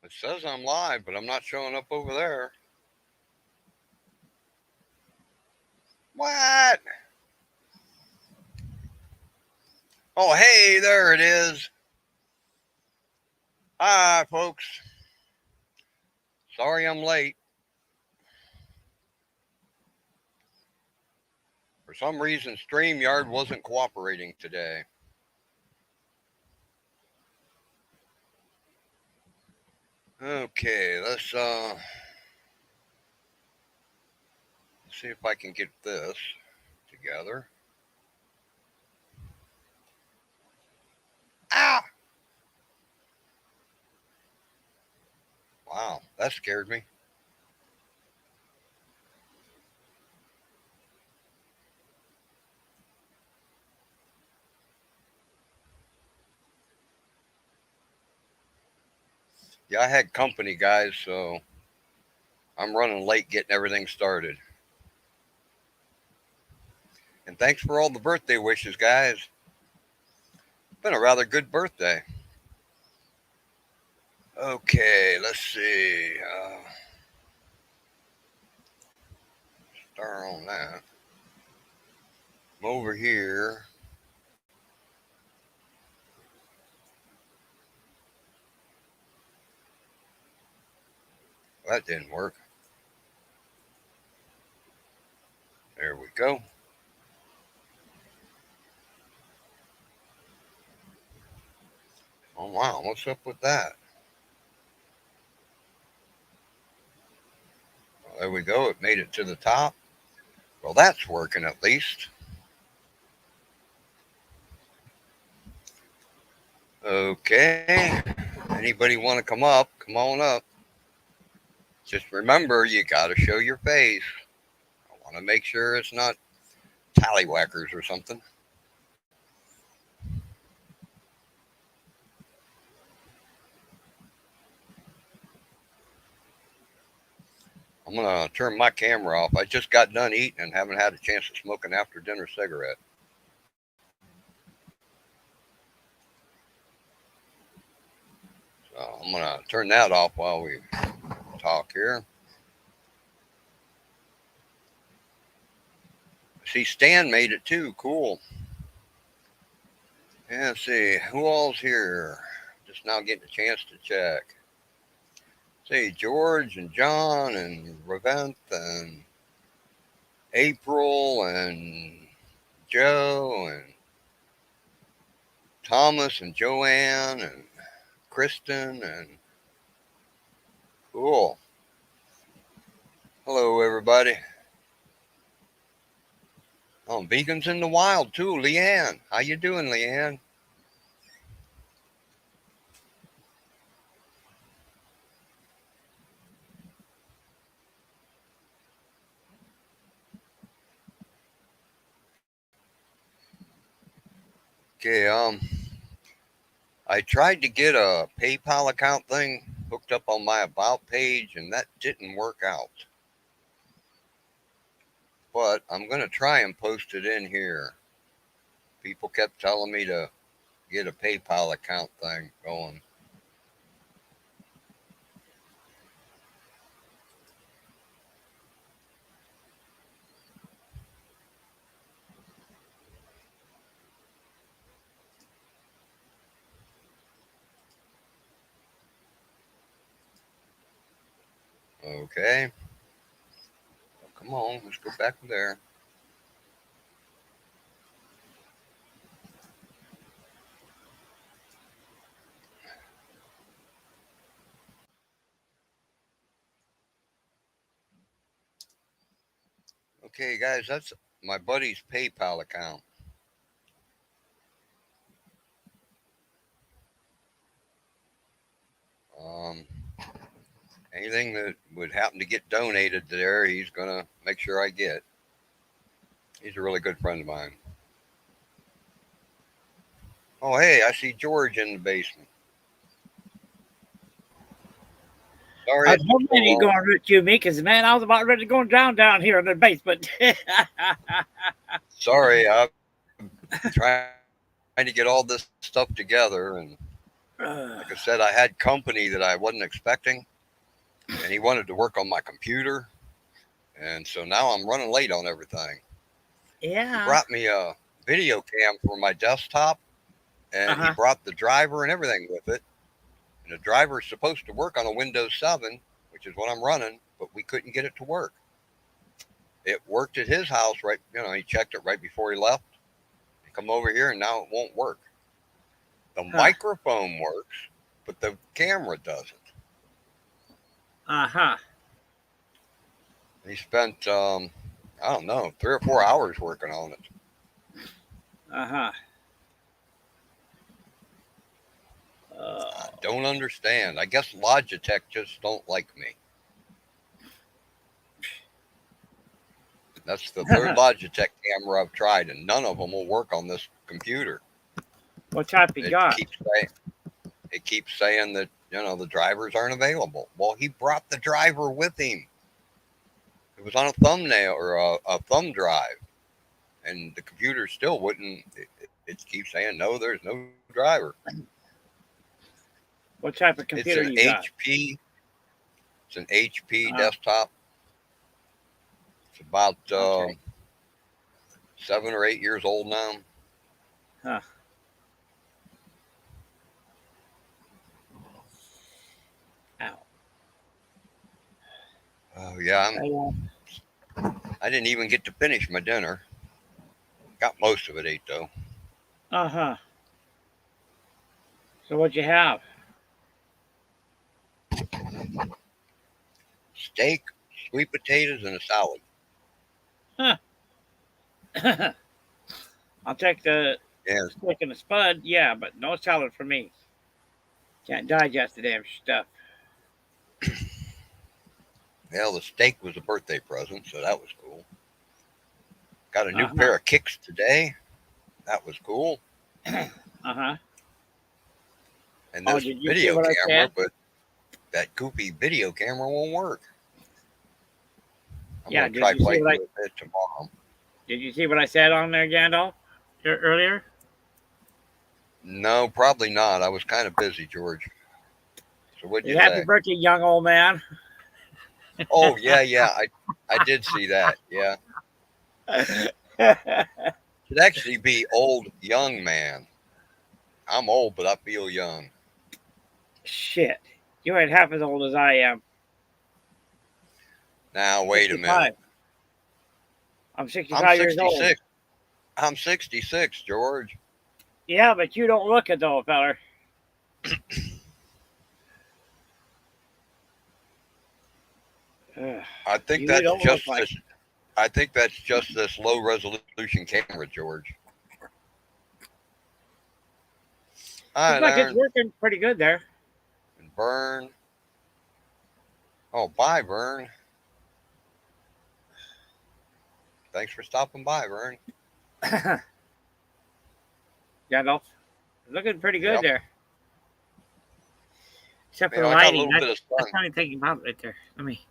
It says I'm live, but I'm not showing up over there. What? Oh, hey, there it is. Hi, folks. Sorry I'm late. For some reason, StreamYard wasn't cooperating today. Okay, let's see if I can get this together. Ah! Wow, that scared me. Yeah, I had company, guys, so I'm running late getting everything started. And thanks for all the birthday wishes, guys. It's been a rather good birthday. Okay, let's see. Start on that. I'm over here. That didn't work. There we go. Oh wow, what's up with that? Well, there we go. It made it to the top. Well, that's working at least. Okay. Anybody want to come up? Come on up. Just remember, you got to show your face. I want to make sure it's not tallywhackers or something. I'm gonna turn my camera off. I just got done eating and haven't had a chance to smoke an after dinner cigarette. So I'm gonna turn that off while we talk here. See, Stan made it too. Cool. Yeah, let's see who all's here. Just now getting a chance to check. See George and John and Revent and April and Joe and Thomas and Joanne and Kristen and cool. Hello, everybody. Oh, Beacon's in the wild too. Leanne, how you doing, Leanne? Okay. I tried to get a PayPal account thing hooked up on my about page, and that didn't work out. But I'm gonna try and post it in here. People kept telling me to get a PayPal account thing going. Okay. Well, come on, let's go back there. Okay, guys, that's my buddy's PayPal account. Um, Anything that would happen to get donated there, he's gonna make sure I get. He's a really good friend of mine. Oh, hey, I see George in the basement. Sorry I it was took so hoping you long. going to you, me, because man, I was about ready to go down here in the basement. Sorry, I'm trying to get all this stuff together, and Like I said, I had company that I wasn't expecting, and he wanted to work on my computer, and so now I'm running late on everything. He Yeah. brought me a video cam for my desktop, and he Uh-huh. brought the driver and everything with it. And the driver is supposed to work on a Windows 7, which is what I'm running, but we couldn't get it to work. It worked at his house right, he checked it right before he left. He come over here and now it won't work. The Huh. microphone works, but the camera doesn't. Uh-huh. He spent, I don't know, 3 or 4 hours working on it. Uh-huh. I don't understand. I guess Logitech just don't like me. That's the third Logitech camera I've tried, and none of them will work on this computer. What type you It got? keeps saying that the drivers aren't available. Well, he brought the driver with him. It was on a thumbnail or a thumb drive, and the computer still wouldn't. It keeps saying no. There's no driver. What type of It's computer an you got? HP. It's an HP Uh, desktop. It's about okay. 7 or 8 years old now. Huh. Ow. Oh yeah, I, I didn't even get to finish my dinner. Got most of it ate though. uh-huh. So what'd you have? Steak, sweet potatoes, and a salad. Huh. I'll take the Yeah, steak and the spud, yeah, but no salad for me. Can't digest the damn stuff. well, the steak was a birthday present, so that was cool. Got a new Uh-huh. pair of kicks today. That was cool. Uh-huh. And Oh, this did you see video what I camera, said? but that goofy video camera won't work. I'm Yeah, gonna try fighting with it tomorrow. did you see what I said on there, Gandalf? Earlier? No, probably not. I was kind of busy, George. So what'd you Happy say? birthday, young old man. Oh yeah. I did see that. Yeah, should actually be old young man. I'm old, but I feel young. Shit. You ain't half as old as I am. Now wait a minute. 65. I'm I'm 65 years old. 66. I'm 66, George. Yeah, but you don't look it though, feller. Ugh, I think you that's don't look just like. this. I think that's just this low resolution camera, George. All Looks right, like it's Aaron working pretty good there. and Vern. Oh, bye, Vern. Thanks for stopping by, Vern. Gandalf. Looking pretty good Yep. there. Except for Man, the I got a lighting. little bit of That's sun. not even thinking about it right there. Let me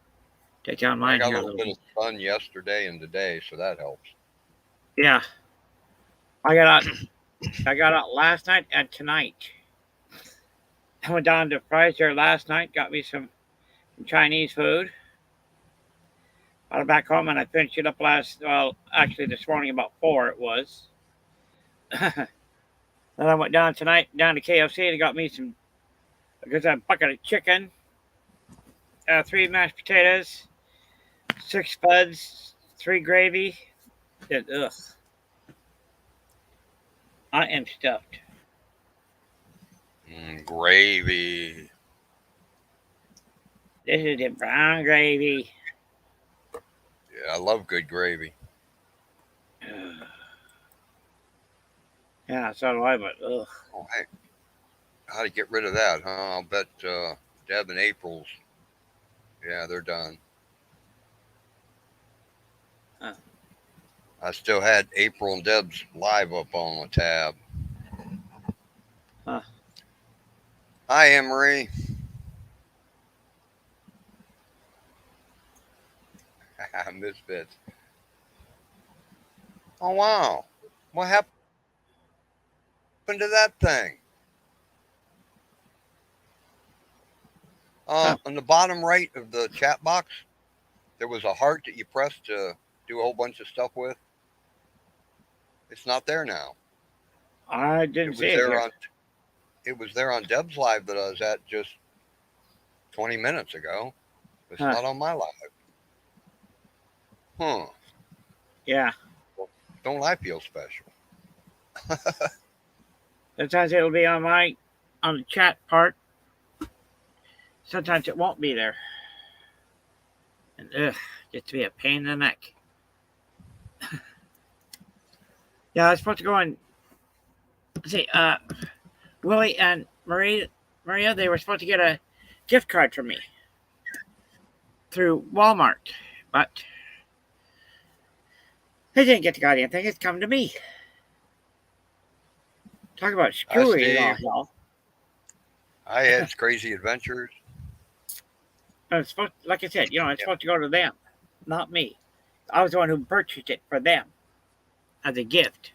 take down I mine got a here a little little bit bit. of sun yesterday and today, so that helps. Yeah. I got out last night and tonight. I went down to Fry's there last night, got me some Chinese food. Got it back home and I finished it up actually this morning about 4 it was. Then I went down tonight, down to KFC and got me a bucket of chicken, 3 mashed potatoes, 6 spuds, 3 gravy. Ugh. I am stuffed. Gravy. This is the brown gravy. Yeah, I love good gravy. Yeah, so do I, but ugh. Oh, hey, how to get rid of that, huh? I'll bet Deb and April's. Yeah, they're done. Huh. I still had April and Deb's live up on a tab. Huh. Hi, Emery. Misfits. Oh, wow. What happened to that thing? On the bottom right of the chat box, there was a heart that you pressed to do a whole bunch of stuff with. It's not there now. I It didn't was see it there here. on it was there on Deb's live that I was at just 20 minutes ago. It's Huh. not on my live. Huh. Yeah. Don't I feel special? Sometimes it'll be on the chat part. Sometimes it won't be there. And just to be a pain in the neck. Yeah, I was supposed to go and see Willie and Maria, they were supposed to get a gift card from me through Walmart, but they didn't get the goddamn thing. It's come to me. Talk about screwy all Steve. hell. I had crazy adventures. It's supposed, like I said, it's supposed to go to them, not me. I was the one who purchased it for them as a gift.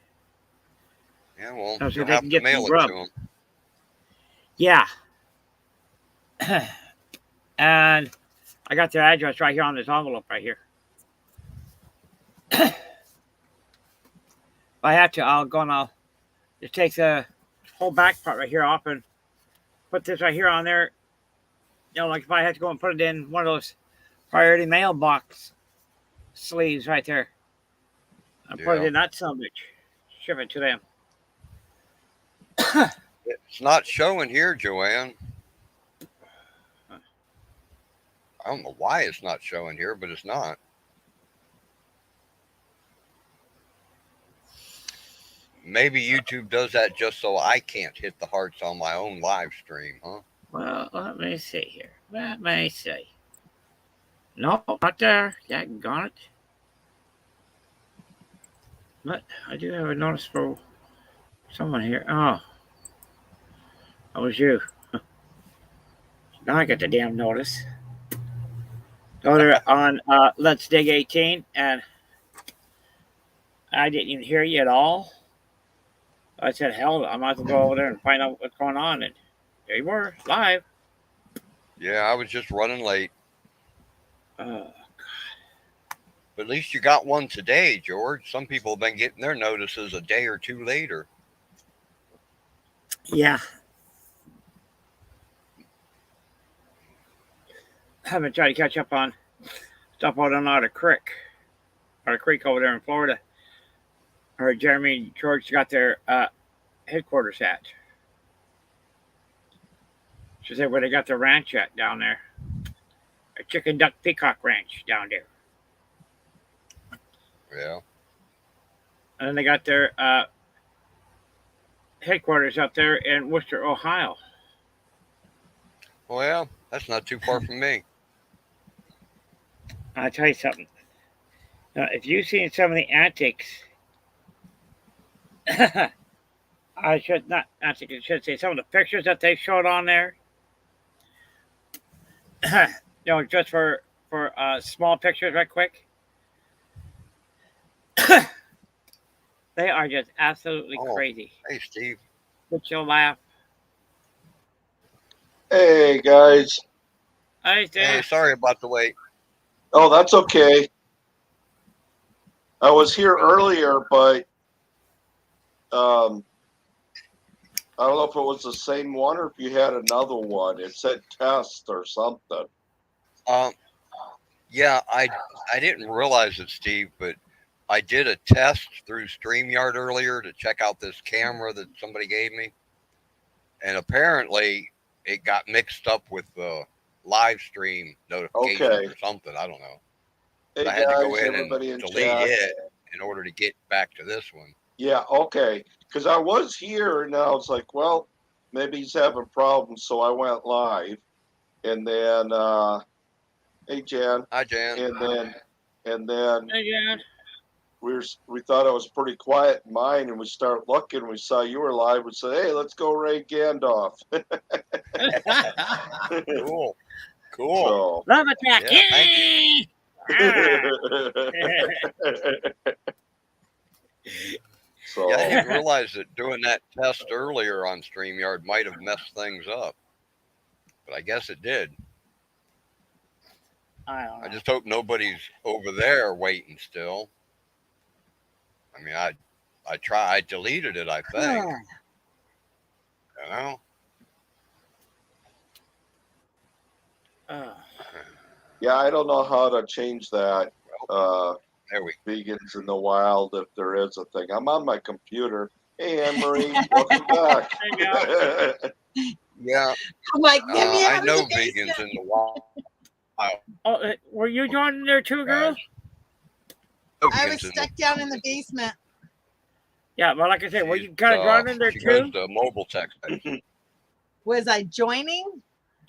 Yeah, well, So you'll they have can to get mail some it grub. to them. Yeah. And I got their address right here on this envelope right here. If I have to, I'll go and I'll just take the whole back part right here off and put this right here on there. Like if I had to go and put it in one of those priority mailbox sleeves right there. I put it in that son of a bitch. Ship it to them. It's not showing here, Joanne. I don't know why it's not showing here, but it's not. Maybe YouTube does that just so I can't hit the hearts on my own live stream, huh? Well, let me see here. Let me see. No, not there. Daggone it. But I do have a notice for someone here. Oh. That was you. Now I got the damn notice. Go there on Let's Dig 18, and I didn't even hear you at all. I said, hell, I might as well go over there and find out what's going on. And there you were, live. Yeah, I was just running late. Oh, But at least you got one today, George. Some people have been getting their notices a day or two later. yeah. I've been trying to catch up on stuff out on Otter Creek over there in Florida. I heard Jeremy and George got their headquarters at. She said where they got their ranch at down there. A chicken duck peacock ranch down there. Yeah. And then they got their headquarters up there in Worcester, Ohio. Well, that's not too far from me. I'll tell you something. Now, if you've seen some of the antics, I should say some of the pictures that they showed on there. Just for small pictures, right quick. They are just absolutely crazy. Hey, Steve. But you'll laugh. Hey, guys. Hey, sorry about the wait. Oh, that's okay. I was here earlier, but I don't know if it was the same one or if you had another one. It said test or something. Yeah, I didn't realize it, Steve, but I did a test through StreamYard earlier to check out this camera that somebody gave me. And apparently it got mixed up with the live stream notification or something. I don't know. Hey, I had guys, to go in and everybody in delete chat. it in order to get back to this one. Yeah, okay. Because I was here and I was like, well, maybe he's having problems. So I went live. And then, hey, Jan. Hi, Jan. And then Hey, Jan. we thought it was pretty quiet in mine, and we start looking. We saw you were live. We said, "Hey, let's go Ray Gandalf." Cool. So, Love attack. Yeah, thank so yeah, I didn't realize that doing that test earlier on StreamYard might have messed things up, but I guess it did. I don't know. I just hope nobody's over there waiting still. I mean, I deleted it, I think. You know? Uh, Yeah, I don't know how to change that. There we Vegans in the wild, if there is a thing. I'm on my computer. Hey, Anne Marie, welcome back. Yeah, I'm like, get me I out know of the basement. vegans in the wild. oh, were you joining there too, girl? I was stuck down in the basement. Yeah, well, like I said, were you kind of joining there She too? goes to mobile text. Was I joining?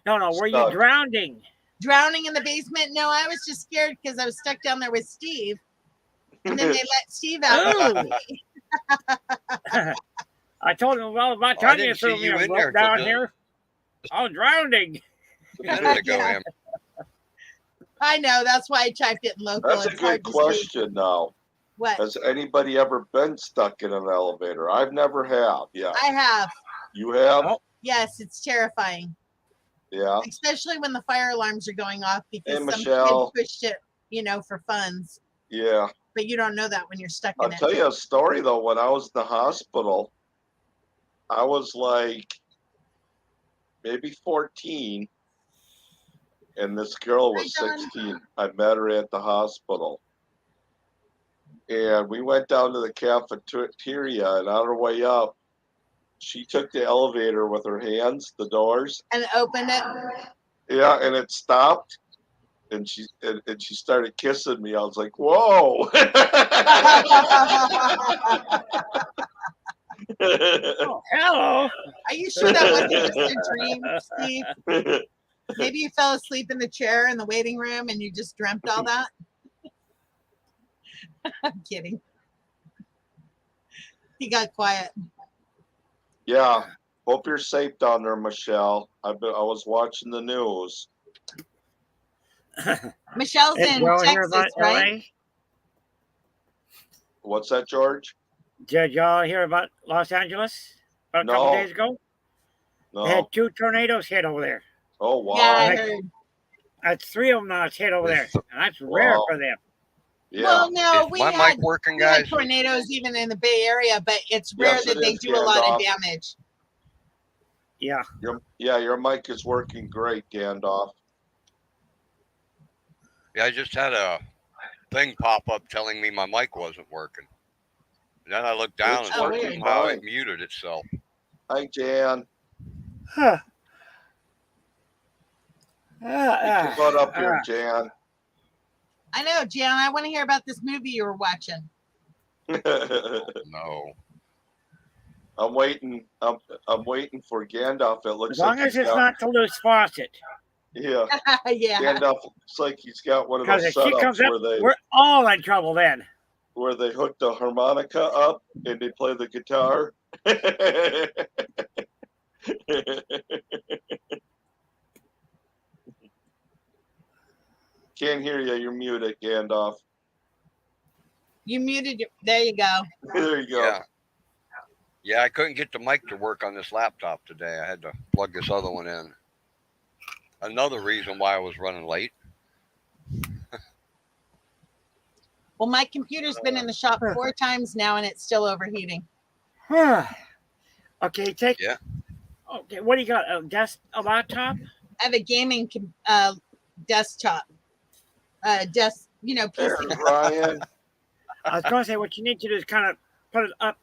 No, were you Stuck. drowning? Drowning in the basement? No, I was just scared because I was stuck down there with Steve. And then they let Steve out. Oh. I told him, well, about I time you didn't threw see me you a in rope there till down just here. I was drowning. a minute ago, Yeah. Amber. I know. That's why I typed it in local. That's a It's hard good to see. question now. What? Has anybody ever been stuck in an elevator? I've never have. Yeah. I have. You have? Oh. Yes, it's terrifying. Yeah. Especially when the fire alarms are going off because Hey, some Michelle. kid pushed it, for funds. Yeah. But you don't know that when you're stuck I'll in it. tell you a story though. When I was in the hospital, I was like maybe 14, and this girl was Hi, John. 16. I met her at the hospital. And we went down to the cafeteria, and on our way up, she took the elevator with her hands, the doors. And opened it. Yeah, and it stopped. And she started kissing me. I was like, "Whoa!" Oh, hello. Are you sure that wasn't just a dream, Steve? Maybe you fell asleep in the chair in the waiting room and you just dreamt all that? I'm kidding. He got quiet. Yeah. Hope you're safe down there, Michelle. I was watching the news. Michelle's Did in y'all hear about Texas, right? LA? What's that, George? Did y'all hear about Los Angeles about a couple No. days ago? They had No. 2 tornadoes hit over there. Oh wow. Yeah, I Like- heard. That's 3 of them now hit over there. And that's rare Wow. for them. Yeah. Well, no, Is we my had, mic working, we had guys? tornadoes even in the Bay Area, but it's rare Yes, that it they is, do a lot of Gandalf. damage. Yeah. Your mic is working great, Gandalf. Yeah, I just had a thing pop up telling me my mic wasn't working. And then I looked down It's and working somehow fine. it muted itself. Hi, Jan. Huh. Come on up here, Jan. I know, Jan. I want to hear about this movie you were watching. No. I'm waiting. I'm waiting for Gandalf. It looks As long like as he's it's got, not the loose faucet. yeah. Yeah. Gandalf looks like he's got one of Because those if she setups comes up, where we're all in trouble then. they hook the harmonica up and they play the guitar. Can't hear you. You're muted, Gandalf. You muted your. There you go. There you go. Yeah. Yeah, I couldn't get the mic to work on this laptop today. I had to plug this other one in. Another reason why I was running late. Well, my computer's been in the shop 4 times now, and it's still overheating. Okay, take. Yeah. Okay, what do you got? A laptop? I have a gaming desktop. PC. There's Ryan. I was going to say what you need to do is kind of put it up.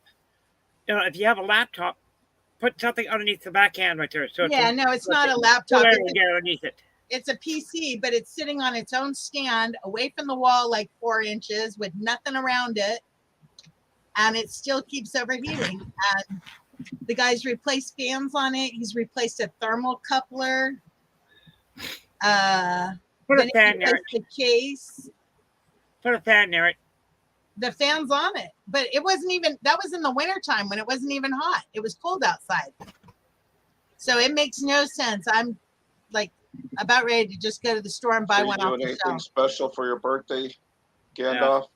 If you have a laptop, put something underneath the backhand right there. So Yeah, no, it's not a so laptop. there It's we a, get underneath it. it's a PC, but it's sitting on its own stand, away from the wall, like 4 inches, with nothing around it, and it still keeps overheating. And the guy's replaced fans on it. He's replaced a thermal coupler. Put a Then he fan near it. replaced the case. Put a fan near it. The fan's on it, but it wasn't even. That was in the wintertime when it wasn't even hot. It was cold outside, so it makes no sense. I'm like about ready to just go to the store and buy Are you one off doing the anything shelf. special for your birthday, Gandalf?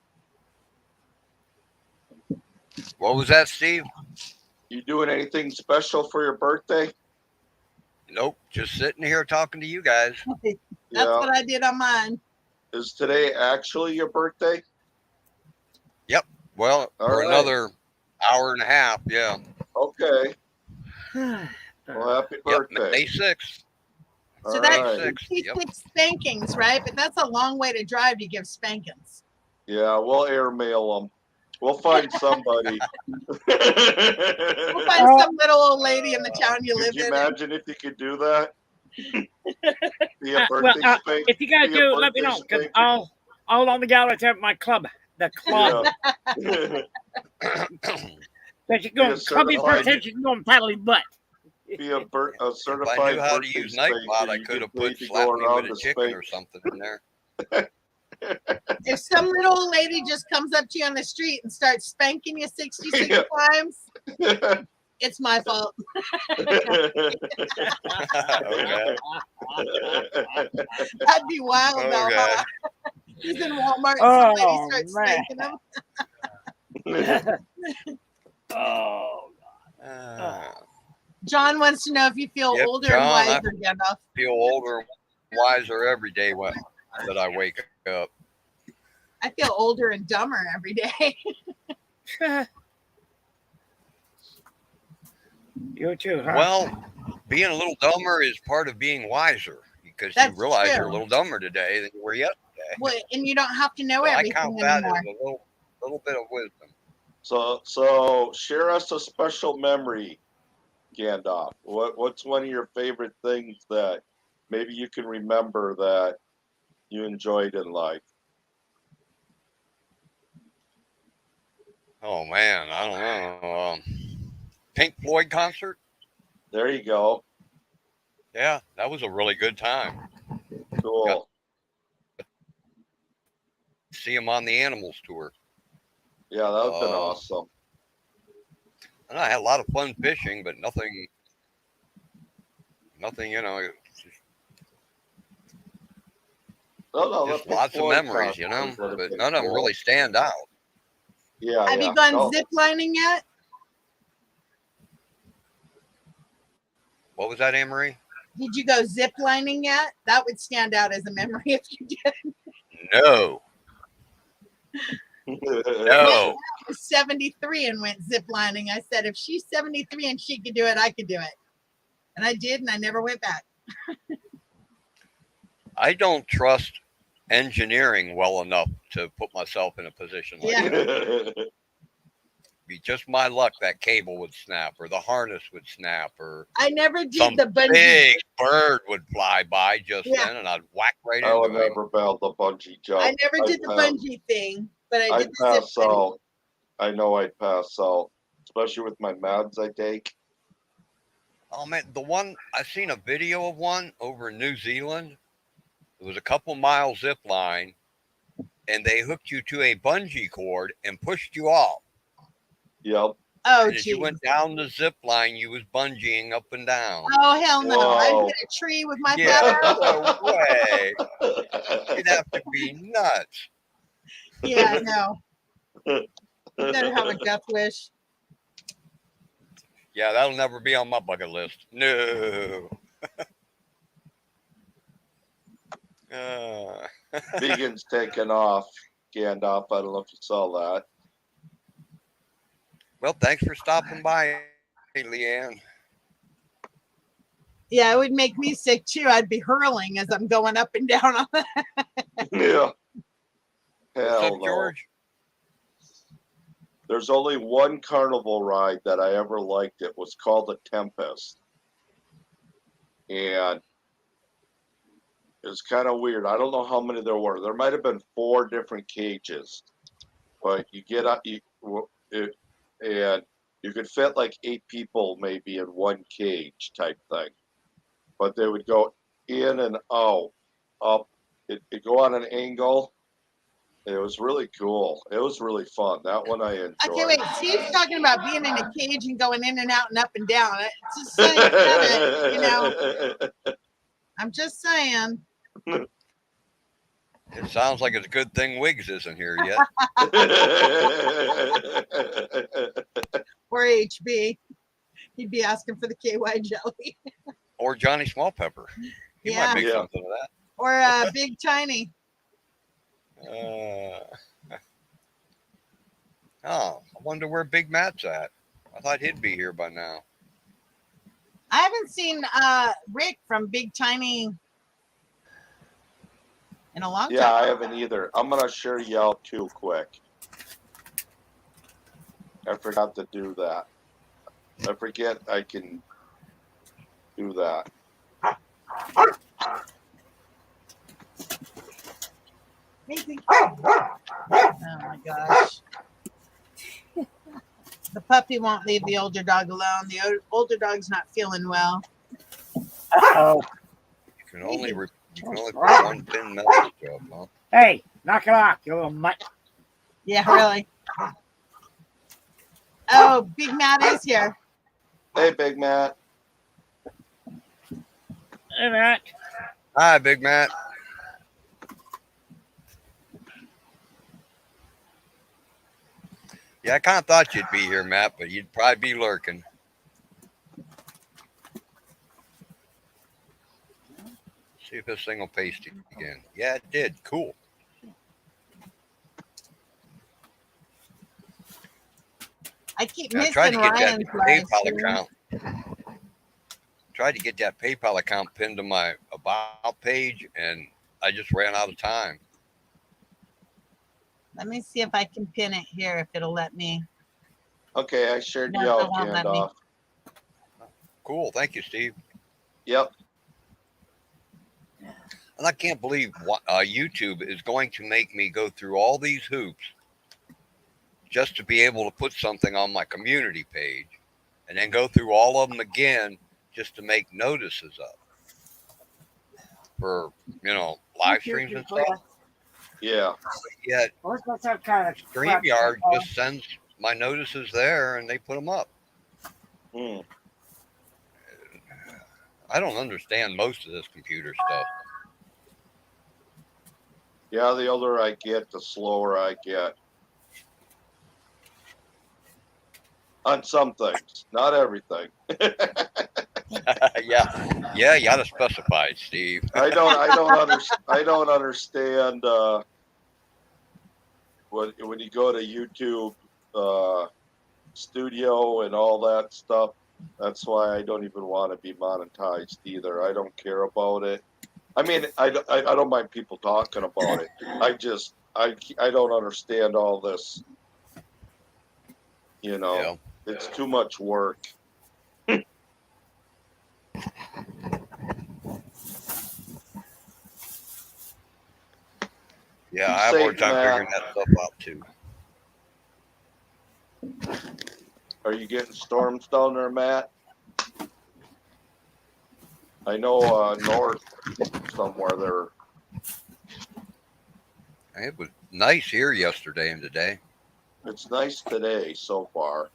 What was that, Steve? You doing anything special for your birthday? Nope. Just sitting here talking to you guys. That's Yeah. what I did on mine. is today actually your birthday? Well, All for right. another hour and a half. Yeah. Okay. Well, happy Yep. birthday. May 6th. So All that's right. Six, he yep. takes spankings, right? But that's a long way to drive to give spankings. Yeah, we'll airmail them. We'll find somebody. We'll find some little old lady in the town you live Could you in. imagine if you could do that? Be a Well, birthday spank. if you guys be a do, let me birthday know because spanker. I'll on the gallery at my club, the club. Yeah. That you go Be a clubbing certified- for attention, you go paddly butt. Be a If certified I knew how to birthday use Nightbot, spanker. I You could get have paid put to slap go me around with a to chicken spank. or something in there. If some little old lady just comes up to you on the street and starts spanking you 66 Yeah. times, it's my fault. Okay. That'd be wild, though. Okay. Huh? He's in Walmart and somebody Oh, starts man. spanking him. Oh, John wants to know if you feel Yep, older John, and I- wiser, Gandalf. Feel older and wiser every day that I wake up. I feel older and dumber every day. you too, huh? Well, being a little dumber is part of being wiser because That's you realize you're a true. little dumber today than you were yesterday. Well, and you don't have to know So I everything count that anymore. as a little bit of wisdom. So share us a special memory, Gandalf. What's one of your favorite things that maybe you can remember that you enjoyed in life? Oh man, I don't know. Pink Floyd concert. There you go. Yeah, that was a really good time. Cool. See them on the Animals tour. Yeah, that would have been Oh. awesome. And I had a lot of fun fishing, but nothing, No, just that Pink lots of Floyd memories, concert would have but been none of them cool. really stand out. Yeah. Have yeah. you gone No. ziplining yet? What was that, Anne-Marie? Did you go ziplining yet? That would stand out as a memory if you did. No. No. I was 73 and went ziplining. I said, if she's 73 and she could do it, I could do it. And I did, and I never went back. I don't trust engineering well enough to put myself in a position like Yeah. that. It'd be just my luck that cable would snap or the harness would snap or I never did some the bungee. big bird would fly by just Yeah. then and I'd whack right I would into him. never build the bungee jump. I never did the I'd bungee thing, but I I'd did the zip pass lining. out. I know I'd pass out, especially with my meds I take. Oh man, the one I seen a video of one over in New Zealand. It was a couple mile zip line, and they hooked you to a bungee cord and pushed you off. Yep. Oh, And as you geez. went down the zip line, you was bungeeing up and down. Oh, hell no. I Whoa. hit a tree with my Yeah, paddle. no way. You'd have to be nuts. Yeah, no. You better have a death wish. Yeah, that'll never be on my bucket list. No. Vegan's taking off, Gandalf. I don't know if you saw that. Well, thanks for stopping by, Leanne. Yeah, it would make me sick too. I'd be hurling as I'm going up and down on that. Yeah. What's Hell up, no. George? There's only one carnival ride that I ever liked. It was called the Tempest. And it was kind of weird. I don't know how many there were. There might have been 4 different cages. But you get up, and you could fit like 8 people maybe in one cage type thing. But they would go in and out, up. It'd go on an angle. It was really cool. It was really fun. That one I enjoyed. Okay, wait. Steve's talking about being in a cage and going in and out and up and down. It's just saying, kinda, you know. I'm just saying. It sounds like it's a good thing Wiggs isn't here yet. Or HB. He'd be asking for the KY jelly. Or Johnny Smallpepper. He Yeah. might make Yeah. something of that. Or Big Tiny. Oh, I wonder where Big Matt's at. I thought he'd be here by now. I haven't seen Rick from Big Tiny in a long Yeah, time. I haven't either. I'm gonna share you out too quick. I forgot to do that. I forget I can do that. Oh my gosh. The puppy won't leave the older dog alone. The older dog's not feeling well. Oh, You can only put one pin message up, huh? hey, knock it off, you little mutt. Yeah, really. Oh, Big Matt is here. Hey, Big Matt. Hey, Matt. Hi, Big Matt. Yeah, I kind of thought you'd be here, Matt, but you'd probably be lurking. See if this thing will paste again. Yeah, it did. Cool. I keep I tried missing to get that Ryan's live PayPal stream. account. Tried to get that PayPal account pinned to my about page, and I just ran out of time. Let me see if I can pin it here, if it'll let me. Okay, I shared No, you it out, won't let me. Gandalf. Cool. Thank you, Steve. Yep. And I can't believe YouTube is going to make me go through all these hoops just to be able to put something on my community page and then go through all of them again just to make notices up for, live streams and stuff. Yeah. Yet What's that kind of StreamYard just sends my notices there and they put them up. Hmm. I don't understand most of this computer stuff. Yeah, the older I get, the slower I get. On some things, not everything. Yeah, you gotta specify, Steve. I don't understand when you go to YouTube Studio and all that stuff. That's why I don't even want to be monetized either. I don't care about it. I mean, I don't mind people talking about it. I don't understand all this. Yeah. It's too much work. Yeah, I have a hard Safe, time Matt. figuring that stuff out too. Are you getting storms down there, Matt? I know north somewhere there. It was nice here yesterday and today. It's nice today so far.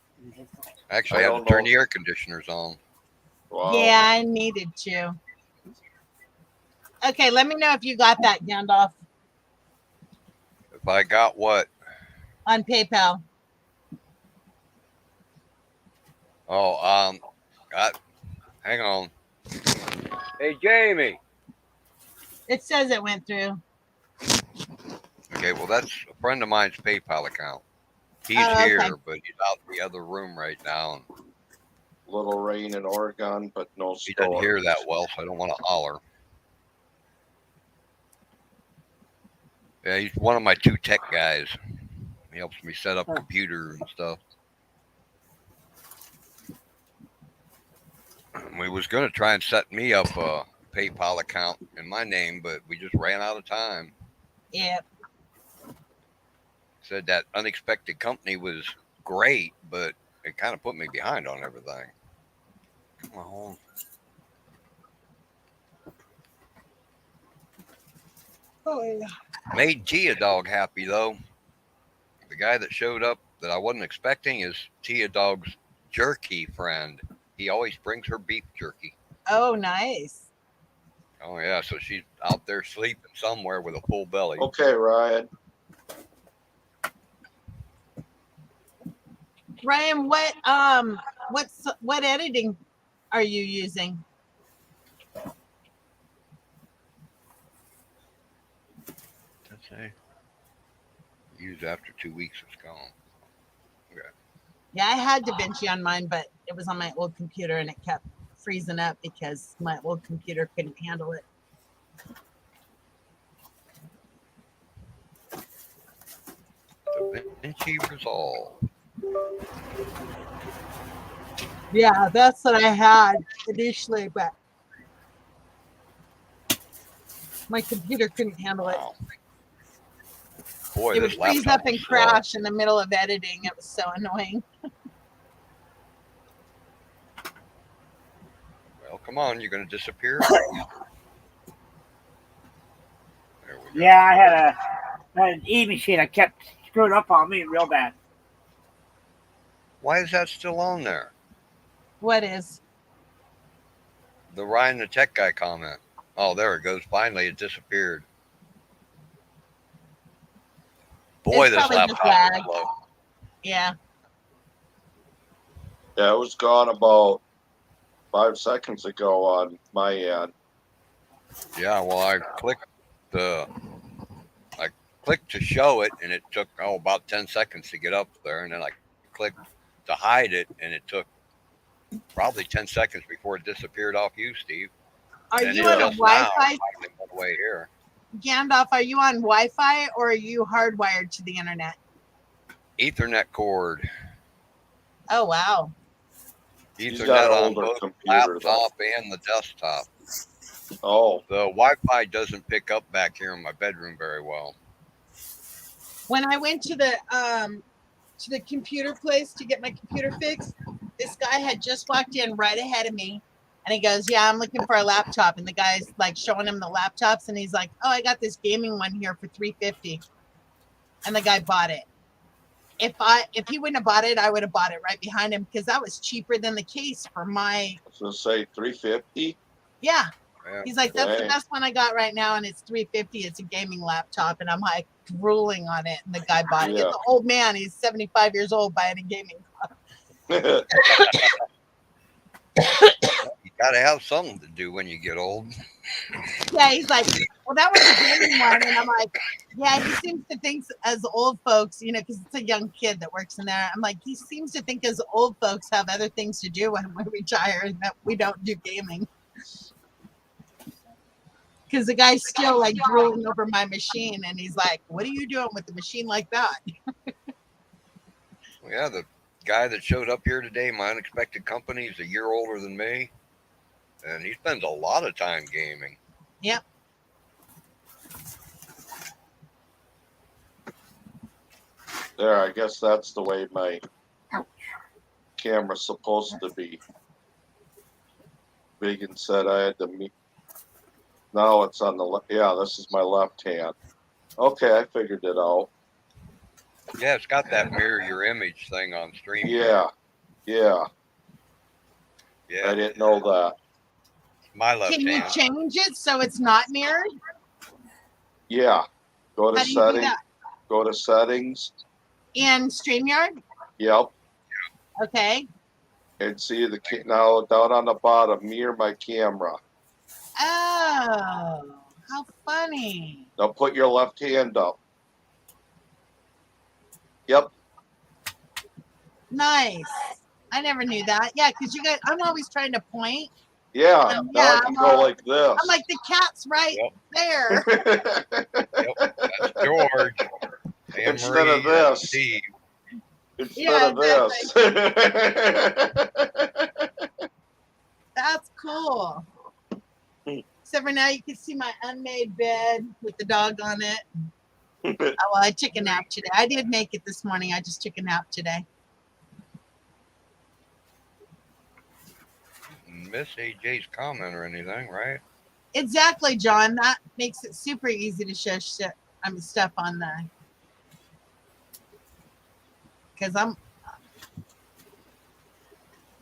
Actually, I I had don't to turn know. the air conditioners on. Wow. Yeah, I needed to. Okay, let me know if you got that, Gandalf, If I got what? on PayPal. Oh, hang on. Hey, Jamie. It says it went through. Okay, well, that's a friend of mine's PayPal account. He's Oh, okay. here, but he's out in the other room right now. And Little rain in Oregon, but no he doesn't storm. hear that well, so I don't want to holler. Yeah, he's one of my two tech guys. He helps me set up computer and stuff. We was going to try and set me up a PayPal account in my name, but we just ran out of time. Yep. Said that unexpected company was great, but it kind of put me behind on everything. Come on. Oh, yeah. Made Tia Dog happy though. The guy that showed up that I wasn't expecting is Tia Dog's jerky friend. He always brings her beef jerky. Oh, nice. Oh yeah, so she's out there sleeping somewhere with a full belly. Okay, Ryan. Ryan, what editing are you using? Okay. use after 2 weeks it's gone. Yeah, I had DaVinci on mine, but it was on my old computer and it kept freezing up because my old computer couldn't handle it. DaVinci Resolve. Yeah, that's what I had initially, but my computer couldn't handle it. Wow. Boy, It would this freeze laptop up and is slow. crash in the middle of editing. It was so annoying. Well, come on, you're going to disappear? There we go. Yeah, I had an E machine. I kept screwing up on me real bad. Why is that still on there? What is? The Ryan the Tech Guy comment. Oh, there it goes. Finally, it disappeared. Boy, It's this probably just laptop lag. is slow. Yeah. Yeah, it was gone about 5 seconds ago on my end. Yeah, well, I clicked to show it, and it took about 10 seconds to get up there, and then I clicked to hide it, and it took probably 10 seconds before it disappeared off you, Steve. Are And you it on a just now Wi-Fi? finally went away here. Gandalf, are you on Wi-Fi or are you hardwired to the internet? Ethernet cord. Oh, wow. He's Ethernet got an on older both computer, though. laptop and the desktop. Oh, The Wi-Fi doesn't pick up back here in my bedroom very well. When I went to the computer place to get my computer fixed, this guy had just walked in right ahead of me. And he goes, yeah, I'm looking for a laptop. And the guy's like showing him the laptops. And he's like, oh, I got this gaming one here for $350. And the guy bought it. If he wouldn't have bought it, I would have bought it right behind him because that was cheaper than the case for my. I was going to say 350. Yeah. Yeah. He's like, that's the Dang. best one I got right now. And it's $350. It's a gaming laptop. And I'm like drooling on it. And the guy bought it. Yeah. It's an old man. He's 75 years old buying a gaming. You got to have something to do when you get old. Yeah, he's like, well, that was a gaming one. And I'm like, yeah, he seems to think as old folks, because it's a young kid that works in there. I'm like, he seems to think as old folks have other things to do when we retire and that we don't do gaming. Because the guy's still like drooling over my machine. And he's like, what are you doing with the machine like that? Yeah, the guy that showed up here today, my unexpected company, is a year older than me. And he spends a lot of time gaming. Yep. There, I guess that's the way my camera's supposed to be. Megan said I had to meet. Now it's on the left. Yeah, this is my left hand. Okay, I figured it out. Yeah, it's got that mirror your image thing on stream. Yeah, yeah. Yeah. I didn't know that. My left Can you hand. change it so it's not mirrored? Yeah. Go to How do you do settings. that? Go to settings. In StreamYard? Yep. Okay. And see now down on the bottom, mirror my camera. Oh, how funny. Now put your left hand up. Yep. Nice. I never knew that. Yeah, because you guys, I'm always trying to point. Yeah. Now Yeah, I can go like this. I'm like, the cat's right there. Yep, that's George. Anne Instead of Marie, this. Steve. Instead Yeah, of this. That's cool. Except for now you can see my unmade bed with the dog on it. Oh, well, I took a nap today. I did make it this morning. I just took a nap today. Miss AJ's comment or anything, right? Exactly, John. That makes it super easy to show stuff on there. Because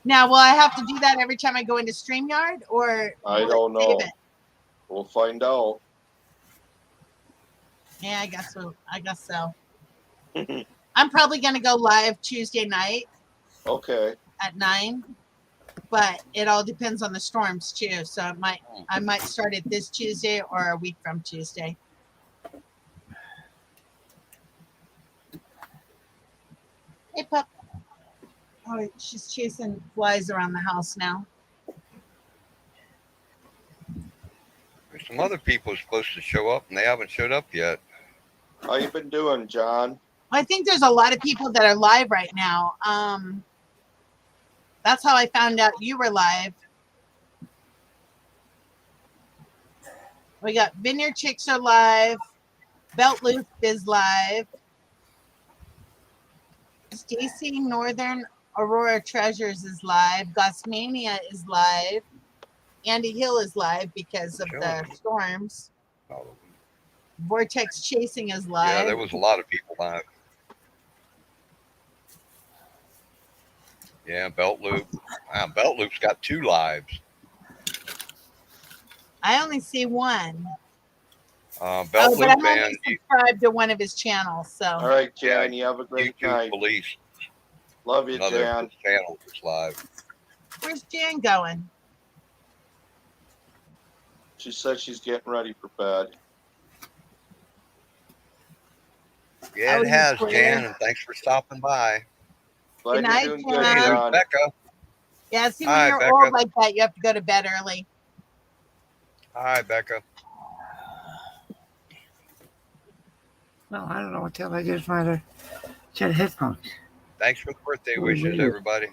now, will I have to do that every time I go into StreamYard, or I will it don't save know. it? We'll find out. Yeah, I guess so. I'm probably going to go live Tuesday night Okay. at 9, but it all depends on the storms too. So I might start it this Tuesday or a week from Tuesday. Hey, pup. Oh, she's chasing flies around the house now. There's some other people supposed to show up, and they haven't showed up yet. How you been doing, John? I think there's a lot of people that are live right now. That's how I found out you were live. We got Vineyard Chicks are live. Belt Loop is live. Stacy Northern Aurora Treasures is live. Gossmania is live. Andy Hill is live because of the storms. Oh, Vortex Chasing is live. yeah, there was a lot of people live. Yeah, Belt Loop. Belt Loop's got 2 lives. I only see one. Belt But Loop I'm and only subscribed to one of his channels. So All right, Jan, you have a great YouTube night. Police. Love you, Another Jan. channel is live. where's Jan going? She said she's getting ready for bed. Yeah, Oh, it has, you Jan, and thanks for stopping by. Glad Good night, you're doing good, Hey, Jan. there's John. Becca. Yeah, see, when Hi, you're Becca. old like that, you have to go to bed early. Hi, Becca. Well, I don't know what the hell I just find her. She had headphones. Thanks for the birthday Oh, wishes, yeah. everybody.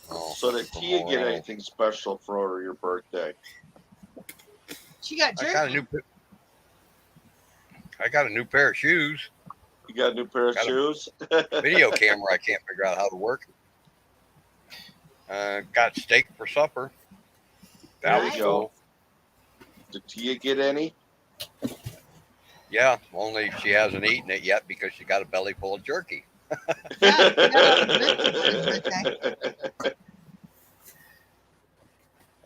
Oh, So did Tia get tomorrow. anything special for your birthday? She got I jerky. got a new pair of shoes. You got a new pair of Got a- shoes? Video camera. I can't figure out how to work. Got steak for supper. That There was you go. cool. Did Tia get any? Yeah, only she hasn't eaten it yet because she got a belly full of jerky. Yeah, she got a jerky for his birthday.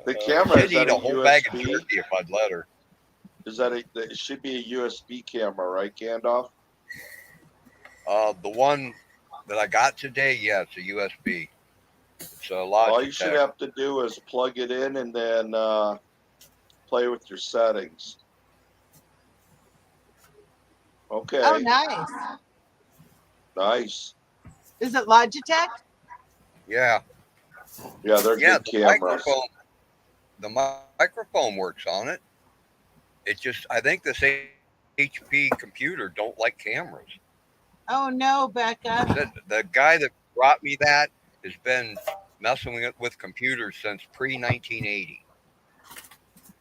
The camera, She'd is that eat a a whole bag of USB? jerky if I'd let her. Is that it should be a USB camera, right, Gandalf? The one that I got today, yeah, it's a USB. It's a All you should Logitech. have to do is plug it in and then play with your settings. Okay, Oh, nice. nice. Is it Logitech? Yeah, Yeah, they're yeah. good cameras. The microphone works on it. It just, I think this HP computer don't like cameras. Oh no, Becca. The guy that brought me that has been messing with computers since pre-1980.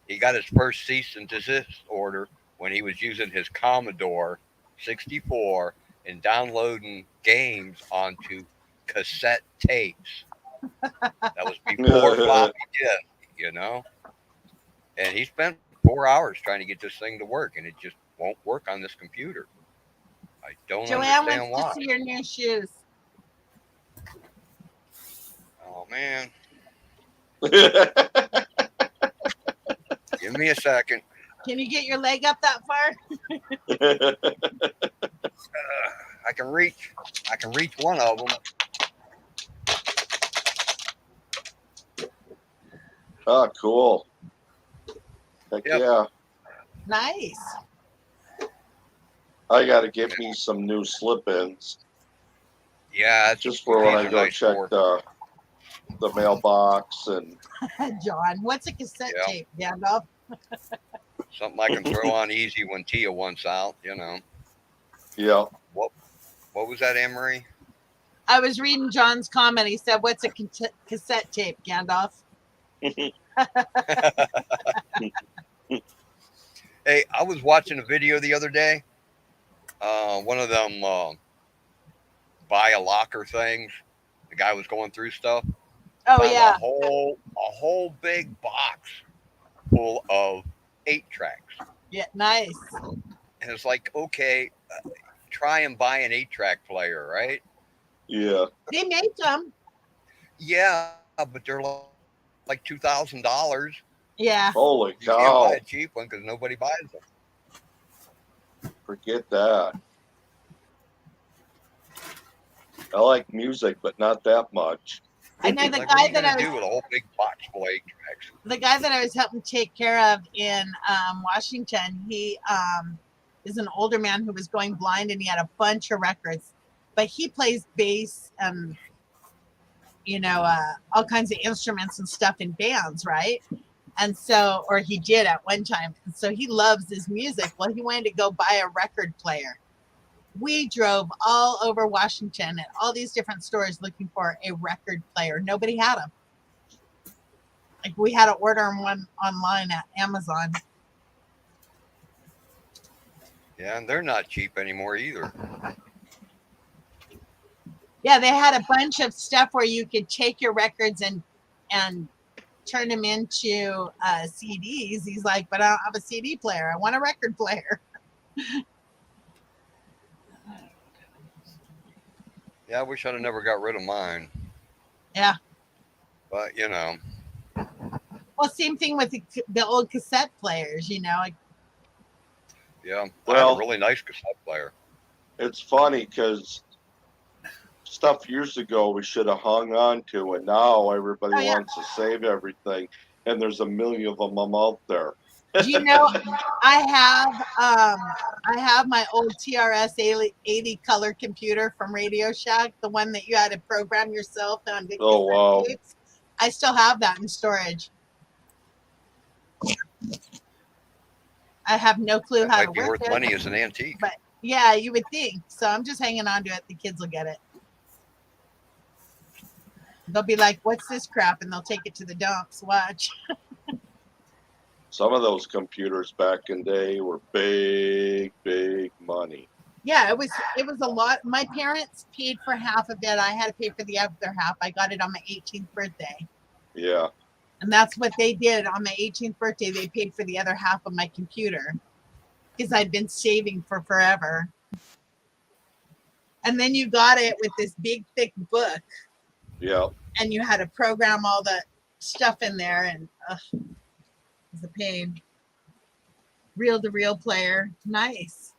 He got his first cease and desist order when he was using his Commodore 64 and downloading games onto cassette tapes. That was before floppy disk, you know? And he spent 4 hours trying to get this thing to work, and it just won't work on this computer. I don't Joanne understand wants why. to see your new shoes. Oh, man. Give me a second. Can you get your leg up that far? I can reach one of them. Oh, cool. Heck Yep. yeah. Nice. I got to get me some new slip-ins Yeah, it's just for when these I are go nice check for- the mailbox and John, what's a cassette Yeah. tape? Gandalf? something I can throw on easy when Tia wants out, you know. yeah. What was that, Anne-Marie? I was reading John's comment. He said, "What's a cassette tape, Gandalf?" Hey, I was watching a video the other day. One of them buy a locker things. The guy was going through stuff. Oh Found yeah. a whole big box full of 8-tracks. Yeah, nice. And it's like, okay, try and buy an 8-track player, right? Yeah. They make them. Yeah, but they're like $2,000. Yeah. Holy You can't cow. buy a cheap one because nobody buys them. Forget that. I like music, but not that much. I know the Like, what are guy you that gonna I was do with a whole big box full of 8-tracks? the guy that I was helping take care of in Washington. He is an older man who was going blind, and he had a bunch of records, but he plays bass and all kinds of instruments and stuff in bands, right? And so, or he did at one time. And so he loves his music. Well, he wanted to go buy a record player. We drove all over Washington at all these different stores looking for a record player. Nobody had them. Like, we had to order one online at Amazon. Yeah, and they're not cheap anymore either. Yeah, they had a bunch of stuff where you could take your records and turn them into CDs. He's like, but I don't have a CD player. I want a record player. Yeah, I wish I'd have never got rid of mine. Yeah. But Well, same thing with the old cassette players, like, yeah, I had Well- a really nice cassette player. It's funny because stuff years ago we should have hung on to, and now everybody Oh, yeah. wants to save everything, and there's a million of them out there. do you know I have my old TRS 80 color computer from Radio Shack, the one that you had to program yourself on the Oh, wow. cassette tapes. I still have that in storage. I have no clue That how might to be work worth it. money as an antique. But yeah, you would think. So I'm just hanging on to it. The kids will get it. They'll be like, "What's this crap?" And they'll take it to the dumps. Watch. Some of those computers back in the day were big money. Yeah, it was a lot. My parents paid for half of it. I had to pay for the other half. I got it on my 18th birthday. Yeah. And that's what they did on my 18th birthday. They paid for the other half of my computer because I'd been saving for forever. And then you got it with this big, thick book, Yeah. and you had to program all the stuff in there, and it was a pain. Reel-to-reel player, nice.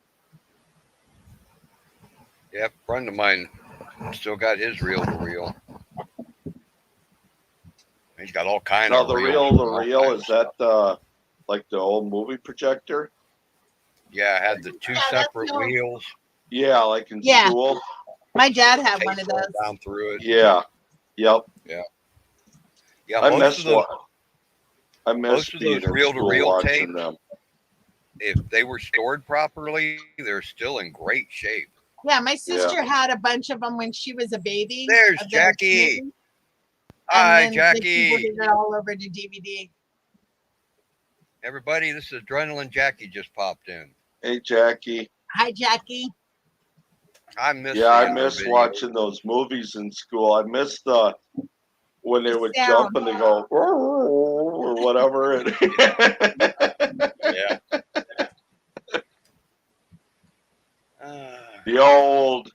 Yeah, a friend of mine still got his reel to reel. He's got all kinds Now of the reels and all reel kinds is of that stuff. like the old movie projector? Yeah, I had the two Yeah, that's separate the old- wheels. Yeah, like in Yeah. school. My dad had tape one of going those. down through it. Yeah. Yep. Yeah, I most miss of those, one. I miss most of being those in reel-to-reel school watching tapes, them. if they were stored properly, they're still in great shape. Yeah, my sister had a bunch of them when she was a baby. There's of those Jackie. movies, Hi, and then they Jackie. converted it all over to DVD. Everybody, this is Adrenaline Jackie just popped in. Hey, Jackie. Hi, Jackie. I miss Yeah, I seeing her miss videos. watching those movies in school. I miss when they The would sound. jump and they go or whatever. And Yeah. the old,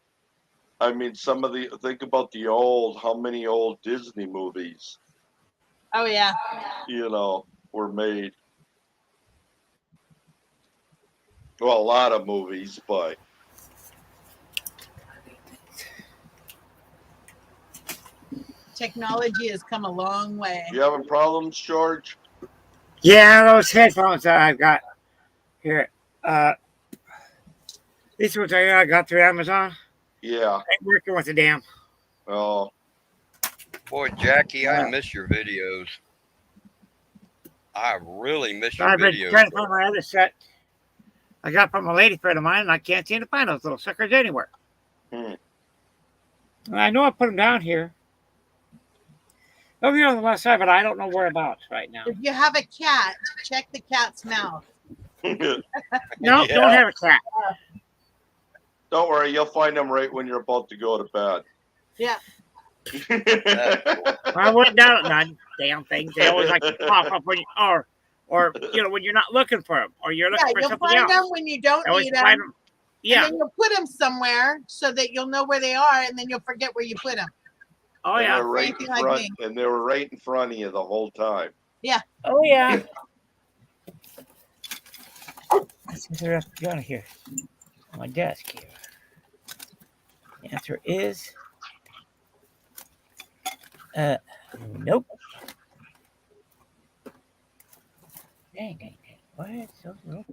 I mean, think about the old, how many old Disney movies, Oh yeah. were made. Well, a lot of movies, but Technology has come a long way. you having problems, George? Yeah, those headphones that I've got here. These ones I got through Amazon. Yeah. Ain't working with the damn. Oh, Boy, Jackie, I Yeah. miss your videos. I really miss your I've been videos. trying to find my other set. I got from a lady friend of mine, and I can't seem to find those little suckers anywhere. Hmm. And I know I put them down here. Over here on the left side, but I don't know whereabouts right now. If you have a cat, check the cat's mouth. No, Yeah. don't have a cat. don't worry, you'll find them right when you're about to go to bed. Yeah. I went down at night. Damn things. They always like to pop up when you or when you're not looking for them, or you're looking Yeah, for you'll something find else. them when you don't I always need find them. them. Yeah. And then you'll put them somewhere so that you'll know where they are, and then you'll forget where you put them. Oh They yeah. were right in Anything like front, me. and they were right in front of you the whole time. Oh yeah. Let's see what I've got here on my desk here. The answer is Nope. Dang, dang, dang. What? So little.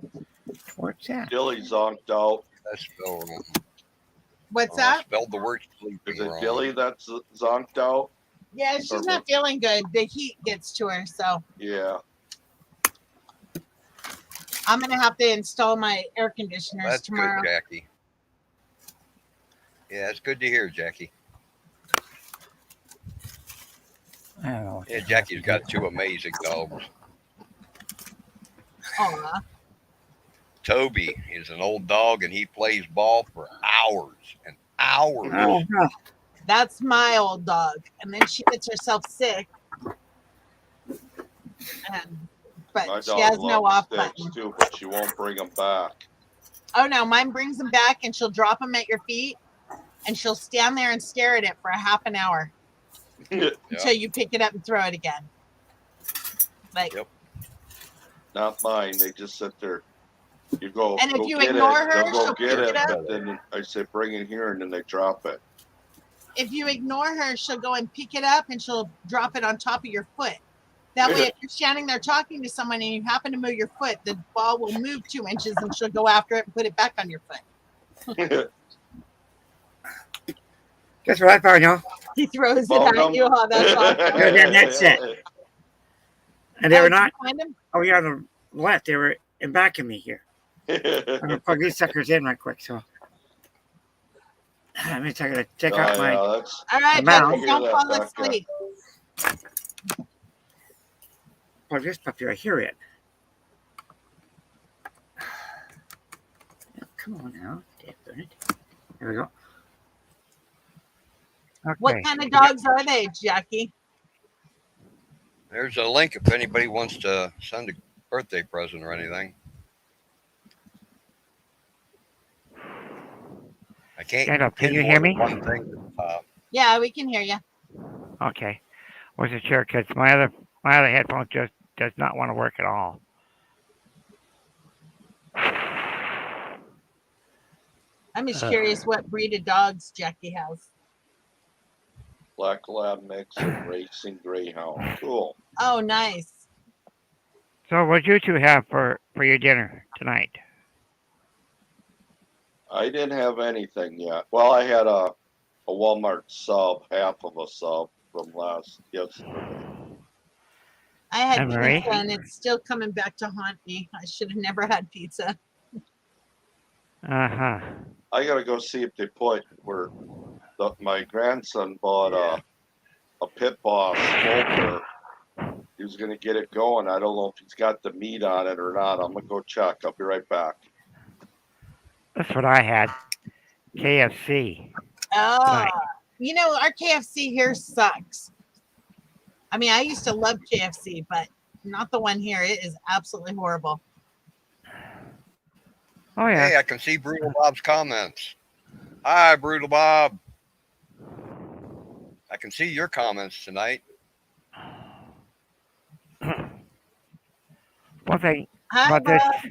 What's that? Dilly zonked out. That's spelled wrong. What's Oh, I that? spelled the word sleeping Is it wrong. Dilly that's zonked out? Yeah, she's not feeling good. The heat gets to her, so Yeah. I'm gonna have to install my air conditioners That's tomorrow. good, Jackie. Yeah, it's good to hear, Jackie. I don't know. Yeah, Jackie's got two amazing dogs. Aw. Toby is an old dog, and he plays ball for hours and hours. Oh, no. That's my old dog. And then she gets herself sick. My But she dog has no loves off sticks button. too, but she won't bring them back. Oh no, mine brings them back and she'll drop them at your feet and she'll stand there and stare at it for a half an hour until you pick it up and throw it again. Like, Yep. Not mine. They just sit there. You go. And if go you get ignore it. her, They'll go she'll get pick it. it up. But then I say, bring it here, and then they drop it. if you ignore her, she'll go and pick it up and she'll drop it on top of your foot. That way, if you're standing there talking to someone and you happen to move your foot, the ball will move 2 inches and she'll go after it and put it back on your foot. Guess what I found, y'all? He throws it Found at them? you. Oh, that's awesome. Yeah, then that's it. And they Oh, were did you not. find him? Oh, yeah, on the left. They were in back of me here. I'm gonna plug these suckers in right quick. So let me check out my. Yeah, that's All right, Amount. Jeffrey, don't Hear that fall back up. asleep. Plug this puppy right here in. Oh, come on now, damn it. There we go. Okay. What kind of dogs are they, Jackie? There's a link if anybody wants to send a birthday present or anything. I can't. Stand up. Can you pinpoint hear me? One thing at the top. Yeah, we can hear you. Okay. Wasn't sure because my other headphone just does not want to work at all. I'm just curious what breed of dogs Jackie has. Black Lab mix and racing greyhound. Cool. Oh, nice. So what you two have for your dinner tonight? I didn't have anything yet. Well, I had a Walmart sub, half of a sub from yesterday. I had And Marie? pizza and it's still coming back to haunt me. I should have never had pizza. Uh-huh. I gotta go see if they put where my grandson bought a Pit Boss smoker. He was gonna get it going. I don't know if he's got the meat on it or not. I'm gonna go check. I'll be right back. That's what I had. KFC. Oh, Right. you know, our KFC here sucks. I mean, I used to love KFC, but not the one here. It is absolutely horrible. Oh yeah. Hey, I can see Brutal Bob's comments. Hi, Brutal Bob. I can see your comments tonight. One thing Hi, about this. Bob.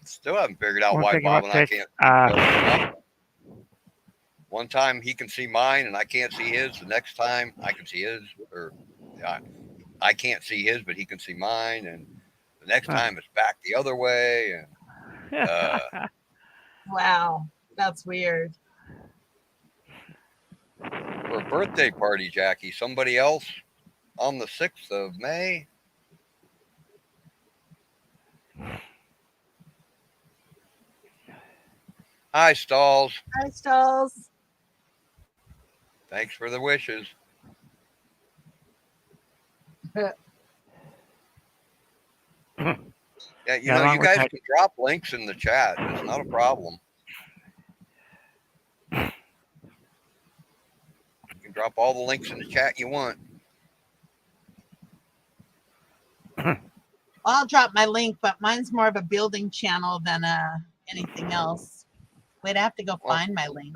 Still haven't figured out One why thing Bob about and I this. can't. One time he can see mine and I can't see his. The next time I can see his, or I can't see his, but he can see mine. And the next time it's back the other way. And Wow, that's weird. for a birthday party, Jackie, somebody else on the 6th of May. Hi, Stalls. Hi, Stalls. Thanks for the wishes. Yeah, you know, you guys can drop links in the chat. It's not a problem. You can drop all the links in the chat you want. I'll drop my link, but mine's more of a building channel than anything else. We'd have to go find my link.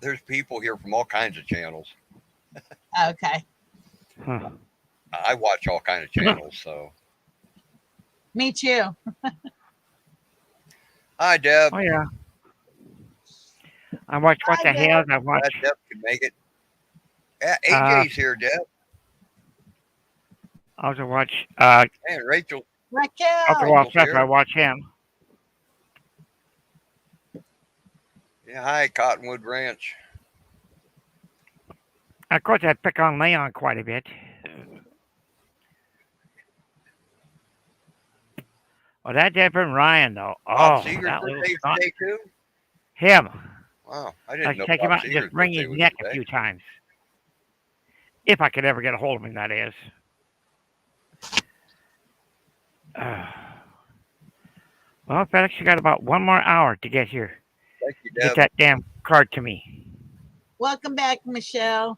There's people here from all kinds of channels. Okay. I watch all kinds of channels, so. Me too. Hi, Deb. Oh yeah. I watched What the Hell. I watched. Glad Deb could make it. Yeah, AJ's here, Deb. I'll have to watch. And Rachel. I'll have to Raquel. watch here. after I watch him. Yeah, hi, Cottonwood Ranch. Of course, I pick on Leon quite a bit. Well, that different Ryan though. Bob Oh, Seger's that little birthday snot. today too. Him. Wow, I I didn't know take him Bob out and Seger's just wring birthday his was neck a today. few times. If I could ever get a hold of him, that is. Well, FedEx, you got about 1 more hour to get here. Thank you, Get Deb. that damn card to me. Welcome back, Michelle.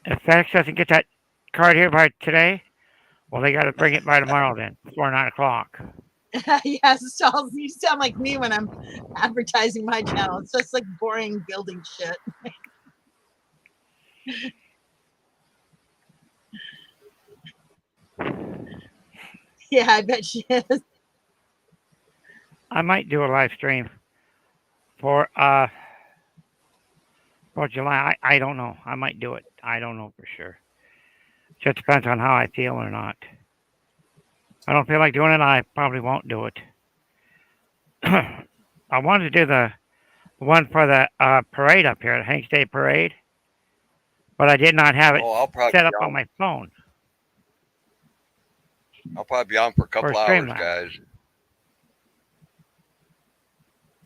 If FedEx doesn't get that card here by today, well, they got to bring it by tomorrow then, before 9 o'clock. Yes, so you sound like me when I'm advertising my channel. It's just like boring building shit. Yeah, I bet she is. I might do a live stream for July. I don't know. I might do it. I don't know for sure. Just depends on how I feel or not. If I don't feel like doing it, I probably won't do it. I wanted to do the one for the parade up here, the Hanks Day Parade, but I did not have it Oh, I'll probably set be up on on. my phone I'll probably be on for a for couple hours, Streamlabs. guys.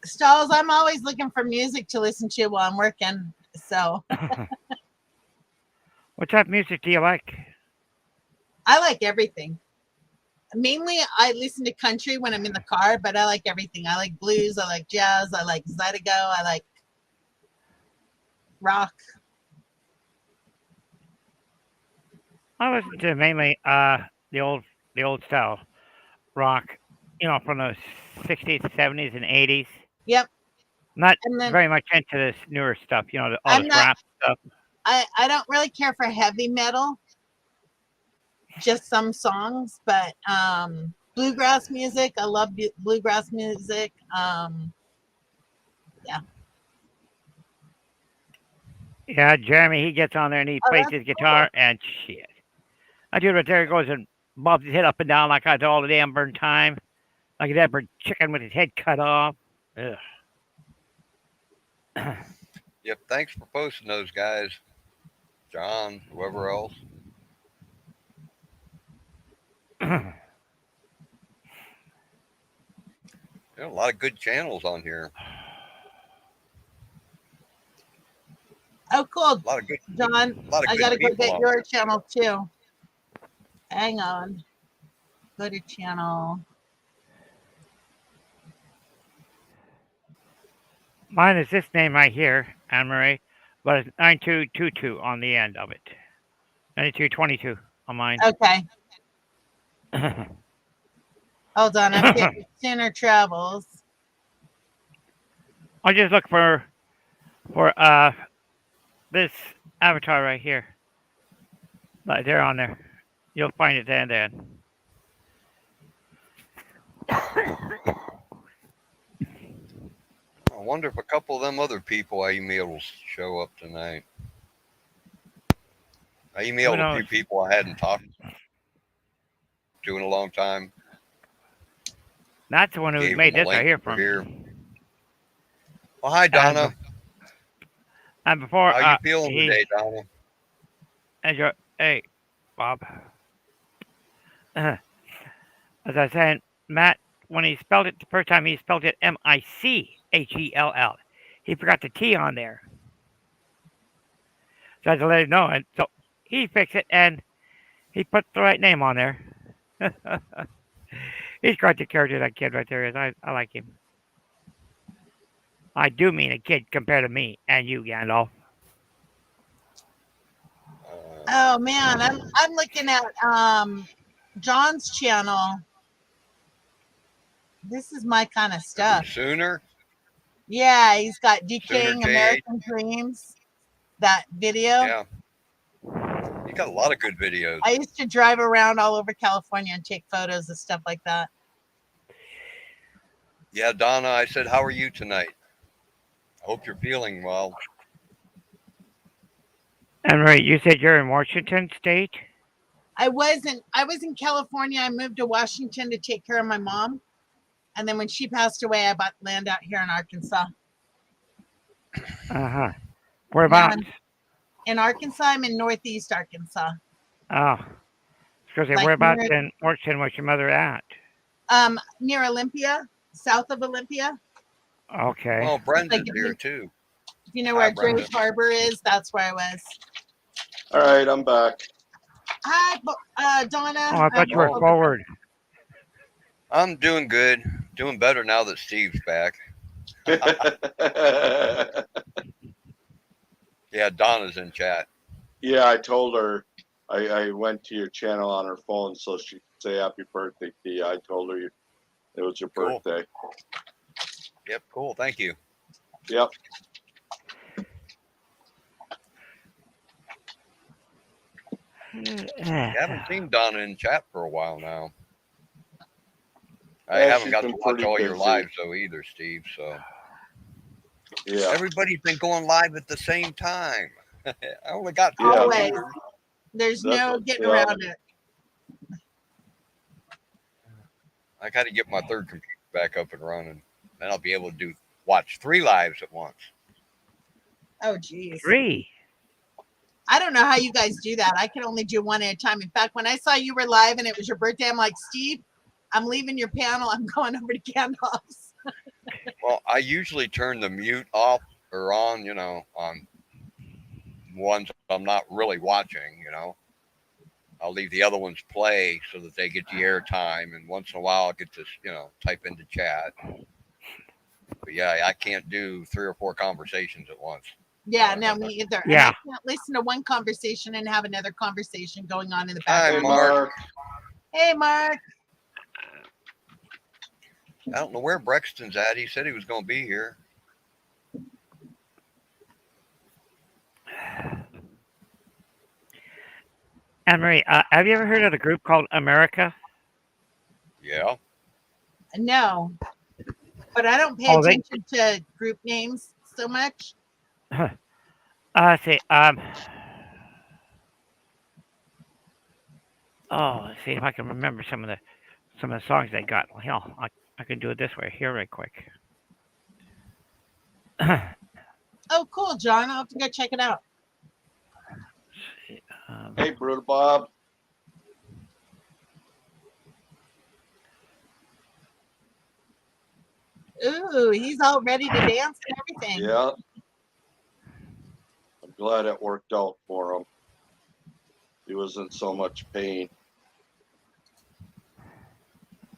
Stalls, I'm always looking for music to listen to while I'm working. So What type of music do you like? I like everything. Mainly, I listen to country when I'm in the car, but I like everything. I like blues, I like jazz, I like Zydeco, I like rock. I listen to mainly the old style rock, from the 60s, 70s, and 80s. Yep. Not And then very much into this newer stuff, all I'm this not- rap stuff. I don't really care for heavy metal, just some songs, but bluegrass music, I love bluegrass music. Yeah, Jeremy, he gets on there and he Oh, plays that's his guitar and shit. I do right there. He goes and bobs his head up and down like I do all the damn burn time, like a dead bird chicken with his head cut off. Ugh. Yep, thanks for posting those, guys. John, whoever else. A lot of good channels on here. Oh, cool, A lot of good. John. A lot of I good gotta go people get on your here. channel too. Hang on. Go to channel. Mine is this name right here, Anne Marie, but it's 9222 on the end of it. 9222 on mine. Okay. Hold on. I'm getting Sinner Travels. I'll just look for this avatar right here. Right there on there. You'll find it then. I wonder if a couple of them other people I emailed will show up tonight. I emailed a few people I hadn't talked to in a long time. That's the one who Gave made them a this right link here for from. here. Well, hi, Donna. And before How you feeling today, Donna? Hey, Bob. As I was saying, Matt, when he spelled it the first time, he spelled it Michell. He forgot the T on there. So I had to let him know. And so he fixed it and he put the right name on there. He's quite the character that kid right there is. I like him. I do mean a kid compared to me and you, Gandalf. Oh man, I'm looking at John's channel. This is my kind of stuff. Sooner? Yeah, he's got Decaying Sooner American Dreams. That video. Yeah. You got a lot of good videos. I used to drive around all over California and take photos of stuff like that. Yeah, Donna, I said, how are you tonight? I hope you're feeling well. And right, you said you're in Washington State. I was in California. I moved to Washington to take care of my mom. And then when she passed away, I bought land out here in Arkansas. Uh huh. Now Whereabouts? in Arkansas, I'm in Northeast Arkansas. Oh, because Like whereabouts near, in Washington was your mother at? near Olympia, south of Olympia. Okay. Oh, Brenda's Like here too. if you know Hi, where Brenda. Grays Harbor is, that's where I was. All right, I'm back. Hi, Donna. Oh, I thought you were Oh. forward. I'm doing good. Doing better now that Steve's back. Yeah, Donna's in chat. Yeah, I told her I went to your channel on her phone so she could say happy birthday to you. I told her it was your Cool. birthday. Yep, cool. Thank you. Yep. I haven't seen Donna in chat for a while now. I Yeah, haven't she's got to been watch pretty all your busy. lives though either, Steve. So Yeah. everybody's been going live at the same time. I only got two Yeah. Always. viewers. There's That's no what- getting yeah. around it. I got to get my third computer back up and running. Then I'll be able to watch 3 lives at once. Oh, geez. 3. I don't know how you guys do that. I can only do one at a time. In fact, when I saw you were live and it was your birthday, I'm like, Steve, I'm leaving your panel. I'm going over to Gandalf's. Well, I usually turn the mute off or on, on ones I'm not really watching, I'll leave the other ones play so that they get the airtime, and once in a while I'll get to, type into chat. But yeah, I can't do 3 or 4 conversations at once. Yeah, no, me either. Yeah. And I can't listen to one conversation and have another conversation going on in the Hi, Hey, background. Mark. Mark. Hey, Mark. I don't know where Brexton's at. He said he was going to be here. Anne Marie, have you ever heard of a group called America? Yeah. No, but I don't pay Oh, they- attention to group names so much. Let's see. Let's see if I can remember some of the songs they got. Well, hell, I can do it this way here, right quick. Oh, cool, John. I'll have to go check it out. Hey, Brutal Bob. Ooh, he's all ready to dance and everything. Yeah. I'm glad it worked out for him. He was in so much pain.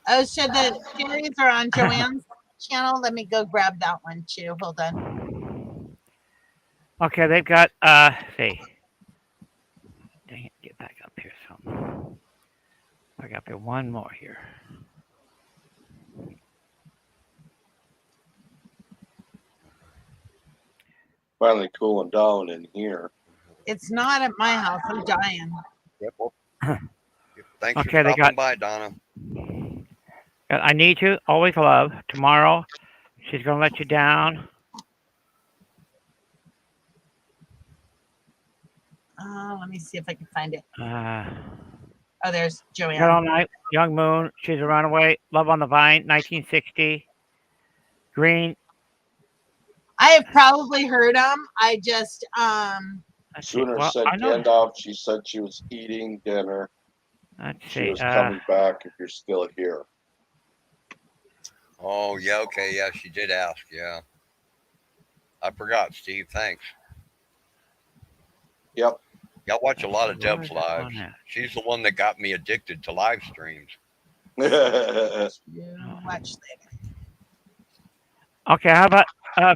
Oh, so the series are on Joanne's channel. Let me go grab that one too. Hold on. Okay, they've got. Let's see. Dang it, get back up here some. I got there one more here. Finally cooling down in here. It's not at my house. I'm dying. Yep. Well, thanks Okay, for they stopping got- by, Donna. I Need You, Always Love. Tomorrow, She's Gonna Let You Down. Let me see if I can find it. Got Oh, there's All Joanne. Night, Young Moon, She's a Runaway, Love on the Vine, 1960. Green. I have probably heard them. I just Let's see. Sooner Well, said I know. Gandalf. She said she was eating dinner. Let's She see. was coming back if you're still here. Oh, yeah, okay, yeah, she did ask, yeah. I forgot, Steve, thanks. Yep. Yeah, I watch a lot of Where Deb's is it on lives. there? She's the one that got me addicted to live streams. watch later. Okay, how about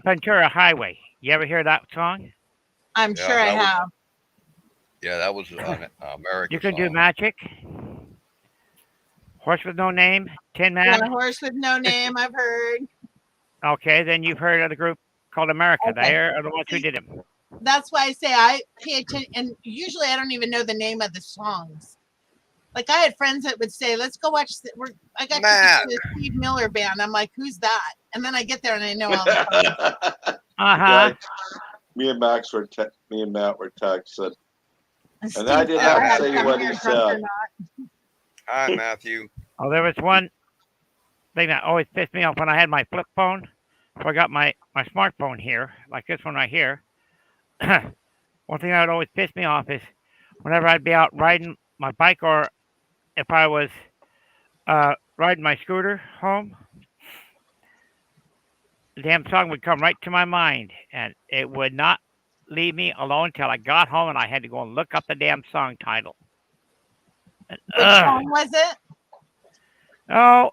Ventura Highway? You ever hear that song? I'm Yeah, sure I that was- have. Yeah, that was an American You can do song. Magic. Horse with No Name, Tin Yeah, Man. horse with no name. I've heard. Okay, then you've heard of the group called America. Okay. They are the ones who did it. That's why I say I pay attention. And usually I don't even know the name of the songs. Like I had friends that would say, "Let's go watch." I got Matt. tickets to the Steve Miller Band. I'm like, "Who's that?" And then I get there and I know all the songs. Uh-huh. Me and Matt were texting, And and I Steve did said, not "I had say come what here he drunk or said. not." Hi, Matthew. Oh, there was one thing that always pissed me off when I had my flip phone. So I got my smartphone here, like this one right here. One thing that would always piss me off is whenever I'd be out riding my bike or if I was riding my scooter home, the damn song would come right to my mind, and it would not leave me alone till I got home, and I had to go and look up the damn song title. And, Which song was it? oh,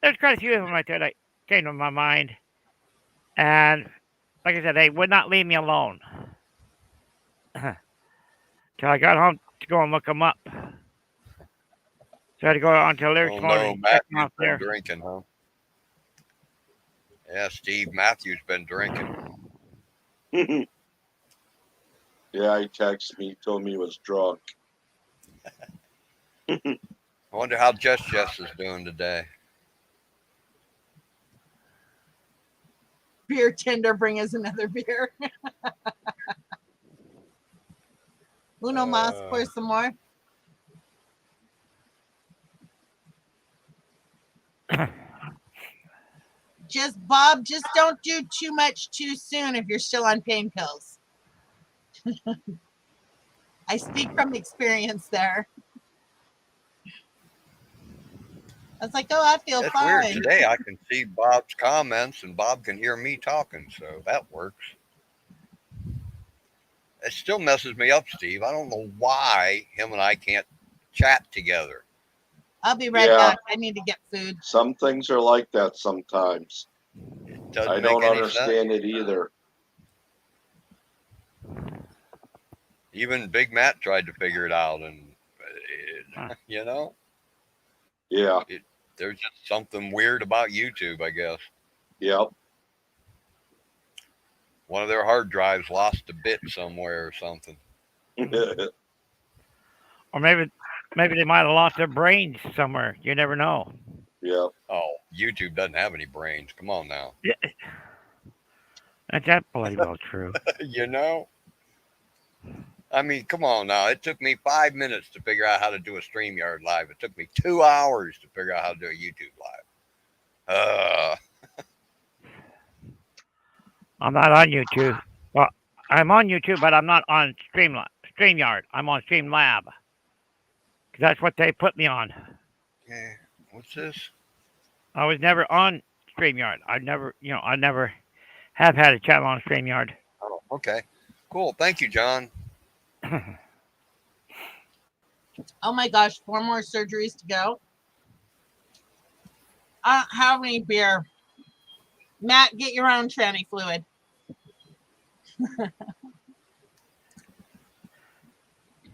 there's quite a few of them right there that came to my mind, and like I said, they would not leave me alone till I got home to go and look them up. So I had to go on to lyrics Oh mode no, and check them Matthew's out been there. drinking, huh? Yeah, Steve, Matthew's been drinking. Yeah, he texted me, told me he was drunk. I wonder how Jess is doing today. Beer tender, bring us another beer. Uno mas, pour some more. Bob, just don't do too much too soon if you're still on pain pills. I speak from experience there. I was like, oh, I feel It's fine. weird. Today I can see Bob's comments and Bob can hear me talking, so that works. It still messes me up, Steve. I don't know why him and I can't chat together. I'll be right Yeah. back. I need to get food. Some things are like that sometimes. It doesn't I make don't any understand sense. it either. Even Big Matt tried to figure it out, and you know, Yeah. there's just something weird about YouTube, I guess. Yep. One of their hard drives lost a bit somewhere or something. Or maybe they might have lost their brains somewhere. You never know. Yep. Oh, YouTube doesn't have any brains. Come on now. That's bloody well true. You know? I mean, come on now. It took me 5 minutes to figure out how to do a StreamYard live. It took me 2 hours to figure out how to do a YouTube live. I'm not on YouTube. Well, I'm on YouTube, but I'm not on StreamYard. I'm on Streamlab. 'Cause that's what they put me on. Okay. What's this? I was never on StreamYard. I never have had a channel on StreamYard. Oh, okay. Cool. Thank you, John. Oh my gosh, 4 more surgeries to go. I don't have any beer. Matt, get your own tranny fluid.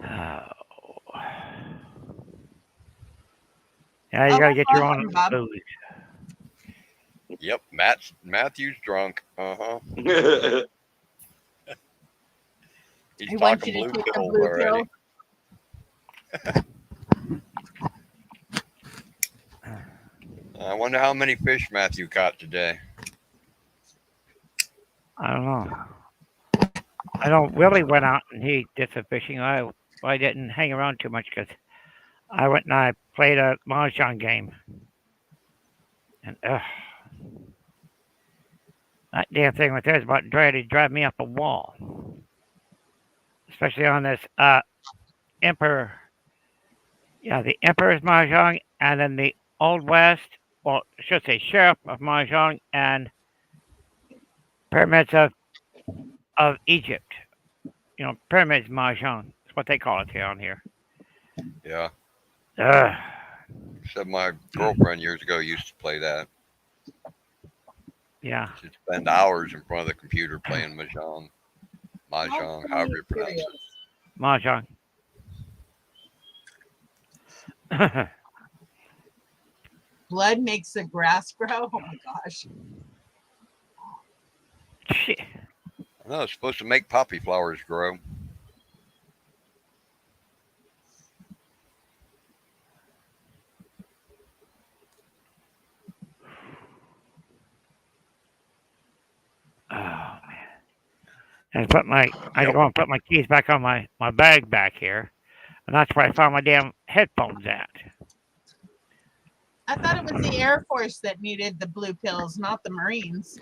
Oh. Yeah, you gotta get your own Bob. food. Yep. Matthew's drunk. Uh-huh. He's He wants talking you to blue take the pills blue already. I wonder how many fish Matthew caught today. I don't know. I know Willie went out and he did some fishing. I didn't hang around too much because I went and I played a mahjong game. And that damn thing right there is about ready to drive me up a wall. Especially on this Emperor. Yeah, the Emperor's mahjong and then the Old West, well, I should say Sheriff of Mahjong and Pyramids of Egypt. You know, Pyramids Mahjong. That's what they call it on here. Yeah. Ugh. Except my girlfriend years ago used to play that. Yeah. She'd spend hours in front of the computer playing Mahjong. Mahjong, however you pronounce it. Mahjong. Blood makes the grass grow. Oh my gosh. Shit. No, it's supposed to make poppy flowers grow. and I had to go and put my keys back on my bag back here, and that's where I found my damn headphones at. I thought it was the Air Force that needed the blue pills, not the Marines.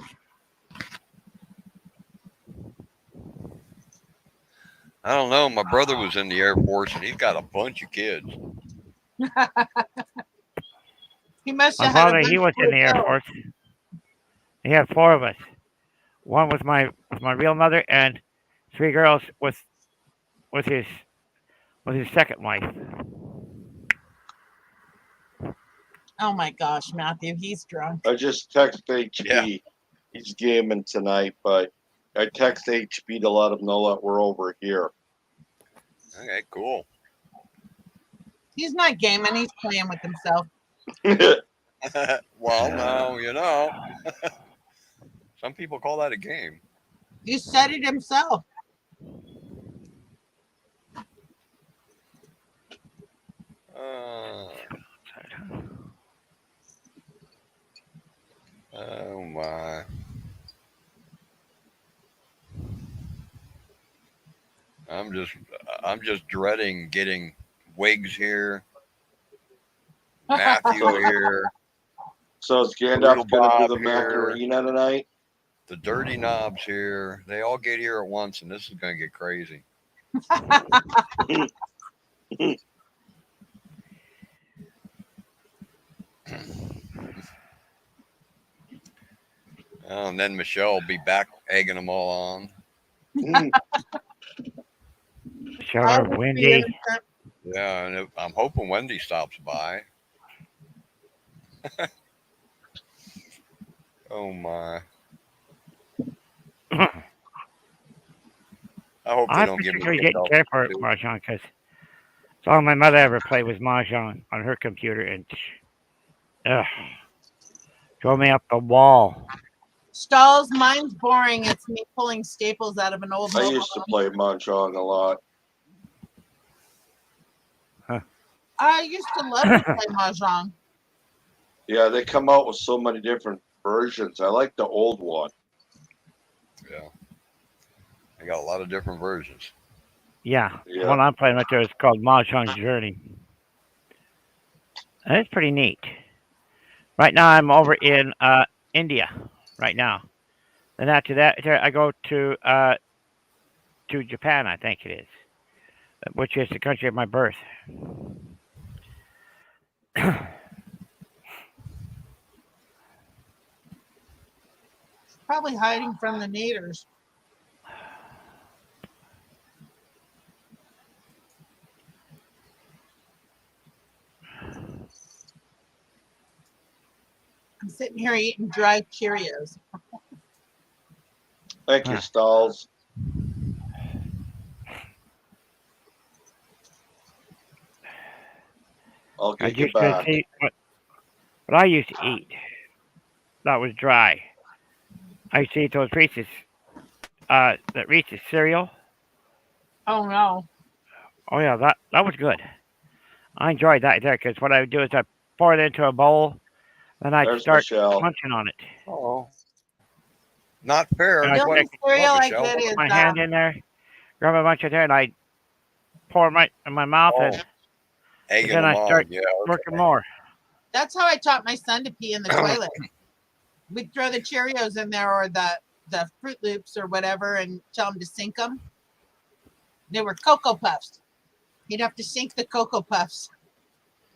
I don't know. My brother was in the Air Force, and he's got a bunch of kids. He must My have had a father, bunch he was of in blue the Air pills. Force. He had 4 of us. One with my real mother, and 3 girls with his second wife. Oh my gosh, Matthew, he's drunk. I just text HB. Yeah. He's gaming tonight, but I text HB to let him know that we're over here. Okay, cool. He's not gaming, he's playing with himself. Well, no, you know. Some people call that a game. He said it himself. Oh my. I'm just dreading getting Wigs here, Matthew here, So is Gandalf Little going to do Bob the here. Macarena tonight? the Dirty Knobs here. They all get here at once, and this is going to get crazy. Oh, and then Michelle will be back egging them all on. Sure, Wendy. Yeah, and I'm hoping Wendy stops by. Oh my! I hope they I don't give me particularly a didn't care for Mahjong because all my mother ever played was Mahjong on her computer, and drove me up the wall. Stalls, mine's boring. It's me pulling staples out of an old I mobile used to home. play Mahjong a lot. I used to love to play Mahjong. Yeah, they come out with so many different versions. I like the old one. Yeah, I got a lot of different versions. Yeah, Yeah. the one I'm playing right there is called Mahjong Journey. And it's pretty neat. Right now, I'm over in India. Right now, and after that, I go to Japan. I think it is, which is the country of my birth. Probably hiding from the naders. I'm sitting here eating dry Cheerios. Thank you, Stalls. I'll I get you used to back. see what I used to eat. That was dry. I used to eat those Reese's, that Reese's cereal. Oh no. Oh yeah, that was good. I enjoyed that there because what I would do is I pour it into a bowl, then I'd There's start Michelle. munching on it. Oh, not fair. And The I'd only take cereal I Michelle. get is my hand in there, grab a bunch of there, and I'd pour it right in my mouth, and Egging then them I start on. Yeah, working more. that's how I taught my son to pee in the toilet. We'd throw the Cheerios in there or the Fruit Loops or whatever and tell him to sink them. They were Cocoa Puffs. He'd have to sink the Cocoa Puffs.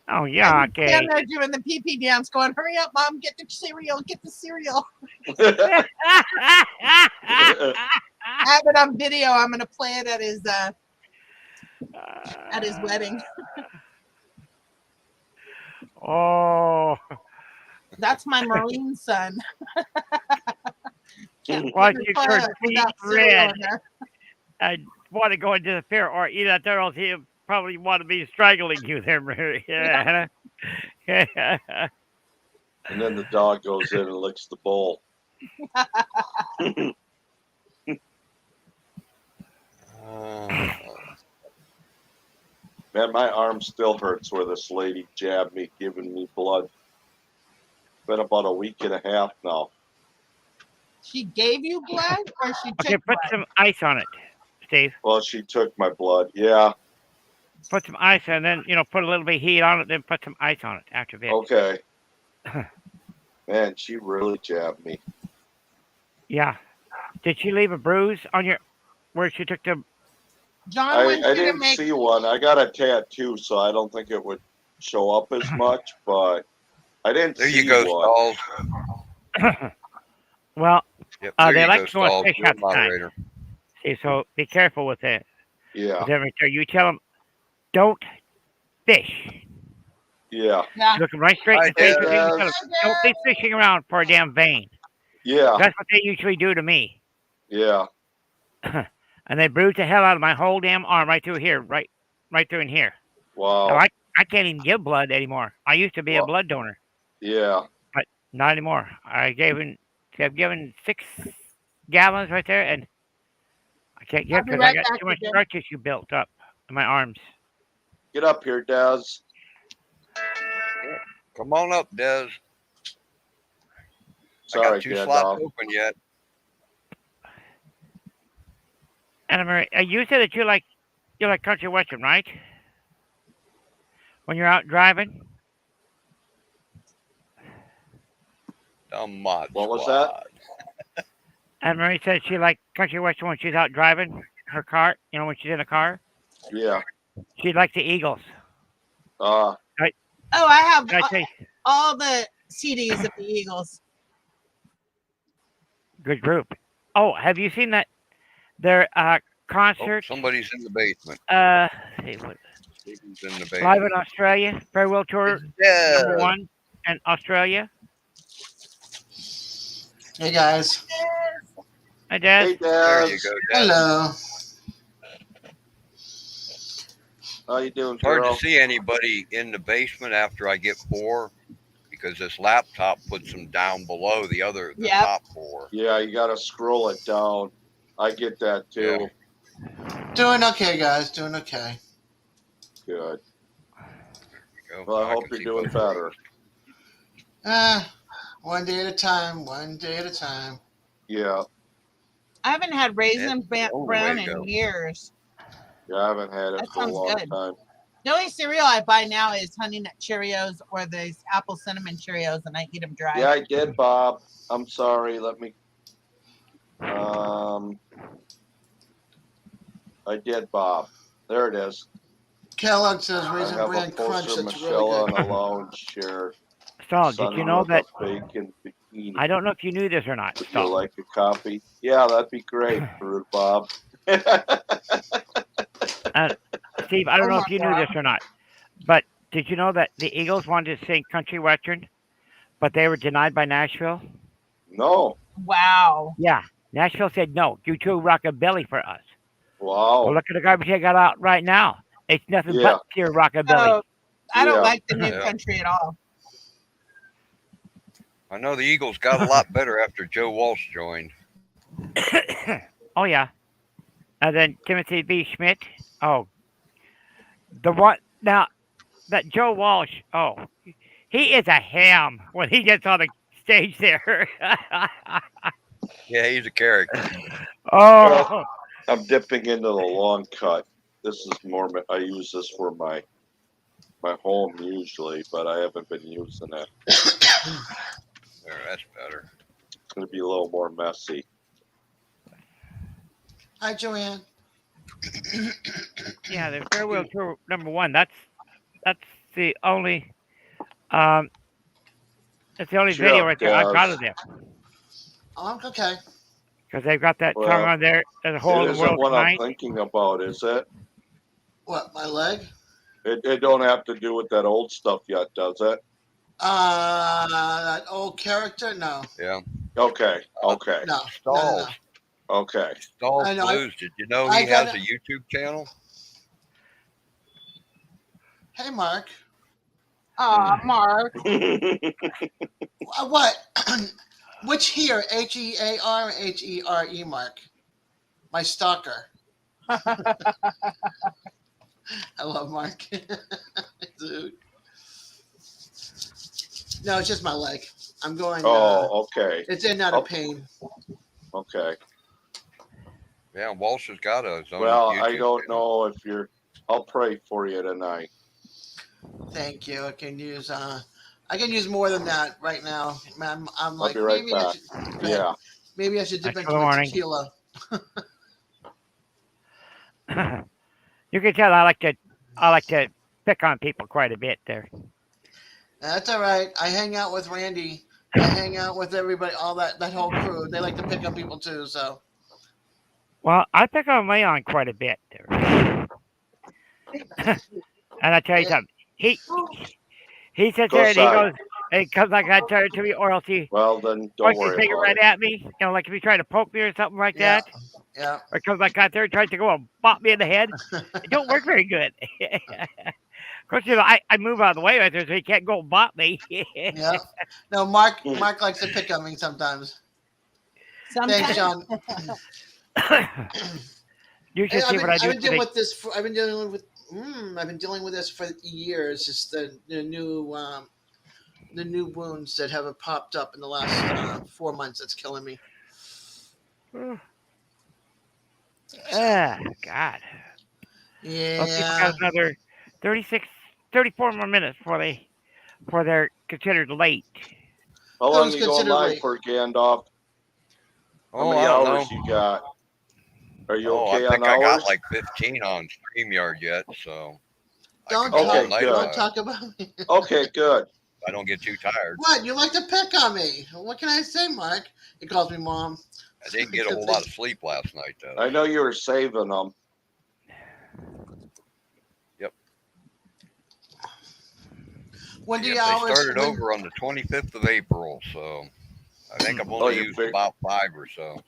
Oh yeah, And okay. stand there doing the pee-pee dance going, hurry up, Mom, get the cereal, get the cereal. I have it on video. I'm going to play it at his wedding. Oh, That's my Marine son. Can't Watch fit in the you toilet turn without deep cereal red. in there. I want to go into the fair or eat at there, else he'll probably want to be strangling you there. Yeah. And then the dog goes in and licks the bowl. Man, my arm still hurts where this lady jabbed me, giving me blood. Been about a week and a half now. She gave you blood, or she Okay, took put blood? some ice on it, Steve. Well, she took my blood. Yeah. Put some ice and then, put a little bit of heat on it, then put some ice on it after a bit. Okay. Man, she really jabbed me. Yeah. Did she leave a bruise on where she took the? John I wants you to didn't make. see one. I got a tattoo, so I don't think it would show up as much, but I didn't There see you go, one. Stalls. Well, Yep, they there you like go, to go on Stalls. fish You're a out the time. moderator. See, so be careful with it. Yeah. With every time you tell them, don't fish. Yeah. Yeah. Look them right straight in Hi, the face. Dad. And you tell them, don't be fishing around for a damn vein. Yeah. That's what they usually do to me. Yeah. And they bruise the hell out of my whole damn arm right through here, right through in here. Wow. Now, I can't even give blood anymore. I used to be a Wow. blood donor, Yeah. but not anymore. I've given 6 gallons right there, and I can't give I'll be because right I got back too much with you. scar tissue built up in my arms. Get up here, Daz. Come on up, Des. I Sorry, got 2 slots Gandalf. open yet. Anna Marie, you said that you like country western, right? When you're out driving. The mod What was squad. Anna Marie said she liked country western when she's out driving her car. When she's in a car. Yeah. She likes the Eagles. Uh, Oh, I have Did I say all the CDs of the Eagles. good group? Oh, have you seen that? Their Oh, concert. somebody's in the basement. Let's see what Somebody's in the live basement. in Australia. Farewell tour Yeah. #1 in Australia. Hey guys. Hi, Dad. hey, There you Daz. go, Dad. Hello. How you doing, It's hard to girl? see anybody in the basement after I get 4 because this laptop puts them down below the Yep. top 4. Yeah, you got to scroll it down. I get that too. Doing okay, guys. Doing okay. Good. Go. Well, I hope can you're see doing both. better. One day at a time. One day at a time. Yeah. I haven't had raisin That's the only brown way to go. in years. Yeah, I haven't had it That for a sounds long good. time. The only cereal I buy now is Honey Nut Cheerios or these apple cinnamon Cheerios, and I eat them dry. Yeah, I did, Bob. I'm sorry. Let me. I did, Bob. There it is. Kellogg says I Raisin have Bran a Crunch. poster of That's Michelle really on good. a lounge chair. Stahl, did you know that? A bacon bikini. I don't know if you knew this or not. Would you Stahl. like a copy? Yeah, that'd be great, Bob. Steve, I don't Oh know my if you knew God. this or not, but did you know that the Eagles wanted to sing country western, but they were denied by Nashville? No. Wow. Yeah, Nashville said no. You two rockabilly for us. Well, Wow. look at the garbage they got out right now. It's nothing Yeah. but pure rockabilly. Oh, I don't Yeah. like the new Yeah. country at all. I know the Eagles got a lot better after Joe Walsh joined. Oh yeah, and then Timothy B. Schmidt. Oh, the one now that Joe Walsh. Oh, he is a ham when he gets on the stage there. Yeah, he's a character. Oh, I'm dipping into the long cut. This is more. I use this for my home usually, but I haven't been using it. There, that's better. It's going to be a little more messy. Hi, Joanne. yeah, the farewell tour #1. That's the only that's the only Cheer video up, right there I got Daz. of them Oh, I'm okay. because they've got that Well, song on there. There's a whole It the isn't world what I'm tonight. thinking about, is it? What, my leg? It don't have to do with that old stuff yet, does it? That old character? No. Yeah. Okay. Okay. No. Stalls. Okay. Stalls I know, I- Blues. Did you know I he has got a YouTube channel? Hey, Mark. Mark. What? Which here? H-E-A-R or H-E-R-E, Mark? My stalker. I love Mark. Dude. No, it's just my leg. I'm going. Oh, okay. It's in out of Okay. pain. Okay. Yeah, Walsh has got his own Well, YouTube I don't channel. know if you're. I'll pray for you tonight. Thank you. I can use more than that right now. I'm I'll like be right maybe I back. should, go ahead. Yeah. Maybe I should dip Thanks into for the a warning. tequila. You can tell I like to pick on people quite a bit there. That's all right. I hang out with Randy. I hang out with everybody, all that whole crew. They like to pick on people too. So Well, I pick on Leon quite a bit there. And I tell you something, he sits Go there and he outside. goes, he comes like that to me, or else he Well, then don't points his worry finger about right it. at me, like if he's trying to poke me or something like yeah, that, yeah. or comes like that there and tries to go and bop me in the head. It don't work very good. Of course, I move out of the way right there so he can't go and bop me. Yeah. No, Mark likes to pick on me sometimes. Thanks, Sometimes. John. You Hey, should see what I do I've been dealing today. with this. I've been dealing with this for years. Just the new wounds that have popped up in the last 4 months. That's killing me. Ah, God. Well, people Yeah. got another 34 more minutes before they're considered late. How That long was you going considered live late. for, Gandalf? How Oh, many I don't hours know. you got? Are you Oh, I okay on think I got hours? like 15 on StreamYard yet, so I Don't could go all Okay, night good. don't if talk about me. Okay, good. I don't get too tired. What? You like to pick on me? What can I say, Mark? He calls me mom. I didn't get a whole lot of sleep last night, though. I know you were saving them. Yep. When do Yep, you they hours? started over on the 25th of April, so I think I've only you used fig- about 5 or so.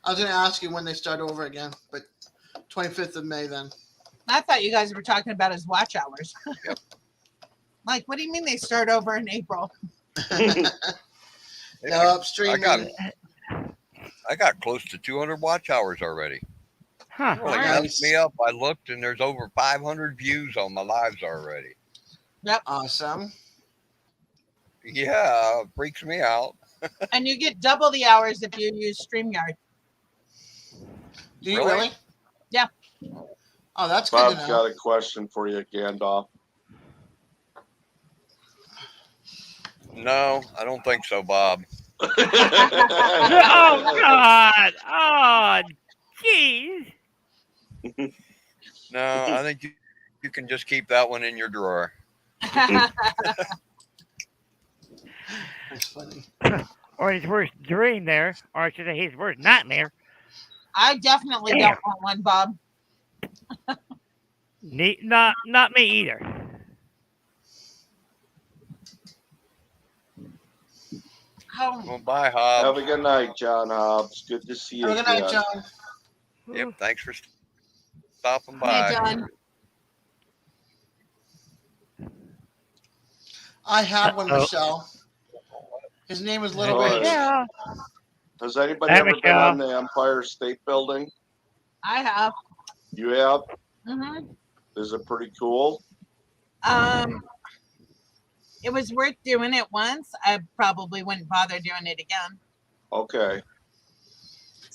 I was going to ask you when they start over again, but 25th of May then. I thought you guys were talking about his watch hours. Yep. Like, what do you mean they start over in April? No, upstream. I got close to 200 watch hours already. Huh. Really Nice. messed me up. I looked and there's over 500 views on my lives already. Awesome. Yeah, it freaks me out. And you get double the hours if you use StreamYard. Do you Really? really? Yeah. Oh, that's good Bob's to know. got a question for you, Gandalf. No, I don't think so, Bob. Oh, God. Oh, jeez. No, I think you can just keep that one in your drawer. That's funny. Or his worst dream there, or I should say his worst nightmare. I definitely Damn. don't want one, Bob. Not me either. Oh, Well, bye, Have Hob. a good night, John Hobbs. Good to see you Have a good night, again. John. Yep, thanks for stopping hey, by. John. I have one, Uh-oh. Michelle. His name is Little Hey, Rich. Yeah. Has anybody Hey, ever been Michelle. on the Empire State Building? I have. You have? hmm Is it pretty cool? It was worth doing it once. I probably wouldn't bother doing it again. Okay.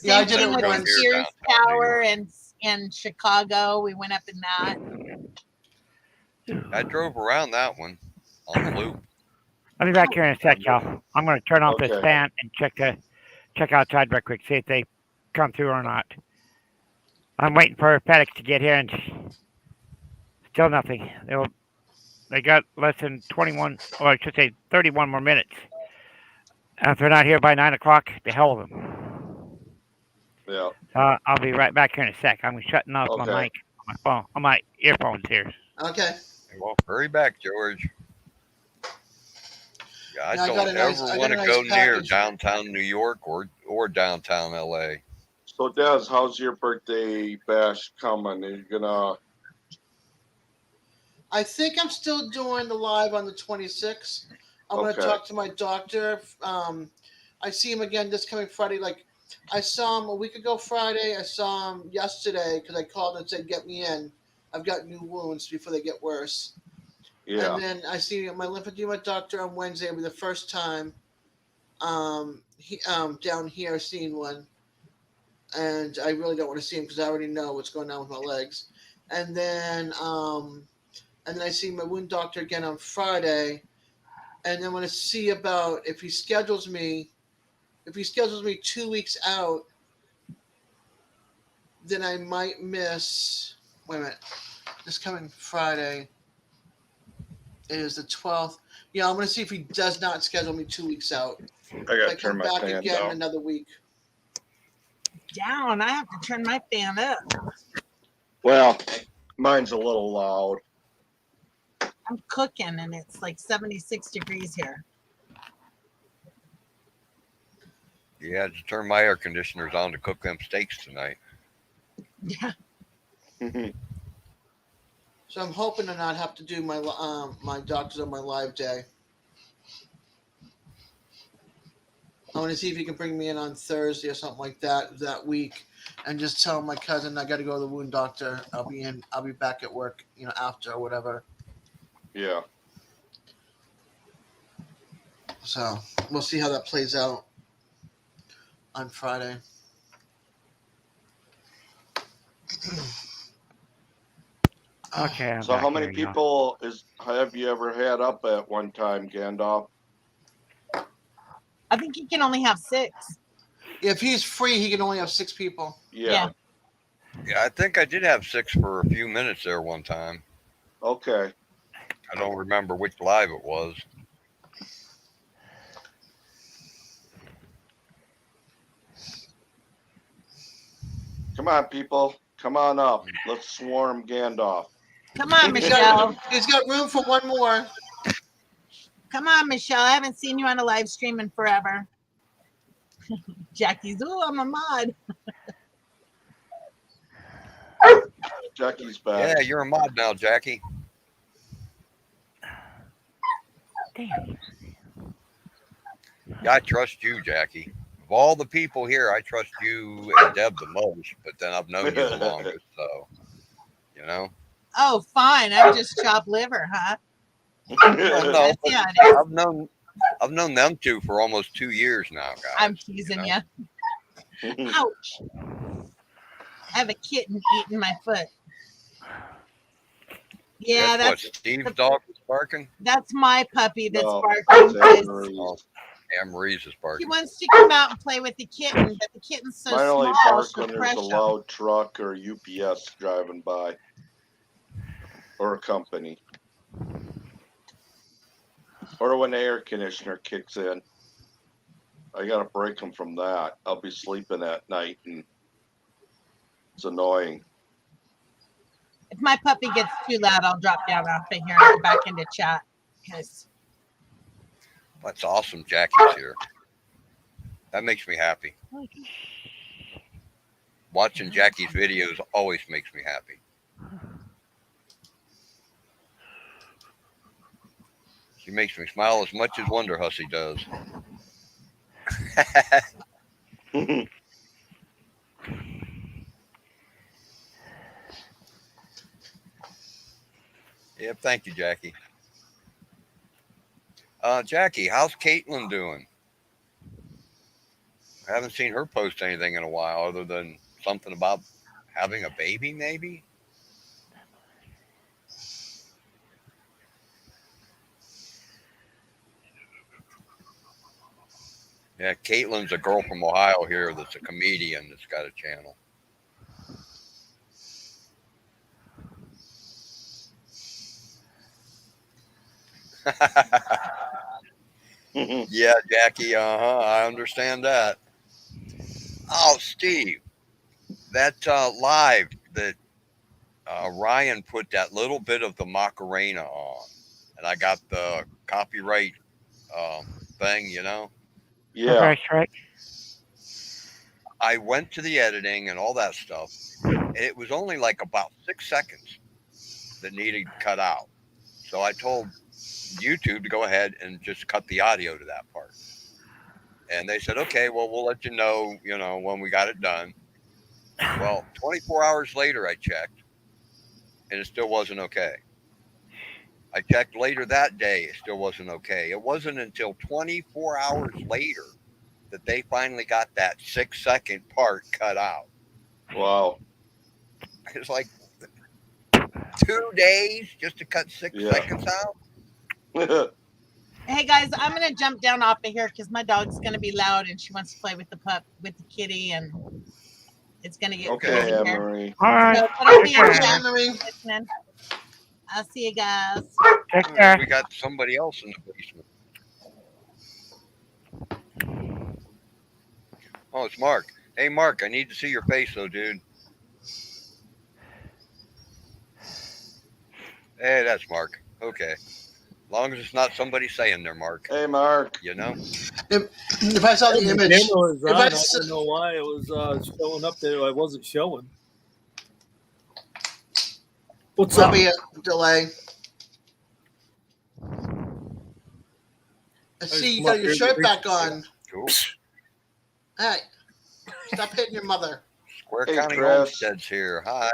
Yeah, I Same did thing it with once. the Sears Downtown New Tower York. in Chicago. We went up in that. I drove around that one on the loop. I'll be back here in a sec, y'all. I'm going to turn off this Okay. fan and check outside real quick, see if they come through or not. I'm waiting for FedEx to get here, and still nothing. They got less than 21, or I should say 31 more minutes. And if they're not here by 9 o'clock, the hell with them. Yeah. I'll be right back here in a sec. I'm shutting off my Okay. mic on my phone, on my earphones here. Okay. Well, hurry back, George. Yeah, I Yeah, I got don't a nice- ever I got want a to nice go near package. downtown New York or downtown LA. So, Des, how's your birthday bash coming? Are you gonna? I think I'm still doing the live on the 26th. I'm going to Okay. talk to my doctor. I see him again this coming Friday. Like, I saw him a week ago Friday. I saw him yesterday because I called and said, get me in. I've got new wounds before they get worse. Yeah. And then I see my lymphedema doctor on Wednesday. It'll be the first time down here seeing one. And I really don't want to see him because I already know what's going on with my legs. And then I see my wound doctor again on Friday. And then I'm going to see about if he schedules me 2 weeks out, then I might miss. Wait a minute. This coming Friday is the 12th. Yeah, I'm going to see if he does not schedule me 2 weeks out. I If gotta I turn come my back fan again in down. another week. Down. I have to turn my fan up. Well, mine's a little loud. I'm cooking and it's like 76 degrees here. You had to turn my air conditioners on to cook them steaks tonight. Yeah. So I'm hoping to not have to do my doctors on my live day. I want to see if he can bring me in on Thursday or something like that week, and just tell my cousin I got to go to the wound doctor. I'll be back at work, after or whatever. Yeah. So we'll see how that plays out on Friday. Okay. I'm So back how many here now. people have you ever had up at one time, Gandalf? I think he can only have 6. If he's free, he can only have 6 people. Yeah. Yeah, I think I did have 6 for a few minutes there one time. Okay. I don't remember which live it was. Come on, people. Come on up. Let's swarm Gandalf. Come on, He's Michelle. got room for one more. Come on, Michelle. I haven't seen you on a live stream in forever. Jackie's, ooh, I'm a mod. Jackie's back. Yeah, you're a mod now, Jackie. Damn. Yeah, I trust you, Jackie. Of all the people here, I trust you and Deb the most, but then I've known you the longest, so, Oh, fine. I'm just chopped liver, huh? Well, no, That's but yeah, it is. I've known them two for almost 2 years now, guys. I'm teasing you. Ouch. I have a kitten eating my foot. Yeah, That's what Steve's dog is barking. that's my puppy that's No, barking. that's because Anne-Marie. Oh, Anne Marie's is He barking. wants to come out and play with the kitten, but the kitten's so Mine only small, bark she'll when there's crush a him. loud truck or UPS driving by. Or a company. Or when the air conditioner kicks in. I gotta break them from that. I'll be sleeping at night and it's annoying. If my puppy gets too loud, I'll drop down off of here and go back into chat. Because That's awesome. Jackie's here. That makes me happy. Watching Jackie's videos always makes me happy. She makes me smile as much as Wonder Hussy does. Yep, thank you, Jackie. Jackie, how's Caitlin doing? I haven't seen her post anything in a while other than something about having a baby, maybe? Yeah, Caitlin's a girl from Ohio here that's a comedian that's got a channel. Yeah, Jackie, I understand that. Oh, Steve, that live that Ryan put that little bit of the Macarena on, and I got the copyright thing, Yeah. Right. I went to the editing and all that stuff, and it was only like about 6 seconds that needed cut out. So I told YouTube to go ahead and just cut the audio to that part. And they said, okay, well, we'll let you know, when we got it done. Well, 24 hours later, I checked, and it still wasn't okay. I checked later that day. It still wasn't okay. It wasn't until 24 hours later that they finally got that 6-second part cut out. Wow. It's like 2 days just to cut 6 Yeah. seconds out. Hey guys, I'm gonna jump down off of here because my dog's gonna be loud and she wants to play with the kitty, and it's gonna get Okay, crazy Anne here. Marie. All right. So, but I'll be in Okay. chat Marie. listening. I'll see you guys. Take We care. got somebody else in the basement. Oh, it's Mark. Hey, Mark, I need to see your face, though, dude. Hey, that's Mark. Okay. As long as it's not somebody saying they're Mark, Hey, Mark. you know? If I saw the The image, camera was if on. I I s- don't know why it was showing up there. I wasn't showing. What's there'll up? be a delay. I see you got your shirt back on. Cool. Hey, stop hitting your mother. Square Hey, County Chris. Homestead's here. Hi.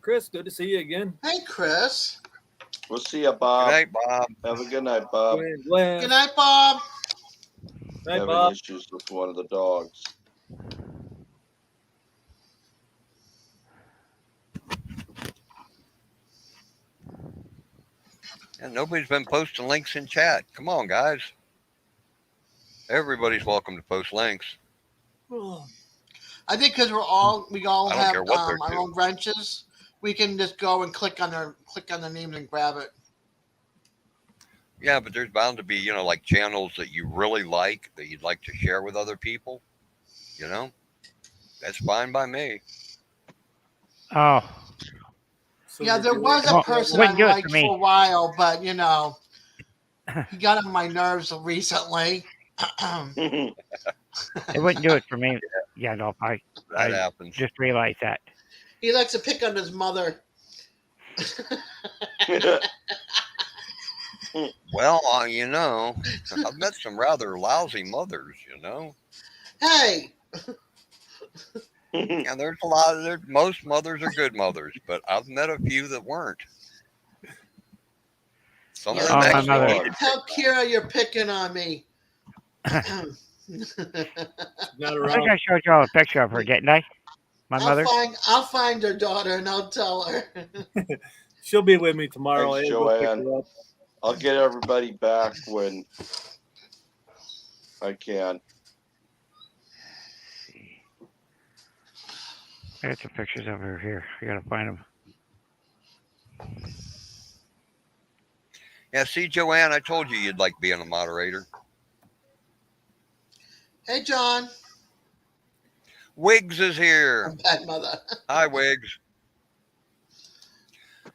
Chris, good to see you again. Hey, Chris. We'll see you, Good Bob. night, Bob. Have a good night, Bob. Glenn. Good night, Bob. Night, Having Bob. issues with one of the dogs. And nobody's been posting links in chat. Come on, guys. Everybody's welcome to post links. I think because we all I don't have care what they're our doing. own wrenches, we can just go and click on the name and grab it. Yeah, but there's bound to be, like channels that you really like that you'd like to share with other people. You know? That's fine by me. Oh, So Yeah, did there you- was a Well, person I wouldn't do it liked for me. for a while, but he got on my nerves recently. it wouldn't do it for me. Yeah, no, I That I happens. just realized that. He likes to pick on his mother. Well, I've met some rather lousy mothers, Hey, And there's a lot of most mothers are good mothers, but I've met a few that weren't. Some of Yeah, them Oh, my actually mother. needed tell Kira you're picking on me. Not I around. think I showed you all a picture of her, didn't I? My mother. I'll find her daughter and I'll tell her. She'll be with me tomorrow. Thanks, I'll go pick Joanne. her up. I'll get everybody back when I can. I got some pictures of her here. I gotta find them. Yeah, see, Joanne, I told you you'd like being a moderator. Hey, John. Wiggs is here. Bad mother. Hi, Wiggs.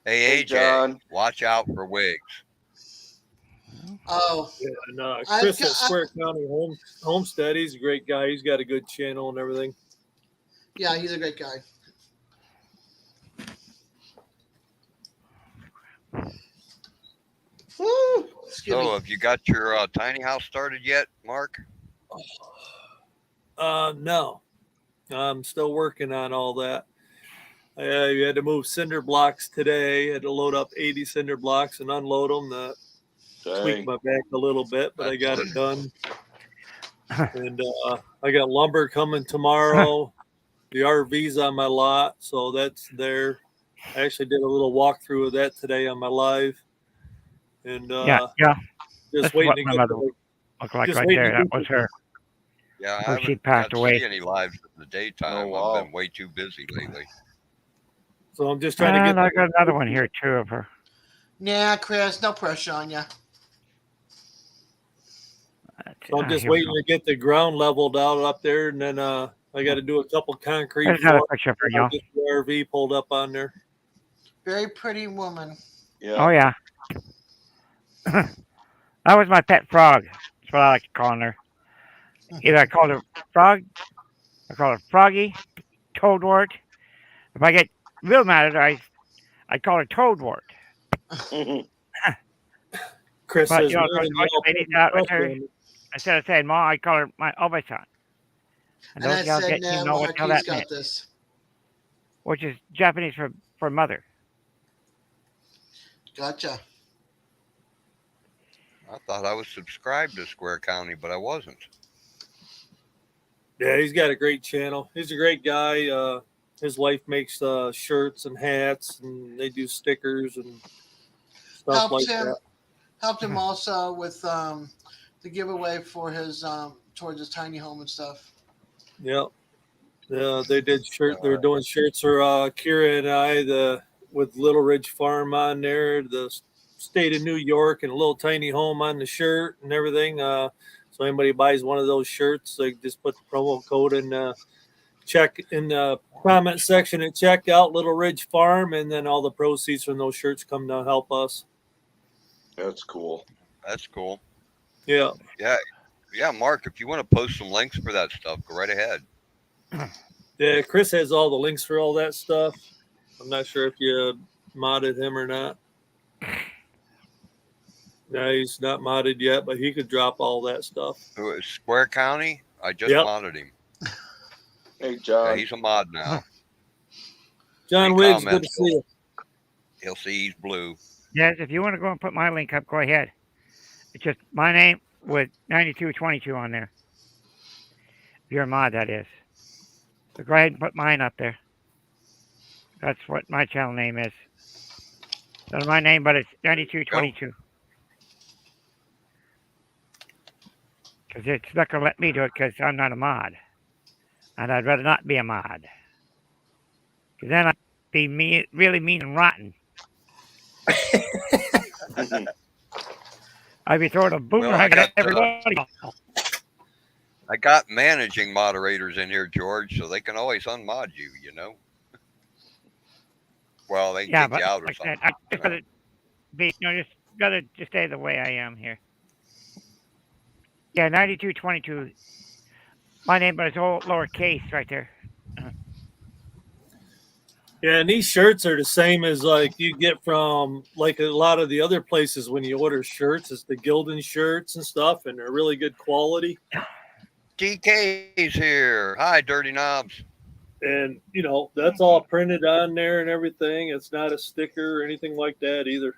Hey, Hey, AJ, John. watch out for Wiggs. Oh, Yeah, and I- Chris at I- Square County Homestead, he's a great guy. He's got a good channel and everything. yeah, he's a great guy. Woo! Excuse So, me. have you got your tiny house started yet, Mark? No, I'm still working on all that. I had to move cinder blocks today. Had to load up 80 cinder blocks and unload them. That tweaked Dang. my back a little bit, but I got it done. And I got lumber coming tomorrow. The RV's on my lot, so that's there. I actually did a little walkthrough of that today on my live. And yeah. just That's waiting what to my get mother the, looked like just right waiting there. to That get was her. Yeah, I Oh, she haven't passed got to away. see any lives in the daytime. Oh, wow. I've been way too busy lately. so I'm just trying to get. And I got another one here too of her. Nah, Chris, no pressure on you. So I'm just Here we waiting go. to get the ground leveled out up there, and then I got to do a couple concrete There's another floors. picture of her, I'll y'all. get the RV pulled up on there. Very pretty woman. Yeah. Oh yeah. That was my pet frog. That's what I like to call her. Either I call her frog, I call her Froggy, Toadwort. If I get real mad at her, I call her Toadwort. Chris But says, you know, "Man, of course, y'all ladies putting out with pressure her. on me." Instead of saying Ma, I call her my Obasan. And And I those y'all said, didn't even nah, know what the hell Marquis that meant. got this. which is Japanese for mother. Gotcha. I thought I was subscribed to Square County, but I wasn't. Yeah, he's got a great channel. He's a great guy. His wife makes shirts and hats, and they do stickers and stuff like that. Helped him also with the giveaway for his towards his tiny home and stuff. Yep. Yeah, they did shirt. They're doing shirts for Kira and I, with Little Ridge Farm on there, the state of New York, and a little tiny home on the shirt and everything. So anybody buys one of those shirts, they just put the promo code in check in the comment section at checkout, Little Ridge Farm, and then all the proceeds from those shirts come to help us. That's cool. That's cool. Yeah. Yeah, Mark, if you want to post some links for that stuff, go right ahead. Yeah, Chris has all the links for all that stuff. I'm not sure if you modded him or not. No, he's not modded yet, but he could drop all that stuff. Who is Square County? I just Yep. modded him. Hey, Yeah, John. he's a mod now. John Any Wiggs, good to comments? see you. He'll see he's blue. Yes, if you want to go and put my link up, go ahead. It's just my name with 9222 on there. If you're a mod, that is. So go ahead and put mine up there. That's what my channel name is. That's my name, but it's 9222. Because it's not going to let me do it because I'm not a mod. And I'd rather not be a mod. Because then I'd be really mean and rotten. I'd be throwing a boomerang at everybody. I got managing moderators in here, George, so they can always unmod you, you know? Well, they Yeah, kick but you out or like something. that, I just gotta be, just gotta just stay the way I am here. Yeah, 9222. My name, but it's all lowercase right there. Yeah, and these shirts are the same as like you get from like a lot of the other places when you order shirts. It's the Gildan shirts and stuff, and they're really good quality. DK's here. Hi, Dirty Knobs. And you know that's all printed on there and everything. It's not a sticker or anything like that either.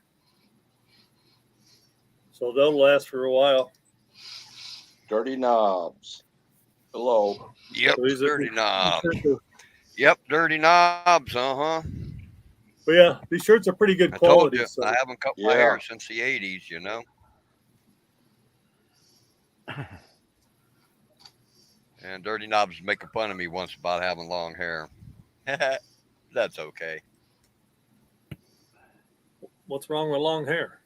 So they'll last for a while. Dirty Knobs. Hello. Yep, So these are- Dirty Knobs. these shirts are- Yep, Dirty Knobs, uh-huh. But yeah, these shirts are pretty good I told quality. you, So. I haven't cut my Yeah. hair since the 80s, you know? And Dirty Knobs was making fun of me once about having long hair. That's okay. What's wrong with long hair?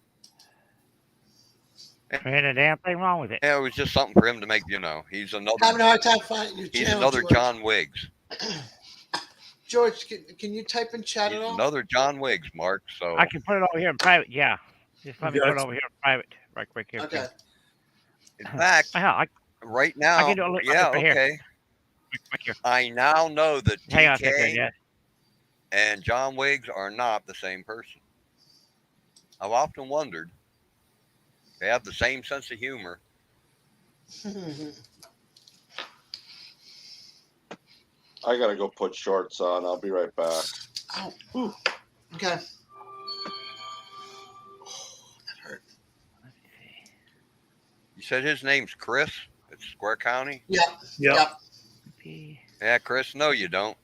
Ain't a damn thing wrong with it. Yeah, it was just something for him to make, you know. He's Having another a hard time finding your he's channel. another George. John Wiggs. George, can you type in chat He's at all? another John Wiggs, Mark. So I can put it over here in private, yeah. Just let me put it Yes. over here in private, right quick here. Okay. in fact, Yeah, right now, can do a little yeah, over here. okay. quick here. I now know that Hang on a second, TK yeah. and John Wiggs are not the same person. I've often wondered. They have the same sense of humor. I gotta go put shorts on. I'll be right back. Ow. Ooh. Okay. Oh, that hurt. Let's see. You said his name's Chris. It's Square County. Yeah. Yeah. Yeah. P- Yeah, Chris. No, you don't.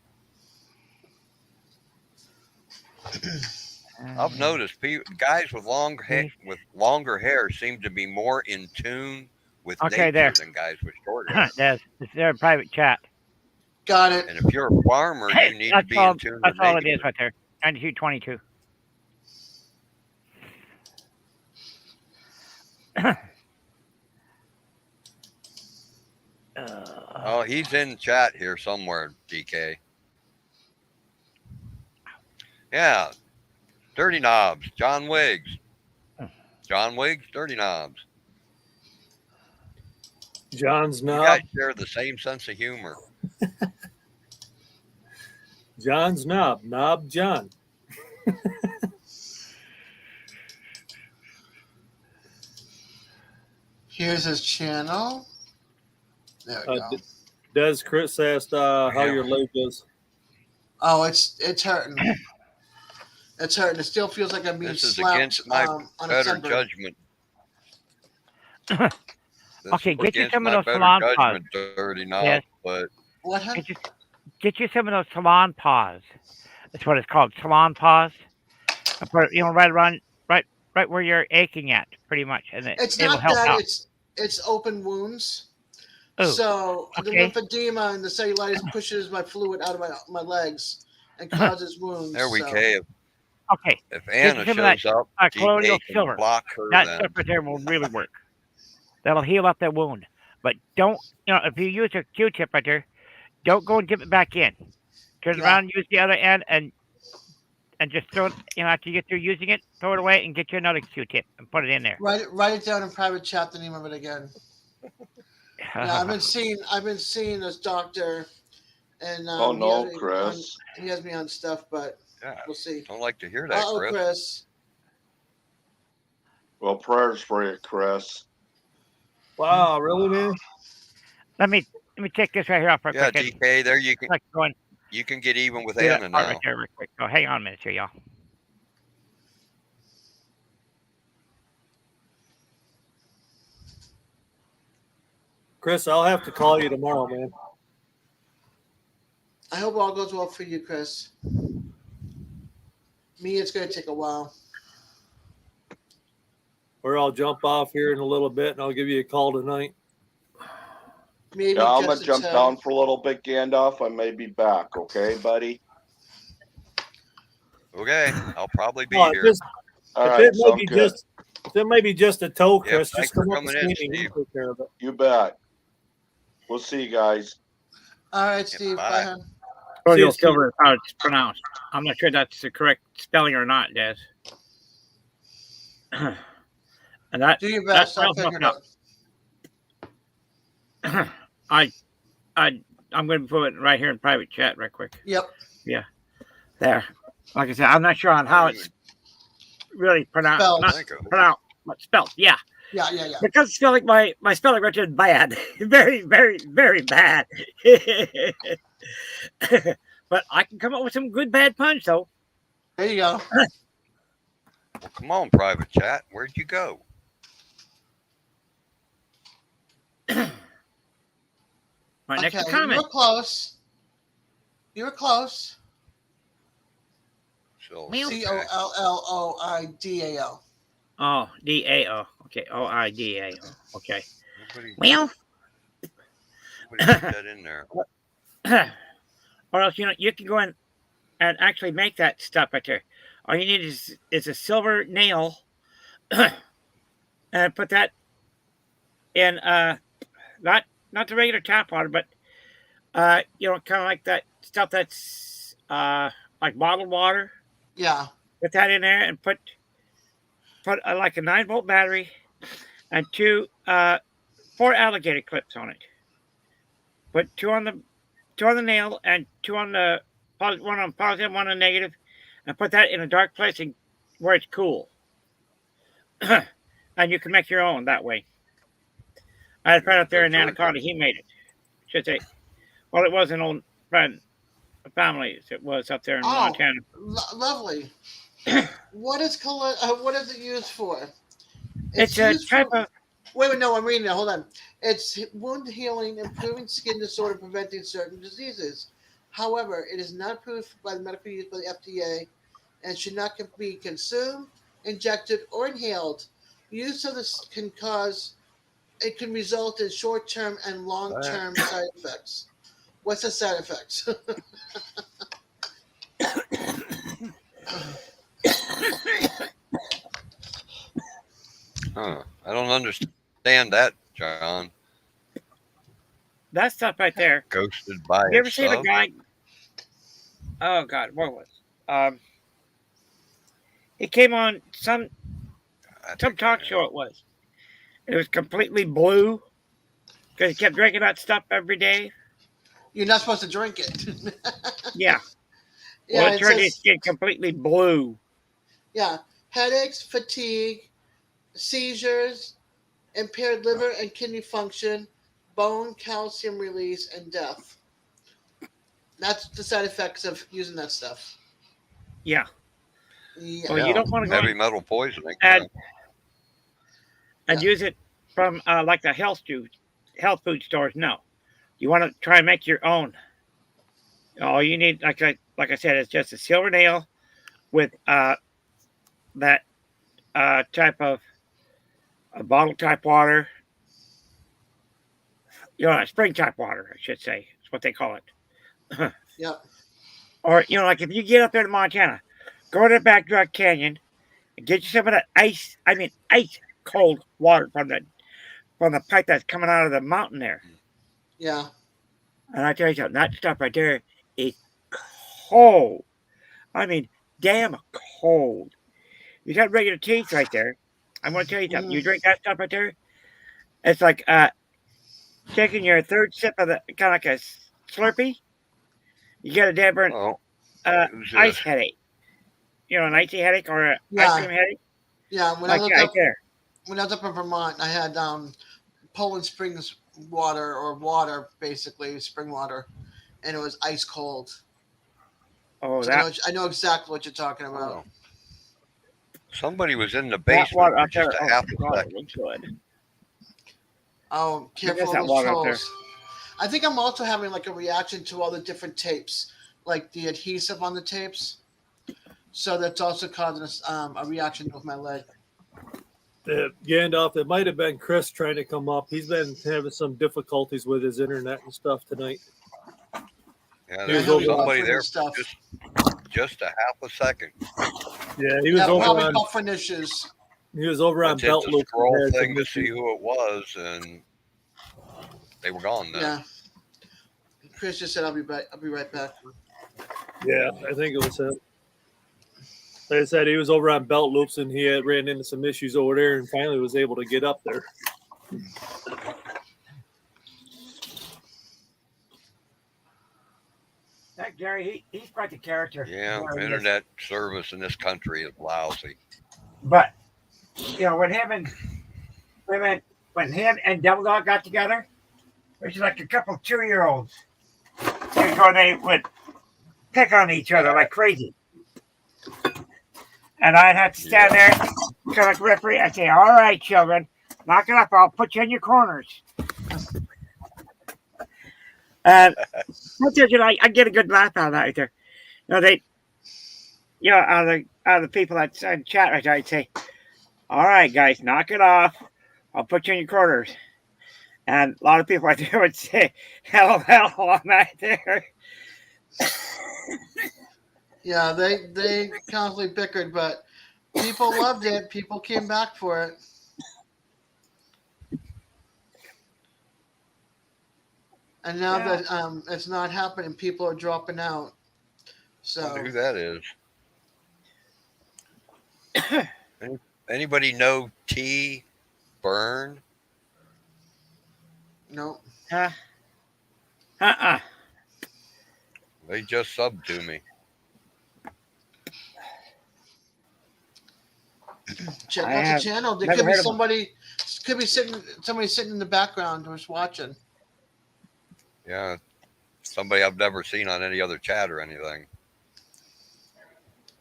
I've noticed guys with longer hair seem to be more in tune with Okay, nature there. than guys with short hair. It's their private chat. Got it. And if you're a farmer, you need to That's be all, in tune that's with all it nature. is right there. 9222. Oh, he's in chat here somewhere, DK. Yeah. Dirty Knobs, John Wiggs. John Wiggs, Dirty Knobs. John's You knob. guys share the same sense of humor. John's knob. Knob John. Here's his channel. There we go. Des Chris asked how Yeah. your leg is. Oh, it's hurting. It's hurting. It still feels like I'm being This is slapped against my on a better sunburn. judgment. Okay, get you against some of my those better salon paws. judgment, dirty knob. Yes. But What? Huh? Get you some of those salon paws. That's what it's called, salon paws. I put it, right around, right where you're aching at, pretty much, and It's it will not help that. out. It's open wounds. Oh, So the okay. lymphedema and the cellulitis pushes my fluid out of my legs and causes wounds. there we so. go. Okay, If you Anna some of that, shows up, colloidal DK can silver. block her That then. stuff right there will really work. That'll heal up that wound. But don't, if you use a Q-tip right there, don't go and dip it back in. Turn Yeah. around, use the other end, and just throw it. After you get through using it, throw it away and get you another Q-tip and put it in there. Write it down in private chat. The name of it again. Yeah, I've been seeing this doctor, and Oh no, Chris. he has me on stuff, but Yeah, we'll see. don't like to hear that, Chris. Chris. Well, prayers for you, Chris. Wow, really, man? Let me take this right here off real Yeah, quick. DK, there you can Like going get even with through that Anna part now. right there real quick. So hang on a minute here, y'all. Chris, I'll have to call you tomorrow, man. I hope all goes well for you, Chris. Me, it's going to take a while. Or I'll jump off here in a little bit and I'll give you a call tonight. Maybe Yeah, I'm gonna just jump down for a little bit, Gandalf. I may be back. Okay, buddy. Okay, I'll probably be Oh, here. just, All if right, it may sounds be good. if it may be just a toe, Yeah, Chris, thanks just for come up and coming in, see me. Steve. We'll take care of it. You bet. We'll see you guys. All right, Steve. bye. Bye, hon. Colloidal See you, silver is how it's pronounced. I'm not sure that's the correct spelling or not, Des. And that Do your best. I'll that'll figure it help out. I'm going to put it right here in private chat right quick. Yep. There. Like I said, I'm not sure on how it's really pronounced. Spelled. Not pronounced, but spelled. Yeah. Yeah. Because spelling my spelling right there is bad. Very, very, very bad. But I can come up with some good bad puns though. There you go. Well, come on, private chat. Where'd you go? Right next to You comment. were close. You were close. So, COLLOIDAL. Oh, DAO. Okay. OIDAO. Okay. nobody Well, put that in there. or else you can go in and actually make that stuff right there. All you need is a silver nail, and put that in not the regular tap water, but kind of like that stuff that's like bottled water. Yeah. Put that in there and put like a 9-volt battery and 4 alligator clips on it. Put 2 on the nail and 2 on the positive, 1 on positive, 1 on negative, and put that in a dark place where it's cool. And you can make your own that way. I had a friend out there in Anaconda. He made it. Should say, well, it was an old friend, a family. It was up there in Montana. Lovely. What is it used for? It's a type of. Wait, no, I'm reading it. Hold on. It's wound healing, improving skin disorder, preventing certain diseases. However, it is not approved by the medical use by the FDA and should not be consumed, injected, or inhaled. Use of this can result in short-term and long-term side effects. What's the side effects? I don't understand that, John. That stuff right there. Ghosted by You ever seen a itself? guy? Oh God, what was? He came on some talk show. It was. It was completely blue because he kept drinking that stuff every day. You're not supposed to drink it. Yeah. Yeah, Well, it turned his skin completely blue. Yeah, headaches, fatigue, seizures, impaired liver and kidney function, bone calcium release, and death. That's the side effects of using that stuff. Yeah. Yeah. Well, you don't want to go heavy metal poisoning. and yeah. use it from like the health food stores. No, you want to try and make your own. All you need, like I said, is just a silver nail with that type of a bottle type water. Spring type water, I should say. That's what they call it. Yep. Or like if you get up there to Montana, go to the Back Drug Canyon and get you some of that ice. I mean, ice cold water from the pipe that's coming out of the mountain there. Yeah. And I tell you something, that stuff right there is cold. I mean, damn cold. You got regular teeth right there. I'm going to tell you something. You drink that stuff right there, it's like taking your third sip of the kind of like a Slurpee. You get a damn ice headache. An icy headache or an ice cream headache. Yeah. When Like I was up in Vermont, I had Poland Springs water, basically spring water, and it was ice cold. Oh, So I know exactly what you're talking about. Somebody was in the that basement water for up there. just a half a God, second. it looks good. Oh, careful that of water those up there. trolls. I think I'm also having like a reaction to all the different tapes, like the adhesive on the tapes. So that's also causing a reaction with my leg. Gandalf, it might have been Chris trying to come up. He's been having some difficulties with his internet and stuff tonight. Yeah, He was there's over somebody there stuff. for just a half a second. Yeah, he was over probably on buffering issues. he was over on Let's hit Belt the Loop. scroll thing to see who it was, and they were gone then. Yeah. Chris just said I'll be right back. Yeah, I think it was him. Like I said, he was over on Belt Loops and he had ran into some issues over there and finally was able to get up there. That Gary, he's quite the character. Yeah, internet service in this country is lousy. But when him and Devil Dog got together, it was like a couple 2-year-olds. They would pick on each other like crazy. And I'd have to stand there, kind of like referee. I'd say, "All right, children, knock it up. I'll put you in your corners." And I get a good laugh out of that right there. Out of the people that's in chat right there, I'd say, "All right, guys, knock it off. I'll put you in your corners." And a lot of people right there would say, "LOL" on that there. Yeah, they constantly bickered, but people loved it. People came back for it. And now that it's not happening, people are dropping out. So I wonder who that is. Anybody know T. Burn? no. They just subbed to me. Check I out have the channel. There never could be heard of somebody sitting in the background who's watching. Yeah, somebody I've never seen on any other chat or anything.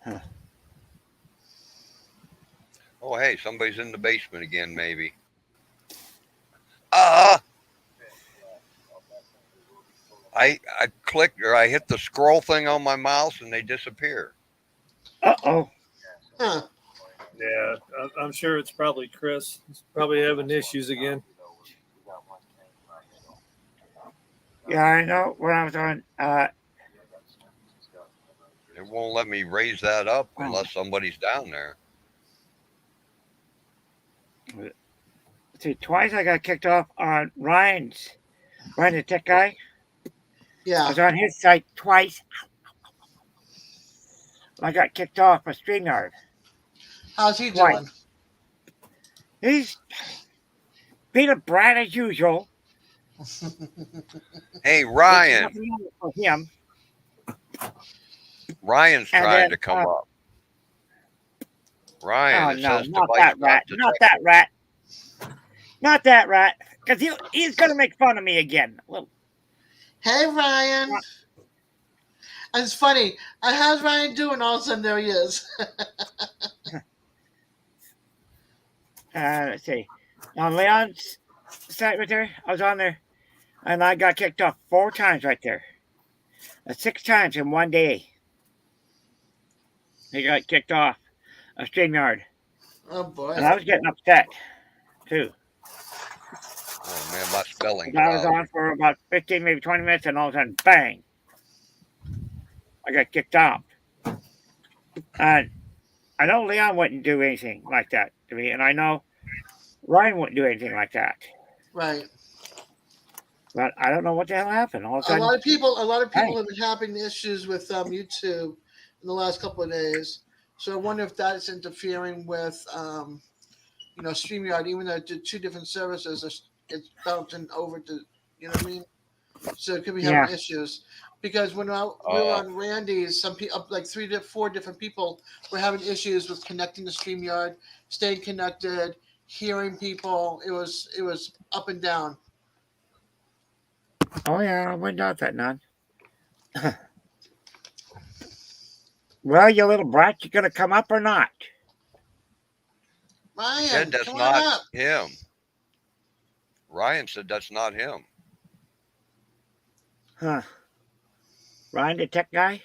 Huh. Oh, hey, somebody's in the basement again, maybe. I clicked or I hit the scroll thing on my mouse and they disappear. Uh-oh. Huh. Yeah, I'm sure it's probably Chris. He's probably having issues again. Yeah, I know. When I was on, It won't let me raise that up unless somebody's down there. see, twice I got kicked off on Ryan, the tech guy. I Yeah. was on his site twice. I got kicked off of StreamYard. How's he Right. doing? He's being a brat as usual. Hey, There's Ryan. nothing wrong for him. Ryan's And trying then, to come up. Ryan, Oh it no, says not device that rat. not Not detected. that rat. Not that rat. Because he's going to make fun of me again. Well, Hey, Ryan. And it's funny. I have Ryan doing, all of a sudden there he is. Let's see. On Leon's site right there, I was on there, and I got kicked off 4 times right there. 6 times in one day. He got kicked off a StreamYard. Oh boy. And I was getting upset, too. Oh man, my spelling. I was on for about 15, maybe 20 minutes, and all of a sudden, bang! I got kicked out. And I know Leon wouldn't do anything like that to me, and I know Ryan wouldn't do anything like that. Right. But I don't know what the hell happened. All of a A sudden, lot of people Hey. have been having issues with YouTube in the last couple of days. So I wonder if that is interfering with StreamYard, even though it's 2 different services, it's bouncing over to, you know what I mean? So it could be having issues. Because when we were on Randy's, some people, like 3 to 4 different people were having issues with connecting to StreamYard, staying connected, hearing people. It was up and down. oh yeah, I wouldn't doubt that, none. Well, you little brat, you gonna come up or not? Ryan, Said that's come on not up. him. Ryan said that's not him. Huh. Ryan, the tech guy?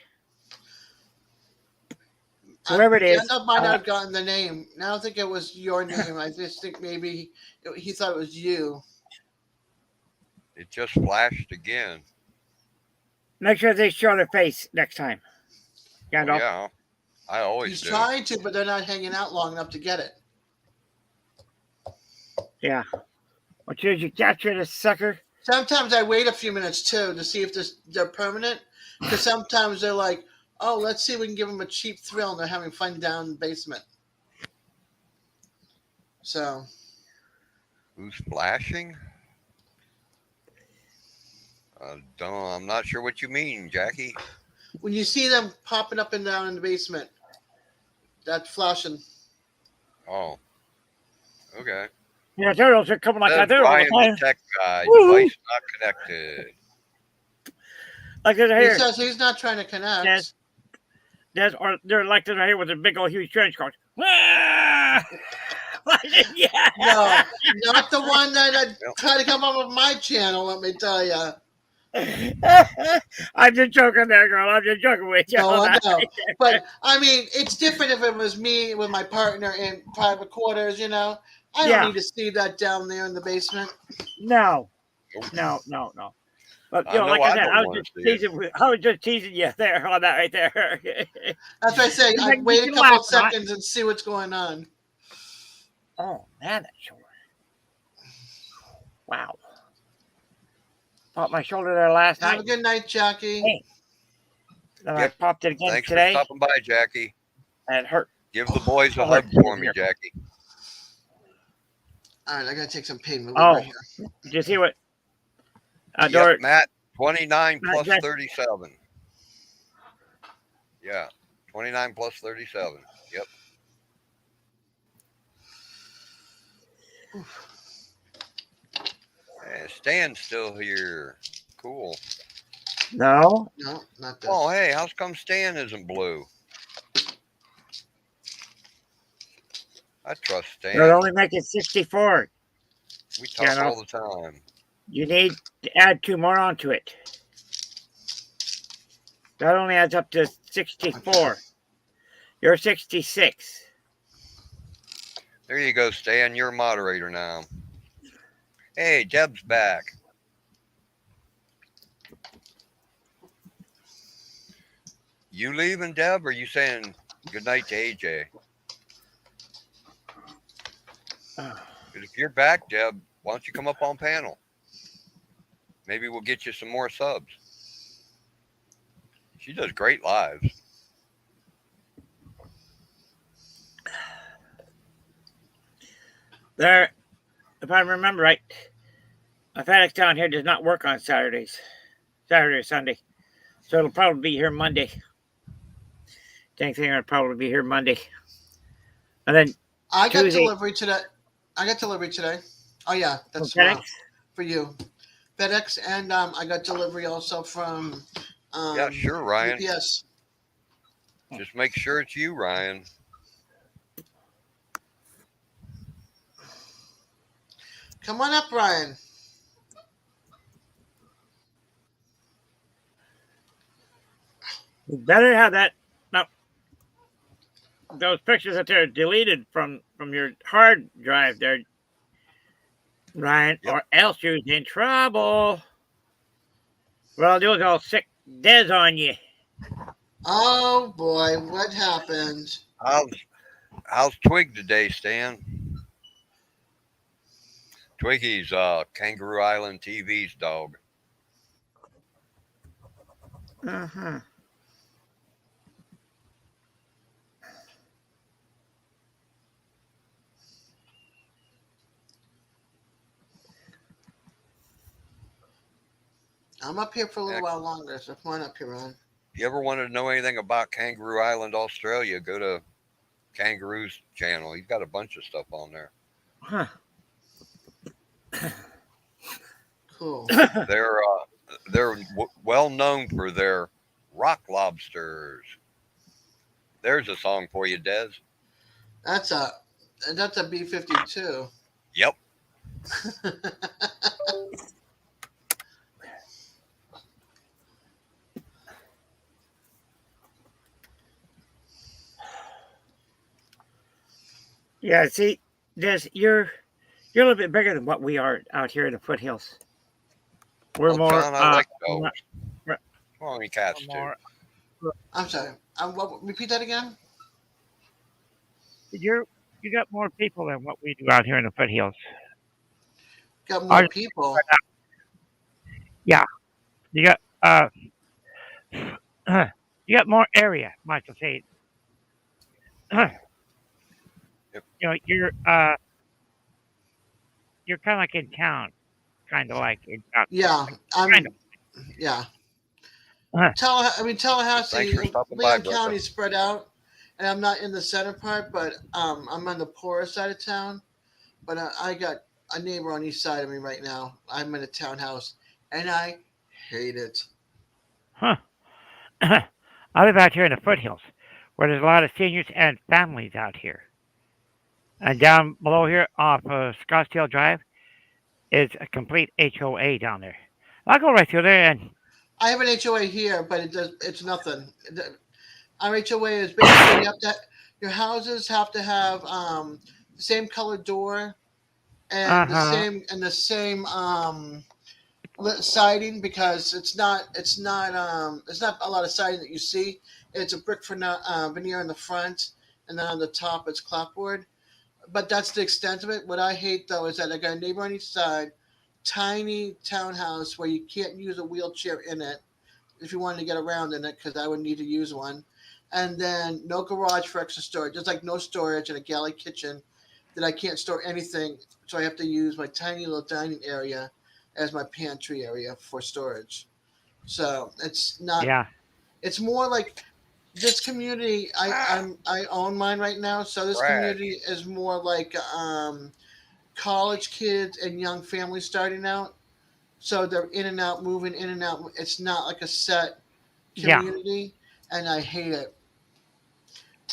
Whoever it is. Gandalf might not have gotten the name. I don't think it was your name. I just think maybe he thought it was you. It just flashed again. Make sure they show their face next time. Oh, Gandalf. yeah, I always He's do. trying to, but they're not hanging out long enough to get it. Yeah. Well, should you capture this sucker? Sometimes I wait a few minutes too to see if they're permanent, because sometimes they're like, "Oh, let's see if we can give them a cheap thrill," and they're having fun down in the basement. So Who's flashing? I'm not sure what you mean, Jackie. when you see them popping up and down in the basement, that's flashing. Oh, okay. Yeah, turtles are coming like Says that there all Ryan, the time. the tech guy. Woo-hoo. Device not connected. Like they're He here. says he's not trying to connect. Yes. Or they're like they're here with a big old huge trench coat. Ah! Yeah. No, not the one that tried to come up with my channel. Let me tell you. I'm just joking there, girl. I'm just joking with you. No, I know. But I mean, it's different if it was me with my partner in private quarters. I don't Yeah. need to see that down there in the basement. No. But I know like I I said, don't wanna see it. I was just teasing you there on that right there. That's why I say I Like, wait a you couple laugh, of seconds and see what's going on. Oh man, that shoulder. Wow. Popped my shoulder there last Have night. a good night, Jackie. Hey. Then I Yep. popped it again Thanks today, for stopping by, Jackie. and it hurt. Give the boys a Oh, hug for me, here. Jackie. All right, I gotta take some pain relief Oh. right here. Did you see what? Yep, Dort, Matt, 29 Matt plus Jackson. 37. Yeah, 29 plus 37. Yep. And Stan's still here. Cool. no. No, not this. Oh, hey, how's come Stan isn't blue? I trust Stan. It'll only make it 64. We talk Yeah, no. all the time. You need to add 2 more onto it. That only adds up to 64. You're 66. There you go, Stan. You're a moderator now. Hey, Deb's back. You leaving, Deb, or you saying good night to AJ? Oh. 'Cause if you're back, Deb, why don't you come up on panel? Maybe we'll get you some more subs. She does great lives. There, if I remember right, a FedEx down here does not work on Saturday or Sunday. So it'll probably be here Monday. Same thing, it'll probably be here Monday. And then I got Tuesday. delivery today. Oh yeah, that's from FedEx. tomorrow for you. FedEx, and I got delivery also from Yeah, sure, Ryan. UPS. Just make sure it's you, Ryan. Come on up, Ryan. You better have that. No, those pictures that they're deleted from your hard drive there, Ryan, Yep. or else you're in trouble. What I'll do is I'll sick Des on you. Oh boy, what happened? How's Twig today, Stan? Twiggy's Kangaroo Island TV's dog. Uh-huh. I'm up here for a little Yeah. while longer, so come on up here, Ryan. If you ever wanted to know anything about Kangaroo Island, Australia, go to Kangaroo's channel. He's got a bunch of stuff on there. Huh. Cool. They're well known for their rock lobsters. There's a song for you, Des. That's a B-52. Yep. Yeah, see, Des, you're a little bit bigger than what we are out here in the foothills. We're Well, more. John, I like we're dogs. right. Well, I mean cats too. more- I'm sorry. Repeat that again. you got more people than what we do out here in the foothills. Got more Are- people. You got you got more area, Michael say. Yep. You know, you're kind of like in town, kind of like in town. Yeah, Kind of. yeah. Uh-huh. Tallahassee, Thanks for stopping by, Leon brother. County spread out, and I'm not in the center part, but I'm on the poorer side of town. But I got a neighbor on each side of me right now. I'm in a townhouse, and I hate it. Huh. I live out here in the foothills, where there's a lot of seniors and families out here. And down below here, off of Scottsdale Drive, is a complete HOA down there. I'll go right through there, and I have an HOA here, but it's nothing. Our HOA is basically your houses have to have the same color door and Uh-huh. the same lit siding, because it's not a lot of siding that you see. It's a brick veneer in the front, and then on the top it's clapboard. But that's the extent of it. What I hate though is that I got a neighbor on each side, tiny townhouse where you can't use a wheelchair in it if you wanted to get around in it, because I would need to use one. And then no garage for extra storage. There's like no storage and a galley kitchen that I can't store anything. So I have to use my tiny little dining area as my pantry area for storage. So it's not. yeah. It's more like this community. I own mine right now. So this Brag. community is more like college kids and young families starting out. So they're in and out, moving in and out. It's not like a set Yeah. community, and I hate it.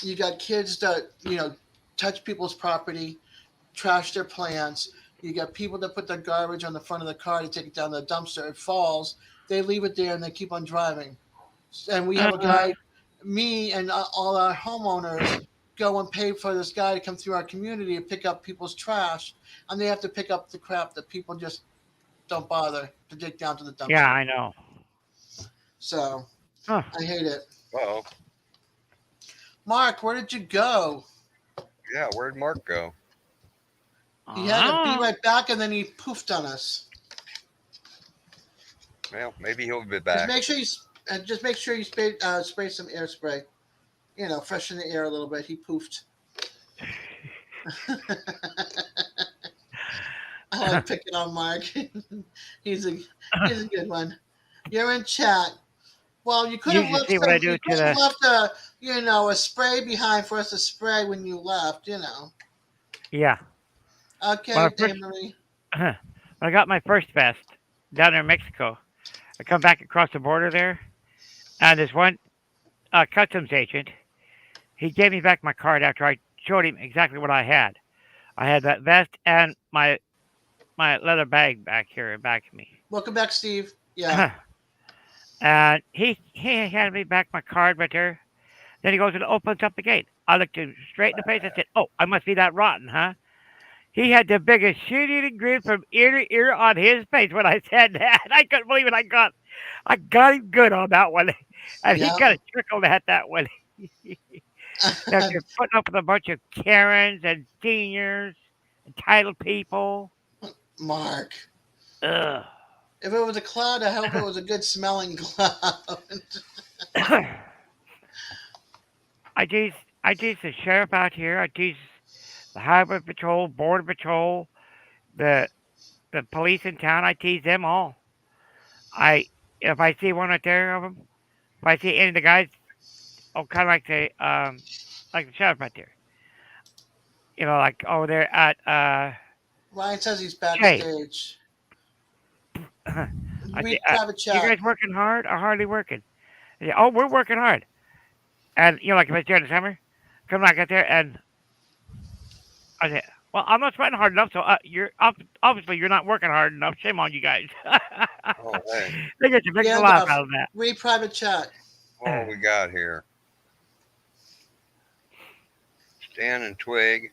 You got kids that touch people's property, trash their plants. You got people that put their garbage on the front of the car to take it down the dumpster. It falls. They leave it there and they keep on driving. And we have a guy, me and all our homeowners go and pay for this guy to come through our community to pick up people's trash, and they have to pick up the crap that people just don't bother to dig down to the dumpster. Yeah, I know. So Huh. I hate it. Oh, Mark, where did you go? yeah. Where'd Mark go? He had to Ah. be right back, and then he poofed on us. Well, maybe he'll be Just back. make sure you spray some air spray. Freshen the air a little bit. He poofed. I like picking on Mark. he's a good one. You're in chat. Well, you could You have should left. see what I do You to could have the- left a spray behind for us to spray when you left. Yeah. Okay, Well, Dave Marie. When I got my first vest down there in Mexico, I come back across the border there, And this one customs agent, he gave me back my card after I showed him exactly what I had. I had that vest and my leather bag back here and back to me. Welcome back, Steve. Yeah. And he handed me back my card right there. Then he goes and opens up the gate. I looked him straight in the face and said, "Oh, I must be that rotten, huh?" He had the biggest shit-eating grin from ear to ear on his face when I said that. I couldn't believe it. I got him good on that one, and he Yeah. kind of chuckled at that one. After putting up with a bunch of Karens and seniors, entitled people. Mark. Ugh. If it was a cloud, I hope it was a good smelling cloud. I tease the sheriff out here. I tease the highway patrol, border patrol, the police in town. I tease them all. If I see one right there of them, if I see any of the guys, kind of like the sheriff right there. Like over there at Ryan says he's Hey. backstage. I Read say, private you chat. guys working hard or hardly working? I say, oh, we're working hard. And like if it's during the summer, come back out there and I say, well, I'm not sweating hard enough, so obviously you're not working hard enough. Shame on you guys. Oh, hey. They get you big Yeah, laugh no. out of that. Read private chat. What we got here? Stan and Twig.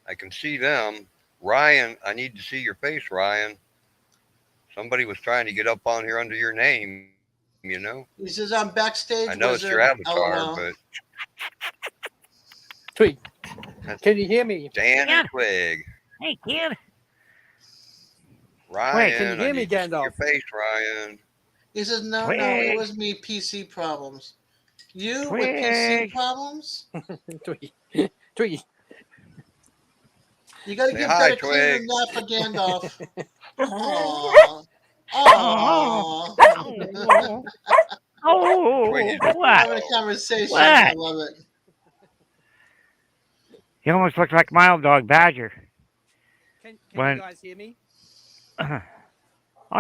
I can see them. Ryan, I need to see your face, Ryan. Somebody was trying to get up on here under your name, you know? He says I'm backstage. I know it's your wizard. avatar, LOL. but Twig, That's- can you hear me? Stan Yeah. and Twig. Hey, kid. Ryan, can you hear I me, need to see Gandalf? your face, Ryan. He says no, Twig. it was me. PC problems. You with PC Twig. problems? Twig, Twig. You got to Say get hi, better clean Twig. than that for Gandalf. Aww. Aww. Oh, Twig. what? Having a conversation. What? I love it. He almost looks like my old dog, Badger. Can When- you guys hear me? Oh,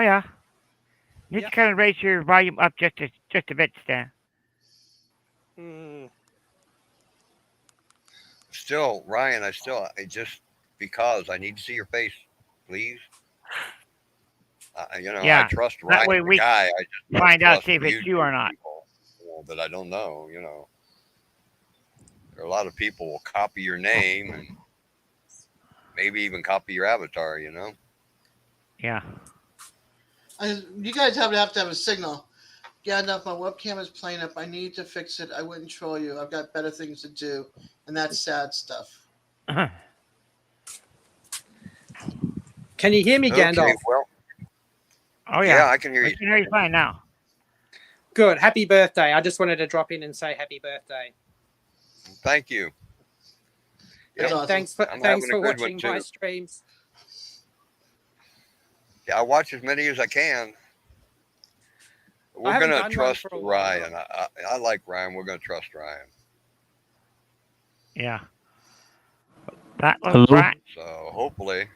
yeah. You need Yep. to kind of raise your volume up just a bit, Stan. Mm, Still, Ryan, I just because I need to see your face, please. Yeah, I trust that Ryan, way the we guy. I just don't Find out, trust see if it's you or not. people, that I don't know. There are a lot of people will copy your name and maybe even copy your avatar. Yeah. You guys have to have a signal. Gandalf, my webcam is playing up. I need to fix it. I wouldn't troll you. I've got better things to do. And that's sad stuff. can you hear me, Gandalf? Okay, well, Oh, yeah, yeah. I can hear I you. can hear you fine now. Good. Happy birthday. I just wanted to drop in and say happy birthday. Thank you. That's Yep. awesome. Thanks for I'm thanks having for a good one, watching my too. streams. Yeah, I watch as many as I can. We're haven't gonna done one trust for a while. Ryan. I like Ryan. We're gonna trust Ryan. Yeah. That was Hello? right. So hopefully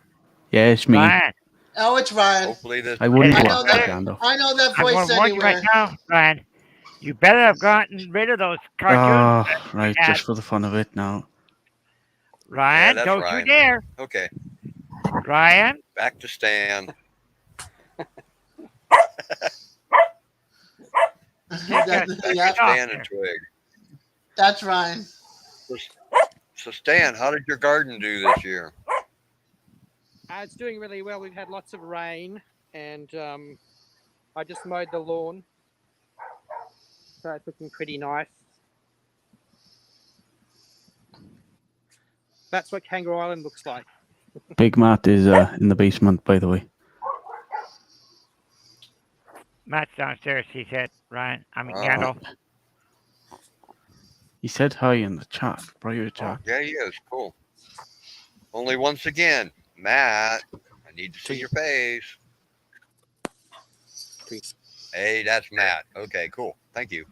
Yeah, it's me. Ryan, Oh, it's Ryan. this. I wouldn't I want know that, that. Gandalf. I know that I'm voice going to warn you anywhere. right now, Ryan. You better have gotten rid of those cartoons. Ah, right, had- just for the fun of it now. Ryan, that's don't Ryan. you dare. Okay, Ryan, back to Stan. Yeah, Stan and Twig. that's Ryan. So Stan, how did your garden do this year? It's doing really well. We've had lots of rain, and I just mowed the lawn, so it's looking pretty nice. That's what Kangaroo Island looks like. Big Matt is in the basement, by the way. Matt's downstairs, he said. Ryan, Oh. Gandalf. He said hi in the chat, private Oh, chat. yeah, he is. Cool. Only once again, Matt, I need to see your face. Hey, that's Matt. Okay, cool. Thank you.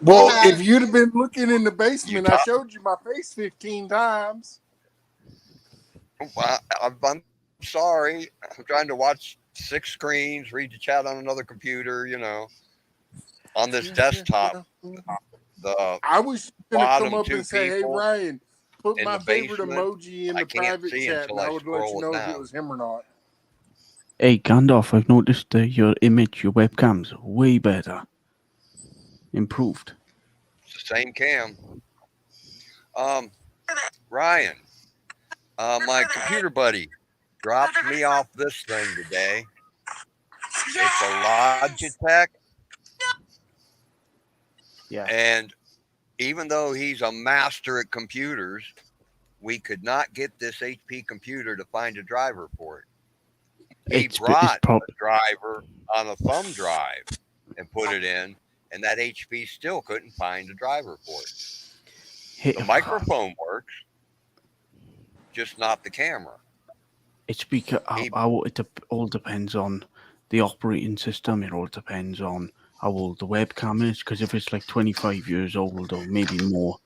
Well, Matt. if you'd have been looking in the basement, You I talk- showed you my face 15 times. Well, I'm sorry. I'm trying to watch 6 screens, read the chat on another computer, on this desktop, the I was gonna bottom come up two and say, "Hey people Ryan, put in my the favorite basement, emoji in I the can't private see chat, until and I I would let you scroll it know if it down. was him or not." Hey, Gandalf, I've noticed your image, your webcam's way better. Improved. It's the same cam. Ryan, my computer buddy dropped me off this thing today. It's a Logitech, Yeah. and even though he's a master at computers, we could not get this HP computer to find a driver for it. He It's brought prob- a driver on a thumb drive and put it in, and that HP still couldn't find a driver for it. Hey, The microphone works, just not the camera. it's because He- it all depends on the operating system. It all depends on how old the webcam is. Because if it's like 25 years old or maybe more,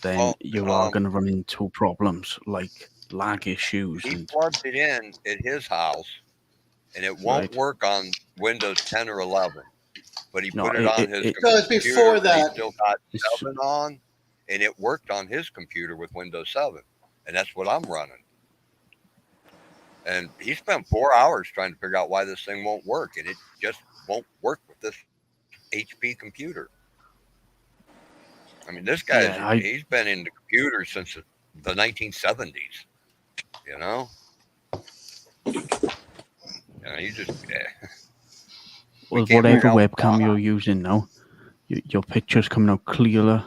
then Well, you are going to run into problems like lag issues He and plugged it in at his house, and it won't Right. work on Windows 10 or 11. But he No, put it on his it- No, it's computer. before that He that. still got It's- 7 on, and it worked on his computer with Windows 7, and that's what I'm running. And he spent 4 hours trying to figure out why this thing won't work, and it just won't work with this HP computer. I mean, this guy, Yeah, he's been into computers since the 1970s, you know? He just, well, can't whatever figure out webcam why. you're using now, your picture's coming out clearer,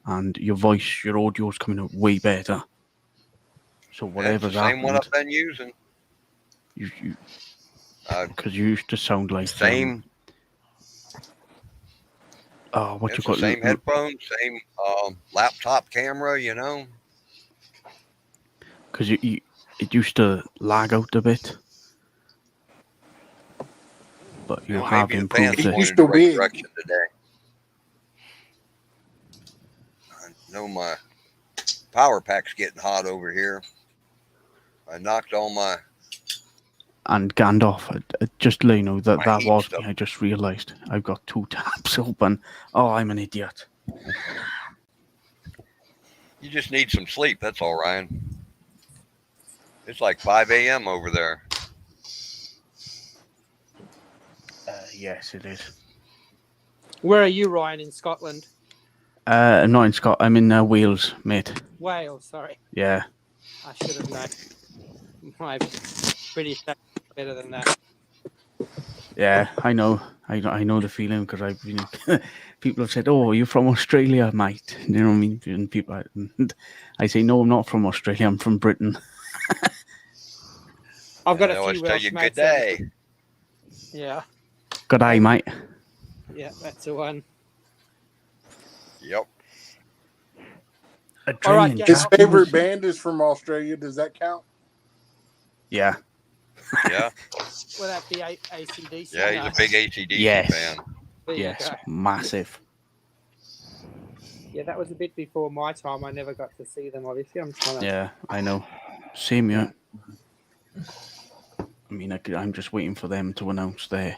and your voice, your audio's coming out way better. So It's whatever's the same one happened, I've been using. because you used to sound like Same. what It's you the got? same headphones, same laptop camera, you know. Because it used to lag out a bit, but you Well, have maybe the improved fan's It it. going used in to the right wig. direction today. I know my power pack's getting hot over here. I knocked all my And Gandalf, just to let you know that My that heat was stuff. me. I just realised I've got 2 tabs open. Oh, I'm an idiot. You just need some sleep. That's all, Ryan. It's like 5 a.m. over there. Yes, it is. Where are you, Ryan, in Scotland? I'm not in Scotland. I'm in Wales, mate. Wales, sorry. Yeah. I should have known. My British accent is better than that. Yeah, I know. I know the feeling because I've been. People have said, "Oh, are you from Australia, mate?" You know what I mean? And people, I say, "No, I'm not from Australia. I'm from Britain." I've got I a always few tell Welsh you good mates. day. Yeah, Good day, mate. yeah, that's the one. Yep. All right, Adrian Gav. His Chapman favorite was- band is from Australia. Does that count? Yeah. Yeah. Will that be ACDC? Yeah. He's No. a big ACDC Yes. fan. There you Yes. go. Massive. Yeah, that was a bit before my time. I never got to see them, obviously. I'm trying to... Yeah, I know. Same here. I mean, I'm just waiting for them to announce their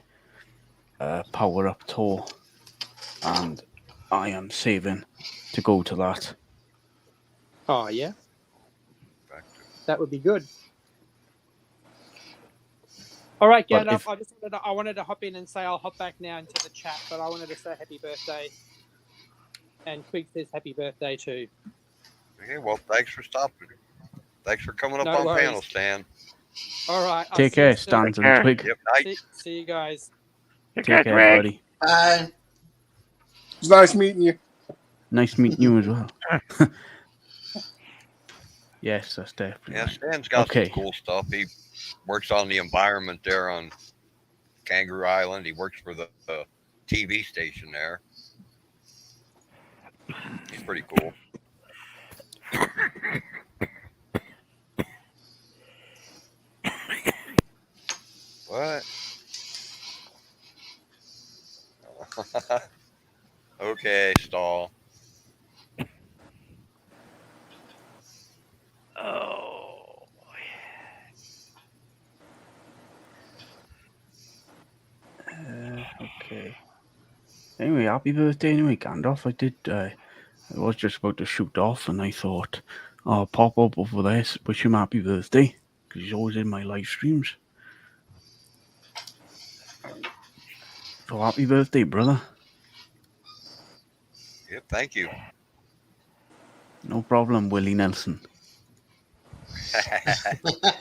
Power Up tour, and I am saving to go to that. Oh, yeah? That would be good. All right, But Gandalf, I wanted to hop in and say I'll hop back now into the chat, but I wanted to say happy birthday. And Quig says happy birthday too. Okay. Well, thanks for stopping. Thanks for coming up No on worries. panel, Stan. All right. I'll Take see you care, soon. Stans and Twig. Yep. Night. See you guys. Take care, buddy. Bye. It's nice meeting you. Nice meeting you as well. Yes, that's definitely. Yeah, right. Stan's got Okay. some cool stuff. He works on the environment there on Kangaroo Island. He works for the TV station there. He's pretty cool. What? Okay, stall. Oh. Okay. Anyway, happy birthday anyway, Gandalf. I was just about to shoot off and I thought, I'll pop up over there, wish him happy birthday, because he's always in my live streams. So happy birthday, brother. Yep, thank you. No problem, Willie Nelson.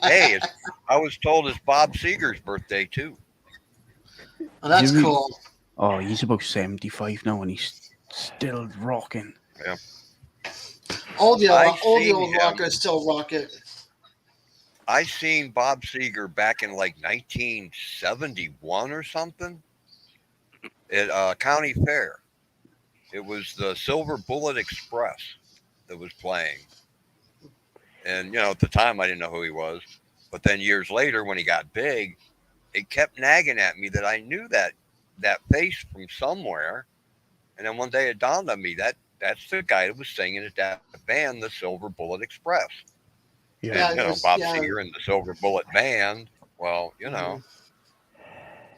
Hey, I was told it's Bob Seger's birthday too. Oh, that's Really? cool. Oh, he's about 75 now and he's still rocking. All the I've old seen him. rockers still rock it. I seen Bob Seger back in like 1971 or something at County Fair. It was the Silver Bullet Express that was playing. And, you know, at the time I didn't know who he was. But then years later when he got big, it kept nagging at me that I knew that face from somewhere. And then one day it dawned on me that's the guy that was singing at that band, the Silver Bullet Express. Yeah. And, you know, Bob Seger and the Silver Bullet Band. Well, you know.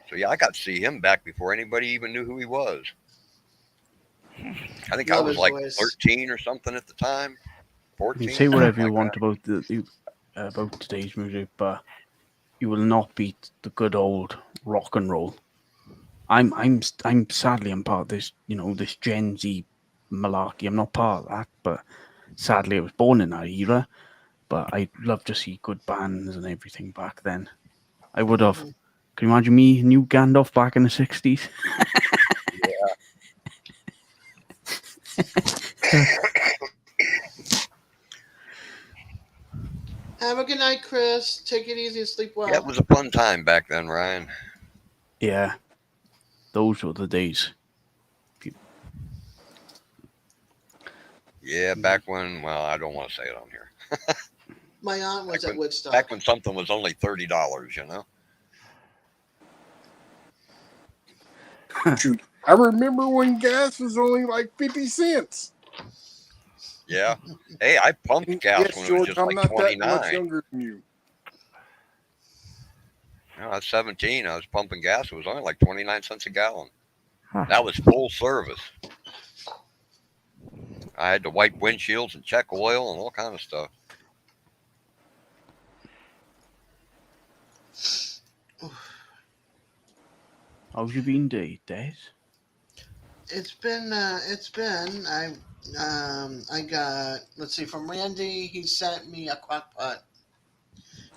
So, yeah, I got to see him back before anybody even knew who he was. I think I Love was his like voice. 13 or something at the time. 14. You can say whatever you something want like about today's music, but you will not beat the good old rock and roll. I'm sadly I'm part of this, you know, this Gen Z malarkey. I'm not part of that, but sadly I was born in that era. But I'd love to see good bands and everything back then. I would have. Can you imagine me, new Gandalf back in the 60s? Have a good night, Chris. Take it easy and sleep well. Yeah, it was a fun time back then, Ryan. Yeah. Those were the days. Yeah, back when, well, I don't want to say it on here. My aunt was at Woodstock. Back when something was only $30, you know? Shoot, I remember when gas was only like 50 cents. Yeah. Hey, I pumped gas Yes, when it was George, just I'm like not that 29. much younger than you. You know, I was 17. I was pumping gas. It was only like 29 cents a gallon. Huh. That was full service. I had to wipe windshields and check oil and all kind of stuff. How's you been, Des? It's been I got, let's see, from Randy, he sent me a crock pot.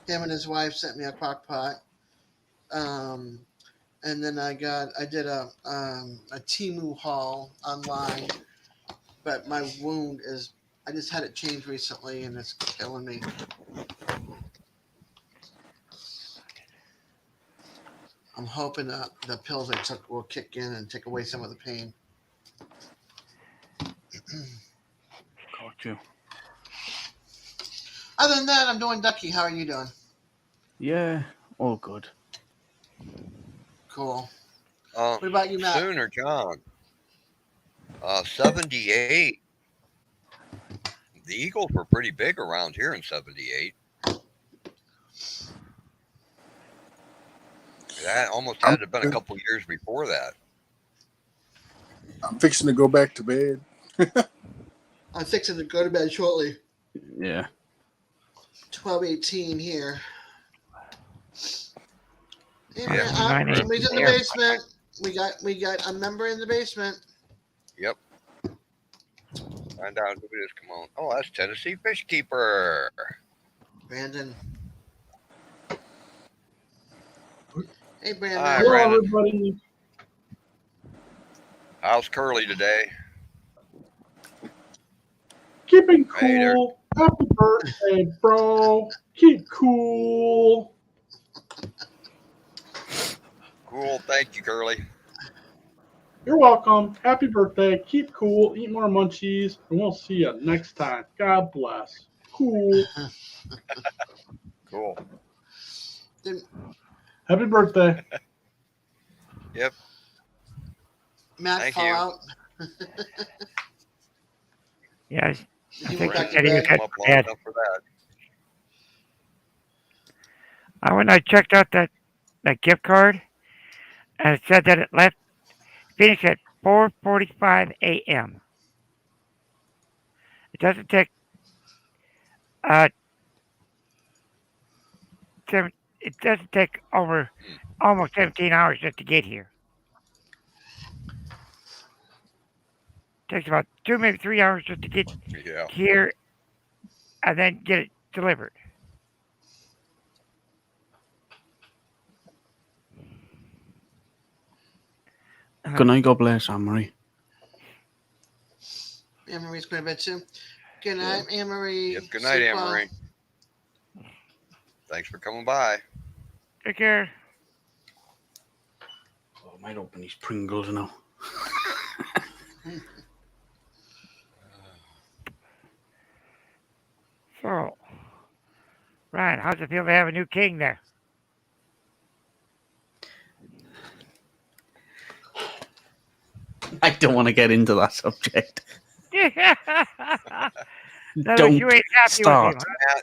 Him and his wife sent me a crock pot. And then I did a Temu haul online, but my wound is, I just had it changed recently and it's killing me. I'm hoping that the pills I took will kick in and take away some of the pain. Got you. Other than that, I'm doing Ducky. How are you doing? Yeah, all good. Cool. What about you, Matt? Sooner, John. 78. The Eagles were pretty big around here in 78. That almost had to have been a couple years before that. I'm fixing to go back to bed. I'm fixing to go to bed shortly. Yeah. 12:18 here. Yeah. Somebody's in the basement. We got a member in the basement. Yep. Find out who it is. Come on. Oh, that's Tennessee Fish Keeper. Brandon. Hey, Brandon. Hi, Hello, Brandon. everybody. How's Curly today? Keeping Hey there. cool. Happy birthday, bro. Keep cool. Cool. Thank you, Curly. You're welcome. Happy birthday. Keep cool. Eat more munchies. And we'll see you next time. God bless. Cool. Cool. Happy birthday. Yep. Matt, Thank fall you. out. Yes. You think went back to Eddie bed. had- Come up long Yeah. enough for that. When I checked out that gift card, and it said that it left Phoenix at 4:45 a.m. It doesn't take uh it doesn't take over almost 17 hours just to get here. It takes about 2, maybe 3 hours just to get Yeah. here and then get it delivered. Good night, God bless, Anne-Marie. Anne Marie's going to bed too. Good night, Anne Marie. Yep. Good night, Anne Marie. Thanks for coming by. Take care. Oh, I might open these Pringles now. So, Ryan, how's it feel to have a new king there? I don't want to get into that subject. No, Don't you ain't happy start. with him, huh?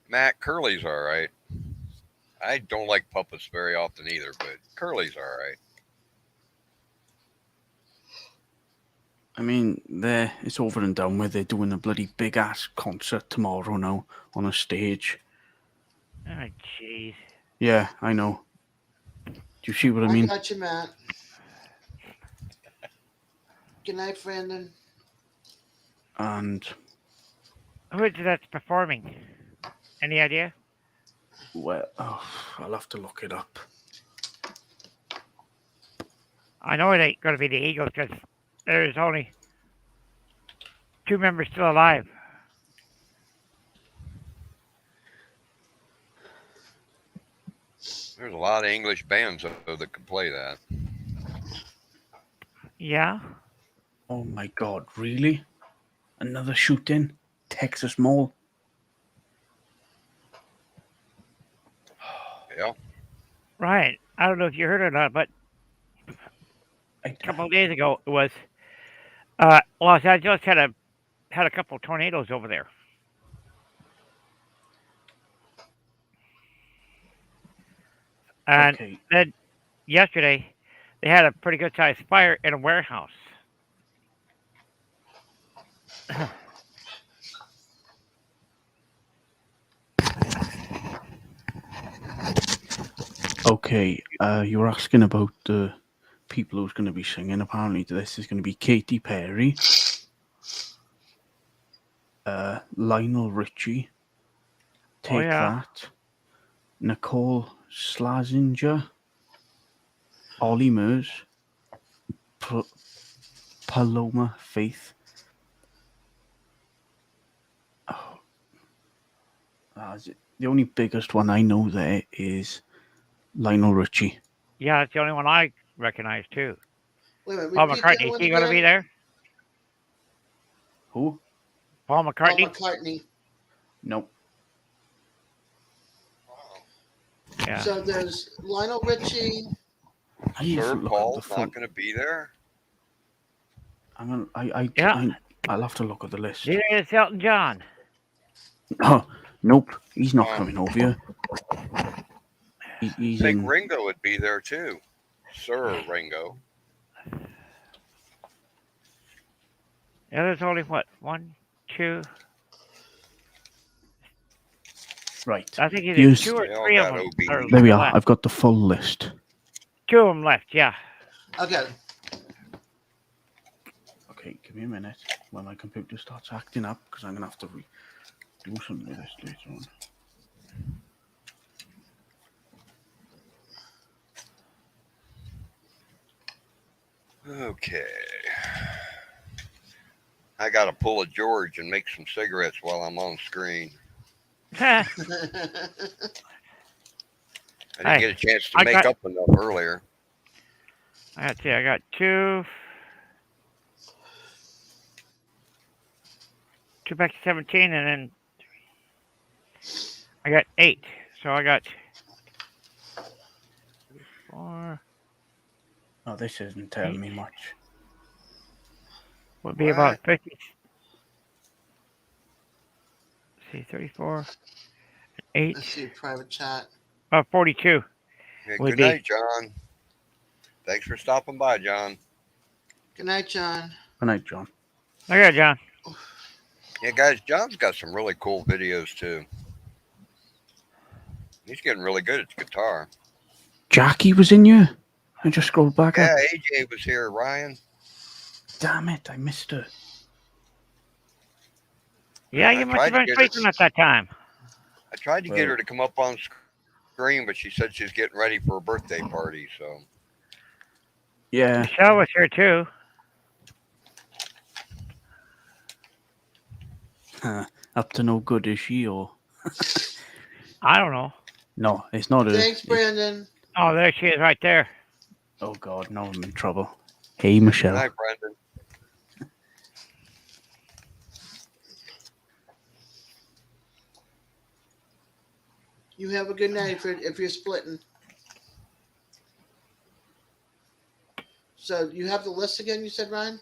Matt, Curly's all right. I don't like puppets very often either, but Curly's all right. I mean, it's over and done with. They're doing a bloody big ass concert tomorrow now on a stage. Oh, jeez. Yeah, I know. Do you see what I mean? got you, Matt. Good night, Brandon. And Who is it that's performing? Any idea? well, I'll have to look it up. I know it ain't going to be the Eagles because there's only 2 members still alive. There's a lot of English bands though that can play that. Yeah? Oh my God, really? Another shooting? Texas Mall? Yeah. Right. I don't know if you heard or not, but a couple of days ago it was Los Angeles had a couple of tornadoes over there. And Okay. then yesterday they had a pretty good sized fire in a warehouse. Okay, you were asking about the people who's going to be singing. Apparently, this is going to be Katy Perry, Lionel Richie, Take yeah. That, Nicole Slazenger, Ollie Murs, Paloma Faith. The only biggest one I know there is Lionel Richie. Yeah, that's the only one I recognize too. Wait a minute. Paul repeat the other McCartney, is one he going to be again? there? Who? Paul Paul McCartney? McCartney. Nope. Yeah. So there's Lionel Richie. I need to Sir look up the Paul's full. not going to be there. I'll have to look at the list. Neither is Elton John. Oh, nope, he's not coming over here. He's I think in. Ringo would be there too. Sir Ringo. Yeah, there's only what? 1, 2. Right. I think either Here's- 2 or They all 3 of got them. OB. are There we are. left. I've got the full list. 2 of them left, yeah. Okay. Okay, give me a minute when my computer starts acting up because I'm gonna have to do something with this later on. Okay. I got to pull a George and make some cigarettes while I'm on screen. I didn't Hey, get a chance to I make got- up enough earlier. Let's see, I got 2 back to 17, and then I got 8. So I got 4. Oh, this isn't telling me much. Would be about 50. Let's see, 34, 8, Let's see, private chat. about 42. Okay, Would good be. night, John. Thanks for stopping by, John. Good night, John. Good night, John. Okay, John. Yeah, guys, John's got some really cool videos too. He's getting really good at the guitar. Jackie was in you. I just scrolled back Yeah, up. AJ was here. Ryan. Damn it, I missed her. Yeah, I you must tried have to been get her- sleeping at that time. I tried to get Well- her to come up on screen, but she said she's getting ready for a birthday party. So Yeah. Michelle was here too. Up to no good, is she? Or I don't know. no, it's not her. Thanks, Brandon. Oh, there she is right there. Oh God, now I'm in trouble. Hey, good Michelle. night, Brendan. You have a good night if you're splitting. So you have the list again, you said, Ryan?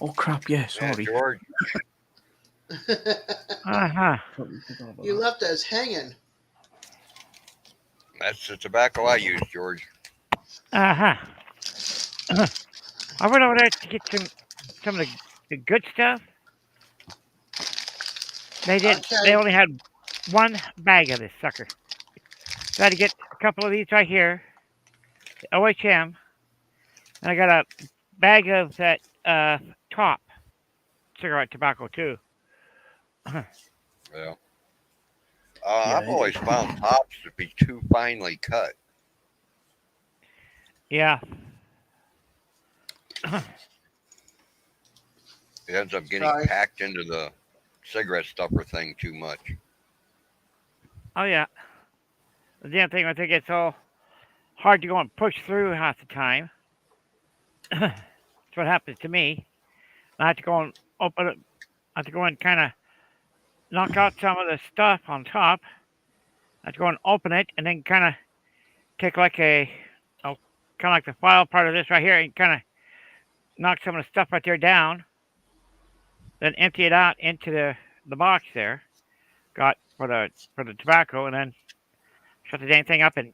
Oh crap! Yeah, Yeah, sorry. George. Uh-huh. Totally forgot about You that. left us hanging. That's the tobacco I use, George. Uh-huh. I went over there to get some of the good stuff. They did. Okay. They only had one bag of this sucker. So I had to get a couple of these right here, the OHM, and I got a bag of that top cigarette tobacco too. Yeah. Yeah, I've always found tops to be too finely cut. Yeah. It ends up getting Sorry. packed into the cigarette stuffer thing too much. Oh yeah. The damn thing, I think it's all hard to go and push through half the time. That's what happens to me. I have to go and open it. I have to go and kind of knock out some of the stuff on top. I have to go and open it, and then kind of take like kind of like the file part of this right here, and kind of knock some of the stuff right there down. Then empty it out into the box there. Got for the tobacco, and then shut the dang thing up and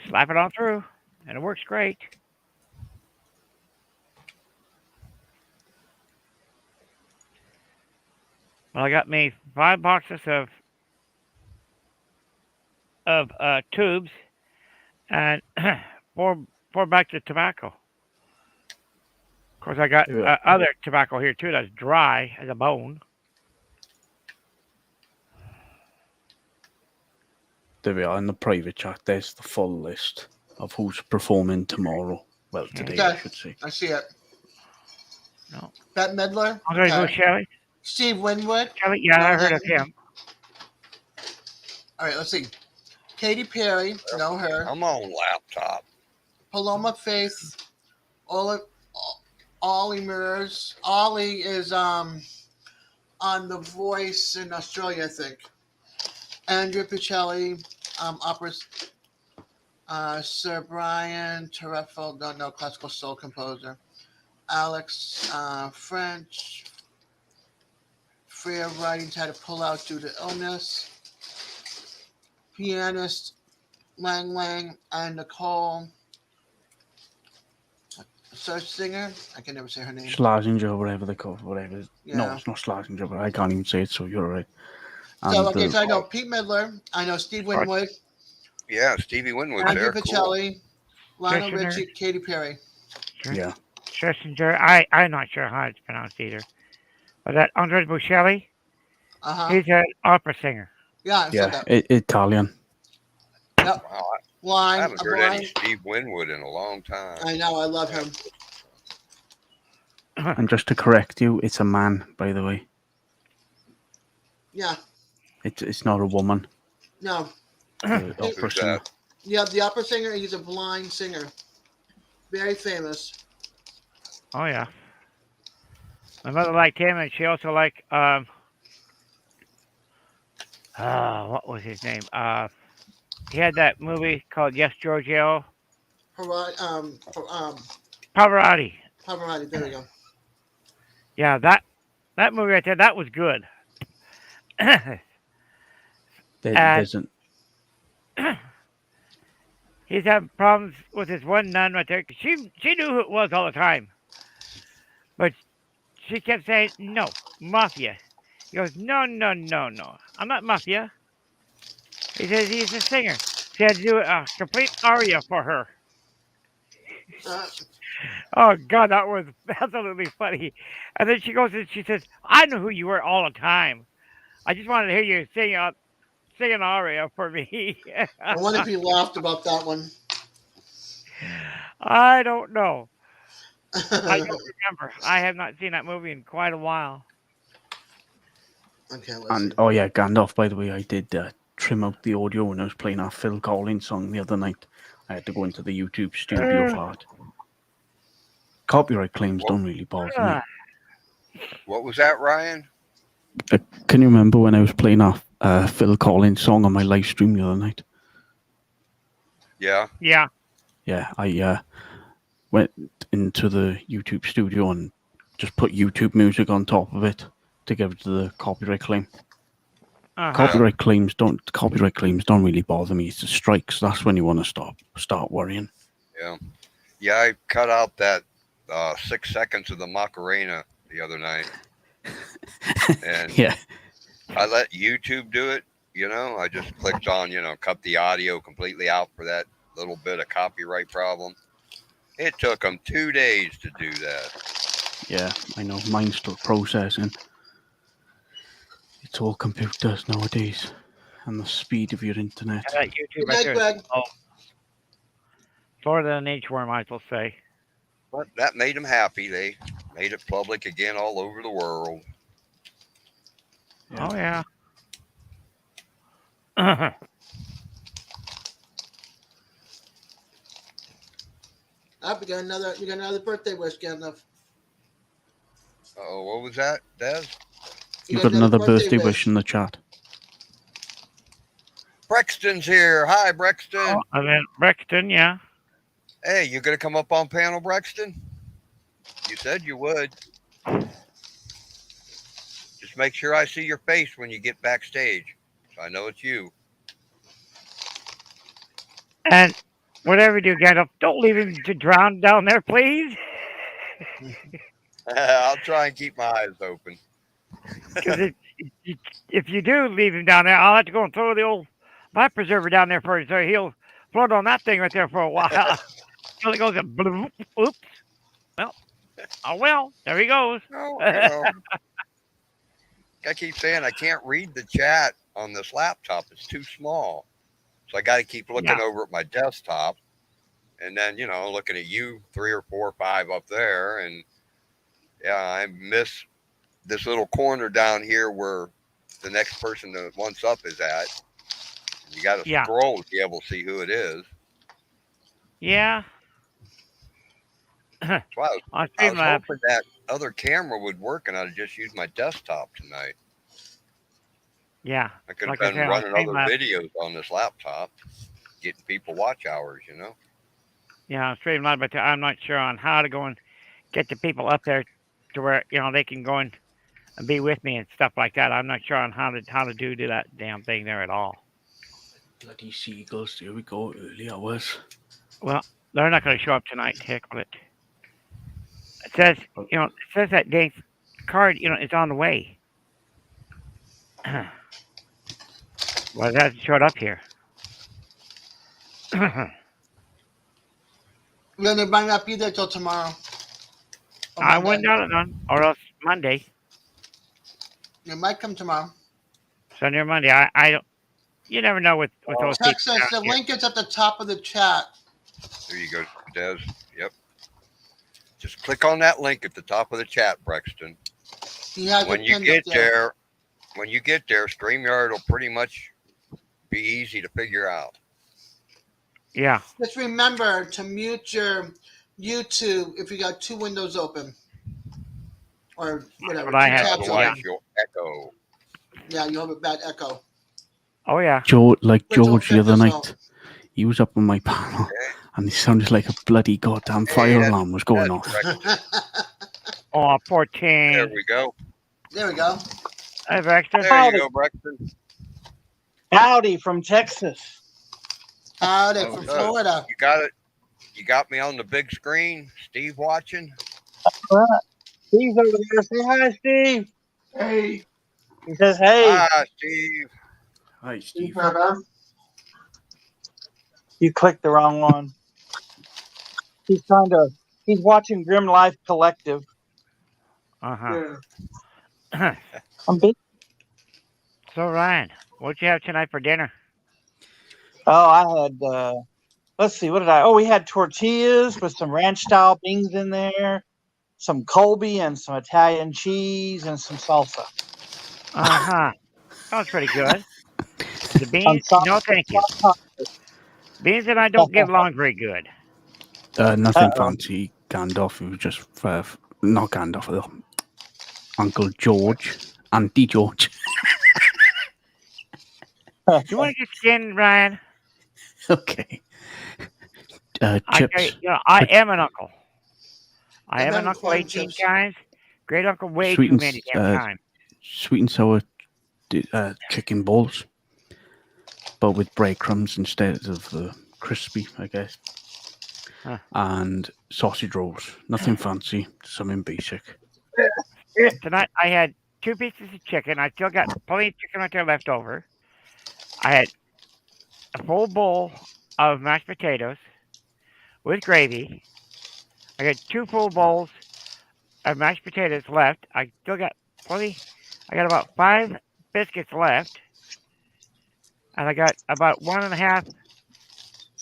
slap it on through, and it works great. Well, I got me 5 boxes of tubes and four bags of tobacco. Of course, I got Yeah. other tobacco here too that's dry as a bone. There we are in the private chat. There's the full list of who's performing tomorrow. Well, today I Okay. should say. I see it. No. Bette Midler. I'm gonna go Shelley. Steve Winwood. Shelley, yeah, I heard of him. All right, let's see. Katy Perry. Know her. Come on, laptop. Paloma Faith. Ollie Murs. Ollie is on The Voice in Australia, I think. Andrew Picelli, operas. Sir Brian Terrell, no, classical soul composer. Alex French. Freya writings had to pull out due to illness. Pianist Lang Lang and Nicole. Search singer. I can never say her name. Schlesinger, whatever they call it, whatever. No, Yeah. it's not Schlesinger, but I can't even say it, so you're right. So, And, okay, so I know Pete Midler. I know Steve Winwood. Yeah, Stevie Winwood's Andrew there. Cool. Pacelli. Lionel Christian Richie. Katy Perry. yeah. Schlesinger. I'm not sure how it's pronounced either. But that Andres Bocelli, Uh-huh. he's an opera singer. Yeah, I said Yeah, that. Italian. Yep. Wow, I Blind. haven't A heard any blind. Steve Winwood in a long time. I know, I love him. And just to correct you, it's a man, by the way. Yeah. It's not a woman. No. The opera Who's singer. that? Yeah, the opera singer, he's a blind singer. Very famous. Oh yeah. My mother liked him, and she also liked what was his name? He had that movie called Yes, Giorgio. Pavarotti. Pavarotti, there we go. Yeah, that movie right there, that was good. There's an He's having problems with his one nun right there. She knew who it was all the time, but she kept saying, "No, Mafia." He goes, "No, no, no, no. I'm not Mafia." He says he's a singer. She had to do a complete aria for her. Uh, Oh God, that was absolutely funny. And then she goes and she says, "I know who you were all the time. I just wanted to hear you sing an aria for me." I wonder if he laughed about that one. I don't know. I don't remember. I have not seen that movie in quite a while. Okay, let's And see. oh yeah, Gandalf. By the way, I did trim out the audio when I was playing our Phil Collins song the other night. I had to go into the YouTube studio for it. Copyright claims don't really bother me. What was that, Ryan? Can you remember when I was playing our Phil Collins song on my live stream the other night? Yeah. Yeah. Yeah, I went into the YouTube studio and just put YouTube music on top of it to give it the copyright claim. Uh-huh. Copyright claims don't really bother me. It's the strikes. That's when you want to start worrying. Yeah. Yeah, I cut out that 6 seconds of the Macarena the other night. And Yeah. I let YouTube do it, I just clicked on, cut the audio completely out for that little bit of copyright problem. It took them 2 days to do that. Yeah, I know. Mine's still processing. It's all computers nowadays. And the speed of your internet. That YouTube Good right night, there. Greg. Oh. Sort of an H-worm, I will say. But that made them happy. They made it public again all over the world. Yeah. Oh, yeah. You got another birthday wish, Gandalf. Oh, what was that, Des? You got another birthday wish in the chat. Brexton's here. Hi, Brexton. Oh, and then Brexton, yeah. Hey, you gonna come up on panel, Brexton? You said you would. Just make sure I see your face when you get backstage, so I know it's you. And whatever you do, Gandalf, don't leave him to drown down there, please. I'll try and keep my eyes open. Because if you do leave him down there, I'll have to go and throw the old life preserver down there for him, so he'll float on that thing right there for a while. Until he goes and bloop, oops. Well, there he goes. I keep saying I can't read the chat on this laptop. It's too small. So I got to keep looking over at my desktop and then, looking at you 3 or 4 or 5 up there. And yeah, I miss this little corner down here where the next person that wants up is at. You got to scroll to be able to see who it is. Yeah. That's why I was hoping that other camera would work and I'd just use my desktop tonight. Yeah. I could have been running other videos on this laptop, getting people watch hours, Yeah, Streamlab, but I'm not sure on how to go and get the people up there to where, they can go and be with me and stuff like that. I'm not sure on how to do that damn thing there at all. Bloody seagulls, here we go, early hours. Well, they're not going to show up tonight, heck with it. It says, it says that Dave's card, is on the way. Well, it hasn't showed up here. Then they might not be there till tomorrow. I wouldn't doubt it none, or else Monday. It might come tomorrow. Sunday or Monday. I don't. You never know with those Text people. says the link is at the top of the chat. There you go, Des. Yep. Just click on that link at the top of the chat, Brexton. When you get there, StreamYard will pretty much be easy to figure out. Yeah. Just remember to mute your YouTube if you got 2 windows open. Or whatever. What I have. Otherwise, you'll echo. Yeah, you'll have a bad echo. Oh, yeah. George the check other this night, out. he was up on my panel, and it sounded like a bloody goddamn fire alarm was going off. Oh, poor Ting. There we go. There we go. Hey, Brexton. There you go, Brexton. Howdy from Texas. Howdy Oh, from no. Florida. You got it. You got me on the big screen. Steve watching. Right. Steve's over there. Say hi, Steve. Hey, He says, hey. Hi, Steve. Hi, Steve. You clicked the wrong one. He's watching Grim Life Collective. Uh-huh. yeah. I'm big. So, Ryan, what'd you have tonight for dinner? Oh, I had, let's see, what did I? Oh, we had tortillas with some ranch style beans in there, some Colby and some Italian cheese and some salsa. Uh-huh. Sounds pretty good. The On beans? top, No, thank you. Beans and I don't get along very good. Nothing Uh-oh. fancy, Gandalf. It was just not Gandalf, Uncle George, Auntie George. You want to get skinned, Ryan? Okay. I Chips. am an uncle. I I'm am an having uncle corn 18 chips. times. Great uncle way Sweet too and many damn times. sweet and sour chicken balls, but with breadcrumbs instead of the crispy, I guess. Huh. And sausage rolls. Nothing fancy, something basic. Tonight I had 2 pieces of chicken. I still got plenty of chicken right there left over. I had a full bowl of mashed potatoes with gravy. I got 2 full bowls of mashed potatoes left. I still got plenty. I got about 5 biscuits left. And I got about 1.5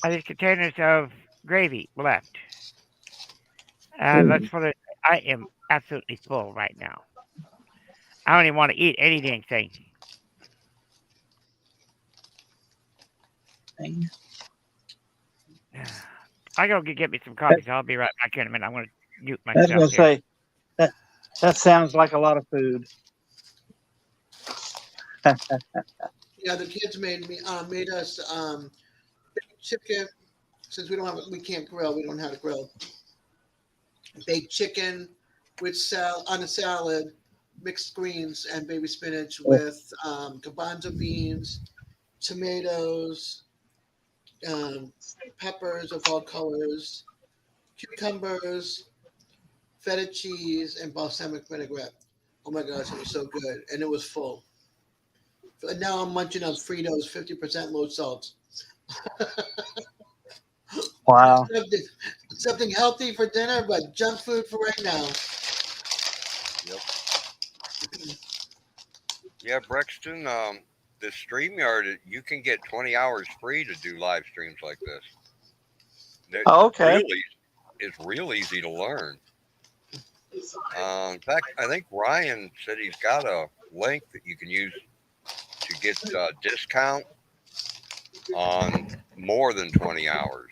of these containers of gravy left. And that's for the. I am absolutely full right now. I don't even want to eat any dang thing. I go get me some coffee, so I'll be right back in a minute. I'm going to mute I was myself going to here. say, that sounds like a lot of food. Yeah, the kids made us baked chicken. Since we can't grill, we don't have a grill. Baked chicken with on a salad, mixed greens and baby spinach with garbanzo beans, tomatoes, peppers of all colors, cucumbers, feta cheese, and balsamic vinaigrette. Oh my gosh, it was so good, and it was full. And now I'm munching on Fritos, 50% low salt. Wow. Something healthy for dinner, but junk food for right now. Yep. Yeah, Brexton. The StreamYard, you can get 20 hours free to do live streams like this. Okay. It's real easy to learn. In fact, I think Ryan said he's got a link that you can use to get a discount on more than 20 hours.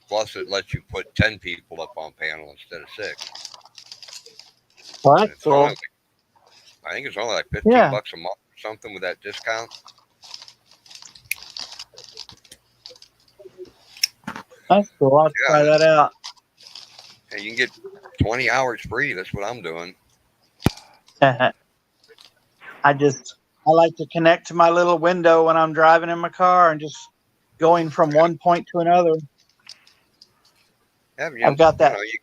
Plus, it lets you put 10 people up on panel instead of 6. Well, that's cool. I think it's only like $15 a month or something with that discount. That's cool. I'll try that out. And you can get 20 hours free. That's what I'm doing. I like to connect to my little window when I'm driving in my car and just going from one point to another. Yeah, I've got that. You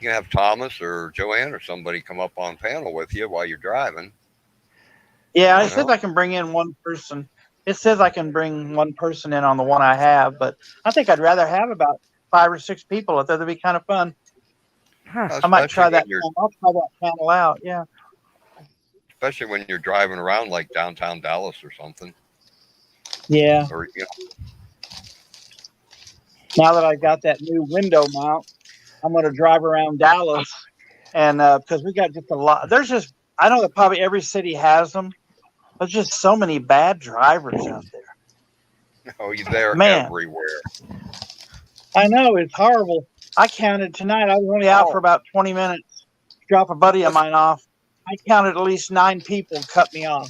can have Thomas or Joanne or somebody come up on panel with you while you're driving. Yeah, it says I can bring in one person. It says I can bring one person in on the one I have, but I think I'd rather have about 5 or 6 people. I thought that'd be kind of fun. I might try that. I'll try that panel out. Yeah. Especially when you're driving around like downtown Dallas or something. Yeah. Or, Now that I got that new window mount, I'm going to drive around Dallas, and because we got just a lot. I know that probably every city has them. There's just so many bad drivers out there. Oh, they're everywhere. I know, it's horrible. I counted tonight. I was only out for about 20 minutes. Drop a buddy of mine off. I counted at least 9 people cut me off.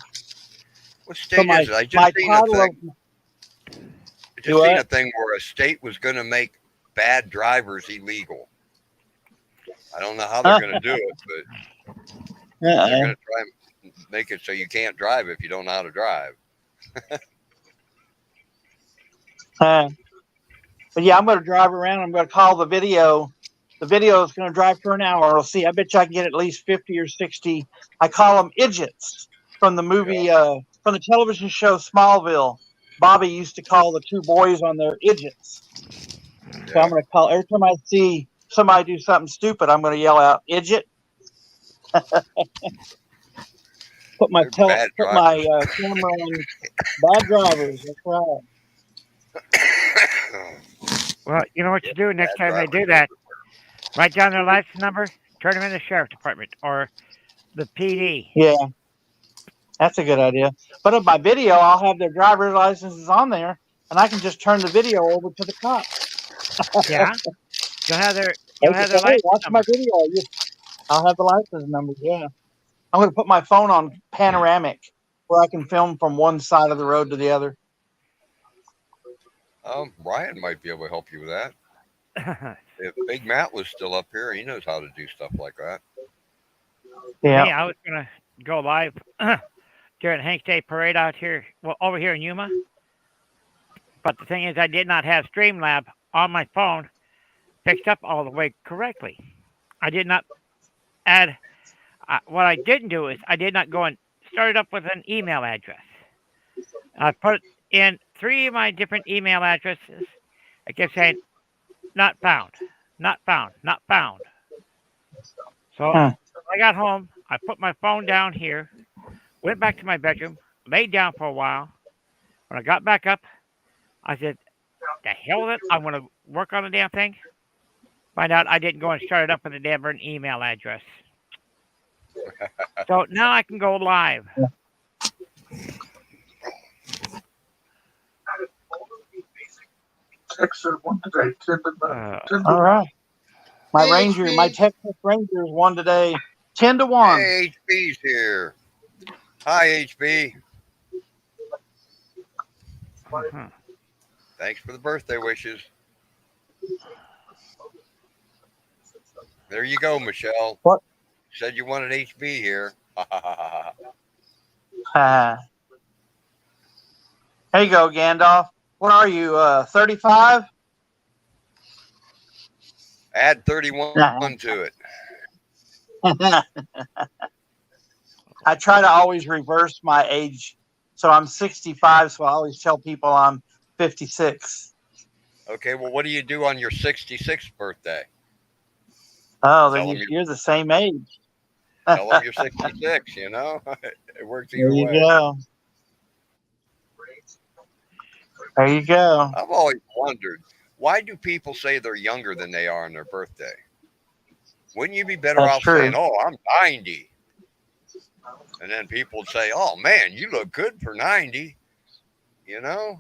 What state is it? I just seen a thing. Seen a thing where a state was going to make bad drivers illegal. I don't know how they're going to do it, but they're going to try and make it so you can't drive if you don't know how to drive. But yeah, I'm going to drive around. I'm going to call the video. The video is going to drive for an hour. We'll see. I bet you I can get at least 50 or 60. I call them idiots from the movie, from the television show Smallville. Bobby used to call the two boys on there idiots. So I'm going to call every time I see somebody do something stupid, I'm going to yell out idiot. Put my camera on bad drivers. That's right. Well, you know what to do next time they do that. Write down their license number, turn them in the sheriff department or the PD. Yeah, that's a good idea. But in my video, I'll have their driver's licenses on there, and I can just turn the video over to the cops. Yeah, you'll have their license. Watch my video. I'll have the license numbers. Yeah, I'm going to put my phone on panoramic where I can film from one side of the road to the other. Ryan might be able to help you with that. If Big Matt was still up here, he knows how to do stuff like that. Yeah. Hey, I was going to go live during Hank's Day Parade out here, over here in Yuma. But the thing is, I did not have Streamlab on my phone fixed up all the way correctly. I did not add, what I didn't do is I did not go and start it up with an email address. I put in 3 of my different email addresses. I kept saying, not found, not found, not found. So I got home, I put my phone down here, went back to my bedroom, laid down for a while. When I got back up, I said, the hell with it, I'm going to work on the damn thing. Find out I didn't go and start it up with a damn email address. So now I can go live. All right. My Texas Rangers won today 10-1. Hey, HB's here. Hi, HB. Thanks for the birthday wishes. There you go, Michelle. What? Said you wanted HB here. There you go, Gandalf. What are you, 35? Add 31 to it. I try to always reverse my age. So I'm 65, so I always tell people I'm 56. Okay, well, what do you do on your 66th birthday? Oh, then you're the same age. Tell them you're 66, you know? It works either way. There you go. There you go. I've always wondered, why do people say they're younger than they are on their birthday? Wouldn't you be better off saying, oh, I'm 90? And then people would say, oh, man, you look good for 90. You know?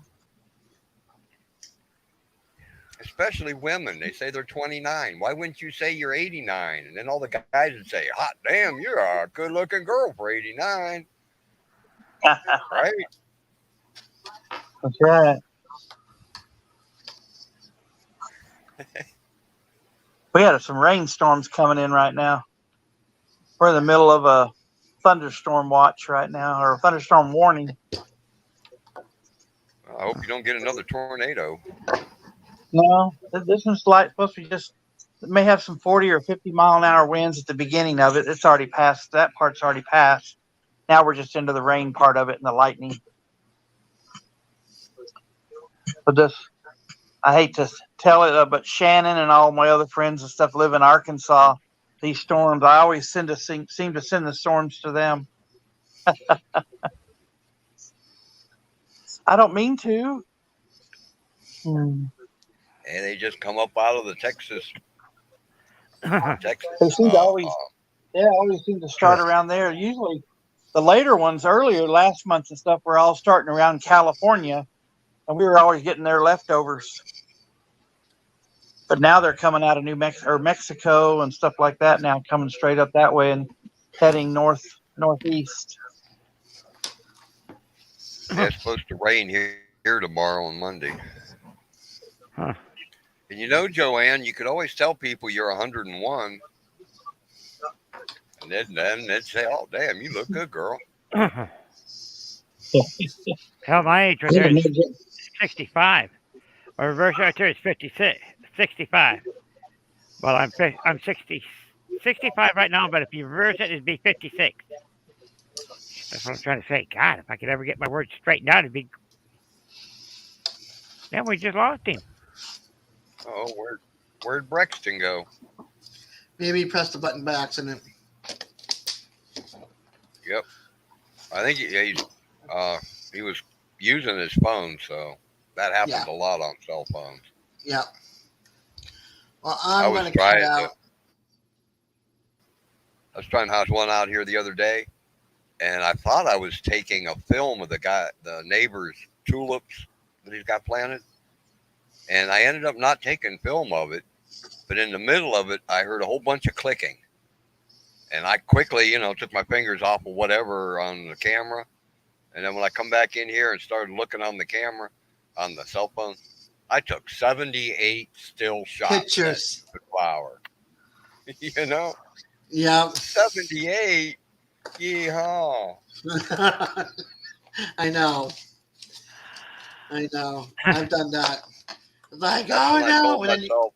Especially women. They say they're 29. Why wouldn't you say you're 89? And then all the guys would say, hot damn, you're a good-looking girl for 89. Right? That's right. We had some rainstorms coming in right now. We're in the middle of a thunderstorm watch right now, or a thunderstorm warning. I hope you don't get another tornado. No, this one's supposed to be just, it may have some 40 or 50 mile an hour winds at the beginning of it. It's already passed. That part's already passed. Now we're just into the rain part of it and the lightning. But I hate to tell it, but Shannon and all my other friends and stuff live in Arkansas. These storms, I always seem to send the storms to them. I don't mean to. And they just come up out of the Texas. They seem to always seem to start around there. Usually, the later ones earlier last month and stuff were all starting around California, and we were always getting their leftovers. But now they're coming out of Mexico and stuff like that. Now coming straight up that way and heading northeast. Yeah, it's supposed to rain here tomorrow and Monday. Huh. And you know, Joanne, you could always tell people you're 101. And then they'd say, oh, damn, you look good, girl. Hell, my age right there is 65. Or reverse it to is 56, 65. Well, I'm 65 right now, but if you reverse it, it'd be 56. That's what I'm trying to say. God, if I could ever get my words straightened out, it'd be. Then we just lost him. Oh, where'd Brexton go? Maybe he pressed the button by accident. Yep. I think he was using his phone, so that happens a lot on cell phones. Yeah. Well, I'm was going to cut out. I was trying to house one out here the other day, and I thought I was taking a film of the neighbor's tulips that he's got planted, and I ended up not taking film of it. But in the middle of it, I heard a whole bunch of clicking, and I quickly, took my fingers off of whatever on the camera, and then when I come back in here and started looking on the camera, on the cell phone, I took 78 still shots. Pictures. Of the flower. Yeah. 78. Yeehaw. I know. I've done that. Like, oh no.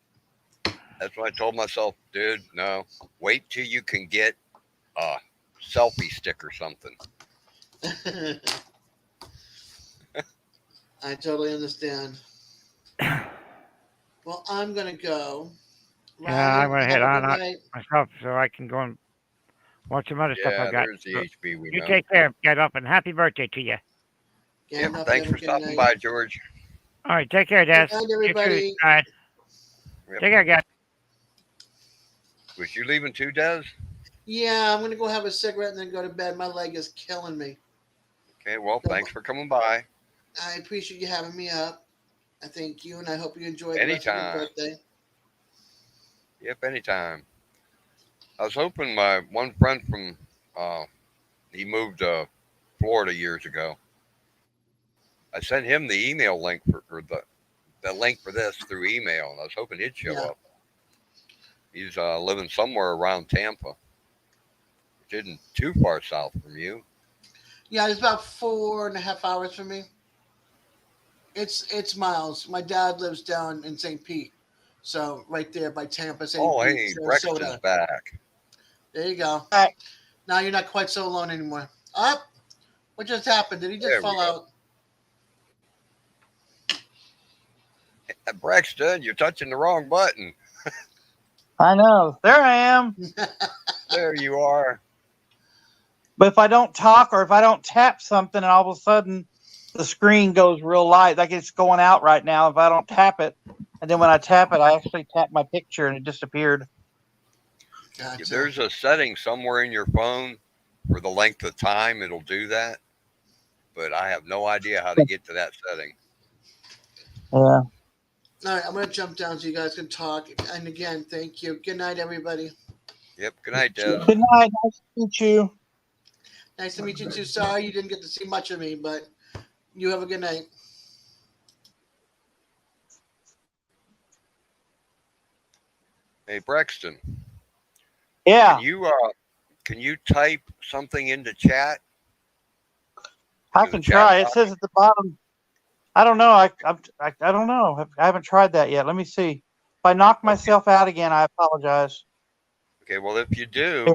That's what I told myself, dude. No, wait till you can get a selfie stick or something. I totally understand. Well, I'm gonna go. Yeah, I'm gonna head on myself so I can go and watch some other stuff I got. There's the HB we You know. take care, get up, and happy birthday to you. Yep, thanks for stopping by, George. All right, take care, Des. Good night, everybody. All right. Yep. Take care, guys. Was you leaving too, Des? Yeah, I'm gonna go have a cigarette and then go to bed. My leg is killing me. Okay, well, thanks for coming by. I appreciate you having me up. I thank you, and I hope you enjoy the rest Anytime. of your birthday. Yep, anytime. I was hoping my one friend from, he moved to Florida years ago. I sent him the email link for the link for this through email, and I was hoping he'd show up. He's living somewhere around Tampa, which isn't too far south from you. Yeah, it's about 4.5 hours from me. It's miles. My dad lives down in St. Pete, so right there by Tampa, St. Pete, Hey, Sarasota. Brexton's back. There you go. Right. Now you're not quite so alone anymore. Up? What just happened? Did he just There we fall go. out? Braxton, you're touching the wrong button. I know. There I am. There you are. But if I don't talk or if I don't tap something and all of a sudden the screen goes real light, like it's going out right now, if I don't tap it, and then when I tap it, I actually tap my picture and it disappeared. Gotcha. There's a setting somewhere in your phone for the length of time it'll do that, but I have no idea how to get to that setting. Yeah. All right, I'm going to jump down so you guys can talk. And again, thank you. Good night, everybody. Yep. Good night, Des. Good night. Nice to meet you. Nice to meet you too. Sorry you didn't get to see much of me, but you have a good night. Hey, Braxton. Yeah. Can you type something into chat? I can try. It says at the bottom. I don't know. I don't know. I haven't tried that yet. Let me see. If I knock myself out again, I apologize. Okay. Well, if you do,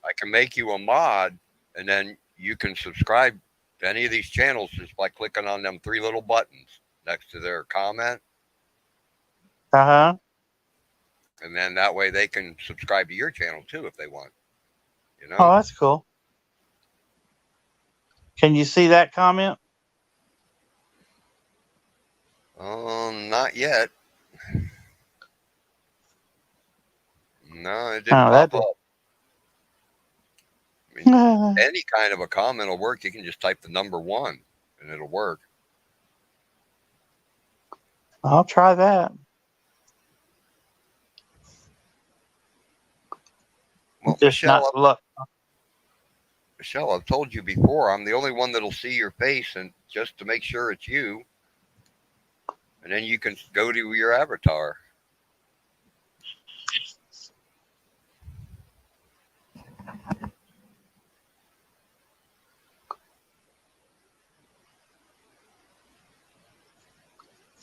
I can make you a mod, and then you can subscribe to any of these channels just by clicking on them 3 little buttons next to their comment. Uh-huh. And then that way they can subscribe to your channel too if they want. Oh, that's cool. Can you see that comment? Not yet. No, it didn't pop up. I mean, any kind of a comment will work. You can just type the number 1 and it'll work. I'll try that. Well, Just not look. Michelle, I've told you before, I'm the only one that'll see your face, and just to make sure it's you. And then you can go to your avatar.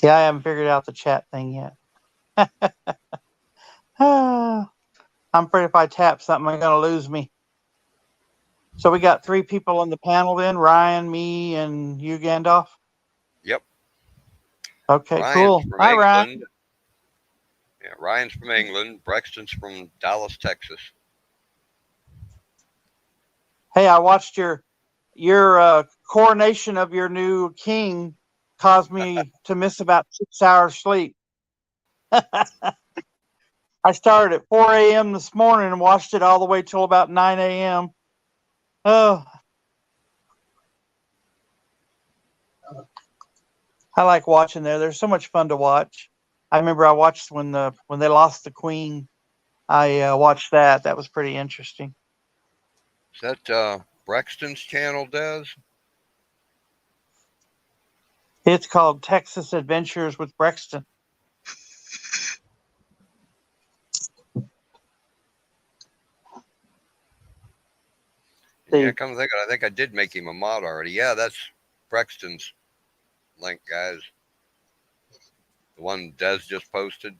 Yeah, I haven't figured out the chat thing yet. I'm afraid if I tap something, I'm going to lose me. So we got 3 people on the panel then, Ryan, me, and you, Gandalf? Yep. Okay, Ryan's cool. from Hi, Ryan. England. Yeah, Ryan's from England. Brexton's from Dallas, Texas. Hey, I watched your coronation of your new king caused me to miss about 6 hours sleep. I started at 4 a.m. this morning and watched it all the way till about 9 a.m. Oh, I like watching there. They're so much fun to watch. I remember I watched when they lost the queen. I watched that. That was pretty interesting. Is that Brexton's channel, Des? It's called Texas Adventures with Brexton. Yeah, come to think of it, I think I did make him a mod already. Yeah, that's Brexton's link, guys. The one Des just posted.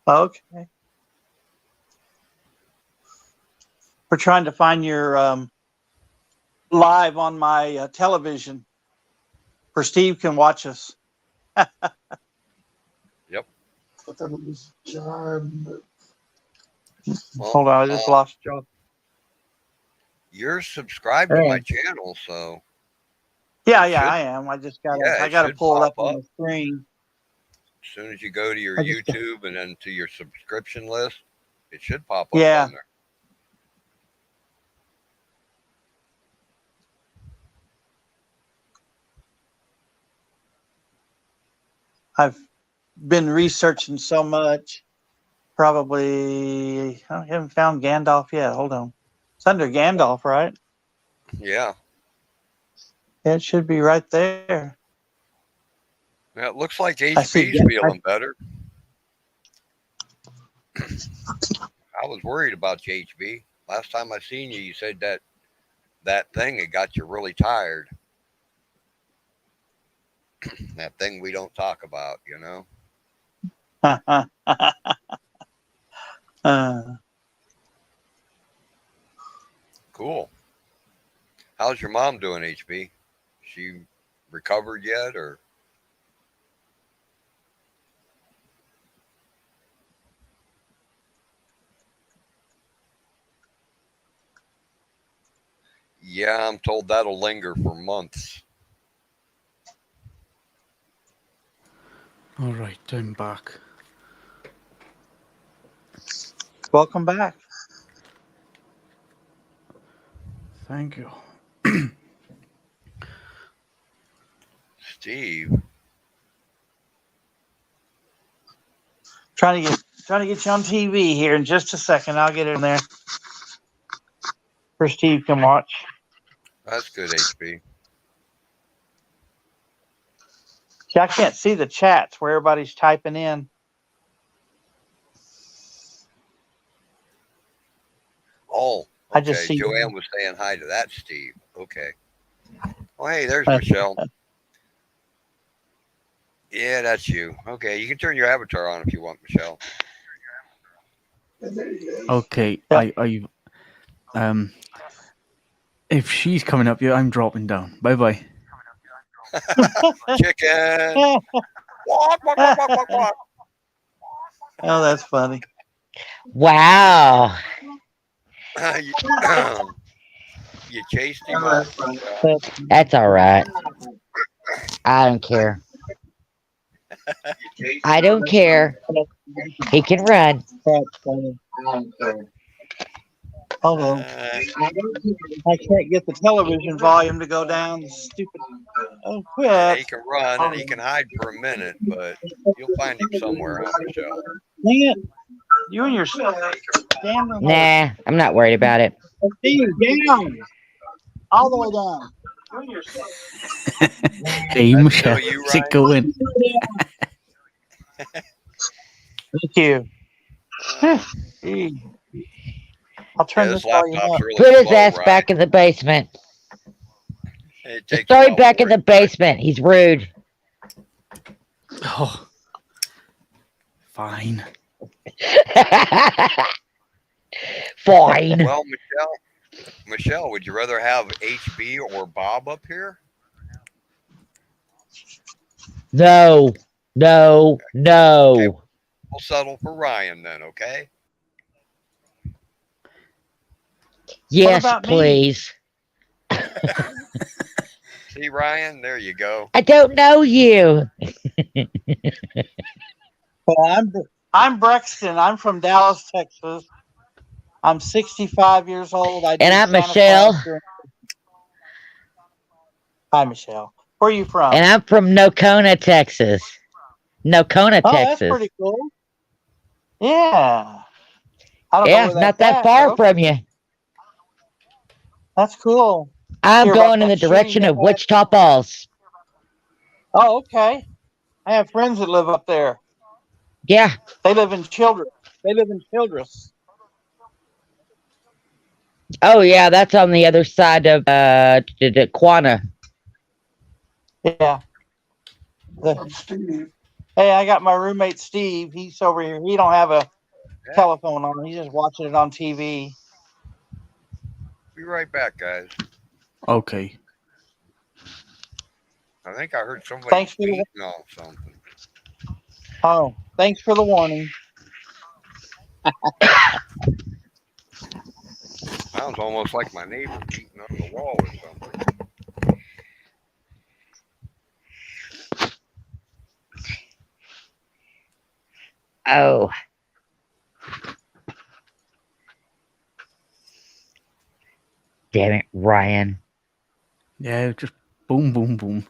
Okay. We're trying to find your live on my television where Steve can watch us. Yep. Well, Hold on, I just lost John. You're subscribed to my channel, so Yeah, I am. I just gotta pull it up on the screen. as soon as you go to your I just- YouTube and then to your subscription list, it should pop up Yeah. on there. I've been researching so much. Probably I haven't found Gandalf yet. Hold on. It's under Gandalf, right? Yeah. It should be right there. Yeah, it looks like I see HB's feeling better. I was worried about you, HB. Last time I seen you, you said that thing had got you really tired. That thing we don't talk about, you know? Cool. How's your mom doing, HB? She recovered yet, or? Yeah, I'm told that'll linger for months. All right, I'm back. Welcome back. Thank you. Steve. Trying to get you on TV here in just a second. I'll get in there. For Steve can watch. That's good, HB. See, I can't see the chats where everybody's typing in. Oh, okay. I just see Joanne was saying hi to that Steve. Okay. Oh, hey, there's Michelle. Yeah, that's you. Okay, you can turn your avatar on if you want, Michelle. Okay, if she's coming up, I'm dropping down. Bye bye. Chicken. Oh, that's funny. Wow. You chased him off. That's all right. I don't care. I don't care. He can run. That's funny. Hold on. I can't get the television volume to go down. Stupid. Oh, quit. He can run and he can hide for a minute, but you'll find him somewhere, huh, Michelle? Dang it. You and your damn. Nah, I'm not worried about it. Steve, down. All the way down. You and your Hey, Michelle, how's it going? Thank you. I'll turn this volume up. Really Put his slow, ass right? back in the basement. It Just takes throw a him while back for in the basement. He's rude. Oh, fine. Fine. Well, Michelle, would you rather have HB or Bob up here? No. No. No. Okay. We'll settle for Ryan then, okay? Yes, about me? please. See, Ryan, there you go. I don't know you. Well, I'm Brexton. I'm from Dallas, Texas. I'm 65 years old. I do And I'm Santa Michelle. Claus during- Hi, Michelle. Where are you from? And I'm from Nocona, Texas. Nocona, Oh, that's Texas. pretty cool. Yeah. I don't know Yeah, where not that's that at, far though. from you. That's cool. I'm Hear about going in the that shooting direction that of had- Wichita Falls. Oh, okay. I have friends that live up there. Yeah. They live in Childress. Oh, yeah, that's on the other side of Quanah. Yeah. Hey, I got my roommate Steve. He's over here. He don't have a telephone on. He's just watching it on TV. Be right back, guys. Okay. I think I heard somebody Thanks for the- beating on something. Oh, thanks for the warning. Sounds almost like my neighbor beating on the wall or something. Oh. Damn it, Ryan. Yeah, just boom, boom, boom.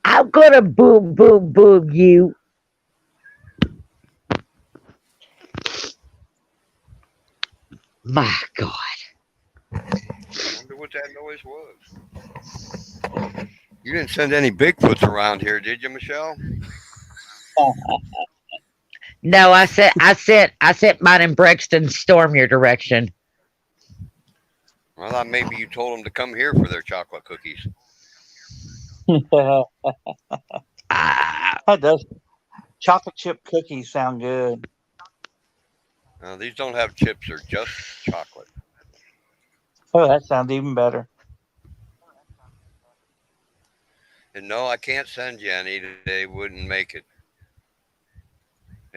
I'm gonna boom, boom, boom you. My God. I wonder what that noise was. You didn't send any Bigfoots around here, did you, Michelle? No, I sent mine in Brexton storm your direction. I thought maybe you told them to come here for their chocolate cookies. That does. Chocolate chip cookies sound good. These don't have chips; they're just chocolate. Oh, that sounds even better. And no, I can't send you any. They wouldn't make it.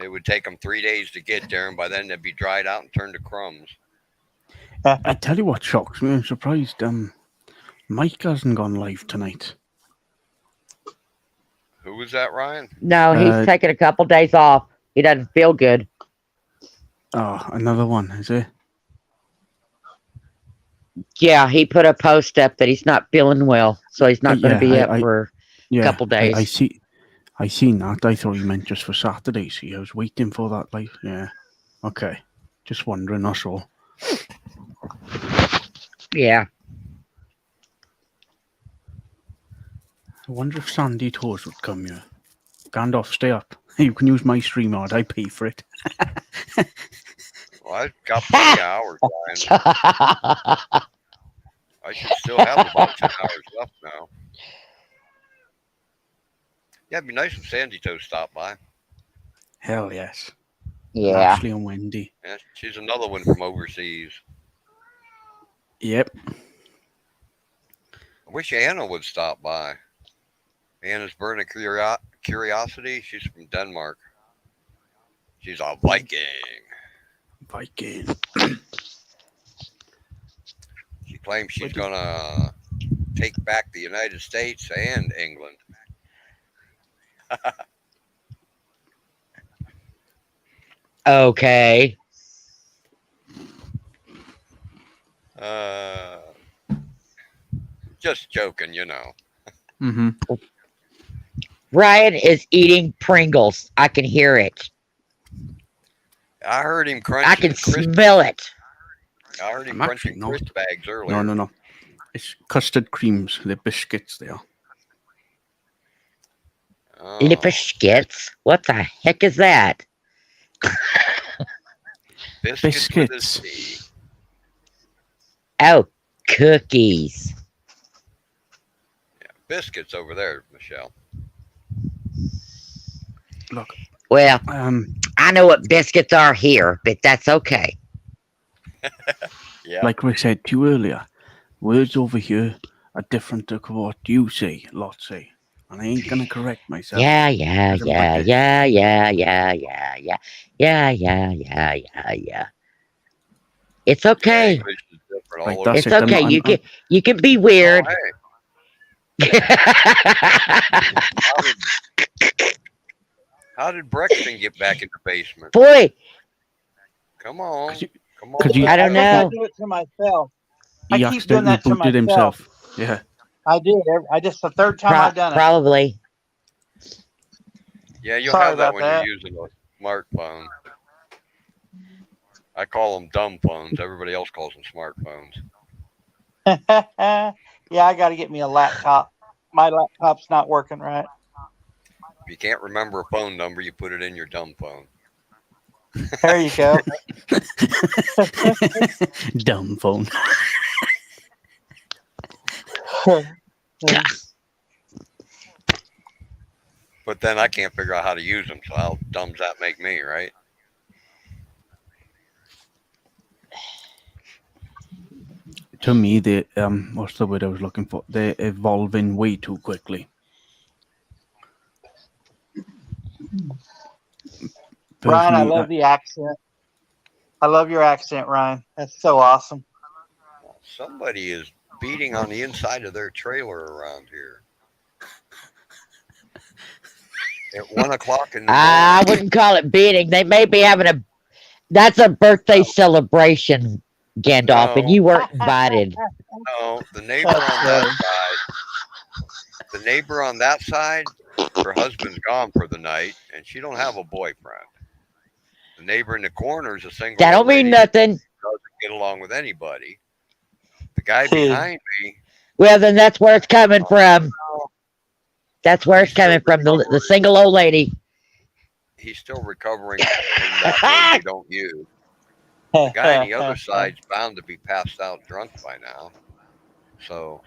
It would take them 3 days to get there, and by then they'd be dried out and turned to crumbs. I tell you what shocks me. I'm surprised. Mike hasn't gone live tonight. Who was that, Ryan? No, he's taking a couple days off. He doesn't feel good. Oh, another one, is it? Yeah, he put a post up that he's not feeling well, so he's not going to be up for a couple days. I seen that. I thought he meant just for Saturday. See, I was waiting for that. Like, yeah, okay. Just wondering. That's all. Yeah. I wonder if Sandy Toes would come here. Gandalf, stay up. You can use my StreamYard. I pay for it. Well, I've got plenty of hours, Ryan. I should still have about 10 hours left now. Yeah, it'd be nice if Sandy Toe stopped by. Hell yes. Yeah. Ashley and Wendy. Yeah, she's another one from overseas. Yep. I wish Anna would stop by. Anna's burning curiosity. She's from Denmark. She's a Viking. Viking. She claims she's gonna take back the United States and England. Okay. Just joking, you know. Mm-hmm. Ryan is eating Pringles. I can hear it. I heard him crunching. I can smell it. I heard him I'm crunching actually not. crisp bags earlier. No. It's custard creams. They're biscuits. They are. Oh. Lipperskits? What the heck is that? Biscuits. With a C. Oh, cookies. Yeah, biscuits over there, Michelle. Look, Well, I know what biscuits are here, but that's okay. Yeah. like I said to you earlier, words over here are different to what you say, lot say. And I ain't gonna correct myself. Yeah. It's okay. English is different Like all that's It's it. okay. I'm- You can be weird. hey, how did Brexton get back in the basement? Boy, Come on. Could you- Come on. could you- I don't think I know. do it to myself. I He keep doing accidentally that to booted myself. himself. Yeah. I did. I just the third time I've done it. Probably. Yeah, you'll Sorry have that about when that. you're using a smartphone. I call them dumb phones. Everybody else calls them smartphones. Yeah, I got to get me a laptop. My laptop's not working right. If you can't remember a phone number, you put it in your dumb phone. There you go. Dumb phone. But then I can't figure out how to use them, so how dumb does that make me, right? To me, they what's the word I was looking for? They're evolving way too quickly. Ryan, I Personally, love the accent. I love your accent, Ryan. That's so awesome. Somebody is beating on the inside of their trailer around here. At 1 o'clock in the I morning. wouldn't call it beating. They may be having a. That's a birthday celebration, Gandalf, and No. you weren't invited. No, the neighbor on that side. The neighbor on that side, her husband's gone for the night, and she don't have a boyfriend. The neighbor in the corner is a single. That don't old lady mean who nothing. doesn't get along with anybody. The guy behind me, Well, then that's where it's coming from. That's where it's coming from. The single old lady. he's still recovering from that word you don't use. The guy on the other side's bound to be passed out drunk by now. So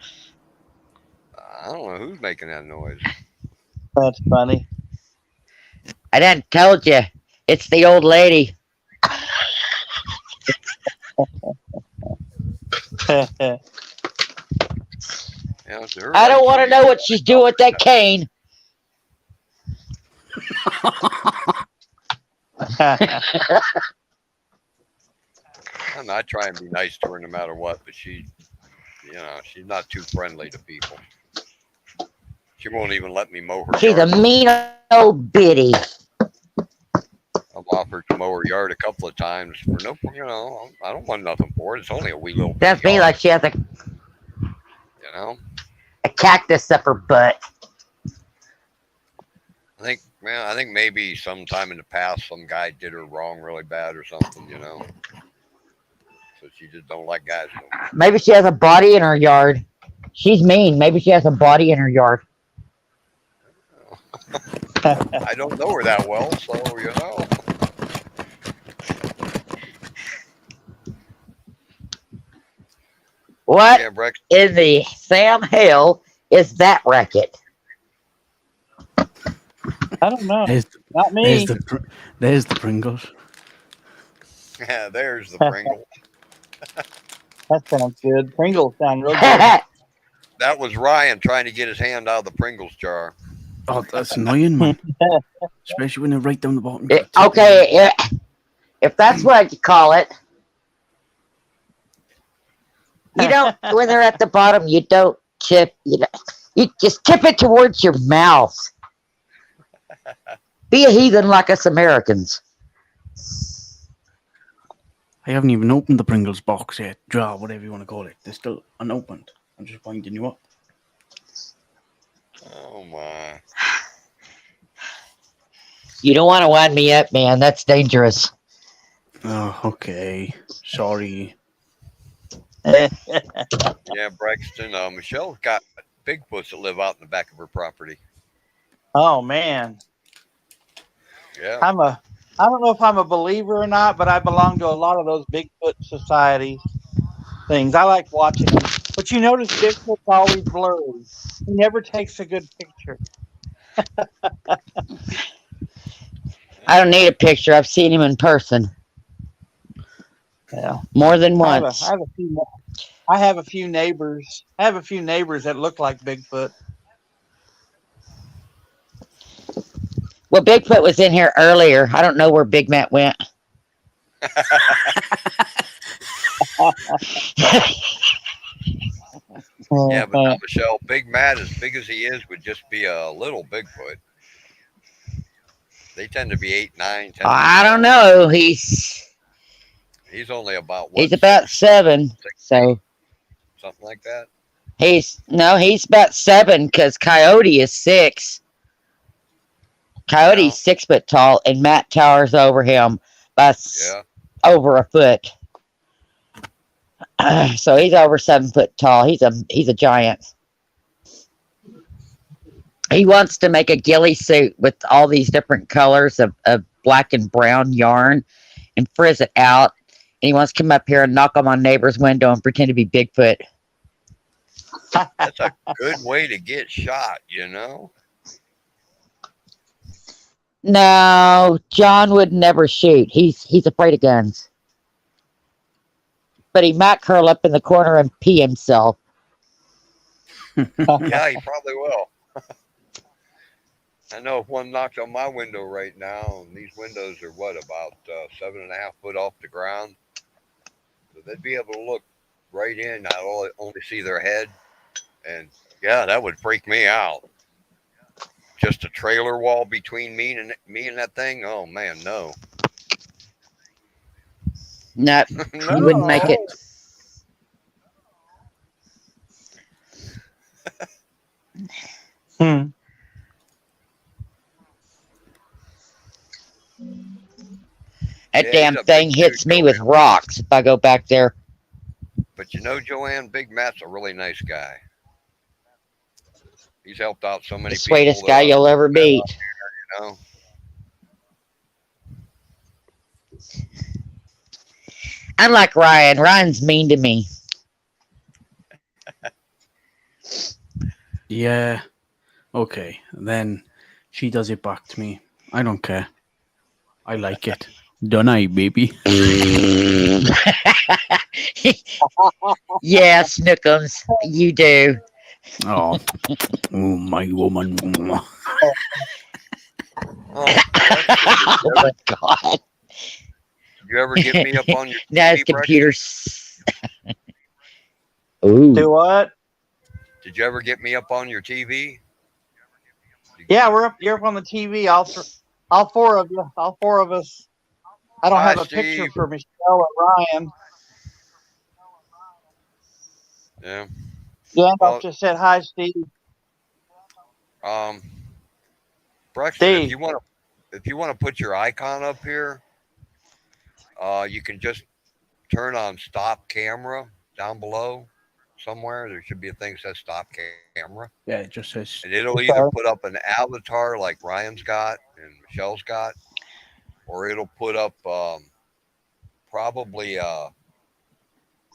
I don't know who's making that noise. That's funny. I done told you. It's the old lady. Yeah, it's her I don't right want to there. know what she's doing with that cane. I try and be nice to her no matter what, but she's not too friendly to people. She won't even let me mow her She's yard. a mean old biddy. I've offered to mow her yard a couple of times for no, I don't want nothing for it. It's only a wee little. That's me, like she has a cactus up her butt. I think maybe sometime in the past some guy did her wrong really bad or something, So she just don't like guys no more. Maybe she has a body in her yard. She's mean. Maybe she has a body in her yard. I don't know her that well, so What Yeah, Brex. in the Sam Hill is that racket? I don't know. Not me. There's the Pringles. Yeah, there's the Pringle. That sounds good. Pringles sound real good. That was Ryan trying to get his hand out of the Pringles jar. Oh, that's annoying, man. Especially when they're right down the bottom. Okay, if that's what you call it. You don't, when they're at the bottom, you don't tip, you just tip it towards your mouth. Be a heathen like us Americans. I haven't even opened the Pringles box yet. Jar, whatever you want to call it. They're still unopened. I'm just winding you up. Oh my. You don't want to wind me up, man. That's dangerous. Oh, okay. Sorry. Yeah, Braxton. Michelle's got Bigfoots that live out in the back of her property. Oh man. Yeah. I don't know if I'm a believer or not, but I belong to a lot of those Bigfoot society things. I like watching them. But you notice Bigfoot's always blurry. He never takes a good picture. I don't need a picture. I've seen him in person Yeah. more than I once. have a few neighbors. I have a few neighbors that look like Bigfoot. Well, Bigfoot was in here earlier. I don't know where Big Matt went. Yeah, but now, Michelle, Big Matt, as big as he is, would just be a little Bigfoot. They tend to be 8, 9, 10. I don't know. He's He's only about what? he's about 7. So Something like that. he's about 7 because Coyote is 6. Coyote's 6 foot tall, and Matt towers over him by Yeah. over a foot. So he's over 7 foot tall. He's a giant. He wants to make a ghillie suit with all these different colors of black and brown yarn and frizz it out. And he wants to come up here and knock on my neighbor's window and pretend to be Bigfoot. That's a good way to get shot, you know? No, John would never shoot. He's afraid of guns. But he might curl up in the corner and pee himself. Yeah, he probably will. I know if one knocked on my window right now, and these windows are what, about 7.5 foot off the ground. So they'd be able to look right in. I'd only see their head. And yeah, that would freak me out. Just a trailer wall between me and that thing? Oh man, no. No, you wouldn't make it. That Yeah, damn he's a thing big hits dude, me with rocks if I go back there. But you know, Joanne, Big Matt's a really nice guy. He's helped out so many The people. sweetest guy you'll ever meet. You know? Unlike Ryan. Ryan's mean to me. Yeah. Okay. Then she does it back to me. I don't care. I like it. Don't I, baby? Yeah, Snookums, you do. Oh, my woman. Oh, my God. you ever get me up on your Now his TV, Brecky? computer's. Ooh. Do what? Did you ever get me up on your TV? Yeah, you're up on the TV. All four of you. All four of us. I don't Hi, have a picture Steve. for Michelle or Ryan. Yeah. Gandalf Well, just said hi, Steve. Braxton, Steve. if you want to put your icon up here, you can just turn on stop camera down below somewhere. There should be a thing that says stop camera. Yeah, it just says. And it'll either put up an avatar like Ryan's got and Michelle's got, or it'll put up probably There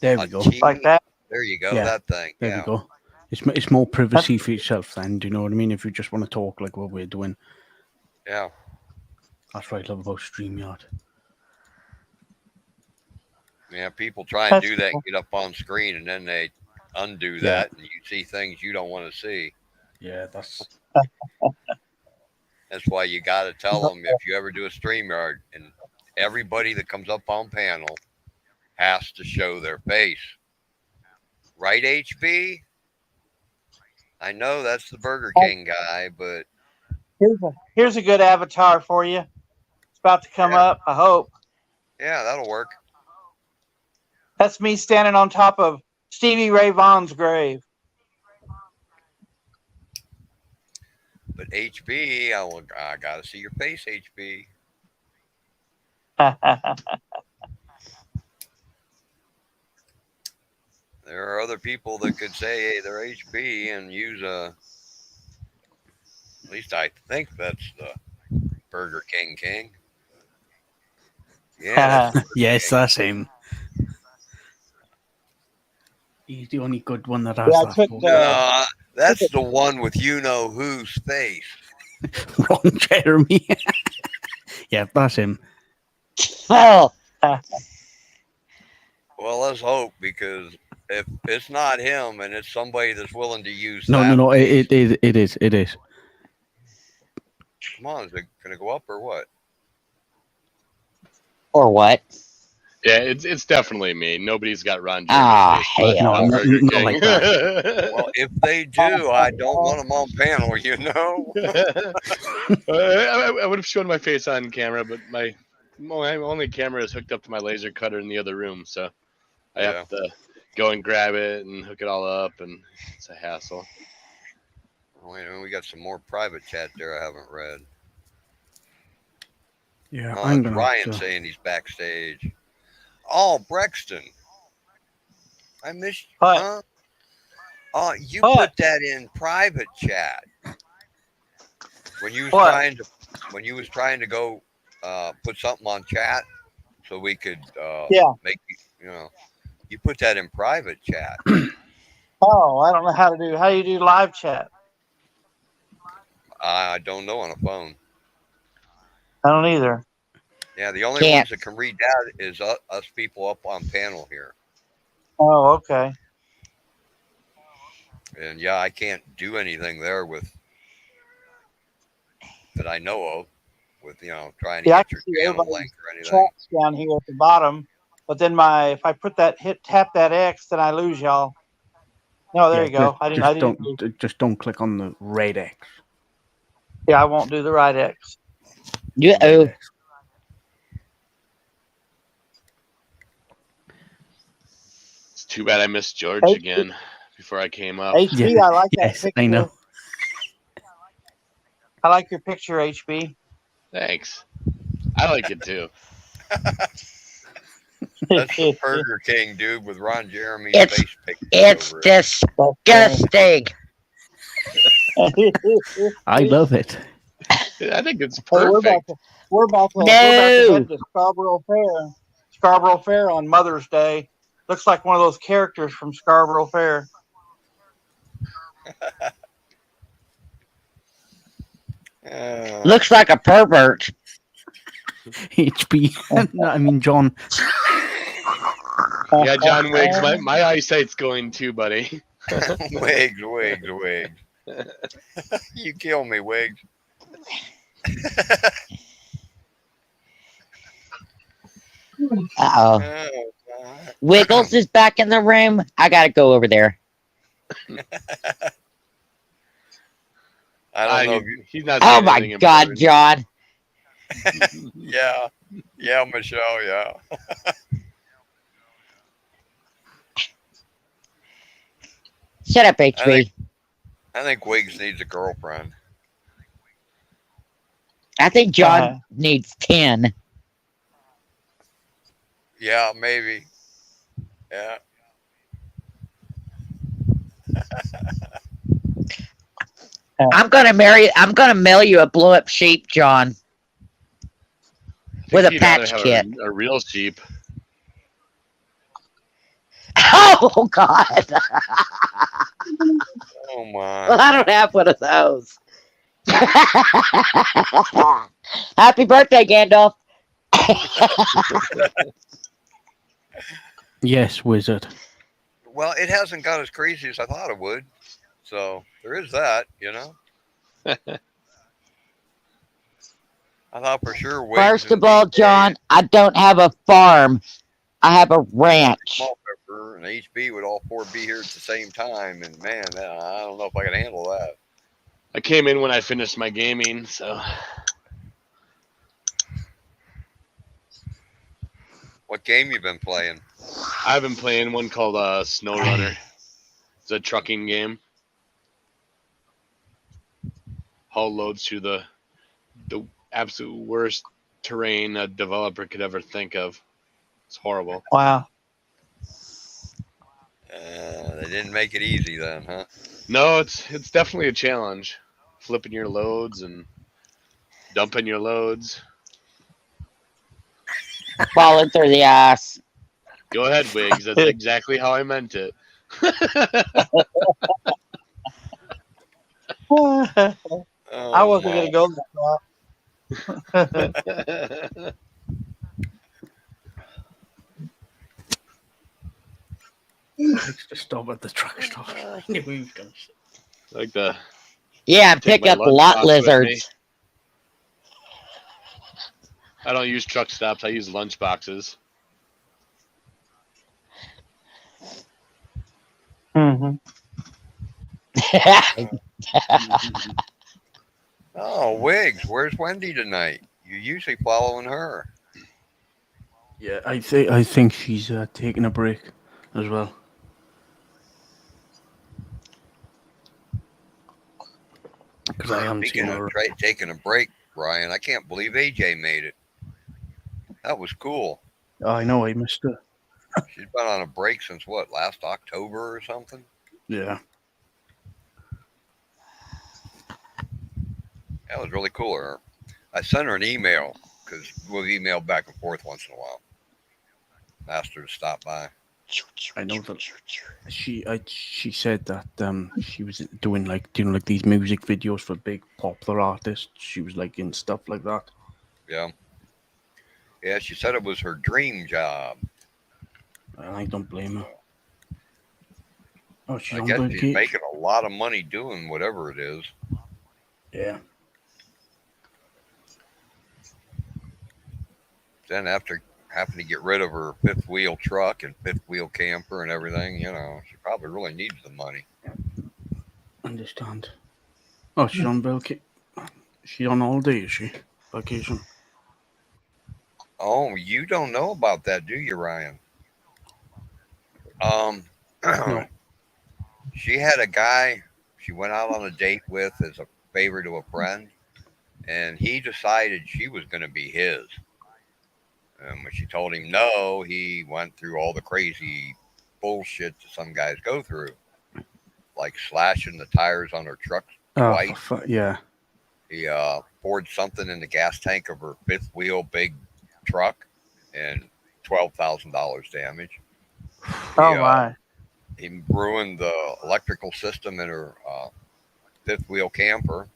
we go. TV. Like that. There you go, Yeah, that thing. There Yeah. we go. It's more privacy for yourself then. Do you know what I mean? If you just want to talk like what we're doing. Yeah. That's what I love about StreamYard. Yeah, people try and That's do that cool. and get up on screen, and then they undo Yeah. that, and you see things you don't want to see. Yeah, that's. That's why you got to tell them if you ever do a StreamYard, and everybody that comes up on panel has to show their face. Right, HB? I know that's the Burger King guy, but Here's a good avatar for you. It's about to come up, I hope. yeah, that'll work. That's me standing on top of Stevie Ray Vaughan's grave. But HB, I got to see your face, HB. There are other people that could say, hey, they're HB and use at least I think that's the Burger King. Yeah, that's Yes, that's him. He's the only good one that has Yeah, I that. took voice. That's the one with you know whose face. Ron Jeremy. Yeah, that's him. Oh, Well, let's hope, because if it's not him and it's somebody that's willing to use No, that, no, no. It is. come on, is it gonna go up or what? or what? Yeah, it's definitely me. Nobody's got Ron Ah, Jeremy's face. hell. No, Burger not King. like that. Well, if they do, I don't want them on panel. You know. I would have shown my face on camera, but my only camera is hooked up to my laser cutter in the other room, so I Yeah. have to go and grab it and hook it all up, and it's a hassle. Wait a minute, we got some more private chat there I haven't read. Yeah, Oh, I'm it's gonna. Ryan have to- saying he's backstage. Oh, Brexton. I missed you. What? Huh? Oh, you What? put that in private chat. When you was What? trying to go put something on chat so we could Yeah. make you put that in private chat. Oh, I don't know how do you do live chat? I don't know on a phone. I don't either. Yeah, the only Can't. ones that can read that is us people up on panel here. Oh, okay. And yeah, I can't do anything there with that I know of with trying to Yeah, I get can your see channel everybody's link or anything. chats down here at the bottom, but then if I tap that X, then I lose y'all. No, there Yeah, you go. I didn't. Just don't click on the red X. Yeah, I won't do the right X. Uh-oh. It's too bad I missed George Hey. again before I came up. HB, Yeah, I like that yes, picture. I know. I like your picture, HB. Thanks. I like it too. That's the Burger King dude with Ron Jeremy's It's- face picture It's over it. disgusting. I love it. I think it's Hey, we're about perfect. to we're about to No. head to Scarborough Fair. Scarborough Fair on Mother's Day. Looks like one of those characters from Scarborough Fair. Looks like a pervert. HB. No, I mean John. Yeah, John Wiggs, my eyesight's going too, buddy. Wiggs. You kill me, Wiggs. Uh-oh. Oh, God. Wiggles is back in the room. I gotta go over there. I don't know. If you, He's not. Oh saying my anything God, important. John. yeah, Michelle, yeah. Shut up, HB. I think Wiggs needs a girlfriend. I think John Uh-huh. needs 10. Yeah, maybe. Yeah. I'm gonna mail you a blow up sheep, John. I think With a you'd rather patch have kit. A real sheep. Oh God. Oh my. Well, I don't have one of those. Happy birthday, Gandalf. Yes, wizard. Well, it hasn't got as crazy as I thought it would. So there is that, I thought for sure. Wiggs First and of all, John, I don't have a farm. I have a ranch. Small Pepper and HB would all four be here at the same time, and man, I don't know if I can handle that. I came in when I finished my gaming, so What game you been playing? I've been playing one called Snow Runner. It's a trucking game. Haul loads through the absolute worst terrain a developer could ever think of. It's horrible. Wow. They didn't make it easy then, huh? No, it's definitely a challenge. Flipping your loads and dumping your loads. Falling through the ice. Go ahead, Wiggs. That's exactly how I meant it. I Oh, wasn't my. gonna go that far. Likes to stop at the truck stop. I knew he was gonna say. Like the Yeah, and take pick my up lot lunchbox with me. lizards. I don't use truck stops. I use lunch boxes. Mm-hmm. Oh, Wiggs, where's Wendy tonight? You're usually following her. Yeah, I think she's taking a break as well. Because I haven't Speaking seen of her. taking a break, Brian, I can't believe AJ made it. That was cool. Oh, I know, I missed her. She's been on a break since what, last October or something? Yeah. That was really cool of her. I sent her an email because we'll email back and forth once in a while. Asked her to stop by. I know that she said that she was doing like like these music videos for big popular artists. She was like in stuff like that. Yeah. Yeah, she said it was her dream job. And I don't blame her. Oh, she's I on guess Bill she's Gates. making a lot of money doing whatever it is. Yeah. Then after having to get rid of her fifth wheel truck and fifth wheel camper and everything, she probably really needs the money. Understand. Oh, she's on Bill Gates. She's on all day, is she? Vacation. Oh, you don't know about that, do you, Ryan? No. She had a guy she went out on a date with as a favor to a friend, and he decided she was going to be his. And when she told him no, he went through all the crazy bullshit that some guys go through, like slashing the tires on her truck twice. Yeah. He poured something in the gas tank of her fifth wheel big truck, and $12,000 damage. Oh my! He ruined the electrical system in her fifth wheel camper.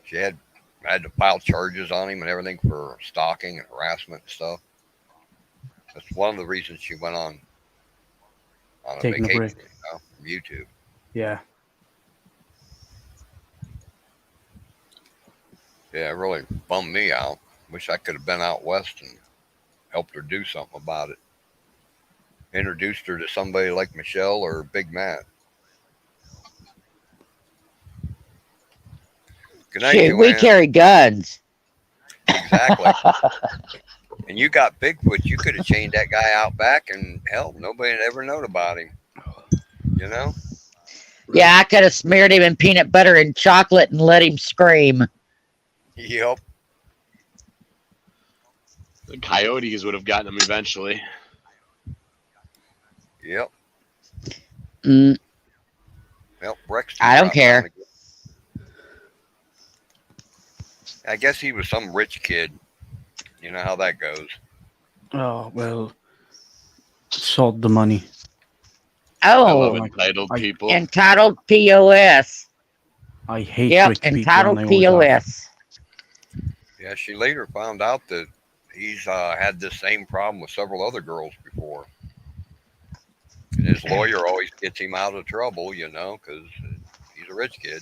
She had to file charges on him and everything for stalking and harassment and stuff. That's one of the reasons she went on a Taking a vacation, break. from YouTube. Yeah. Yeah, it really bummed me out. Wish I could have been out west and helped her do something about it. Introduced her to somebody like Michelle or Big Matt. Good night, Shoot, we Joanne. carry guns. Exactly. And you got Bigfoot. You could have chained that guy out back, and hell, nobody had ever known about him. You know? Yeah, I could have smeared him in peanut butter and chocolate and let him scream. Yep. The coyotes would have gotten him eventually. Yep. Mm, Well, Rex. I don't care. I guess he was some rich kid. You know how that goes. Oh well. Sod the money. I love Oh, entitled people. entitled POS. I hate Yep, rich people. entitled and I always have. POS. Yeah, she later found out that he's had this same problem with several other girls before. And his lawyer always gets him out of trouble, because he's a rich kid.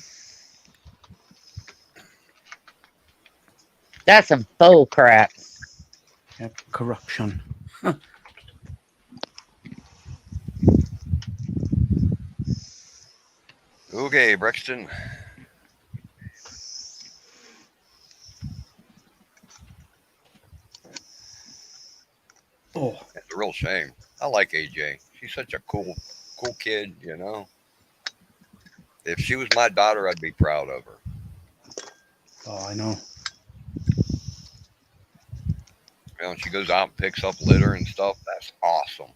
That's some bull crap. Yep, corruption. Okay, Brexton. Oh, It's a real shame. I like AJ. She's such a cool kid, If she was my daughter, I'd be proud of her. Oh, I know. She goes out and picks up litter and stuff. That's awesome.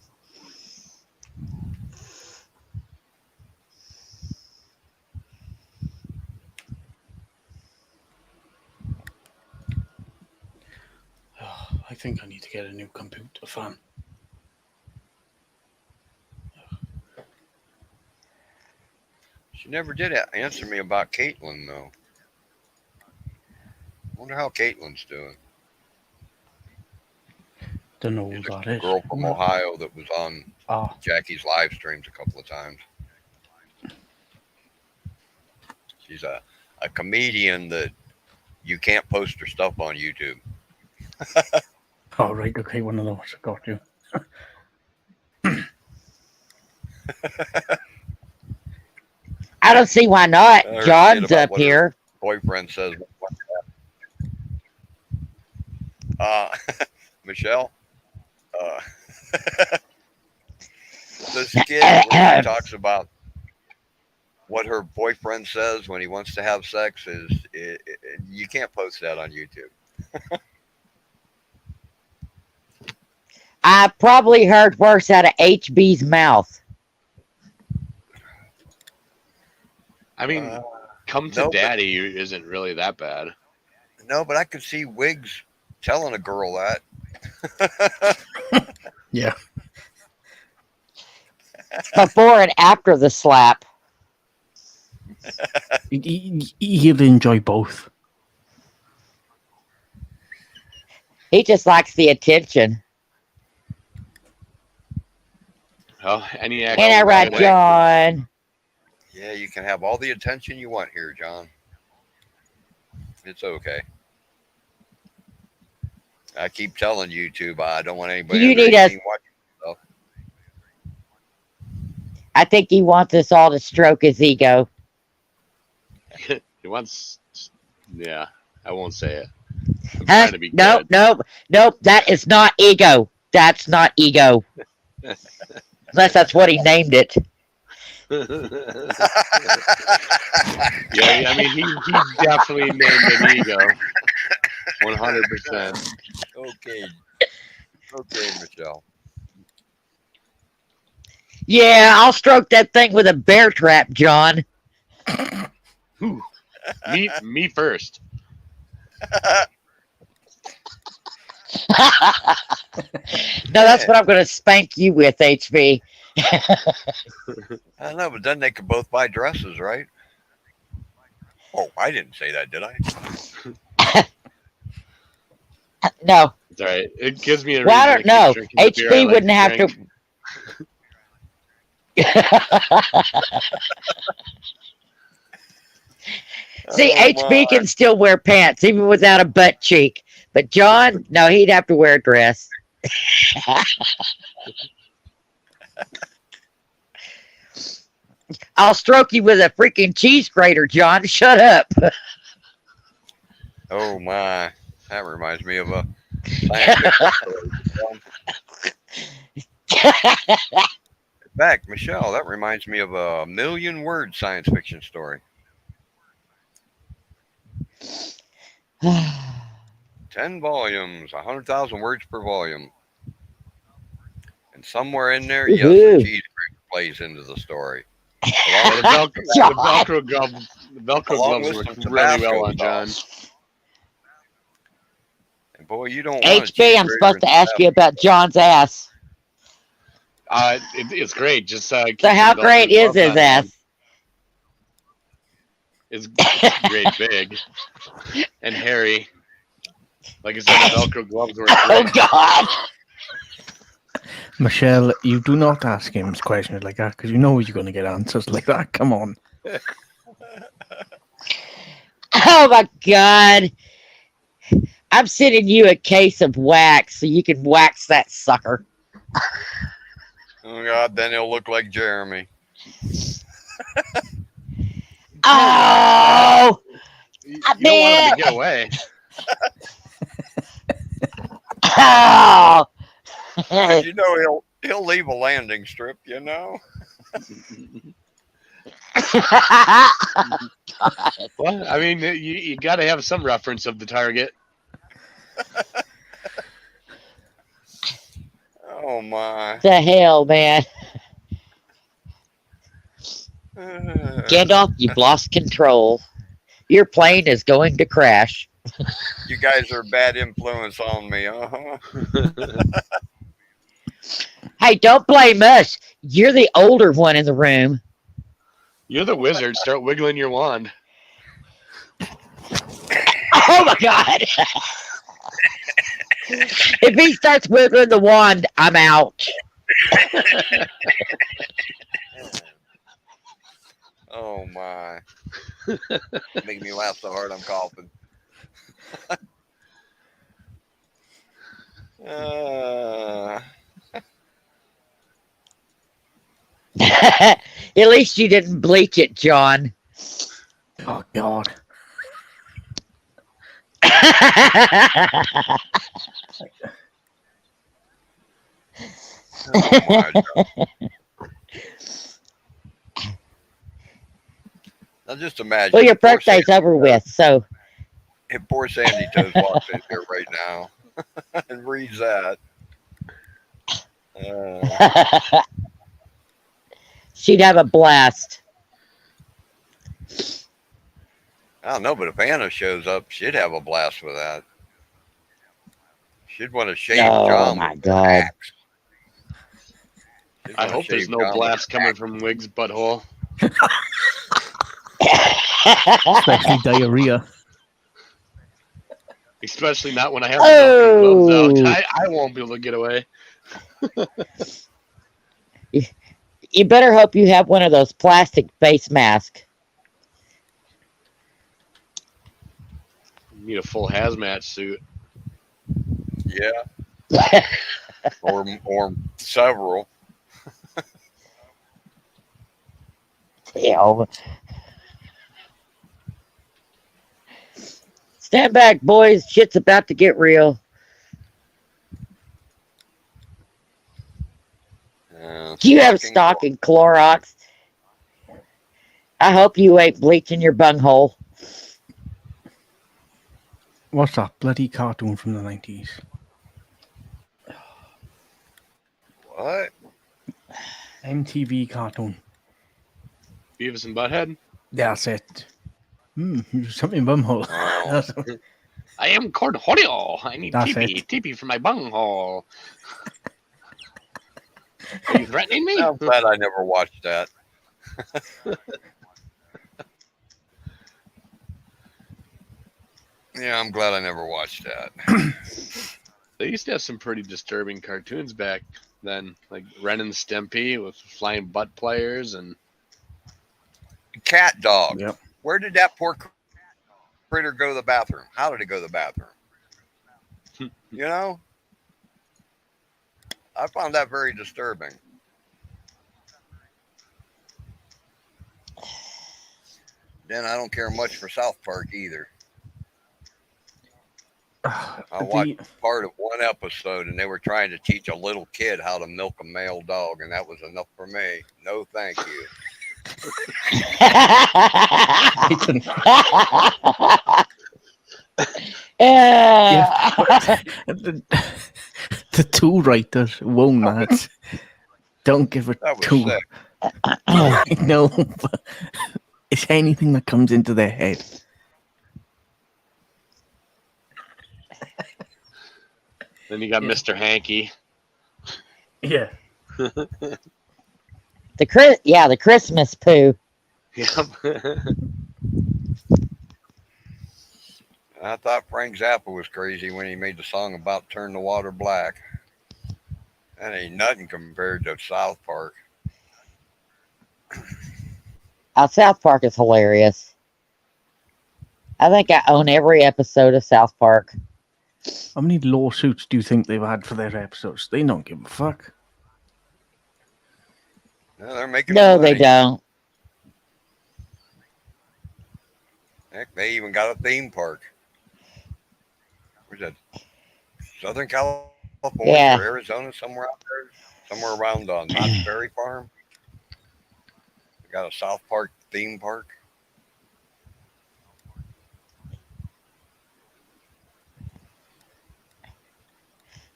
Oh, I think I need to get a new computer fan. She never did answer me about Caitlin, though. Wonder how Caitlin's doing. Don't know who She's a that is. girl from Ohio that was on Oh, Jackie's live streams a couple of times. She's a comedian that you can't post her stuff on YouTube. oh, right. Okay, one of those. I got you. I don't see why not. Her shit John's about up what her here. boyfriend says. Michelle. The skit where she talks about what her boyfriend says when he wants to have sex you can't post that on YouTube. I probably heard worse out of HB's mouth. I mean, come to no, daddy isn't really that bad. No, but I could see Wiggs telling a girl that. Yeah. Before and after the slap. He'll enjoy both. He just likes the attention. Well, any Ain't that right, John? Yeah, you can have all the attention you want here, John. It's okay. I keep telling YouTube I don't want anybody You under need 18 a- watching stuff. I think he wants us all to stroke his ego. He wants. Yeah, I won't say it. I'm Huh? trying to be Nope, nope, nope. That is not ego. That's not ego. good. Unless that's what he named it. Yeah, I mean, he definitely named an ego. 100%. Okay, Michelle. Yeah, I'll stroke that thing with a bear trap, John. Me first. No, that's what I'm going to spank you with, HB. I know, but then they could both buy dresses, right? Oh, I didn't say that, did I? No. It's all right. It gives me a Well, I reason don't to keep know. drinking the beer I HB like wouldn't have drink. See, Oh, HB my. can still wear pants even without a butt cheek. But John, no, he'd have to wear a dress. I'll stroke you with a freaking cheese grater, John. Shut up. Oh my, that reminds me of a science fiction story. In fact, Michelle, that reminds me of a 1,000,000-word science fiction story. 10 volumes, 100,000 words per volume. And somewhere in there, yes, Woohoo. the cheese grater plays into the story. Well, the Velcro gloves with work some really Tabasco well on John. sauce. And boy, you don't want a HB, cheese I'm grater supposed to in ask you about John's ass. It's great. Just So how great is his ass? It's great, big, and hairy. Like I said, the Velcro gloves work Oh, great. God. Michelle, you do not ask him questions like that because you know you're going to get answers like that. Come on. Oh, my God. I'm sending you a case of wax so you can wax that sucker. Oh God, then he'll look like Jeremy. Oh! You don't want him to get away. Oh! 'Cause you know he'll leave a landing strip, you know. Well, I mean, you got to have some reference of the target. Oh my. The hell, man. Gandalf, you've lost control. Your plane is going to crash. You guys are a bad influence on me. Hey, don't blame us. You're the older one in the room. You're the wizard. Start wiggling your wand. Oh my God. If he starts wiggling the wand, I'm out. Oh my! Making me laugh so hard I'm coughing. At least you didn't bleach it, John. Oh God. Oh my God. Now just imagine. Well, your poor birthday's Sandy over Toes- with, so If poor Sandy Toes walks in here right now and reads that. she'd have a blast. I don't know, but if Anna shows up, she'd have a blast with that. She'd want to shave Oh John my with her God. axe. She'd I wanna hope there's shave no John with blast her coming axe. from Wig's butthole. Especially diarrhea. Especially not when I have the doctor gloves Oh. out. I won't be able to get away. You better hope you have one of those plastic face masks. You need a full hazmat suit. Yeah. or several. Damn. Stand back, boys. Shit's about to get real. Do you have stock in Clorox? I hope you ain't bleaching your bunghole. What's that bloody cartoon from the 90s? What? MTV cartoon. Beavis and Butthead? That's it. Something bumhole. I am Cornholio. I need That's TP. it. TP for my bunghole. Are you threatening me? I'm glad I never watched that. Yeah, I'm glad I never watched that. They used to have some pretty disturbing cartoons back then, like Ren and Stimpy with flying butt players and Cat Dog. Yep. Where did that poor critter go to the bathroom? How did it go to the bathroom? You know? I found that very disturbing. Then I don't care much for South Park either. I watched part of one episode and they were trying to teach a little kid how to milk a male dog, and that was enough for me. No, thank you. Yeah, the two writers won that. Don't give a That was two. sick. No, but it's anything that comes into their head. then you got Mr. Hanky. Yeah. The Christmas poo. Yep. I thought Frank Zappa was crazy when he made the song about Turn the Water Black. That ain't nothing compared to South Park. South Park is hilarious. I think I own every episode of South Park. How many lawsuits do you think they've had for their episodes? They don't give a fuck. No, they're making No, money. they don't. Heck, they even got a theme park. Where's that? Southern California Yeah. or Arizona, somewhere out there, somewhere around Knott's Berry Farm. They got a South Park theme park.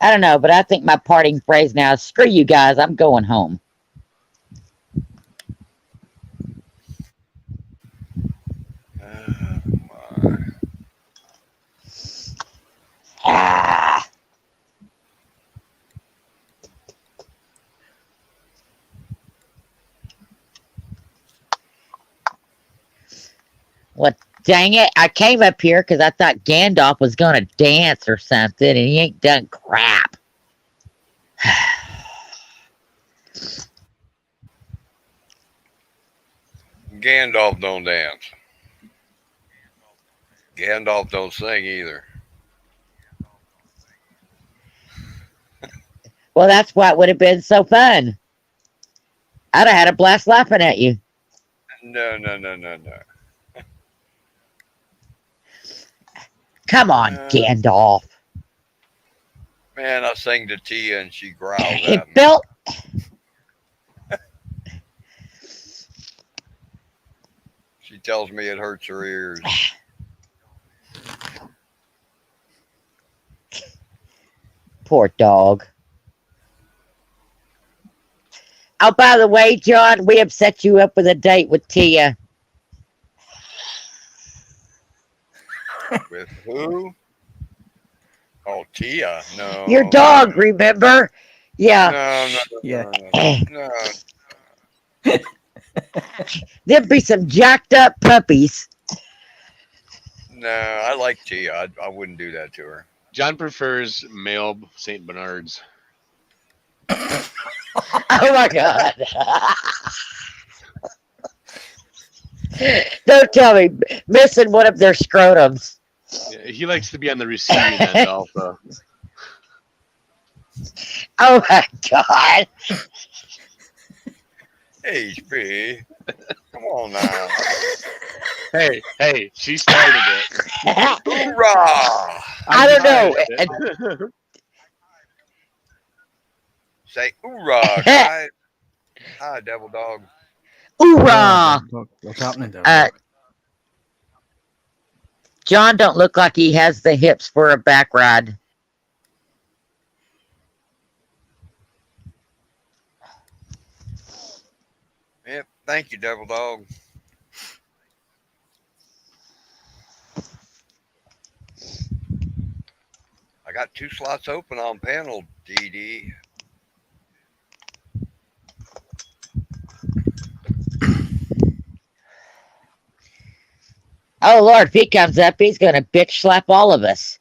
I don't know, but I think my parting phrase now is screw you guys, I'm going home. Well, dang it. I came up here because I thought Gandalf was going to dance or something, and he ain't done crap. Gandalf don't dance. Gandalf don't sing either. Well, that's why it would have been so fun. I'd have had a blast laughing at you. No. Come on, Gandalf. Man, I sang to Tia and she growled Hey, at me. Bill. She tells me it hurts her ears. Poor dog. Oh, by the way, John, we have set you up with a date with Tia. With who? Oh, Tia. No. Your dog, remember? Yeah. No. There'd be some jacked up puppies. No, I like Tia. I wouldn't do that to her. John prefers male Saint Bernards. Oh my God. Don't tell me. Missing one of their scrotums. Yeah, he likes to be on the receiving end also. Oh my God. HP. Come on now. Hey, she started it. Hoorah! I don't know. Say hoorah, guys. Hi, devil dog. Hoorah! What's happening there? John don't look like he has the hips for a back ride. Yep, thank you, devil dog. I got 2 slots open on panel, DD. Oh Lord, if he comes up, he's gonna bitch slap all of us.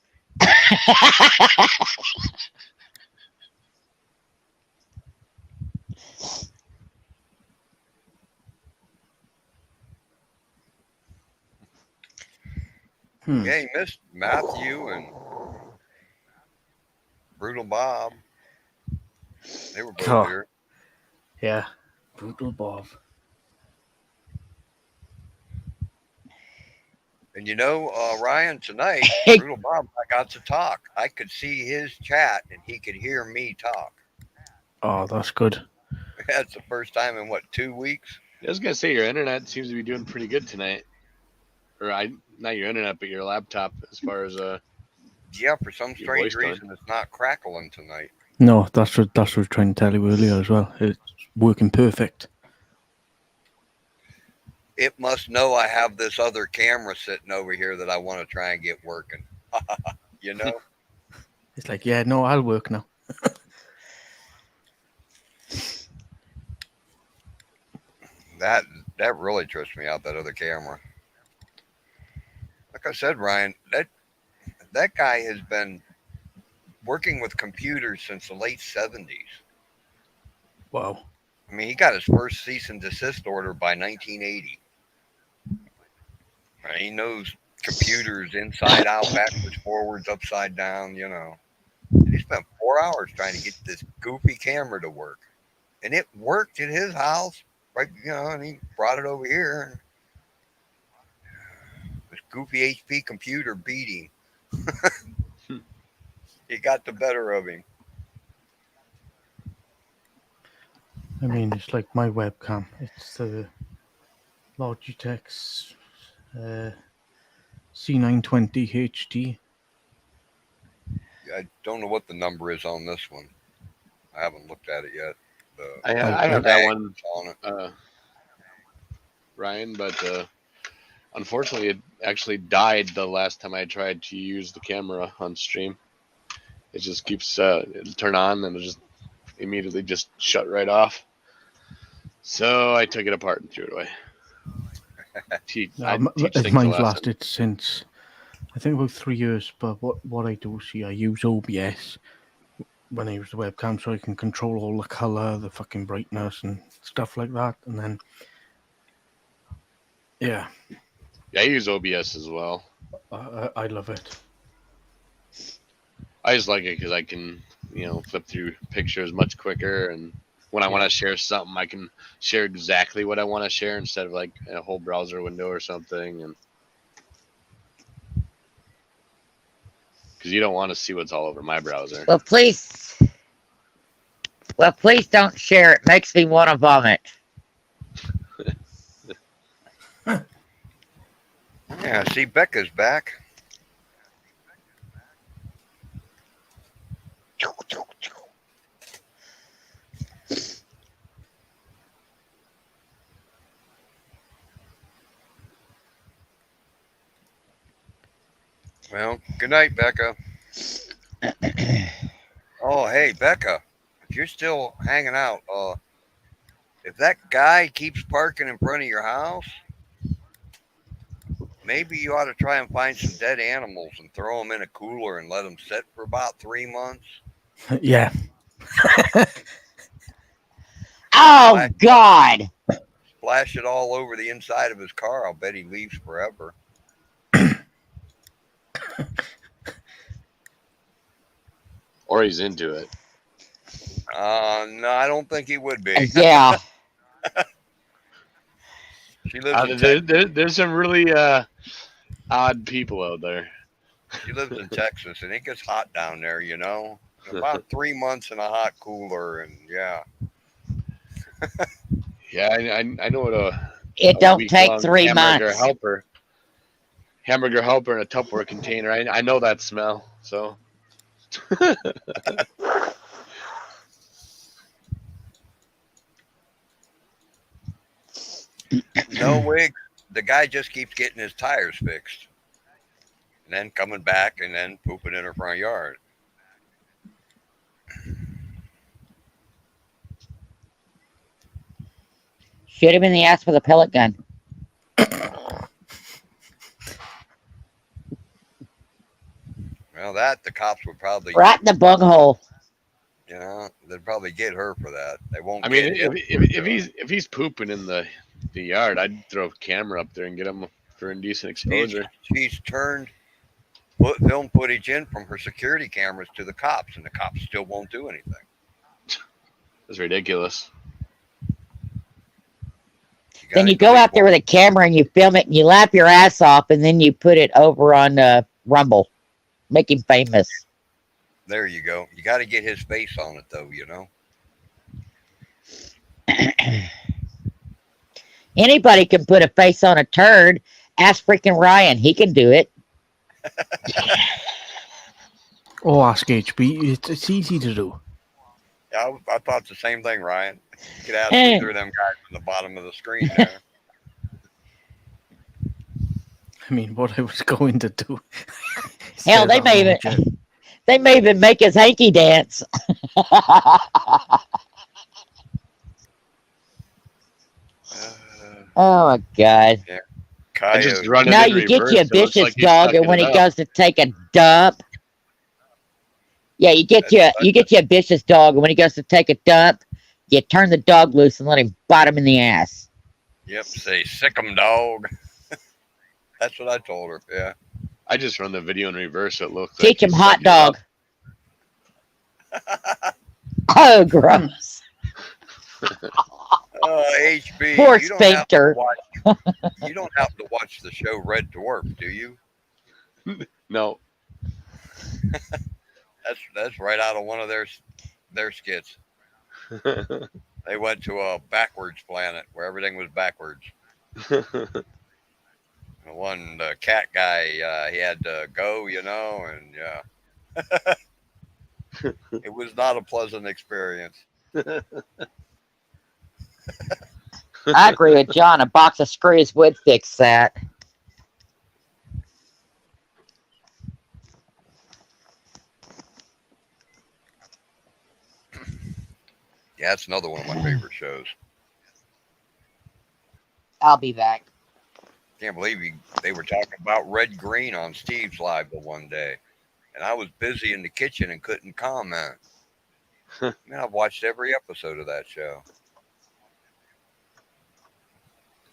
Yeah, he missed Matthew and Brutal Bob. They were both Oh. here. Yeah. Brutal Bob. And you know, Ryan, tonight, Brutal Bob, I got to talk. I could see his chat and he could hear me talk. Oh, that's good. That's the first time in, what, 2 weeks? I was gonna say your internet seems to be doing pretty good tonight. Or not your internet, but your laptop, as far as Yeah, for some your strange voice tone. reason, it's not crackling tonight. No, that's what I was trying to tell you earlier as well. It's working perfect. It must know I have this other camera sitting over here that I want to try and get working. You know? It's like, yeah, no, I'll work now. That really trips me out, that other camera. Like I said, Ryan, that guy has been working with computers since the late 70s. Wow. I mean, he got his first cease and desist order by 1980. He knows computers inside out, backwards, forwards, upside down, you know. And he spent 4 hours trying to get this goofy camera to work. And it worked at his house, right? You know, and he brought it over here. This goofy HP computer beat him. It got the better of him. I mean, it's like my webcam. It's the Logitech C920 HD. I don't know what the number is on this one. I haven't looked at it yet. I have that one, on it. Ryan, but unfortunately, it actually died the last time I tried to use the camera on stream. It just keeps it'll turn on and it'll just immediately just shut right off. So I took it apart and threw it away. teach things a Mine's lesson. lasted since I think about 3 years. But what I do see, I use OBS when I use the webcam, so I can control all the color, the fucking brightness, and stuff like that. And then, yeah, I use OBS as well. I love it. I just like it because I can, flip through pictures much quicker, and when I want to share something, I can share exactly what I want to share instead of like a whole browser window or something. And because you don't want to see what's all over my browser. Well, please don't share. It makes me want to vomit. Yeah, see, Becca's back. Well, good night, Becca. Oh, hey, Becca, if you're still hanging out, if that guy keeps parking in front of your house, maybe you ought to try and find some dead animals and throw them in a cooler and let them sit for about 3 months. Yeah. Oh, God. Splash it all over the inside of his car. I'll bet he leaves forever. Or he's into it. No, I don't think he would be. Yeah. She lives in There's some really odd people out there. She lives in Texas, and it gets hot down there, About 3 months in a hot cooler, and yeah. Yeah, I know what It don't take week-long 3 hamburger months. helper in a Tupperware container. I know that smell, so. No wig. The guy just keeps getting his tires fixed, and then coming back and then pooping in her front yard. Shoot him in the ass with a pellet gun. Well, the cops would probably Right in the bunghole. They'd probably get her for that. They won't. I mean, get him if he's pooping in the yard, I'd throw a camera up there and get him for indecent exposure. She's turned film footage in from her security cameras to the cops, and the cops still won't do anything. That's ridiculous. Then you go out there with a camera and you film it and you laugh your ass off and then you put it over on Rumble. Make him famous. There you go. You got to get his face on it, though, Anybody can put a face on a turd. Ask freaking Ryan. He can do it. Oh, ask HB. It's easy to do. Yeah, I thought the same thing, Ryan. You could ask either of them guys from the bottom of the screen there. I mean, what I was going to do. Hell, they may even make his hanky dance. Oh my God! Yeah. I just run it Now in you get reverse, you a so it's vicious like he's dog, sucking and when it he up. goes to take a dump, yeah, you get you a vicious dog, and when he goes to take a dump, you turn the dog loose and let him bite him in the ass. Yep, say sick 'em, dog. That's what I told her. Yeah. I just run the video in reverse. It looks Teach like him hot dog. Oh, gross. HB. Poor you don't have to sphincter. you don't have to watch the show Red Dwarf, do you? No. That's right out of one of their skits. They went to a backwards planet where everything was backwards. The cat guy, he had to go, and yeah. It was not a pleasant experience. I agree with John. A box of screws would fix that. Yeah, that's another one of my favorite shows. I'll be back. Can't believe they were talking about Red Green on Steve's Live the one day. And I was busy in the kitchen and couldn't comment. Man, I've watched every episode of that show.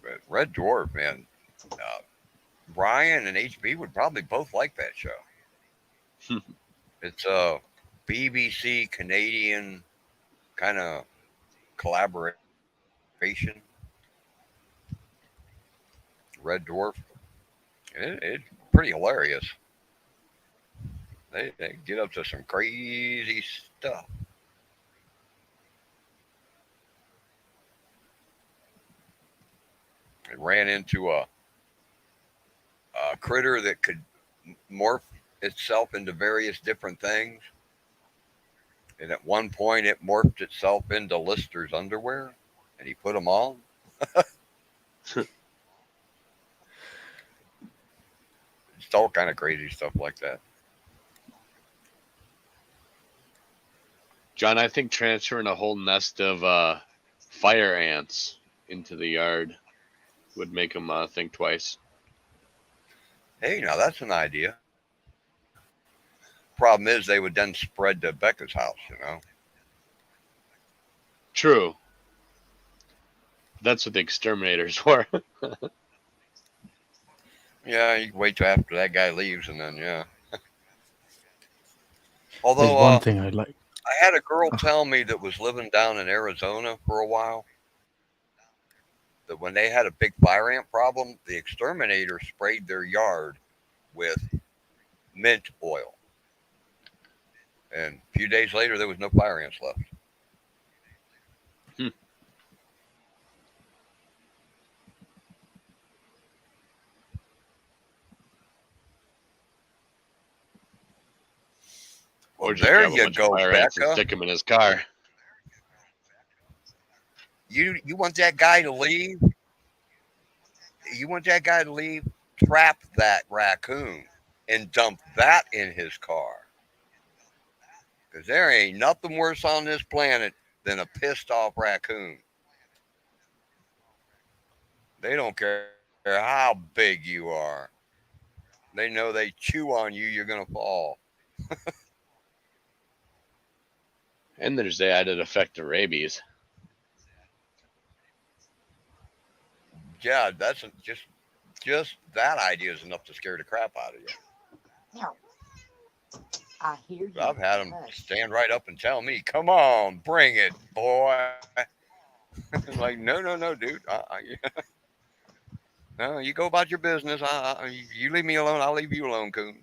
But Red Dwarf, man. Brian and HB would probably both like that show. It's a BBC Canadian kind of collaboration. Red Dwarf. It's pretty hilarious. They get up to some crazy stuff. It ran into a critter that could morph itself into various different things. And at one point, it morphed itself into Lister's underwear, and he put them on. It's all kind of crazy stuff like that. John, I think transferring a whole nest of fire ants into the yard would make them think twice. Hey, now that's an idea. Problem is, they would then spread to Becca's house, you know. True. That's what the exterminators were. Yeah, you can wait till after that guy leaves, and then yeah. There's Although one thing I'd like. I had a girl tell me that was living down in Arizona for a while that when they had a big fire ant problem, the exterminator sprayed their yard with mint oil. And a few days later, there was no fire ants left. Or just There grab a you bunch of go, fire ants and Becca. stick them in his car. You want that guy to leave? You want that guy to leave? Trap that raccoon and dump that in his car. Because there ain't nothing worse on this planet than a pissed off raccoon. They don't care how big you are. They know they chew on you, you're going to fall. And there's the added effect of rabies. Yeah, that's just that idea is enough to scare the crap out of you. No. I hear you. I've had them stand right up and tell me, "Come on, bring it, boy." I'm like, no, dude. No, you go about your business. You leave me alone. I'll leave you alone, coon.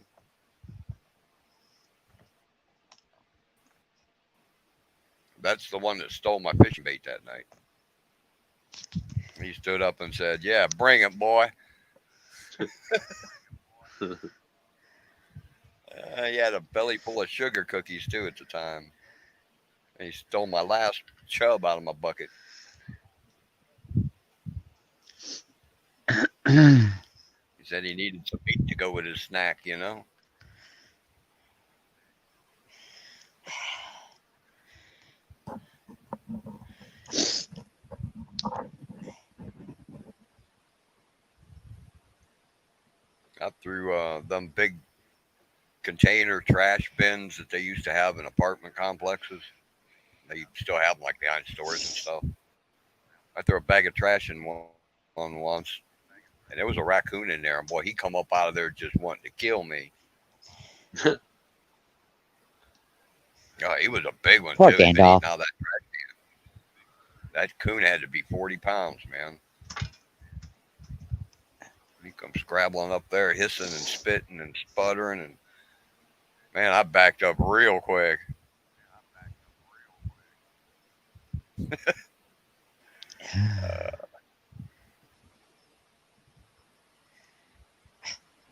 That's the one that stole my fishing bait that night. He stood up and said, "Yeah, bring it, boy." He had a belly full of sugar cookies too at the time. And he stole my last chub out of my bucket. He said he needed some meat to go with his snack, you know. Got through them big container trash bins that they used to have in apartment complexes. They still have them like behind stores and stuff. I threw a bag of trash in one once, and there was a raccoon in there, and boy, he come up out of there just wanting to kill me. He was a big one Poor too. He'd been Gandalf. eating all that trash can. That coon had to be 40 pounds, man. He comes scrabbling up there, hissing and spitting and sputtering, and man, I backed up real quick.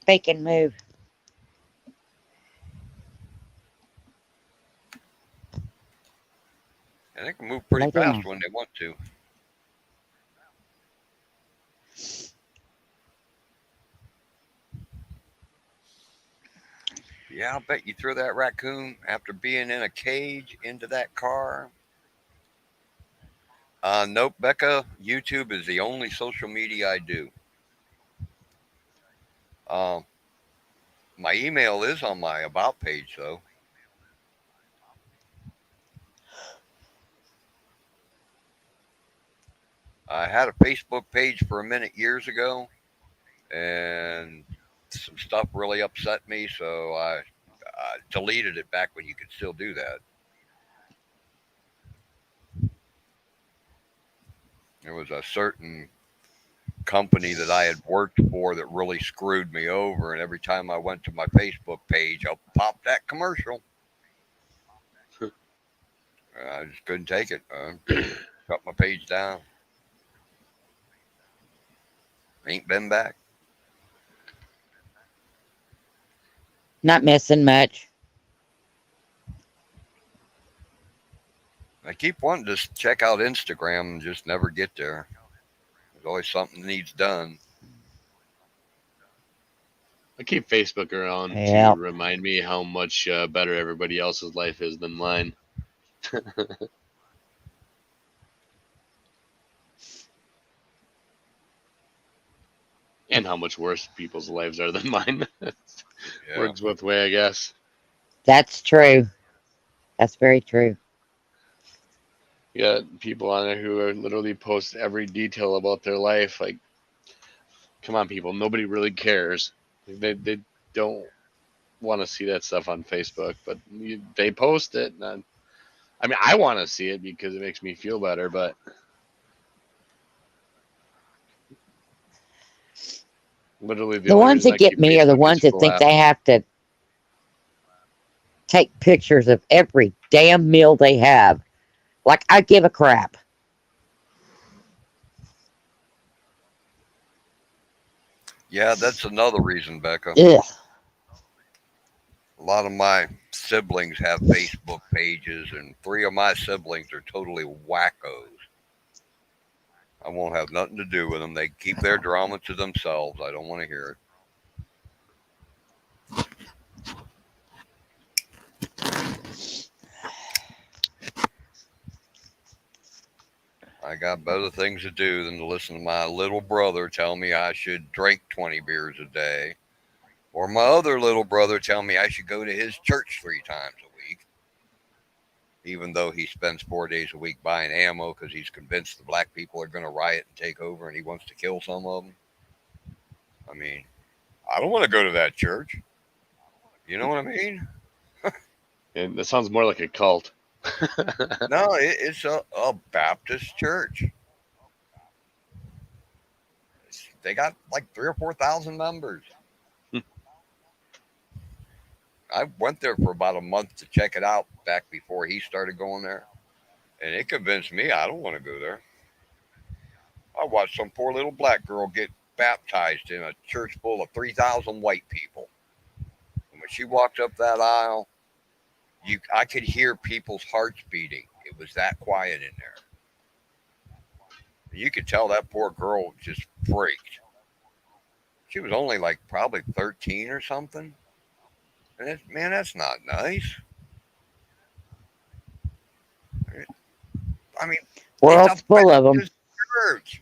Bacon move. And they can move pretty Lay fast down. when they want to. Yeah, I'll bet you throw that raccoon after being in a cage into that car. Nope, Becca. YouTube is the only social media I do. My email is on my about page, though. I had a Facebook page for a minute years ago, and some stuff really upset me, so I deleted it back when you could still do that. There was a certain company that I had worked for that really screwed me over, and every time I went to my Facebook page, I'll pop that commercial. I just couldn't take it. Cut my page down. Ain't been back. Not missing much. I keep wanting to check out Instagram and just never get there. There's always something that needs done. I keep Facebook around Yeah. to remind me how much better everybody else's life is than mine. And how much worse people's lives are than mine. Yeah. Works both way, I guess. That's true. That's very true. You got people on there who are literally post every detail about their life. Like, come on, people. Nobody really cares. They don't want to see that stuff on Facebook, but they post it. And I mean, I want to see it because it makes me feel better, but literally The ones that get me are the ones that think they have to take pictures of every damn meal they have. Like, I give a crap. Yeah, that's another reason, Becca. Ugh. A lot of my siblings have Facebook pages, and 3 of my siblings are totally wackos. I won't have nothing to do with them. They keep their drama to themselves. I don't want to hear it. I got better things to do than to listen to my little brother tell me I should drink 20 beers a day, or my other little brother tell me I should go to his church 3 times a week, even though he spends 4 days a week buying ammo because he's convinced the black people are going to riot and take over, and he wants to kill some of them. I mean, I don't want to go to that church. You know what I mean? And that sounds more like a cult. No, it's a Baptist church. They got like 3,000 or 4,000 members. I went there for about a month to check it out back before he started going there, and it convinced me I don't want to go there. I watched some poor little black girl get baptized in a church full of 3,000 white people. And when she walked up that aisle, I could hear people's hearts beating. It was that quiet in there. You could tell that poor girl just freaked. She was only like probably 13 or something. And man, that's not nice. I mean, World's full of them. Church.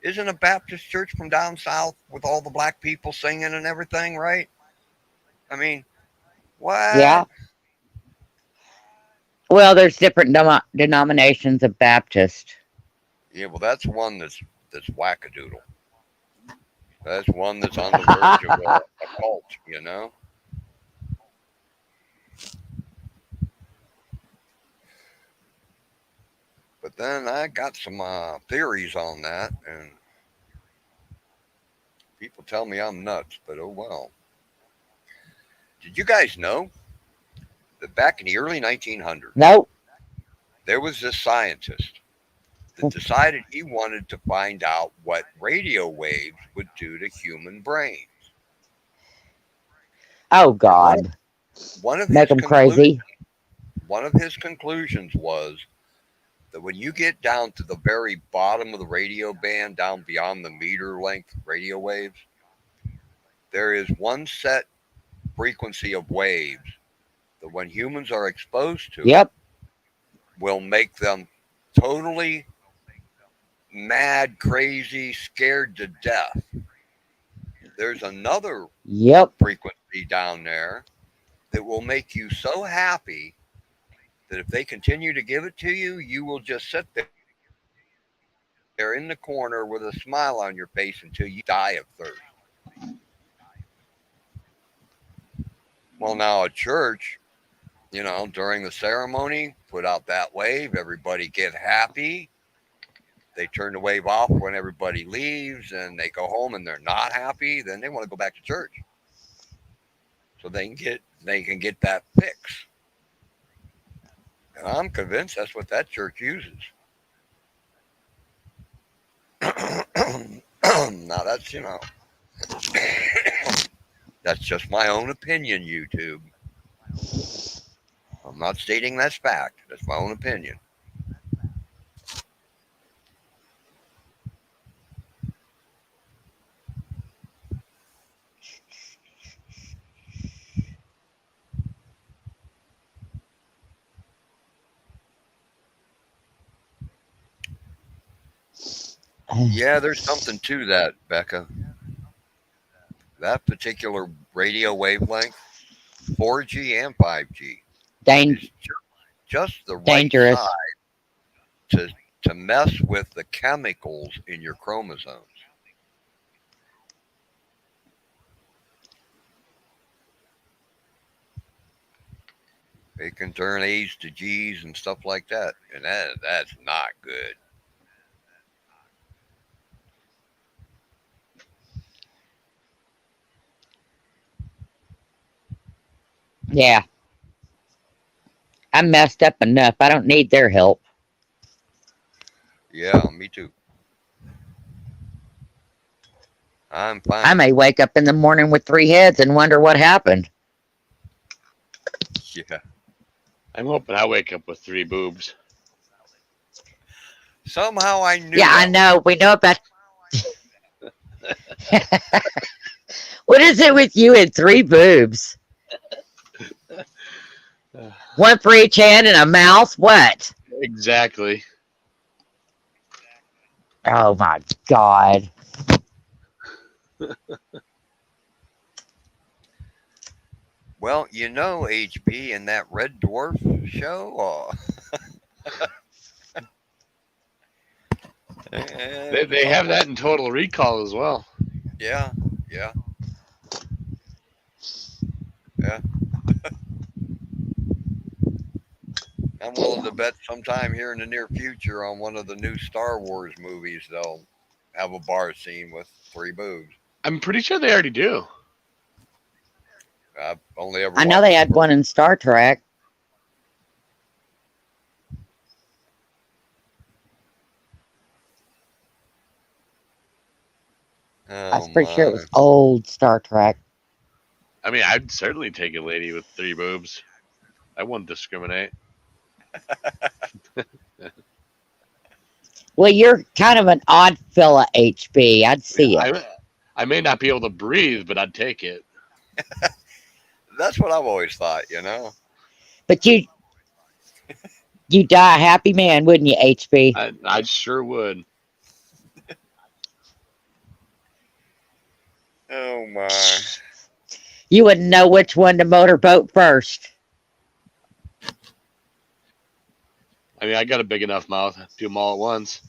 Isn't a Baptist church from down south with all the black people singing and everything, right? I mean, what? Yeah. Well, there's different denominations of Baptist. Yeah, well, that's one that's wackadoodle. That's one that's on the verge of a cult, you know? But then I got some theories on that, and people tell me I'm nuts, but oh well. Did you guys know that back in the early 1900s, Nope. there was this scientist that decided he wanted to find out what radio waves would do to human brains? Oh, God. Make them crazy. One of his conclusions was that when you get down to the very bottom of the radio band, down beyond the meter length radio waves, there is one set frequency of waves that when humans are exposed to it, will make them totally mad, crazy, scared to death. there's another Yep. frequency down there that will make you so happy that if they continue to give it to you, you will just sit there in the corner with a smile on your face until you die of thirst. Well, now a church, you know, during the ceremony, put out that wave, everybody get happy. They turn the wave off when everybody leaves and they go home and they're not happy, then they want to go back to church. So they can get that fix. And I'm convinced that's what that church uses. Now that's, you know, that's just my own opinion, YouTube. I'm not stating that's fact. That's my own opinion. Yeah, there's something to that, Becca. That particular radio wavelength, 4G and 5G, is just the right Dangerous. side to mess with the chemicals in your chromosomes. It can turn A's to G's and stuff like that, and that's not good. Yeah. I'm messed up enough. I don't need their help. Yeah, me too. I'm fine. I may wake up in the morning with 3 heads and wonder what happened. Yeah. I'm hoping I wake up with 3 boobs. Somehow I knew. Yeah, I know. We know about. What is it with you and 3 boobs? One for each hand and a mouth? What? Exactly. Oh my God. Well, you know, HB in that Red Dwarf show. They have that in Total Recall as well. Yeah. I'm willing to bet sometime here in the near future on one of the new Star Wars movies they'll have a bar scene with 3 boobs. I'm pretty sure they already do. I've only ever. I know they had one in Star Trek. I was pretty sure it was old Star Trek. I mean, I'd certainly take a lady with 3 boobs. I wouldn't discriminate. Well, you're kind of an odd fella, HB. I'd see it. I may not be able to breathe, but I'd take it. That's what I've always thought, you know. But you die a happy man, wouldn't you, HB? I sure would. Oh my! You wouldn't know which one to motorboat first. I mean, I got a big enough mouth. Do them all at once.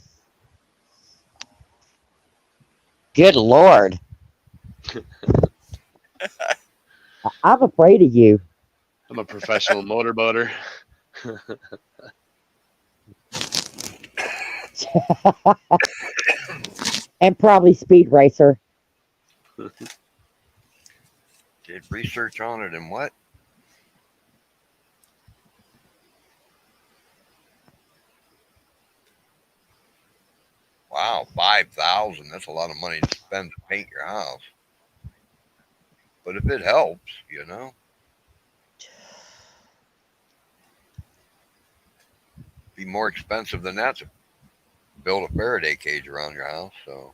Good Lord. I'm afraid of you. I'm a professional motorboater. And probably speed racer. Did research on it and what? Wow, 5,000. That's a lot of money to spend to paint your house. But if it helps, you know. Be more expensive than that to build a Faraday cage around your house, so.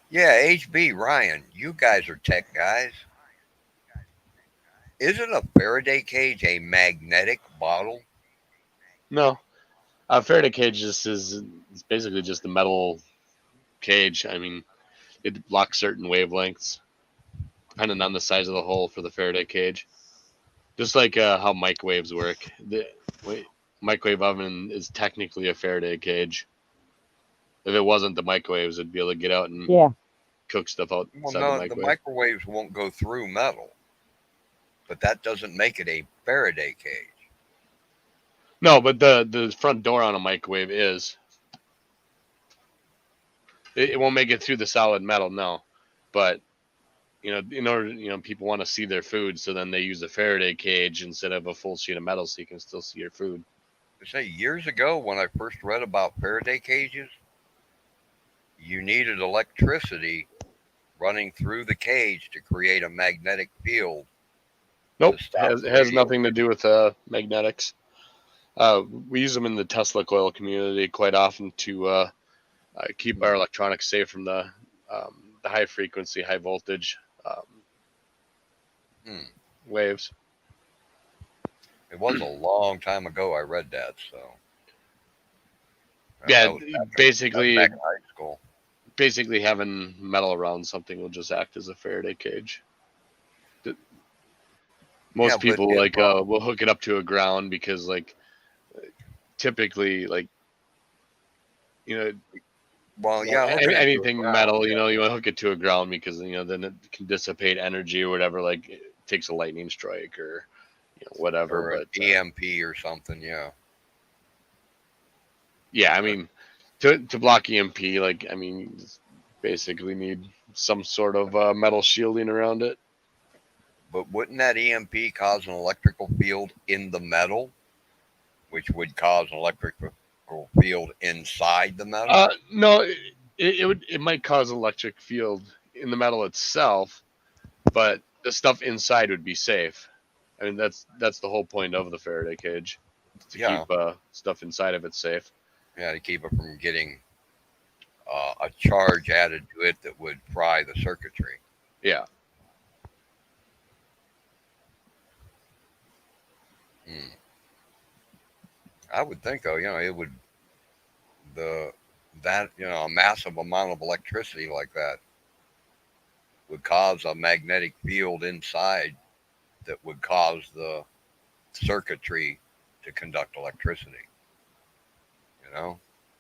Yeah, HB, Ryan, you guys are tech guys. Isn't a Faraday cage a magnetic bottle? No. Faraday cage is basically just a metal cage. I mean, it blocks certain wavelengths depending on the size of the hole for the Faraday cage. Just like how microwaves work. The microwave oven is technically a Faraday cage. If it wasn't the microwaves, it'd be able to get out and Yeah. cook stuff outside Well, the no, the microwave. microwaves won't go through metal, but that doesn't make it a Faraday cage. No, but the front door on a microwave is. It won't make it through the solid metal, no. But in order, people want to see their food, so then they use a Faraday cage instead of a full sheet of metal, so you can still see your food. I say years ago when I first read about Faraday cages, you needed electricity running through the cage to create a magnetic field. Nope, has nothing to do with magnetics. We use them in the Tesla coil community quite often to keep our electronics safe from the high frequency, high voltage waves. It was a long time ago I read that, so. Yeah, that was basically, back in high school. basically having metal around something will just act as a Faraday cage. Most Yeah, but people it- will hook it up to a ground because typically Well, yeah, hooking it to a anything ground, metal, you want to hook it to a ground because then it can dissipate energy or whatever. Like it takes a lightning strike or whatever. or an But EMP or something, yeah. yeah, I mean, to block EMP, you basically need some sort of metal shielding around it. But wouldn't that EMP cause an electrical field in the metal, which would cause an electrical field inside the metal? No, it might cause electric field in the metal itself, but the stuff inside would be safe. I mean, that's the whole point of the Faraday cage, to Yeah. keep stuff inside of it safe. Yeah, to keep it from getting a charge added to it that would fry the circuitry. Yeah. I would think though, it would a massive amount of electricity like that would cause a magnetic field inside that would cause the circuitry to conduct electricity.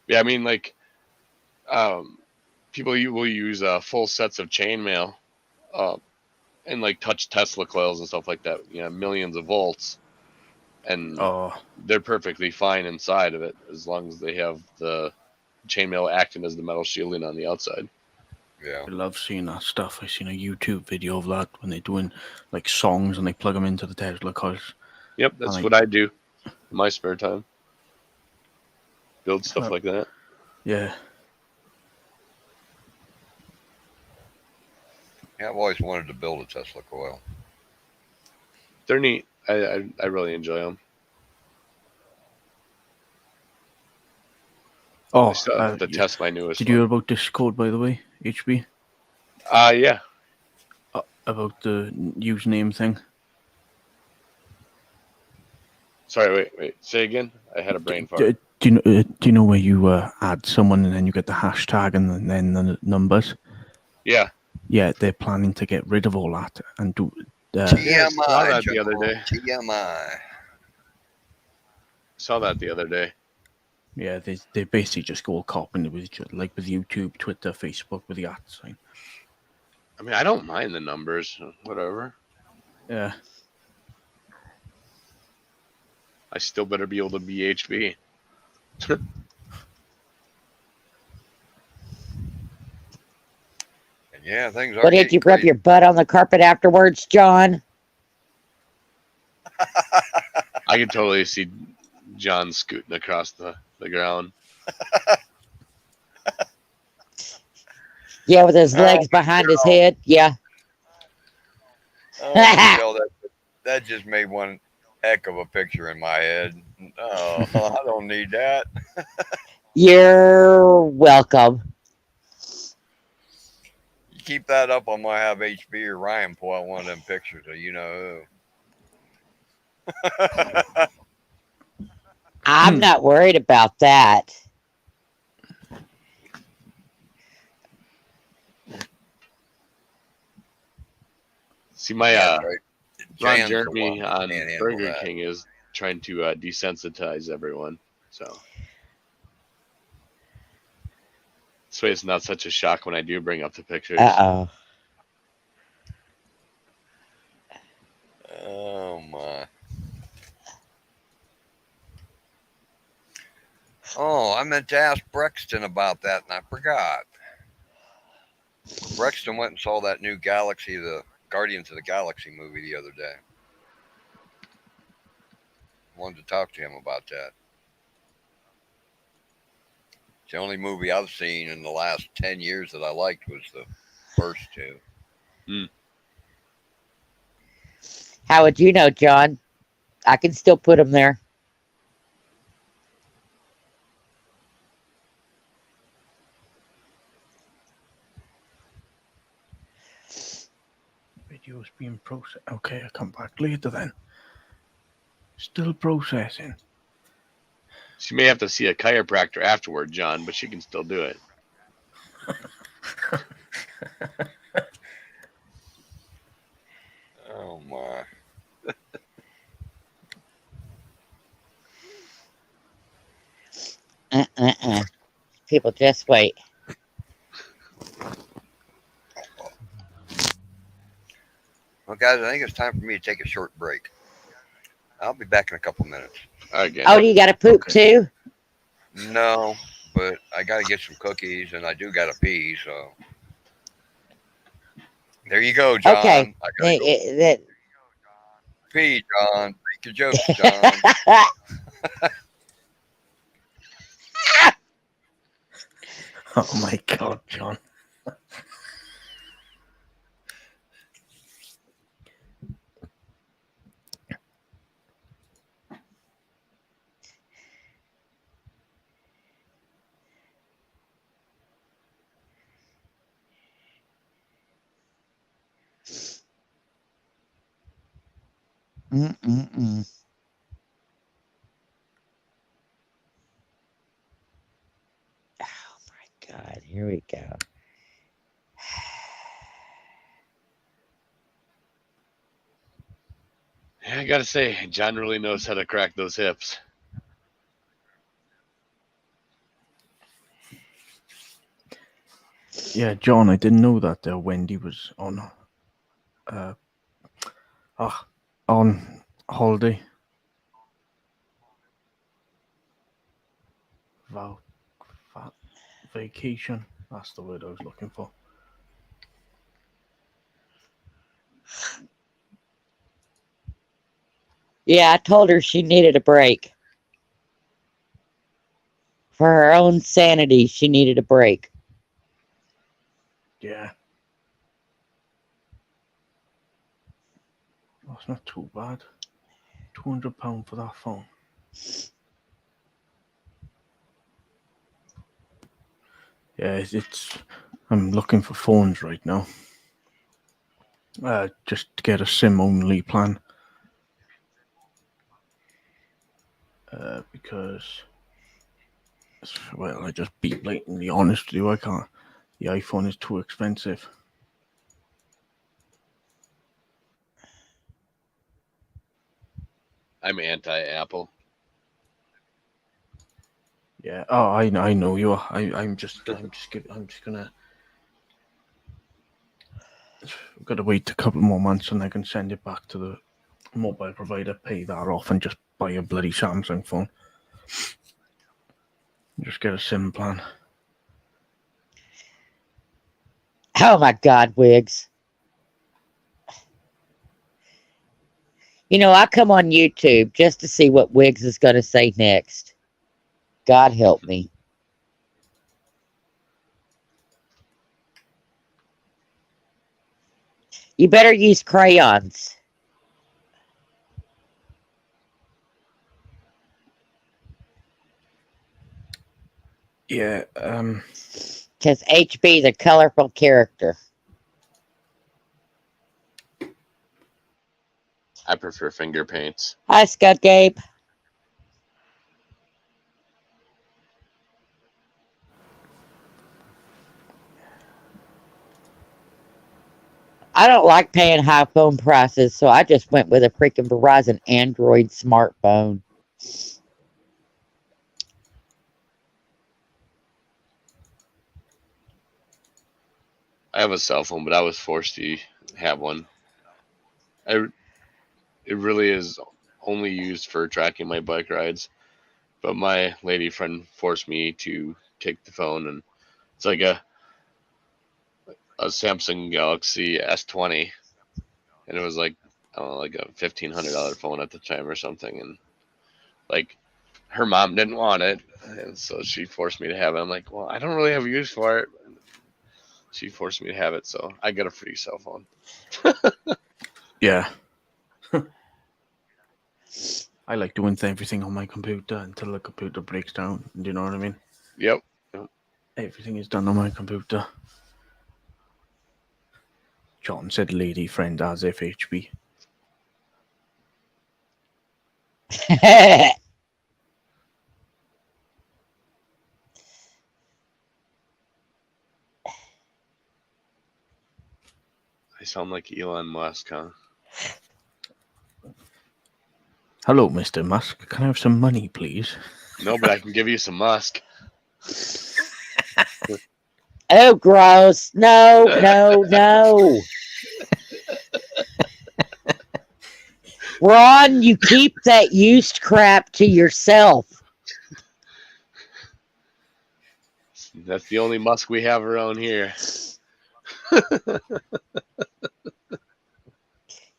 Yeah, I mean, people will use full sets of chainmail and touch Tesla coils and stuff like that, millions of volts, and they're perfectly fine inside of it as long as they have the chainmail acting as the metal shielding on the outside. Yeah, I love seeing that stuff. I seen a YouTube video of that when they're doing songs and they plug them into the Tesla coils. Yep, that's what I do in my spare time. Build stuff like that. Yeah. Yeah, I've always wanted to build a Tesla coil. They're neat. I really enjoy them. Oh, I still have to test my newest Did you hear about Discord, by the way, HB? Yeah. About the username thing? Sorry, wait. Say again? I had a brain fart. Do you know where you add someone and then you get the hashtag and then the numbers? Yeah. Yeah, they're planning to get rid of all that and do. TMI, saw that the other day. TMI. Saw that the other day. Yeah, they basically just go all copying it with each other, like with YouTube, Twitter, Facebook, with the @ sign. I mean, I don't mind the numbers. Whatever. Yeah. I still better be able to be HB. Yeah, things are. What did you rub your butt on the carpet afterwards, John? I can totally see John scooting across the ground. Yeah, with his legs behind his head. Yeah. Oh, that just made one heck of a picture in my head. Oh, I don't need that. You're welcome. You keep that up, I'm gonna have HB or Ryan pull out one of them pictures of you know who. I'm not worried about that. See, my Yeah, that's right. Ron Jan's the Jeremy one that on can't handle Burger that. King is trying to desensitize everyone. So this way it's not such a shock when I do bring up the pictures. Uh oh. Oh my. Oh, I meant to ask Brexton about that and I forgot. Brexton went and saw that new Galaxy, the Guardians of the Galaxy movie the other day. Wanted to talk to him about that. It's the only movie I've seen in the last 10 years that I liked was the first two. How would you know, John? I can still put them there. Video's being processed. Okay, I'll come back later then. Still processing. She may have to see a chiropractor afterward, John, but she can still do it. Oh my. People, just wait. Well, guys, I think it's time for me to take a short break. I'll be back in a couple minutes. Okay. Oh, do you got to poop too? No, but I got to get some cookies and I do got to pee, so. There you go, John. Okay. I gotta go pee, John. Make your jokes, John. Oh my God, John. Mm-mm-mm. Oh my God, here we go. Yeah, I gotta say, John really knows how to crack those hips. Yeah, John, I didn't know that Wendy was on on holiday. Vacation. That's the word I was looking for. Yeah, I told her she needed a break. For her own sanity, she needed a break. Yeah. Well, it's not too bad. £200 for that phone. Yeah, it's. I'm looking for phones right now. Just to get a SIM only plan. Because, well, I just be blatantly honest with you. I can't. The iPhone is too expensive. I'm anti-Apple. Yeah. Oh, I know you are. I'm just gonna. I've got to wait a couple more months and I can send it back to the mobile provider, pay that off, and just buy a bloody Samsung phone. Just get a SIM plan. Oh my God, Wiggs. You know, I come on YouTube just to see what Wiggs is going to say next. God help me. You better use crayons. Yeah. Because HB is a colorful character. I prefer finger paints. Hi, Scott Gabe. I don't like paying high phone prices, so I just went with a freaking Verizon Android smartphone. I have a cell phone, but I was forced to have one. It really is only used for tracking my bike rides. But my lady friend forced me to take the phone, and it's like a Samsung Galaxy S20, and it was like, I don't know, like a $1,500 phone at the time or something, and like her mom didn't want it, and so she forced me to have it. I'm like, well, I don't really have use for it. She forced me to have it, so I got a free cell phone. Yeah. I like doing everything on my computer until the computer breaks down. Do you know what I mean? Yep. Everything is done on my computer. John said lady friend as FHB. I sound like Elon Musk, huh? Hello, Mr. Musk. Can I have some money, please? No, but I can give you some Musk. Oh, gross. No, no, no. Ron, you keep that used crap to yourself. That's the only Musk we have around here.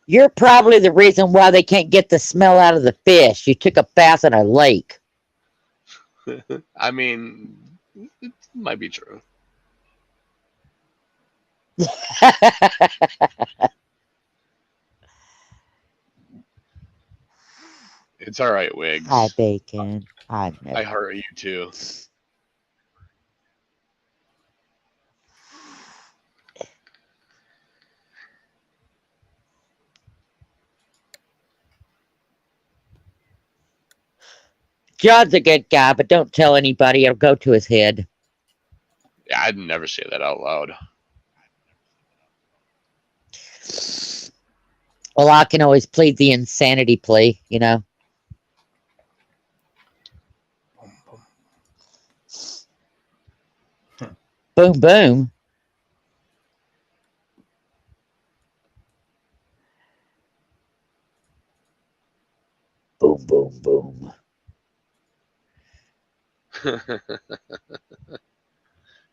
You're probably the reason why they can't get the smell out of the fish. You took a bath in a lake. I mean, it might be true. It's all right, Wiggs. Hi, Bacon. Hi, I heart you too. John's a good guy, but don't tell anybody. It'll go to his head. Yeah, I'd never say that out loud. Well, I can always plead the insanity plea, you know. Boom, boom. Boom, boom, boom.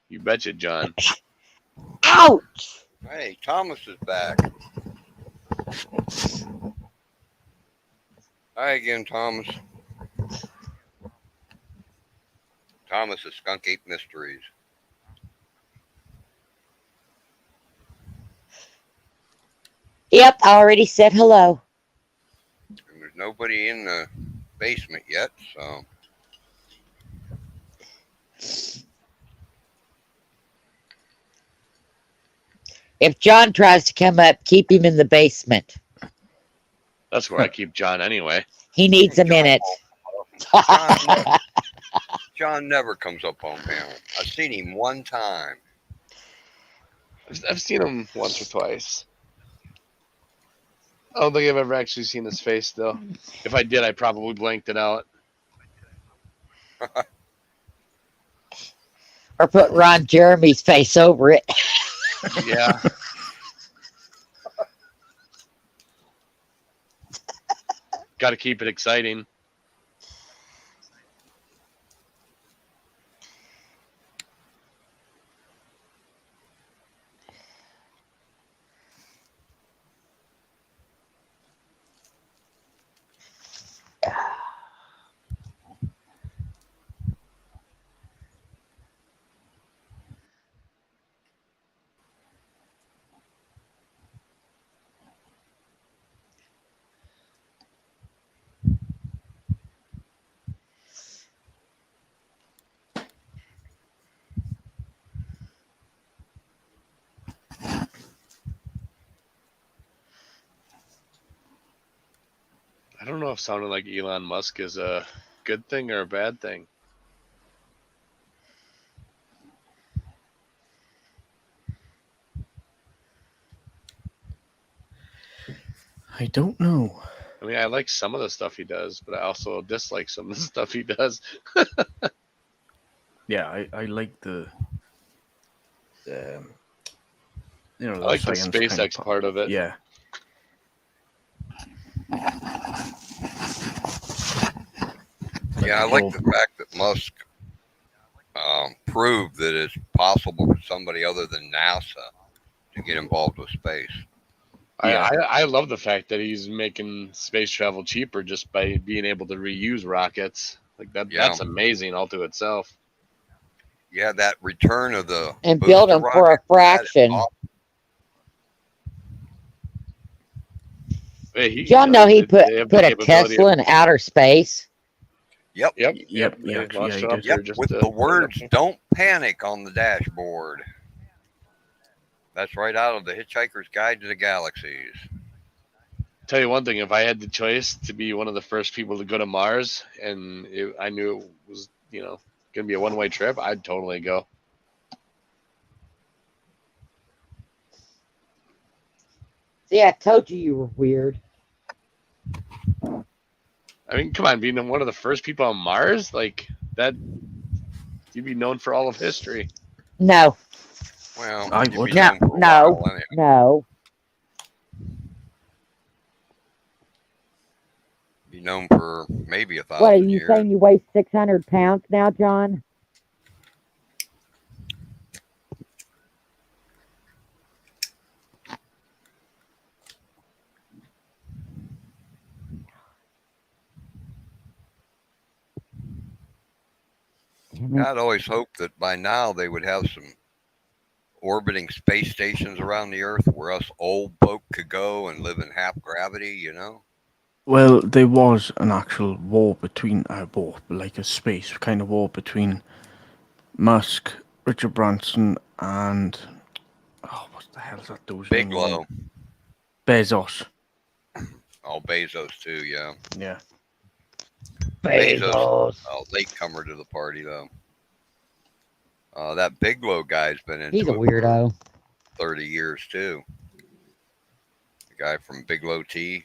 You betcha, John. Ouch! Hey, Thomas is back. Hi again, Thomas. Thomas is Skunk Ape Mysteries. Yep, I already said hello. And there's nobody in the basement yet, so. If John tries to come up, keep him in the basement. That's where I keep John anyway. He needs a minute. John never comes up on panel. I've seen him one time. I've seen him once or twice. I don't think I've ever actually seen his face, though. If I did, I probably blanked it out. Or put Ron Jeremy's face over it. Yeah. Got to keep it exciting. I don't know if sounding like Elon Musk is a good thing or a bad thing. I don't know. I mean, I like some of the stuff he does, but I also dislike some of the stuff he does. Yeah, I like the you know, I like the science kind SpaceX part of it. Yeah. Yeah, I like the fact that Musk proved that it's possible for somebody other than NASA to get involved with space. I love the fact that he's making space travel cheaper just by being able to reuse rockets. Like that, Yeah. that's amazing all to itself. Yeah, that return of the And build booster them for a rocket, that is fraction. awesome. Hey, he, Did y'all you know he they have the put a capability Tesla of- in outer space? Yep. Yep. Yep, They yeah, launched yeah, it he up did. there Yep. just With to- the words "Don't panic" on the dashboard. That's right out of the Hitchhiker's Guide to the Galaxies. Tell you one thing: if I had the choice to be one of the first people to go to Mars, and I knew it was, going to be a one-way trip, I'd totally go. See, I told you were weird. I mean, come on, being one of the first people on Mars, like that, you'd be known for all of history. No, Well, I you'd would. be no, known for a no, while anyway. no. Be known for maybe 1,000 What are you years. saying? You weigh 600 pounds now, John? I'd always hoped that by now they would have some orbiting space stations around the Earth where us old folk could go and live in half gravity, you know? Well, there was an actual war between like a space kind of war between Musk, Richard Branson, and what the hell is that dude's name? Bigelow. Bezos. Oh, Bezos too, yeah. Yeah. Bezos. Latecomer to the party, though. That Bigelow guy's been into He's a it weirdo. for 30 years, too. The guy from Bigelow Tea.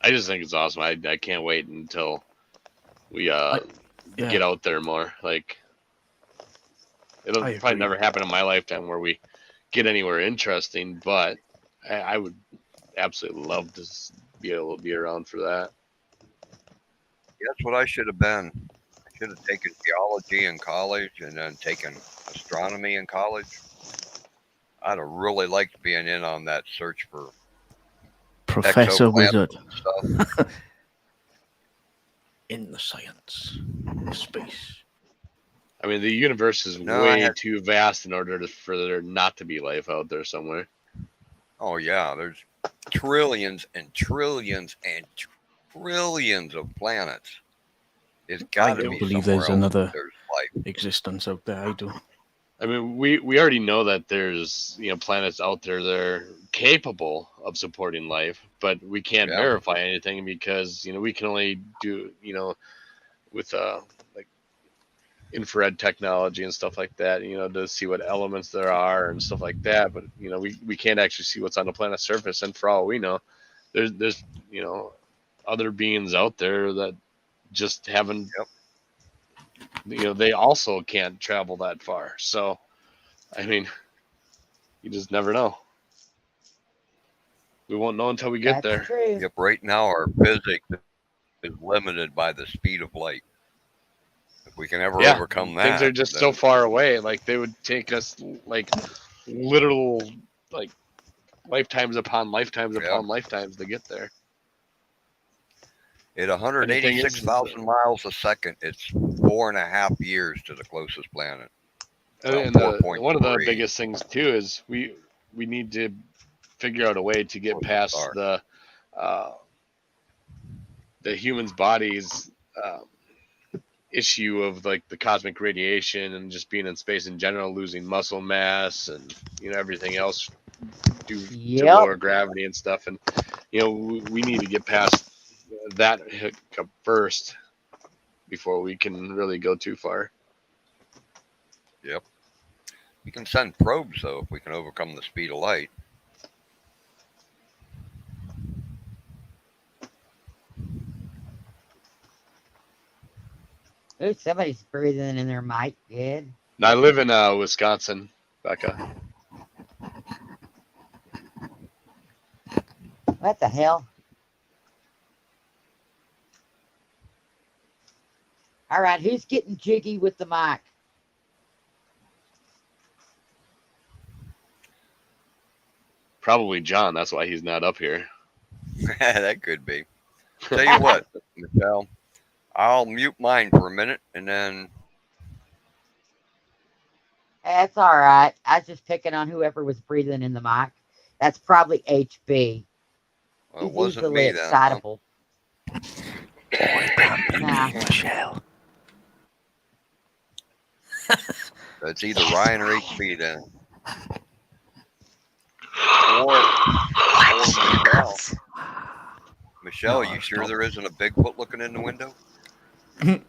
I just think it's awesome. I can't wait until we yeah. get out there more. Like, it'll I probably agree. never happen in my lifetime where we get anywhere interesting, but I would absolutely love to be able to be around for that. That's what I should have been. I should have taken geology in college and then taken astronomy in college. I'd have really liked being in on that search for Professor exoplanets Wizard and stuff. in the science of space. I mean, the universe is No, I way had- too vast in order for there not to be life out there somewhere. Oh yeah, there's trillions and trillions and trillions of planets. It's I got to don't be believe somewhere there's else another there's life. existence out there. I do. I mean, we already know that there's planets out there that are capable of supporting life, but we can't Yeah. verify anything because we can only do with like infrared technology and stuff like that, to see what elements there are and stuff like that. But we can't actually see what's on the planet's surface, and for all we know, there's other beings out there that just haven't. They also can't travel that far. So, I mean, you just never know. We won't know until we get there. True. Yep, right now our physics is limited by the speed of light. If we can ever overcome that, things are just then- so far away. Like they would take us like literal like lifetimes upon lifetimes upon lifetimes to get there. At 186,000 miles a second, it's 4.5 years to the closest planet. And Well, one of the 4.3. biggest things too is we need to figure out a way to get past the human's body's issue of like the cosmic radiation and just being in space in general, losing muscle mass and everything else due to Yep. lower gravity and stuff. And we need to get past that hiccup first before we can really go too far. Yep. We can send probes though if we can overcome the speed of light. Ooh, somebody's breathing in their mic. Good. Now, I live in Wisconsin, Becca. What the hell? All right, who's getting jiggy with the mic? Probably John. That's why he's not up here. That could be. Tell you what, Michelle, I'll mute mine for a minute and then. That's all right. I was just picking on whoever was breathing in the mic. That's probably HB. Well, it He's wasn't easily me then. excitable. Boy, can't be Nah. me, Michelle. It's either Ryan or HB then. Or Michelle. Michelle, No, you sure stop. there isn't a Bigfoot looking in the window? You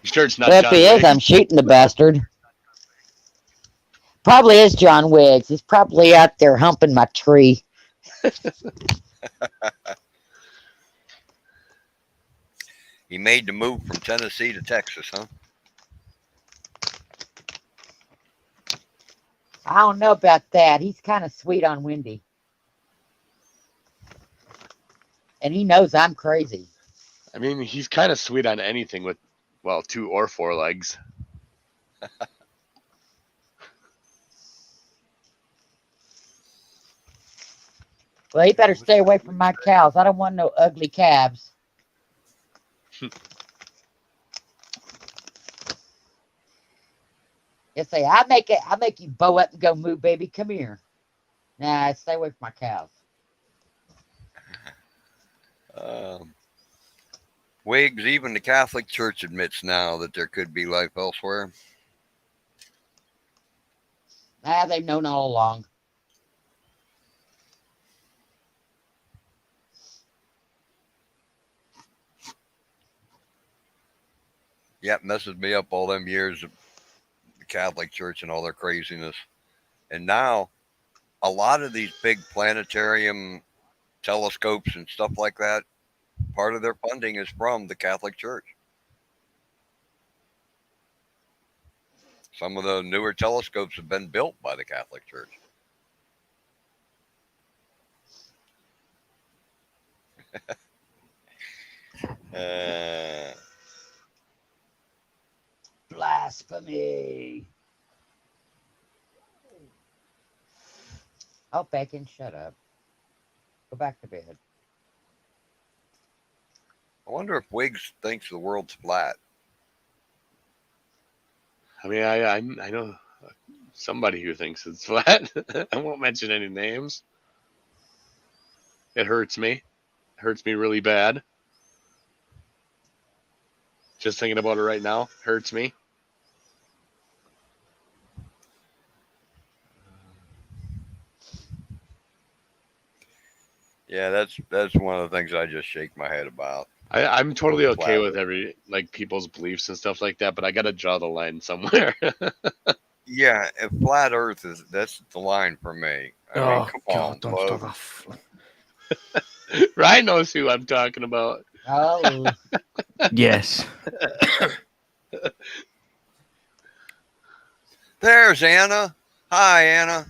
sure it's not Well, if John he is, Wiggs? I'm shooting the bastard. Probably is John Wiggs. He's probably out there humping my tree. He made the move from Tennessee to Texas, huh? I don't know about that. He's kind of sweet on Wendy. And he knows I'm crazy. I mean, he's kind of sweet on anything with, well, 2 or 4 legs. Well, he better stay away from my cows. I don't want no ugly calves. You say, I make you bow up and go moo, baby. Come here. Nah, stay away from my cows. Wiggs, even the Catholic Church admits now that there could be life elsewhere. Ah, they've known all along. Yeah, messes me up all them years of the Catholic Church and all their craziness. And now, a lot of these big planetarium telescopes and stuff like that, part of their funding is from the Catholic Church. Some of the newer telescopes have been built by the Catholic Church. Blasphemy. Oh, Bacon, shut up. Go back to bed. I wonder if Wiggs thinks the world's flat. I mean, I know somebody who thinks it's flat. I won't mention any names. It hurts me. It hurts me really bad. Just thinking about it right now hurts me. Yeah, that's one of the things I just shake my head about. I'm totally okay Flat with people's beliefs and stuff like that, but I gotta draw the line somewhere. Yeah, if flat Earth that's the line for me. I mean, Oh, come God, on, don't bud. start off. Ryan knows who I'm talking about. Oh, Yes. There's Anna. Hi, Anna.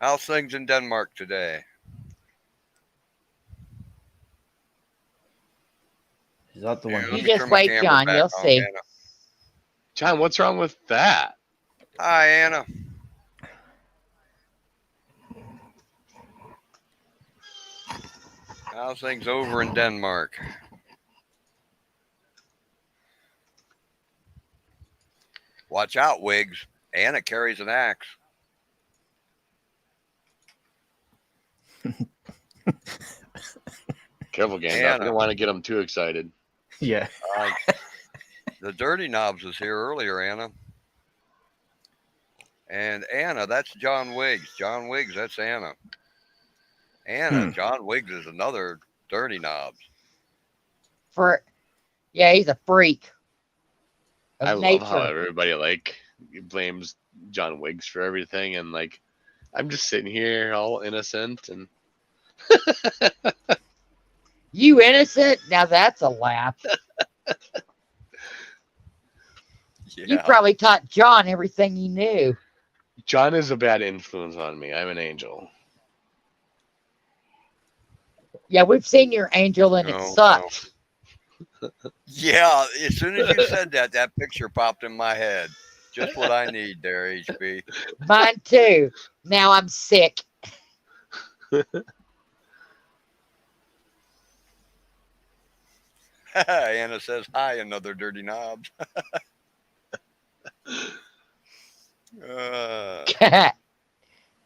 How's things in Denmark today? Is that the one? Let you me just turn my wait, camera John. back You'll on, see. Anna. John, what's wrong with that? Hi, Anna. How's things over in Denmark? Watch out, Wiggs. Anna carries an axe. Careful, Gandalf. Anna. I don't want to get them too excited. Yeah. The Dirty Knobs was here earlier, Anna. And Anna, that's John Wiggs. John Wiggs, that's Anna. Anna, John Wiggs is another Dirty Knobs. Yeah, he's a freak. Of I love nature. how everybody blames John Wiggs for everything, and I'm just sitting here all innocent and You innocent? Now that's a laugh. You Yeah. probably taught John everything you knew. John is a bad influence on me. I'm an angel. Yeah, we've seen your angel and it No, no. sucked. Yeah, as soon as you said that, that picture popped in my head. Just what I need there, HB. Mine too. Now I'm sick. Anna says, hi, another dirty knob.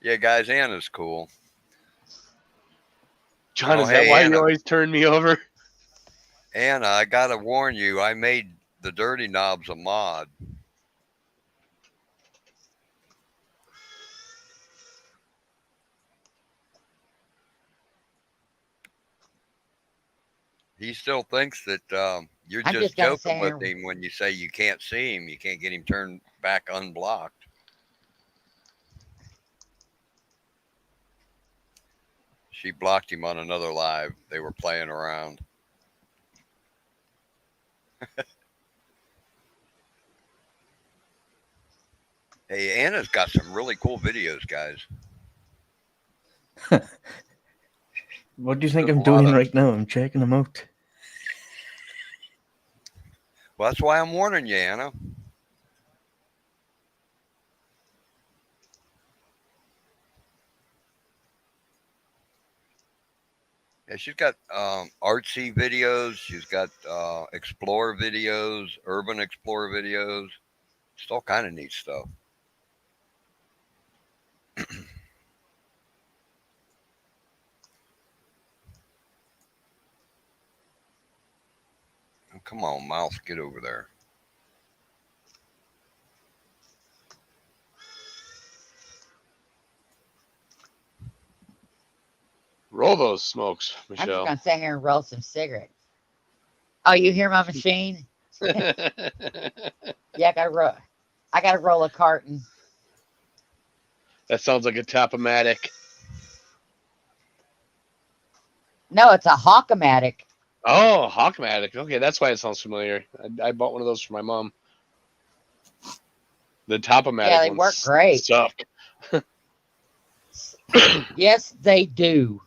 Yeah, guys, Anna's cool. John, Oh, is that hey, why Anna. you always turn me over? Anna, I got to warn you, I made the dirty knobs a mod. He still thinks that you're I'm just just gonna joking say with him when you say you can't see him. You can't get him turned back unblocked. She blocked him on another live. They were playing around. Hey, Anna's got some really cool videos, guys. What do you think There's I'm a lot doing of- right now? I'm checking them out. Well, that's why I'm warning you, Anna. Yeah, she's got artsy videos. She's got explorer videos, urban explorer videos. It's all kind of neat stuff. Oh, come on, Mouse, get over there. Roll those smokes, I'm just Michelle. gonna sit here and roll some cigarettes. Oh, you hear my machine? Yeah, I gotta roll a carton. That sounds like a Tapomatic. No, it's a Hawkomatic. Oh, Hawkmatic. Okay, that's why it sounds familiar. I bought one of those for my mom. The Tapomatic Yeah, they ones work great. suck. Yes, they do.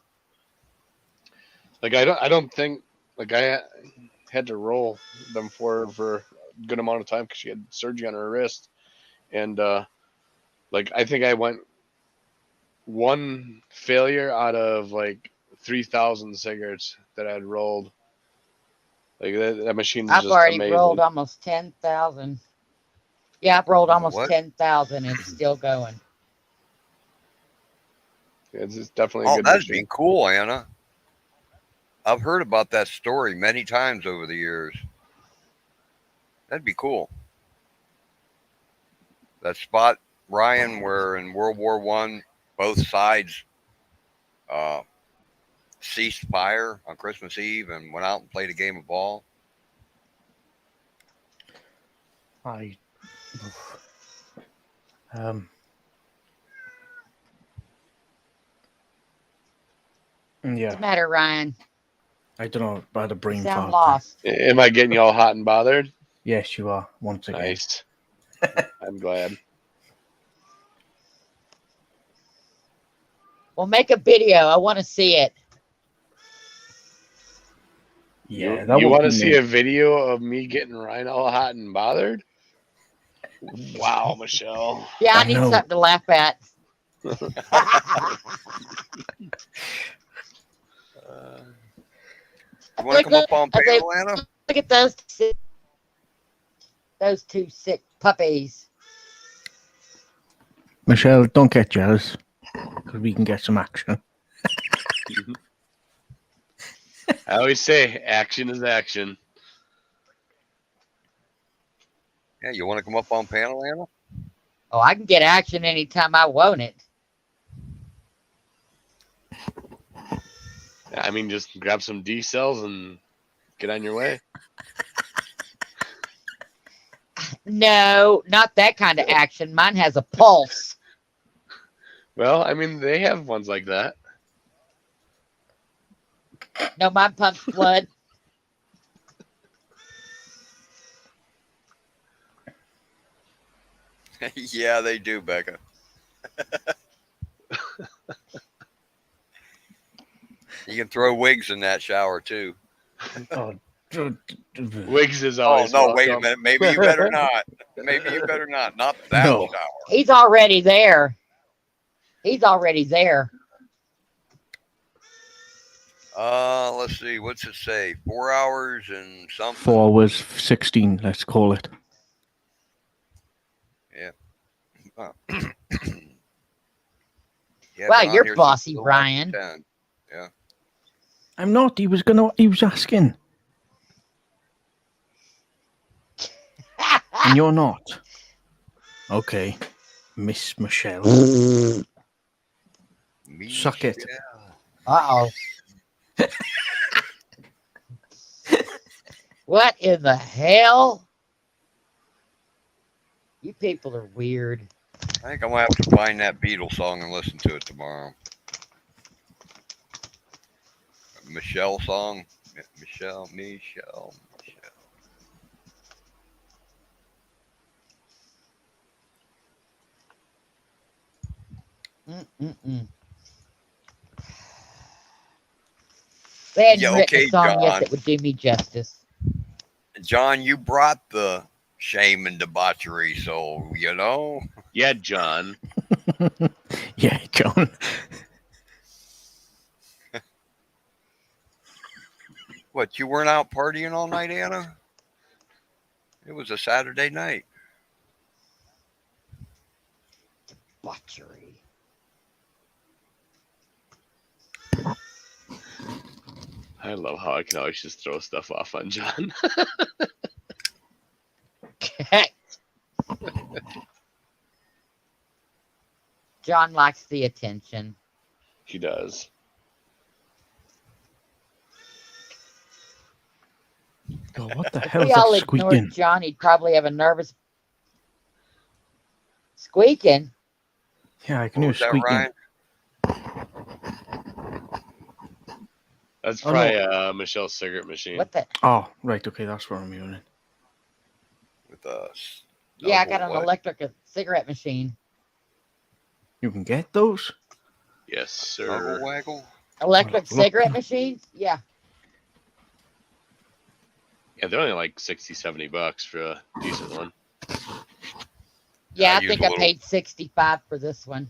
Like I don't think like I had to roll them for a good amount of time because she had surgery on her wrist, and like I think I went one failure out of like 3,000 cigarettes that I'd rolled. Like that machine is I've just already amazing. rolled almost 10,000. Yeah, I've rolled almost What? 10,000 and it's still going. It's definitely a Oh, good that'd machine. be cool, Anna. I've heard about that story many times over the years. That'd be cool. That spot, Ryan, where in World War I, both sides ceased fire on Christmas Eve and went out and played a game of ball. I What's yeah, the matter, Ryan? I don't know about a You brain sound fart. lost. Am I getting you all hot and bothered? Yes, you are once again. Nice. I'm glad. Well, make a video. I want to see it. Yeah, that you would want to be see me. a video of me getting Ryan all hot and bothered? Wow, Michelle. Yeah, I I need know. something to laugh at. You want to come up on I say, panel, Anna? look at those two sick puppies. Michelle, don't get jealous, because we can get some action. I always say action is action. Yeah, you want to come up on panel, Anna? Oh, I can get action anytime I want it. I mean, just grab some D cells and get on your way. No, not that kind of action. Mine has a pulse. Well, I mean, they have ones like that. No, mine pumps blood. Yeah, they do, Becca. You can throw wigs in that shower too. Oh, Wigs is Oh always no! Wait a welcome. minute. Maybe you better not. Maybe you better not. Not that No. shower. He's already there. He's already there. Let's see. What's it say? 4 hours and something. 4 hours 16. Let's call it. Yeah. Yeah, Wow, John, you're here's a bossy, little Ryan. 10. Yeah. I'm not. He was asking. And you're not. Okay. Miss Michelle. Suck it. Uh-oh. What in the hell? You people are weird. I think I'm gonna have to find that Beatles song and listen to it tomorrow. Michelle song. Michelle. Mm-mm-mm. They hadn't Yeah, written okay, a song John. yet that would do me justice. John, you brought the shame and debauchery, so you know. Yeah, John. Yeah, John. What, you weren't out partying all night, Anna? It was a Saturday night. Debauchery. I love how I can always just throw stuff off on John. John likes the attention. He does. God, what the If hell we is all that ignored squeaking? John, he'd probably have a nervous squeaking. Yeah, I can What hear was that, squeaking. Ryan? That's Oh, probably Michelle's cigarette machine. What the? Oh, right. Okay, that's what I'm hearing. With us. Yeah, I got an electric cigarette machine. You can get those? Yes, sir. Snuggle waggle? Electric Look. cigarette machines? Yeah. Yeah, they're only like $60-$70 for a decent one. Yeah, I I use think a I little- paid $65 for this one.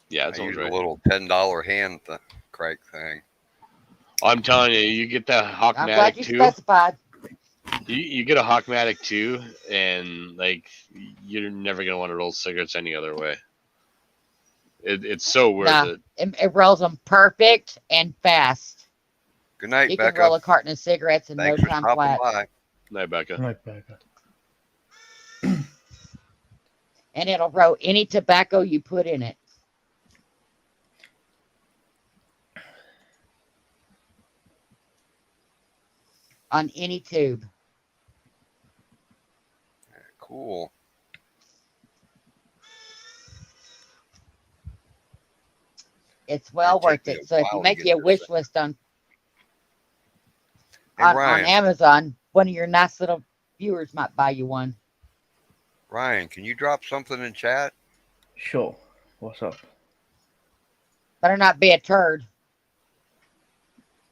Yeah, I it's use right. a little $10 hand crank thing. I'm telling you, you get that I'm glad Hawkmatic you 2. specified. You get a Hawkmatic 2, and like you're never gonna want to roll cigarettes any other way. It's so worth Nah, it. it rolls them perfect and fast. Good night, You can Becca. roll a carton of cigarettes in Thanks no for time stopping flat. by. Night, Becca. Right, Becca. And it'll roll any tobacco you put in it. On any tube. Cool. It's well It'll take worth me it. a So if while you to make get you a this wish thing. list on Hey, on Ryan. Amazon, one of your nice little viewers might buy you one. Ryan, can you drop something in chat? Sure. What's up? Better not be a turd.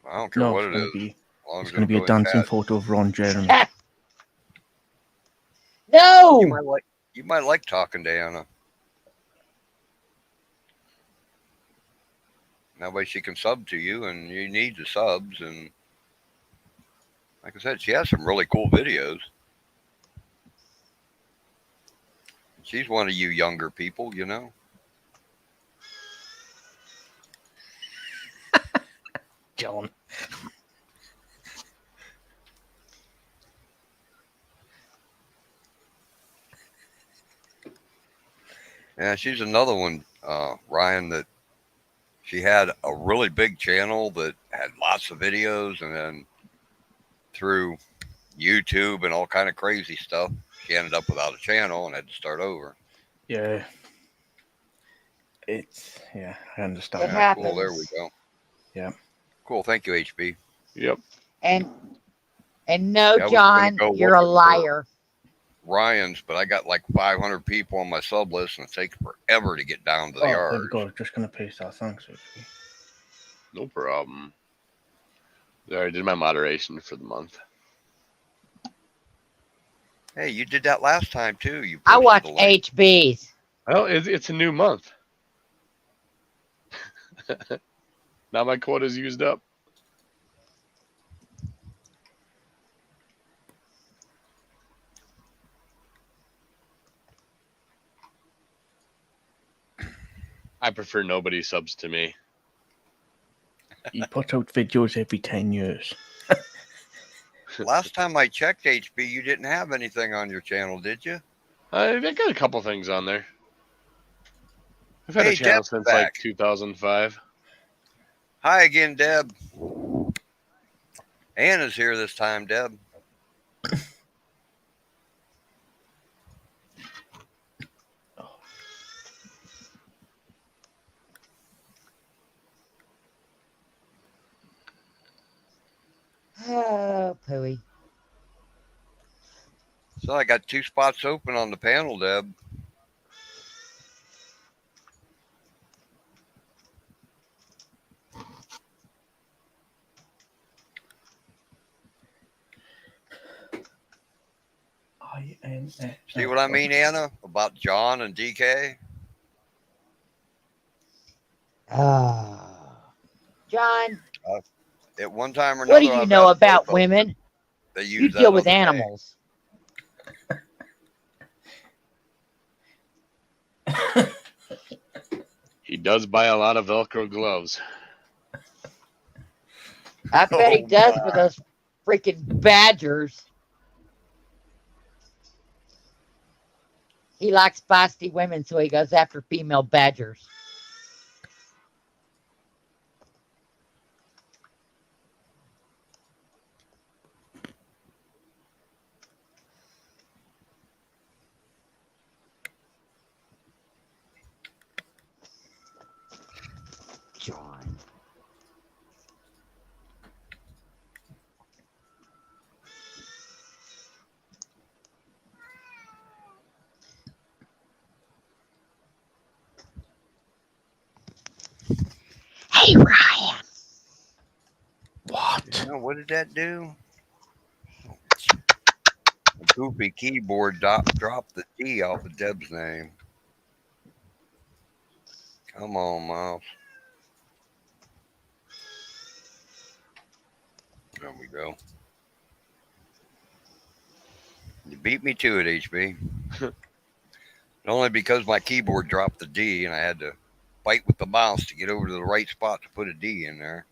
I don't care No, what it's it going is. to be. As long It's as going to be it'll a go in dancing chat. photo of Ron Jeremy. No. You might like talking to Anna. That way she can sub to you, and you need the subs. And like I said, she has some really cool videos. She's one of you younger people, you know. John. Yeah, she's another one, Ryan, that she had a really big channel that had lots of videos, and then through YouTube and all kind of crazy stuff, she ended up without a channel and had to start over. Yeah. Yeah, I understand. It Yeah, cool. There we happens. go. Yeah. Cool. Thank you, HB. Yep. And no, That was gonna John, go you're a with her. liar. Ryan's, but I got like 500 people on my sub list, and it takes forever to get down to the Oh, there yard. we go. Just gonna paste that. Thanks. HP. No problem. I already did my moderation for the month. Hey, you did that last time too. You I posted watch the link. HBs. Well, it's a new month. Now my quota's used up. I prefer nobody subs to me. He puts out videos every 10 years. Last time I checked, HB, you didn't have anything on your channel, did you? I got a couple things on there. I've had Hey, a channel Deb's since back. like 2005. Hi again, Deb. Anna's here this time, Deb. Oh, pooey. So I got 2 spots open on the panel, Deb. See what I mean, Anna, about John and DK? John, At one time or another, what do you I've know had about both of them. women? They You use that deal with other name. animals. He does buy a lot of Velcro gloves. I bet he Oh, does my. for those freaking badgers. He likes feisty women, so he goes after female badgers. John. Hey, Ryan. What? You know, what did that do? A goofy keyboard dropped the D off of Deb's name. Come on, Miles. There we go. You beat me to it, HB. Only because my keyboard dropped the D and I had to fight with the mouse to get over to the right spot to put a D in there.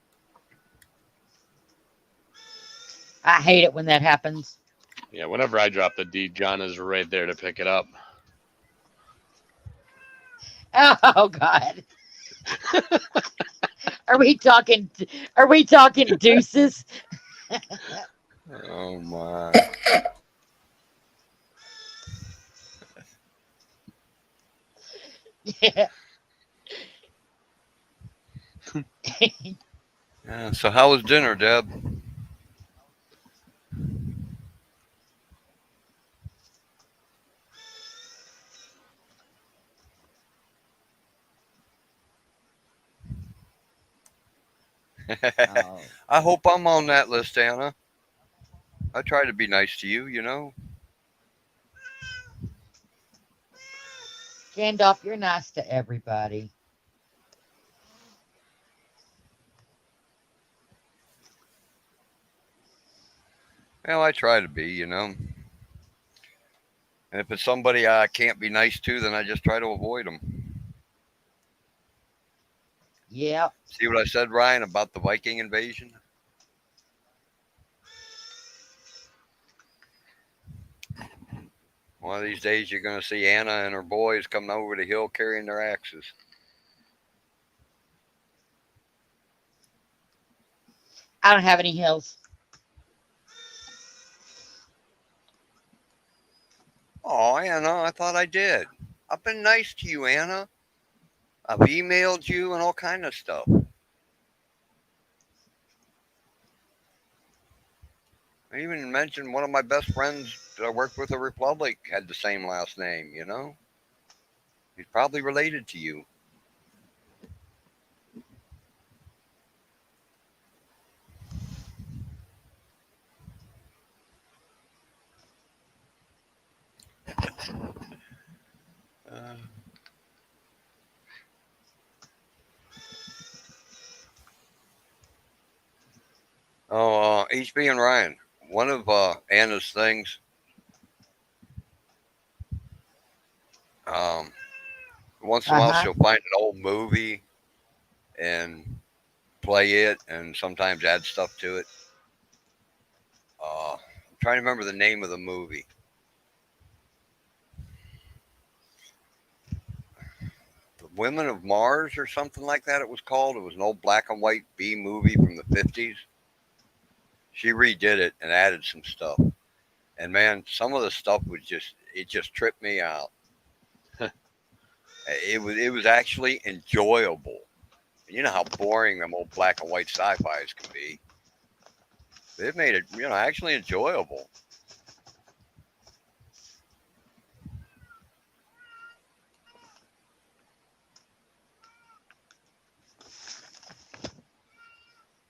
I hate it when that happens. Yeah, whenever I drop the D, John is right there to pick it up. Oh God. Are we talking deuces? Oh my. Yeah. Yeah, so how was dinner, Deb? Oh. I hope I'm on that list, Anna. I try to be nice to you, you know. Gandalf, you're nice to everybody. Well, I try to be, you know. And if it's somebody I can't be nice to, then I just try to avoid them. Yep. See what I said, Ryan, about the Viking invasion? One of these days you're going to see Anna and her boys coming over the hill carrying their axes. I don't have any hills. Oh, Anna, I thought I did. I've been nice to you, Anna. I've emailed you and all kind of stuff. I even mentioned one of my best friends that I worked with at Republic had the same last name, you know? He's probably related to you. Uh, HB and Ryan, one of Anna's things, once in a while Uh-huh. she'll find an old movie and play it and sometimes add stuff to it. I'm trying to remember the name of the movie. The Women of Mars or something like that it was called. It was an old black and white B movie from the 50s. She redid it and added some stuff. And man, some of the stuff it just tripped me out. It was actually enjoyable. You know how boring them old black and white sci-fis can be. It made it, actually enjoyable.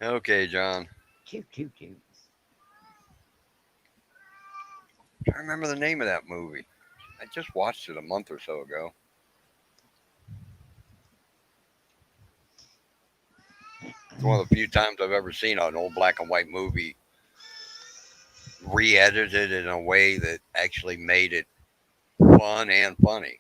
Okay, John. Choo choo choo. I remember the name of that movie. I just watched it a month or so ago. It's one of the few times I've ever seen an old black and white movie re-edited in a way that actually made it fun and funny.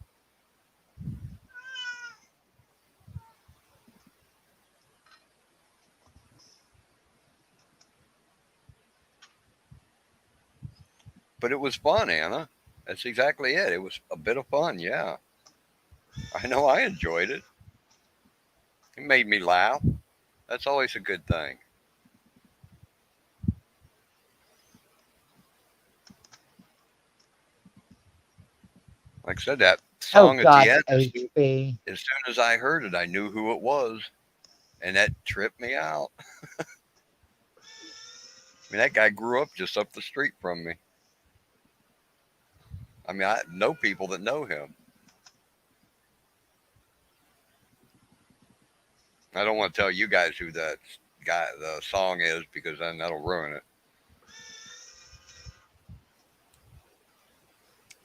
But it was fun, Anna. That's exactly it. It was a bit of fun, yeah. I know I enjoyed it. It made me laugh. That's always a good thing. Like I said, that Oh song at God, the end, HB. as soon as I heard it, I knew who it was. And that tripped me out. I mean, that guy grew up just up the street from me. I mean, I know people that know him. I don't want to tell you guys who that the song is, because then that'll ruin it.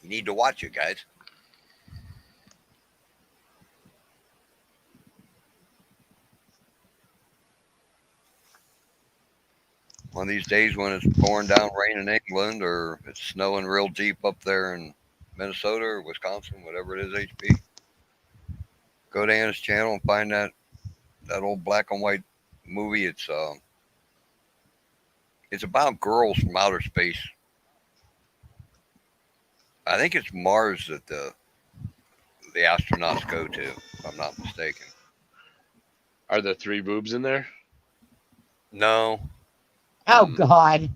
You need to watch it, guys. One of these days when it's pouring down rain in England, or it's snowing real deep up there in Minnesota or Wisconsin, whatever it is, HB, go to Anna's channel and find that old black and white movie. It's about girls from outer space. I think it's Mars that the astronauts go to, if I'm not mistaken. Are there 3 boobs in there? No, Oh God.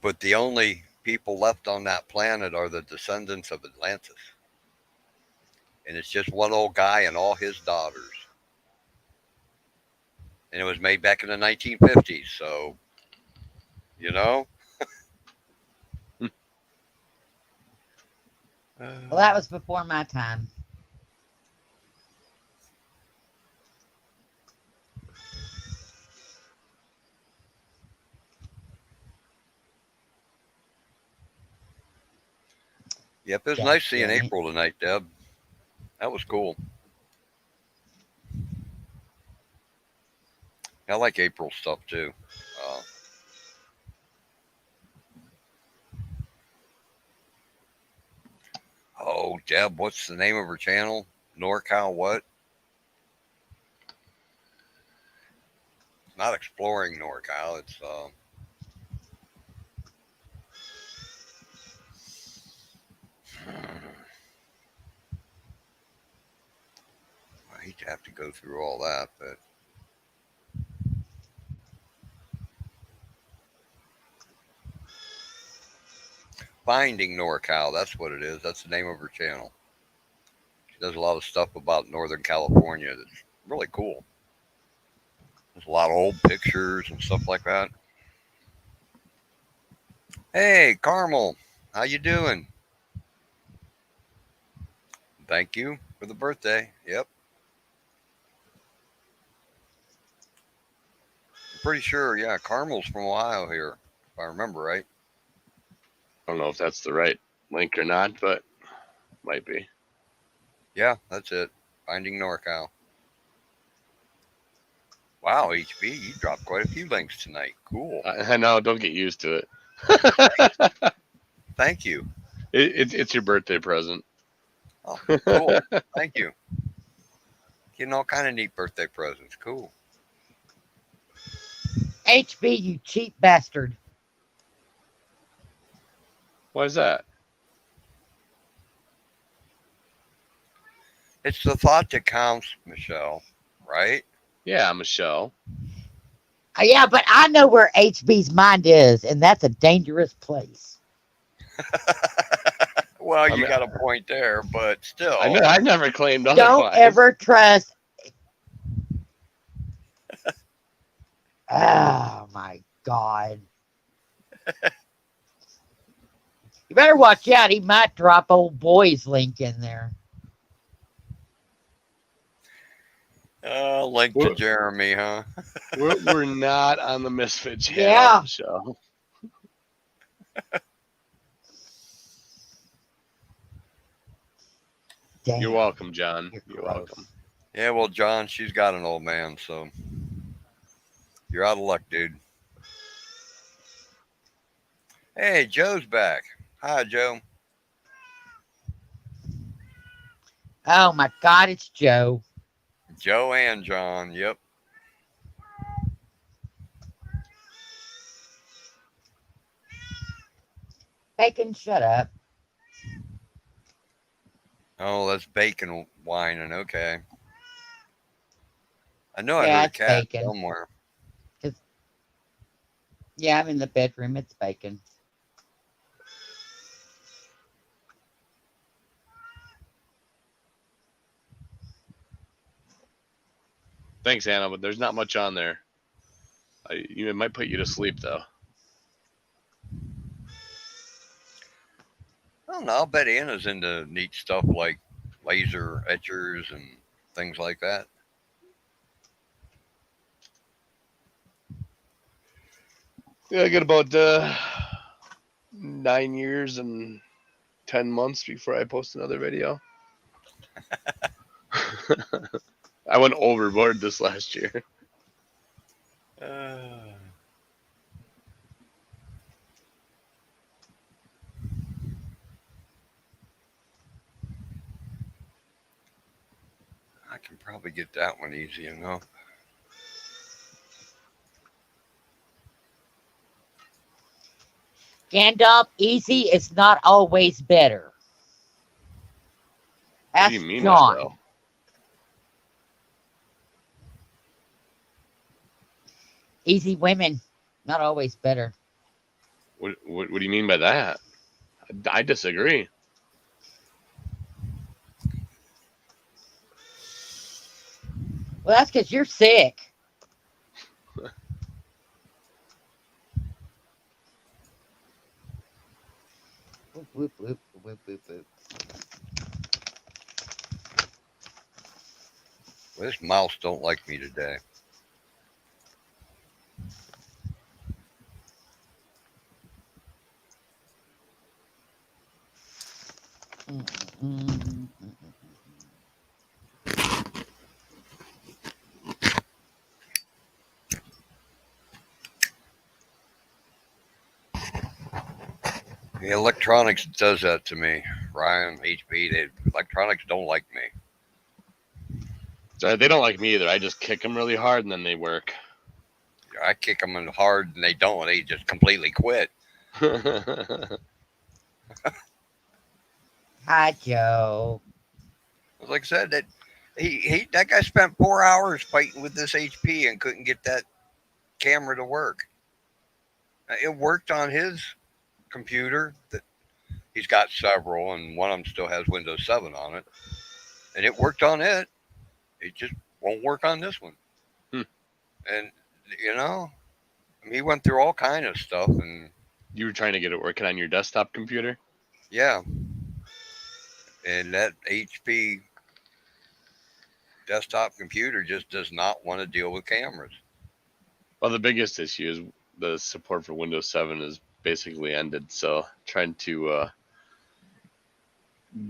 but the only people left on that planet are the descendants of Atlantis. And it's just one old guy and all his daughters. And it was made back in the 1950s, so, you know. Well, that was before my time. Yep, it was God nice seeing damn it. April tonight, Deb. That was cool. I like April stuff too. Oh, Deb, what's the name of her channel? NorCal what? It's not Exploring NorCal. It's I hate to have to go through all that, but Finding NorCal, that's what it is. That's the name of her channel. She does a lot of stuff about Northern California that's really cool. There's a lot of old pictures and stuff like that. Hey, Carmel, how you doing? Thank you for the birthday. Yep. I'm pretty sure, yeah, Carmel's from Ohio here, if I remember right. I don't know if that's the right link or not, but might be. Yeah, that's it. Finding NorCal. Wow, HB, you dropped quite a few links tonight. Cool. I know. Don't get used to it. Thank you. It's your birthday present. Oh, cool. Thank you. Getting all kind of neat birthday presents. Cool. HB, you cheap bastard. Why is that? It's the thought that counts, Michelle, right? Yeah, Michelle. Yeah, but I know where HB's mind is, and that's a dangerous place. Well, you got a point there, but still. I never claimed Don't otherwise. ever trust. Oh my God. You better watch out. He might drop old boy's link in there. Link to Jeremy, huh? We're not on the Misfit channel, Yeah. Michelle. Damn. You're welcome, John. You're welcome. Yeah, well, John, she's got an old man, so you're out of luck, dude. Hey, Joe's back. Hi, Joe. Oh my God, it's Joe. Joe and John, yep. Bacon, shut up. Oh, that's bacon whining. Okay. I know I Yeah, heard a it's cat bacon. somewhere. Yeah, I'm in the bedroom. It's bacon. Thanks, Anna, but there's not much on there. It might put you to sleep, though. I don't know. I'll bet Anna's into neat stuff like laser etchers and things like that. Yeah, I got about 9 years and 10 months before I post another video. I went overboard this last year. I can probably get that one easy enough. Gandalf, easy is not always better. What Ask do you mean, John. Michelle? Easy women, not always better. What do you mean by that? I disagree. Well, that's because you're sick. Whoop, whoop, whoop, whoop, whoop, whoop. Well, this mouse don't like me today. The electronics does that to me. Ryan, HB, electronics don't like me. Sorry, they don't like me either. I just kick them really hard and then they work. I kick them in hard and they don't. They just completely quit. Hi, Joe. Like I said, that guy spent 4 hours fighting with this HP and couldn't get that camera to work. It worked on his computer. That he's got several, and one of them still has Windows 7 on it, and it worked on it. It just won't work on this one. And I mean, he went through all kind of stuff, and You were trying to get it working on your desktop computer? Yeah. And that HP desktop computer just does not want to deal with cameras. Well, the biggest issue is the support for Windows 7 is basically ended. So trying to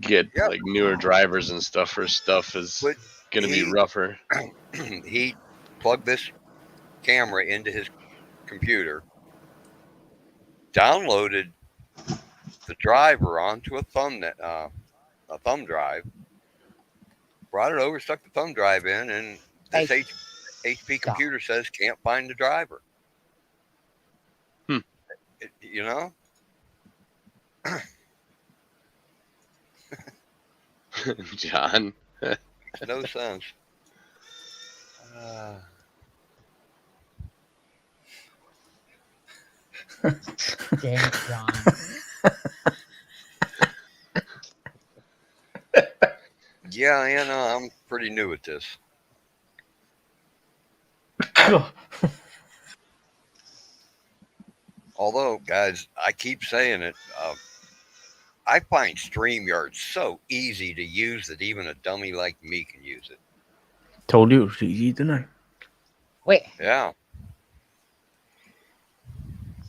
get Yep. like newer drivers and stuff for stuff is But going to be rougher. He plugged this camera into his computer, downloaded the driver onto a thumb drive, brought it over, stuck the thumb drive in, and this HP computer says can't find the driver. You know? John. No sense. Damn, John. Yeah, I'm pretty new at this. Although, guys, I keep saying it. I find StreamYard so easy to use that even a dummy like me can use it. Told you it was easy, didn't I? Wait. Yeah.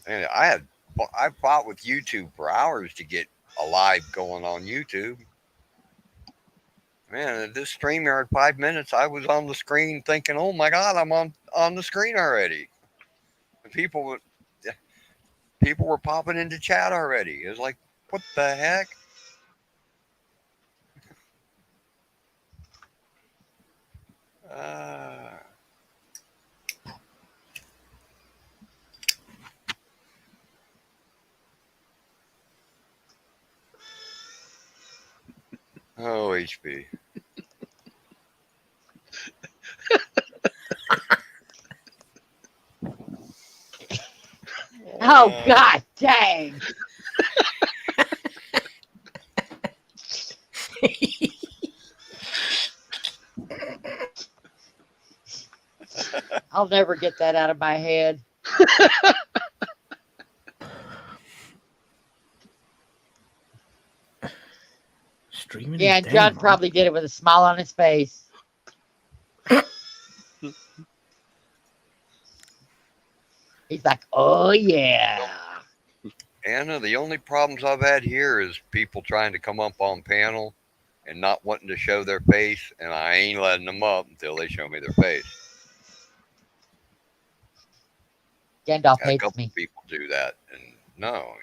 And I fought with YouTube for hours to get a live going on YouTube. Man, at this StreamYard 5 minutes, I was on the screen thinking, "Oh my God, I'm on the screen already." And people were popping into chat already. It was like, what the heck? Oh, HP. Oh, God dang. I'll never get that out of my head. Streaming. Yeah, and John probably did it with a smile on his face. He's like, oh, yeah. Anna, the only problems I've had here is people trying to come up on panel and not wanting to show their face, and I ain't letting them up until they show me their face. Gandalf A hates couple me. people do that, and no,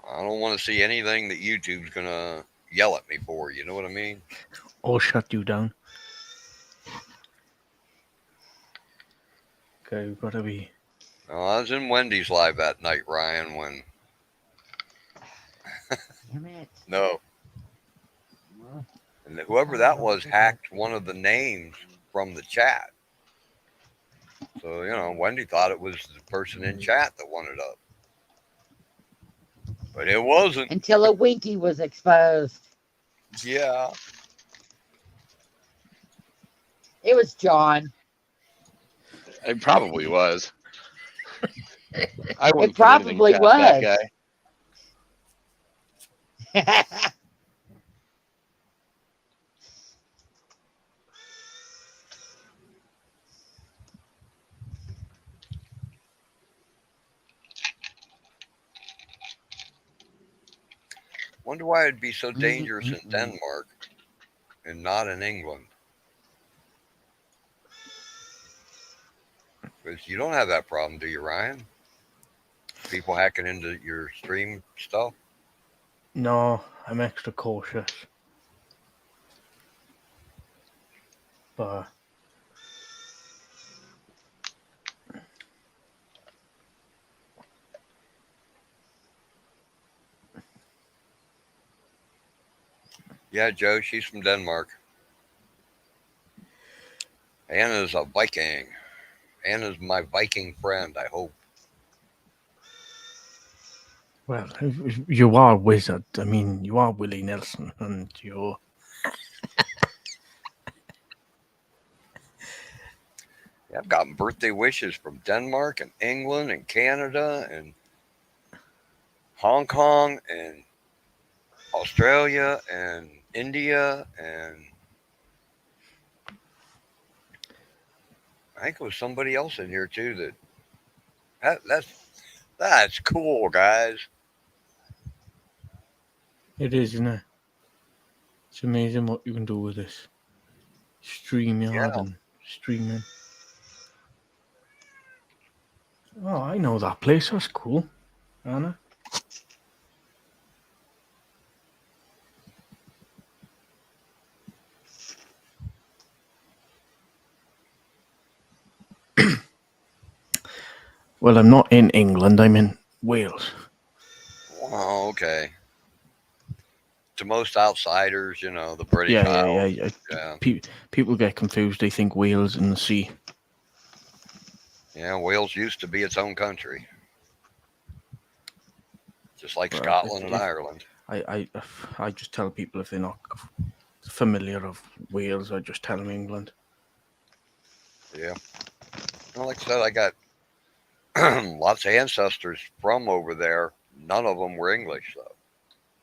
I don't want to see anything that YouTube's gonna yell at me for. You know what I mean? Or shut you down. Okay, we've got to be. No, I was in Wendy's live that night, Ryan, when. Damn it. No. And whoever that was hacked one of the names from the chat. So, Wendy thought it was the person in chat that wanted up. But it wasn't. Until a Winky was exposed. Yeah. It was John. It probably was. I It wouldn't put anything probably past was. that guy. Wonder why it'd be so dangerous in Denmark and not in England. Because you don't have that problem, do you, Ryan? People hacking into your stream stuff? No, I'm extra cautious. But Yeah, Joe, she's from Denmark. Anna's a Viking. Anna's my Viking friend, I hope. well, you are a wizard. I mean, you are Willie Nelson, and you're. Yeah, I've gotten birthday wishes from Denmark and England and Canada and Hong Kong and Australia and India, and I think it was somebody else in here too. That's cool, guys. It is, isn't it? It's amazing what you can do with this. StreamYard and streaming. Oh, I know that place. That's cool, Anna. Well, I'm not in England. I'm in Wales. Oh, okay. To most outsiders, you know, the British Isles. Yeah. People get confused. They think Wales in the sea. Yeah, Wales used to be its own country, just like Well, Scotland and Ireland. I just tell people if they're not familiar of Wales, I just tell them England. Yeah. Well, like I said, I got lots of ancestors from over there. None of them were English, though.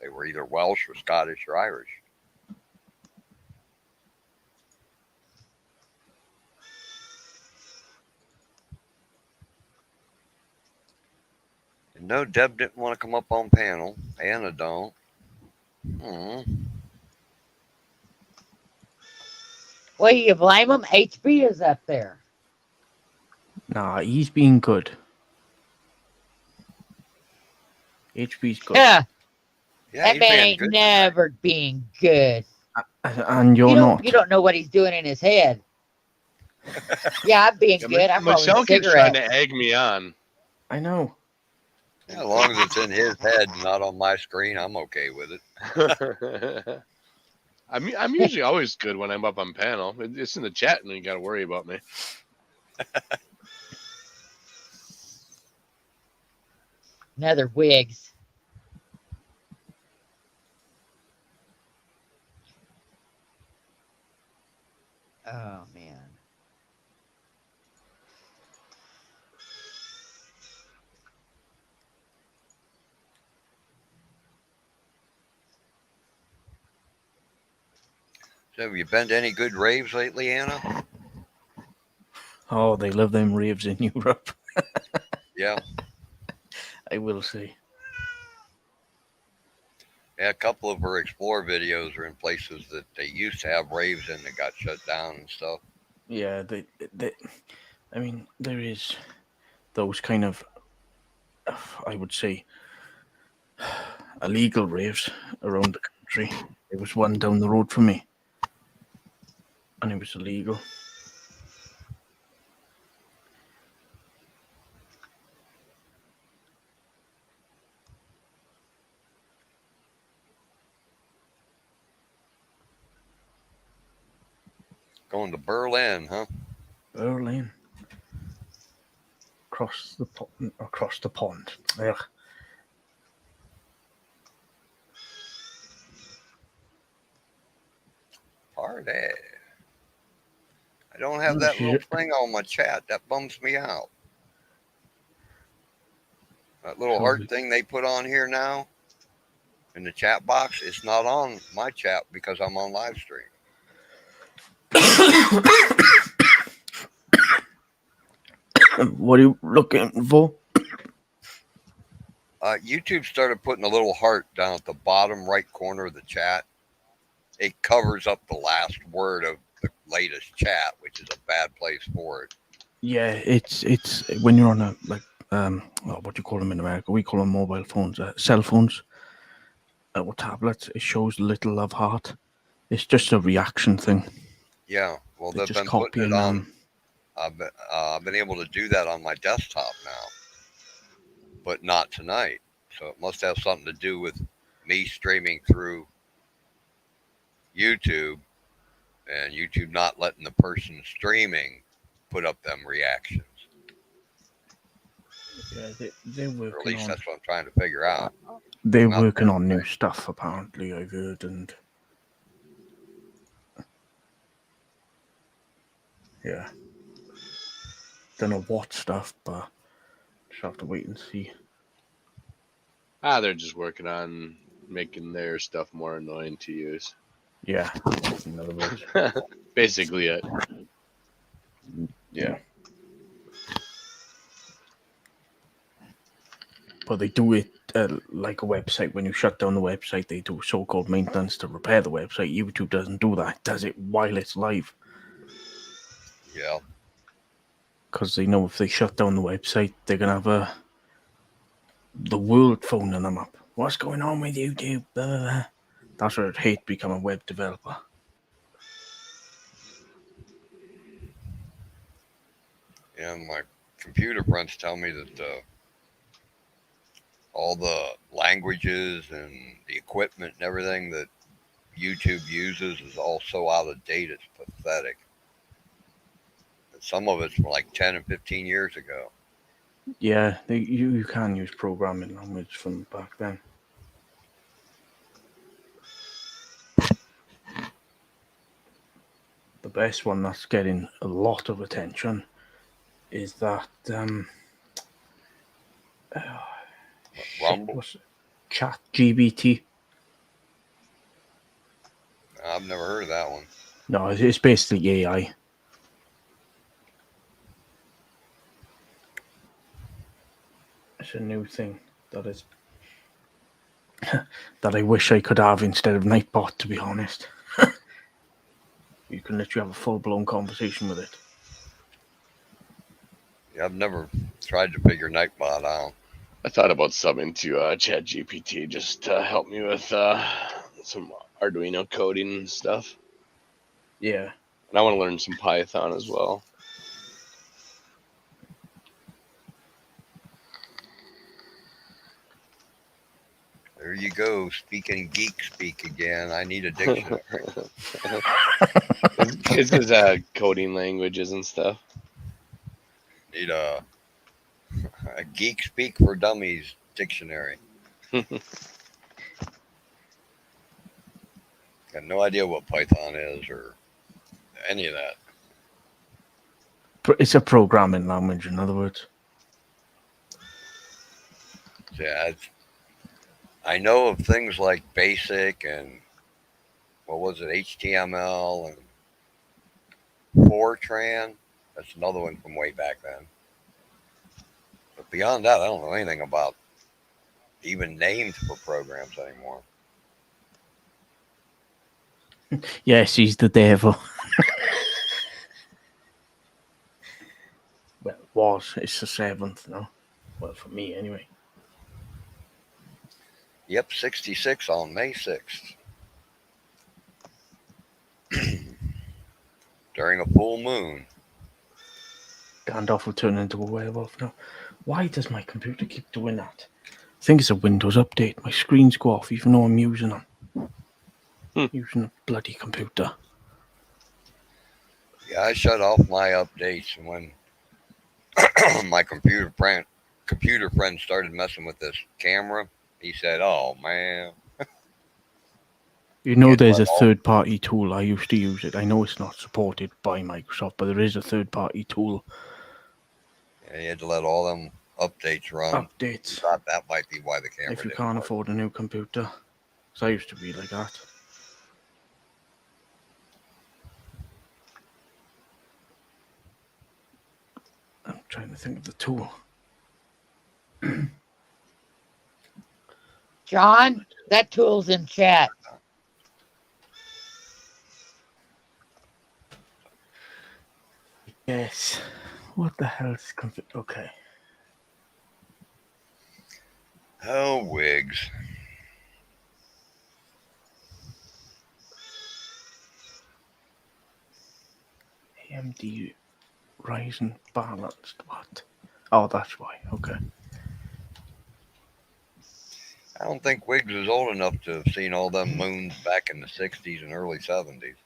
They were either Welsh or Scottish or Irish. And no, Deb didn't want to come up on panel. Anna don't. Well, you blame him? HB is up there. Nah, he's being good. HB's good. Yeah. Yeah, That he's man being ain't good never being good. And you're not. You don't know what he's doing in his head. Yeah, I'm being good. I'm rolling a Michelle keeps trying cigarette. to egg me on. I know. Yeah, as long as it's in his head, not on my screen, I'm okay with it. I'm usually always good when I'm up on panel. It's in the chat, and you got to worry about me. Another wigs. Oh man. So have you been to any good raves lately, Anna? Oh, they love them raves in Europe. Yeah. I will say. Yeah, a couple of her Explore videos are in places that they used to have raves in that got shut down and stuff. Yeah, I mean, there is those kind of, I would say, illegal raves around the country. There was one down the road from me, and it was illegal. Going to Berlin, huh? Berlin. Across the pond. Ugh. Party. I don't have that little thing on my chat. That bums me out. That little heart thing they put on here now in the chat box, it's not on my chat because I'm on live stream. What are you looking for? YouTube started putting a little heart down at the bottom right corner of the chat. It covers up the last word of the latest chat, which is a bad place for it. Yeah, it's when you're on a what do you call them in America? We call them mobile phones, cell phones, or tablets. It shows a little love heart. It's just a reaction thing. Yeah, well, They're they've just been putting it copying on. I've been able to do that on my desktop now, but not tonight. So it must have something to do with me streaming through YouTube and YouTube not letting the person streaming put up them reactions. Yeah, they're working Or at least on. that's what I'm trying to figure out. They're working on new stuff, apparently. I've heard, and yeah. don't know what stuff, but just have to wait and see. They're just working on making their stuff more annoying to use. Yeah, in other words. Basically it. Yeah. But they do it like a website. When you shut down the website, they do so-called maintenance to repair the website. YouTube doesn't do that. It does it while it's live. Yeah. Because they know if they shut down the website, they're going to have the world phoning them up. What's going on with YouTube? Blah, blah, blah. That's where I'd hate to become a web developer. Yeah, my computer friends tell me that all the languages and the equipment and everything that YouTube uses is all so out of date, it's pathetic. And some of it's from like 10 and 15 years ago. Yeah, you can use programming language from back then. The best one that's getting a lot of attention is that Rumble? what's it? ChatGPT. I've never heard of that one. No, it's basically AI. It's a new thing that is that I wish I could have instead of Nightbot, to be honest. You can literally have a full-blown conversation with it. Yeah, I've never tried to figure Nightbot out. I thought about subbing to ChatGPT just to help me with some Arduino coding and stuff. Yeah. And I want to learn some Python as well. There you go, speaking geek speak again. I need a dictionary. It's because coding languages and stuff. Need a geek speak for dummies dictionary. Got no idea what Python is or any of that. It's a programming language, in other words. Yeah, I know of things like BASIC and what was it, HTML and Fortran. That's another one from way back then. But beyond that, I don't know anything about even names for programs anymore. Yes, he's the devil. Well, it was. It's the 7th now. Well, for me, anyway. Yep, 66 on May 6th. During a full moon. Gandalf will turn into a werewolf now. Why does my computer keep doing that? I think it's a Windows update. My screens go off even though I'm using them. Using a bloody computer. Yeah, I shut off my updates when my computer friend started messing with this camera. He said, "Oh man." You know, there's a third-party tool. I used to use it. I know it's not supported by Microsoft, but there is a third-party tool. Yeah, you had to let all them updates run. Updates. Thought that might be why the camera. If you didn't can't work. afford a new computer. So I used to be like that. I'm trying to think of the tool. John, that tool's in chat. Yes. What the hell is config? Okay. Oh, wigs. AMD Ryzen balanced. What? Oh, that's why. Okay. I don't think Wiggs is old enough to have seen all them moons back in the 60s and early 70s.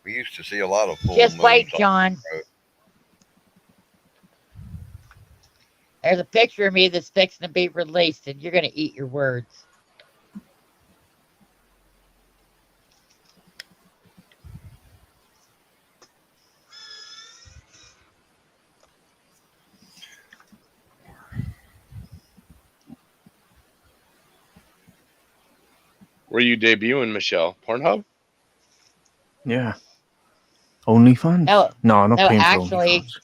We used to see a lot of full Just moons. wait, on John. the road. There's a picture of me that's fixing to be released, and you're going to eat your words. Where you debuting, Michelle? Pornhub? Yeah. OnlyFans? No, No, I'm not no, paying for actually, OnlyFans.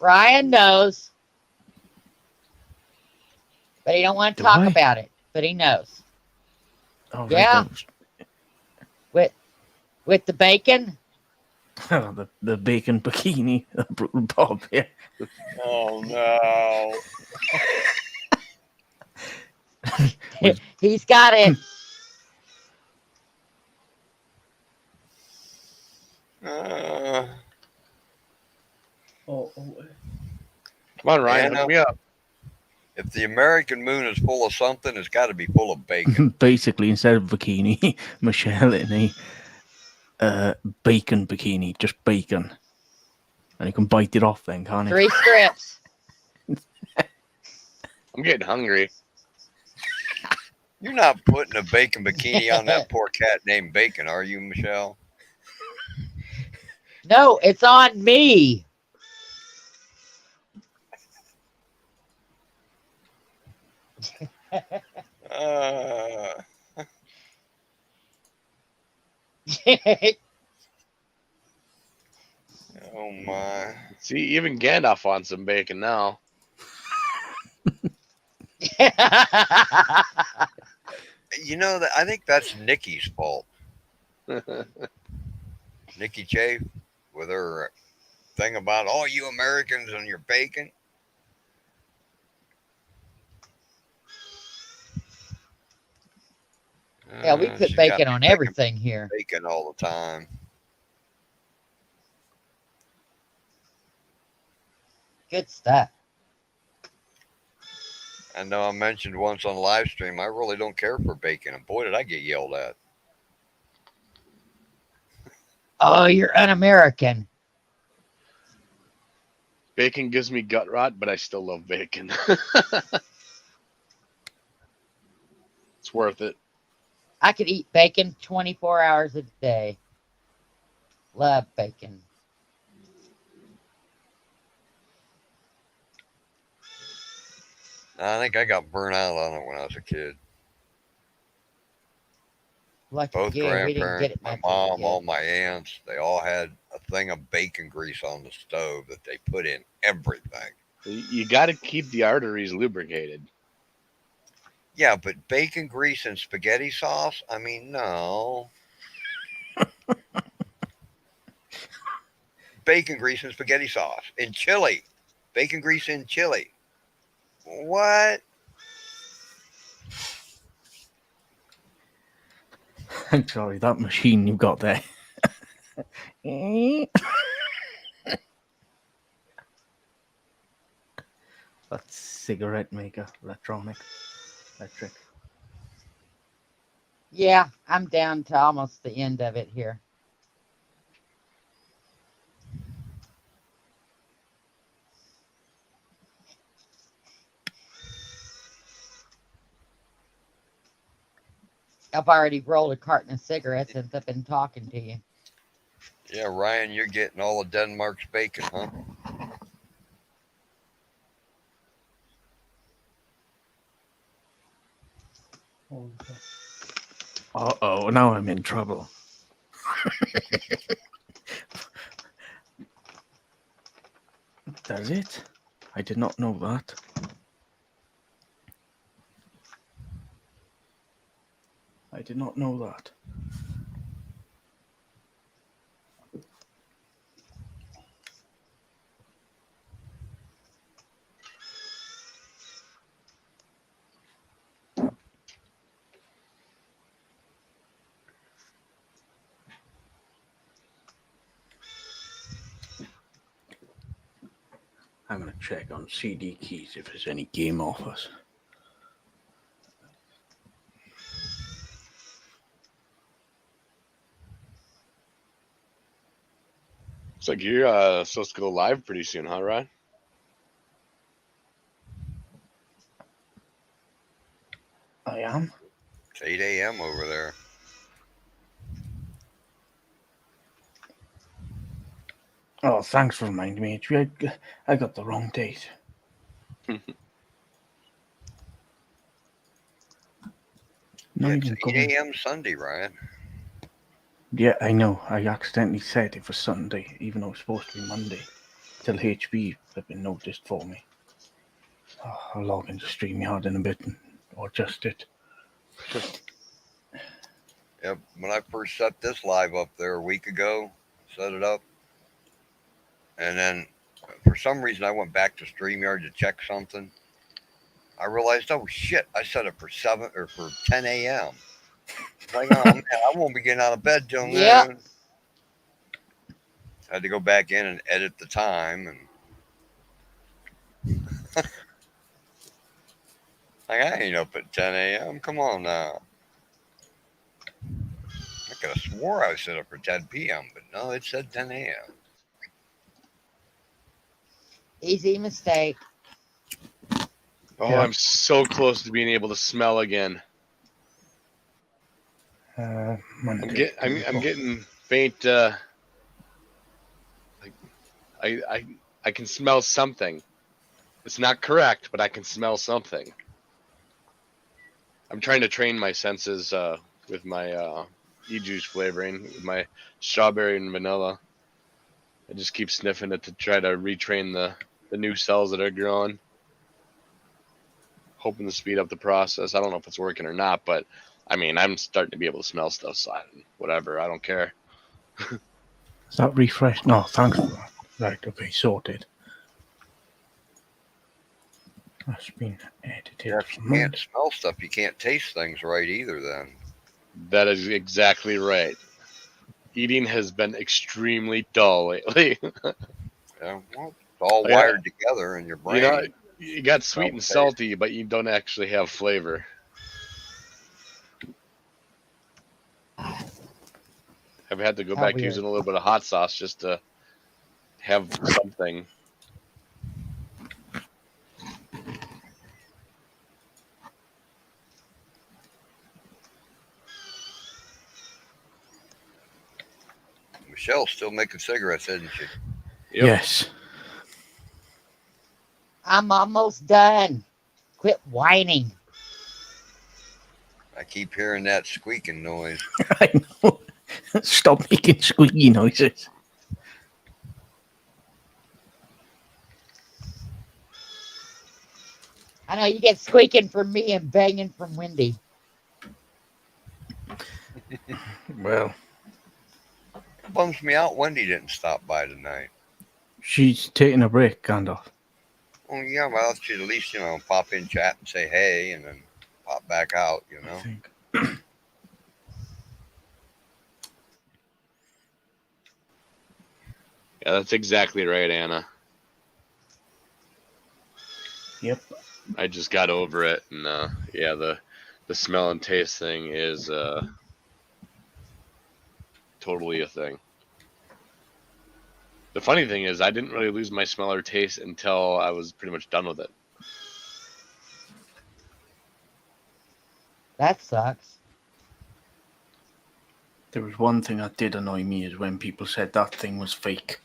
Ryan knows, but he don't want to Do talk I? about it. But he knows. Oh, right, Yeah, with the bacon. the bacon bikini, Brutal Bob. Yeah. Oh no. He's got it. Come on, Ryan, Yeah, hook me up. if the American moon is full of something, it's got to be full of bacon. Basically, instead of bikini, Michelle in a bacon bikini, just bacon. And you can bite it off then, can't you? 3 strips. I'm getting hungry. You're not putting a bacon bikini on that poor cat named Bacon, are you, Michelle? No, it's on me. Uh, oh my. See, even Gandalf wants some bacon now. You know that I think that's Nikki's fault. Nikki Chafe with her thing about all you Americans and your bacon. Yeah, we put She's bacon got on everything here. bacon all the time. Good stuff. I know I mentioned once on live stream, I really don't care for bacon, and boy, did I get yelled at. Oh, you're un-American. Bacon gives me gut rot, but I still love bacon. It's worth it. I could eat bacon 24 hours a day. Love bacon. I think I got burnt out on it when I was a kid. Lucky Both you, we didn't get grandparents, it my much as a mom, kid. all my aunts, they all had a thing of bacon grease on the stove that they put in everything. You got to keep the arteries lubricated. Yeah, but bacon grease and spaghetti sauce? I mean, no. Bacon grease and spaghetti sauce. In chili. Bacon grease in chili. What? I'm sorry, that machine you've got there. That's cigarette maker, electric. Yeah, I'm down to almost the end of it here. I've already rolled a carton of cigarettes since I've been talking to you. Yeah, Ryan, you're getting all of Denmark's bacon, huh? Uh-oh, now I'm in trouble. Does it? I did not know that. I did not know that. I'm going to check on CD Keys if there's any game offers. Looks like you're supposed to go live pretty soon, huh, Ryan? I am. It's 8 a.m. over there. Oh, thanks for reminding me. I got the wrong date. Not Yeah, it's even 8 going. a.m. Sunday, Ryan. Yeah, I know. I accidentally said it was Sunday, even though it was supposed to be Monday. Till HB have been noticed for me. Oh, I'll log into StreamYard in a bit or adjust it. Yeah, when I first set this live up there a week ago, set it up, and then for some reason I went back to StreamYard to check something. I realized, oh shit, I set it for 10 a.m. Like, oh man, I won't be getting out of bed till Yep. noon. I had to go back in and edit the time, and like, I ain't up at 10 a.m. Come on now. I could have swore I set up for 10 p.m., but no, it said 10 a.m. Easy mistake. Oh, Yeah. I'm so close to being able to smell again. Monday. I'm getting faint. I can smell something. It's not correct, but I can smell something. I'm trying to train my senses with my e-juice flavoring, with my strawberry and vanilla. I just keep sniffing it to try to retrain the new cells that are growing. Hoping to speed up the process. I don't know if it's working or not, but I mean, I'm starting to be able to smell stuff, so whatever, I don't care. Is that refreshed? No, thanks for that. Right, okay, sorted. That's been edited. Yeah, if you can't smell stuff, you can't taste things right either then. That is exactly right. Eating has been extremely dull lately. Yeah, well, it's all Yeah. wired together in your brain. You know, you got sweet and salty, but you don't actually have flavor. I've had to go How back to weird. using a little bit of hot sauce just to have something. Michelle's still making cigarettes, isn't she? Yep. Yes. I'm almost done. Quit whining. I keep hearing that squeaking noise. I know. Stop making squeaky noises. I know you get squeaking from me and banging from Wendy. Well, It bums me out Wendy didn't stop by tonight. she's taking a break, Gandalf. Well, yeah, well, she'd at least, pop in, chat, and say hey, and then pop back out, I think. Yeah, that's exactly right, Anna. Yep. I just got over it, and yeah, the smell and taste thing is totally a thing. The funny thing is, I didn't really lose my smell or taste until I was pretty much done with it. That sucks. There was one thing that did annoy me is when people said that thing was fake.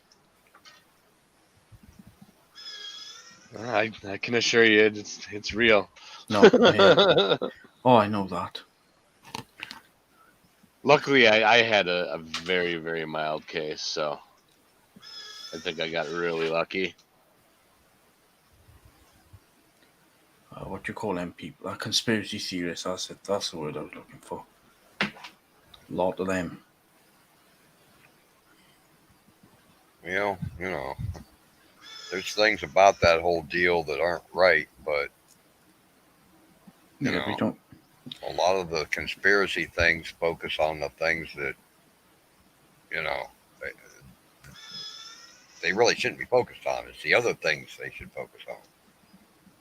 I can assure you, it's real. No. I know that. Luckily, I had a very, very mild case, so I think I got really lucky. What you call them people? Conspiracy theorists. That's the word I was looking for. A lot of them. There's things about that whole deal that aren't right, but We don't. a lot of the conspiracy things focus on the things that, they really shouldn't be focused on. It's the other things they should focus on,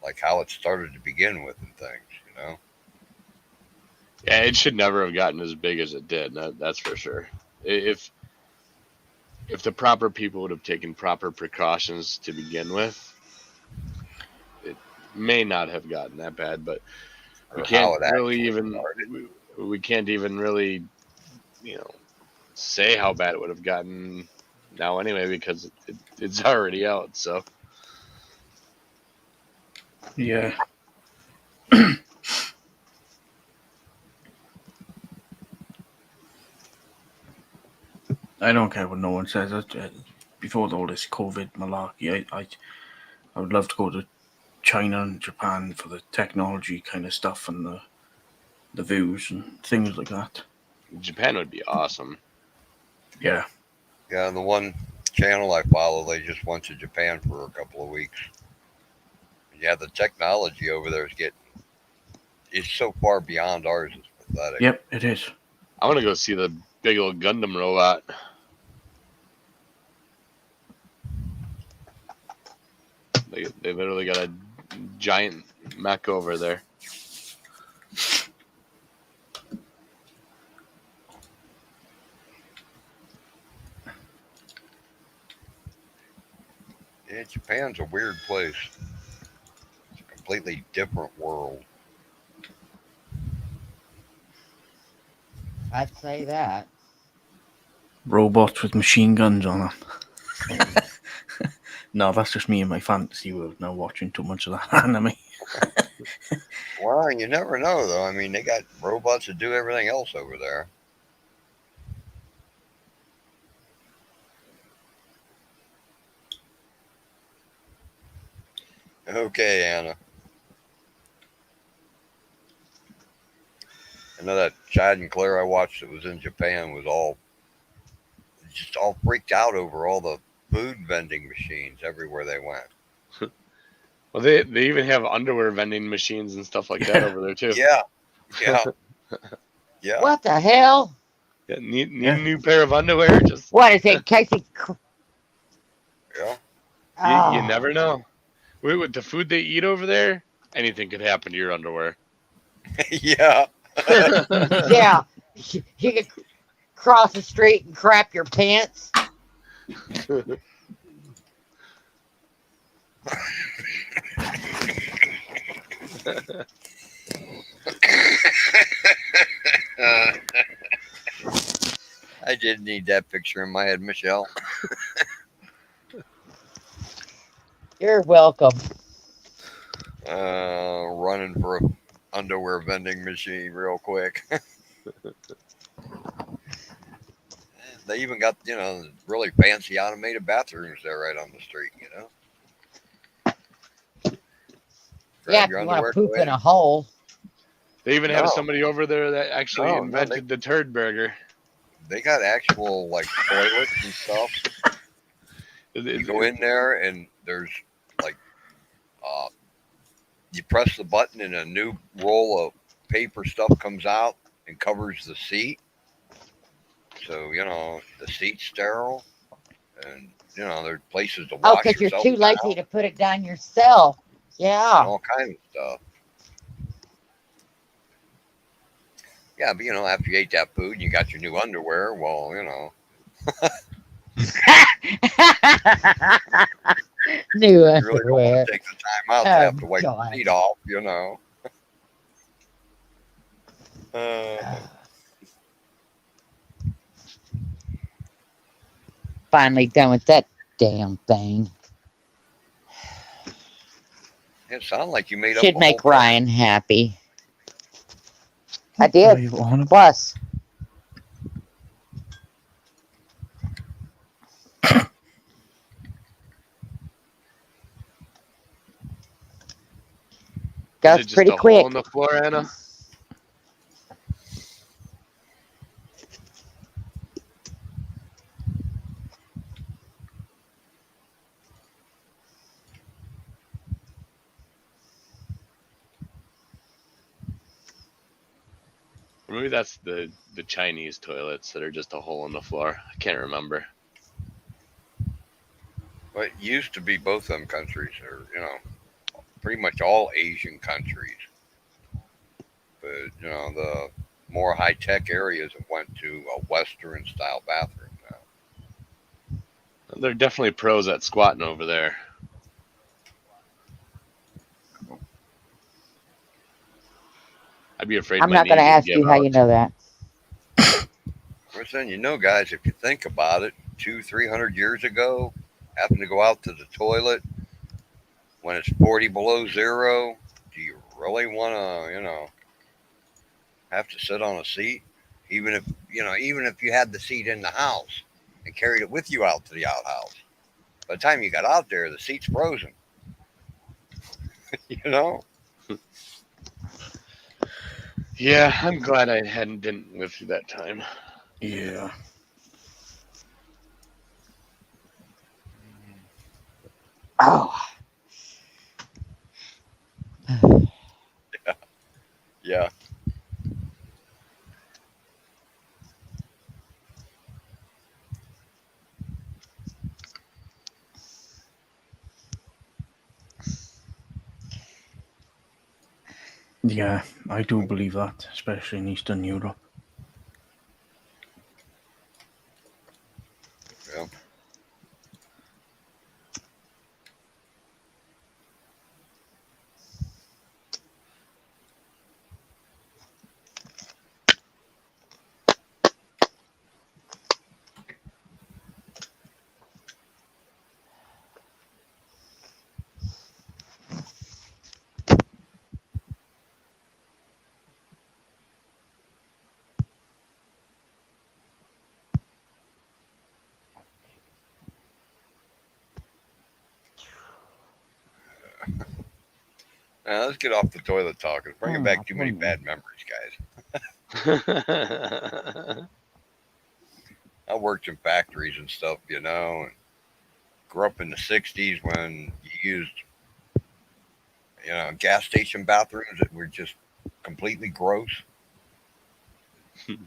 like how it started to begin with and things, Yeah, it should never have gotten as big as it did. That's for sure. If the proper people would have taken proper precautions to begin with, it may not have gotten that bad. But we can't really, say how bad it would have gotten now anyway, because it's already out. So Yeah. I don't care what no one says. Before all this COVID malarkey, I would love to go to China and Japan for the technology kind of stuff and the views and things like that. Japan would be awesome. Yeah. Yeah, the one channel I follow, they just went to Japan for a couple of weeks. Yeah, the technology over there it's so far beyond ours. It's pathetic. Yep, it is. I want to go see the big old Gundam robot. They literally got a giant mech over there. Yeah, Japan's a weird place. It's a completely different world. I'd say that. Robots with machine guns on them. No, that's just me in my fantasy world now, watching too much of that anime. Well, you never know, though. I mean, they got robots that do everything else over there. Okay, Anna. I know that Chad and Claire I watched that was in Japan was just all freaked out over all the food vending machines everywhere they went. Well, they even have underwear vending machines and stuff like that over there too. Yeah. Yeah. What the hell? Yeah, need a new pair of underwear. Just What is it, Casey? Yeah. you never know. With the food they eat over there, anything could happen to your underwear. Yeah. Yeah. You could cross the street and crap your pants. I did need that picture in my head, Michelle. You're welcome. Running for a underwear vending machine real quick. They even got, really fancy automated bathrooms there right on the street, Yeah, Grab if your you want underwear, to poop go in a ahead. hole. They even have No. somebody over there that actually No, invented the turd burger. They got actual, toilets and stuff. You go in there and there's, you press the button and a new roll of paper stuff comes out and covers the seat. So, the seat's sterile. And, there's places to wash Oh, because you're yourself too lazy down, to put it down yourself. Yeah. all kinds of stuff. Yeah, but, after you ate that food and you got your new underwear, well, New you really don't underwear. want to take the time out to Oh, have to wipe God. the seat off, Finally done with that damn thing. It sounded like you made up Should a make whole Ryan happy. I Are did. you on a- Plus. Is it Goes just pretty a quick. hole in the floor, Anna? Or maybe that's the Chinese toilets that are just a hole in the floor. I can't remember. But it used to be both them countries, or pretty much all Asian countries. But the more high tech areas have went to a Western style bathroom now. They're definitely pros at squatting over there. I'd be afraid. I'm my not going to knees would ask give you how out. you know that. We're saying, guys, if you think about it, 200-300 years ago, having to go out to the toilet when it's 40 below zero, do you really want to, have to sit on a seat? Even if you had the seat in the house, and carried it with you out to the outhouse. By the time you got out there, the seat's frozen. You know? Yeah, I'm glad I didn't live through that time. Yeah. Oh, Yeah. Yeah, I do believe that, especially in Eastern Europe. Yeah. Now, let's get off the toilet talk. It's bringing back too many bad memories, guys. I worked in factories and stuff, you know, and grew up in the 60s when you used, you know, gas station bathrooms that were just completely gross. Come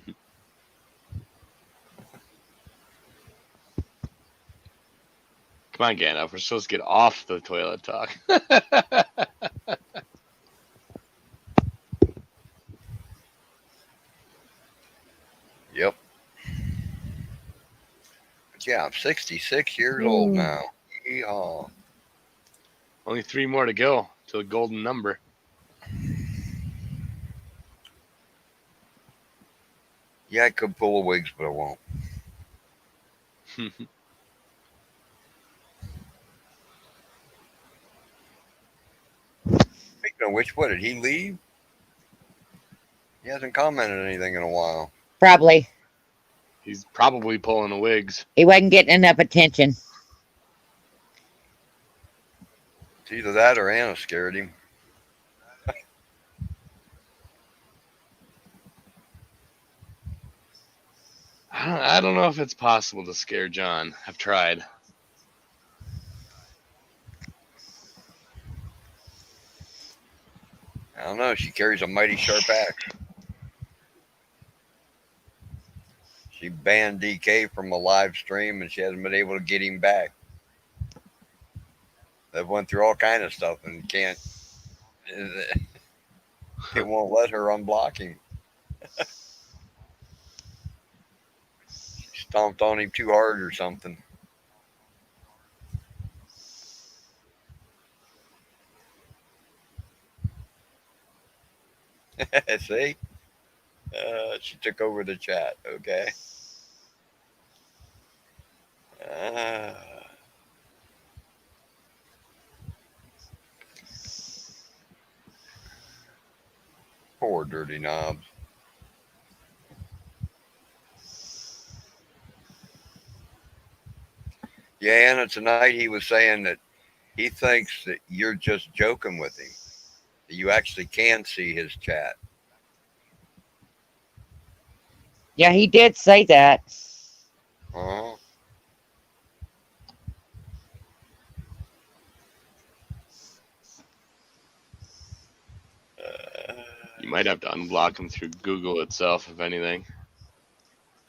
on, Gandalf. We're supposed to get off the toilet talk. Yep. But yeah, I'm 66 years old now. Yeehaw. Only 3 more to go to the golden number. Yeah, I could pull a wigs, but I won't. Speaking of which, what, did he leave? He hasn't commented anything in a while. Probably. He's probably pulling the wigs. He wasn't getting enough attention. It's either that or Anna scared him. I don't know if it's possible to scare John. I've tried. I don't know. She carries a mighty sharp axe. She banned DK from a live stream, and she hasn't been able to get him back. They've went through all kind of stuff and can't. They won't let her unblock him. She stomped on him too hard or something. See? She took over the chat. Okay. Poor dirty knobs. Yeah, Anna, tonight he was saying that he thinks that you're just joking with him. That you actually can see his chat. Yeah, he did say that. Uh-huh. You might have to unblock him through Google itself, if anything.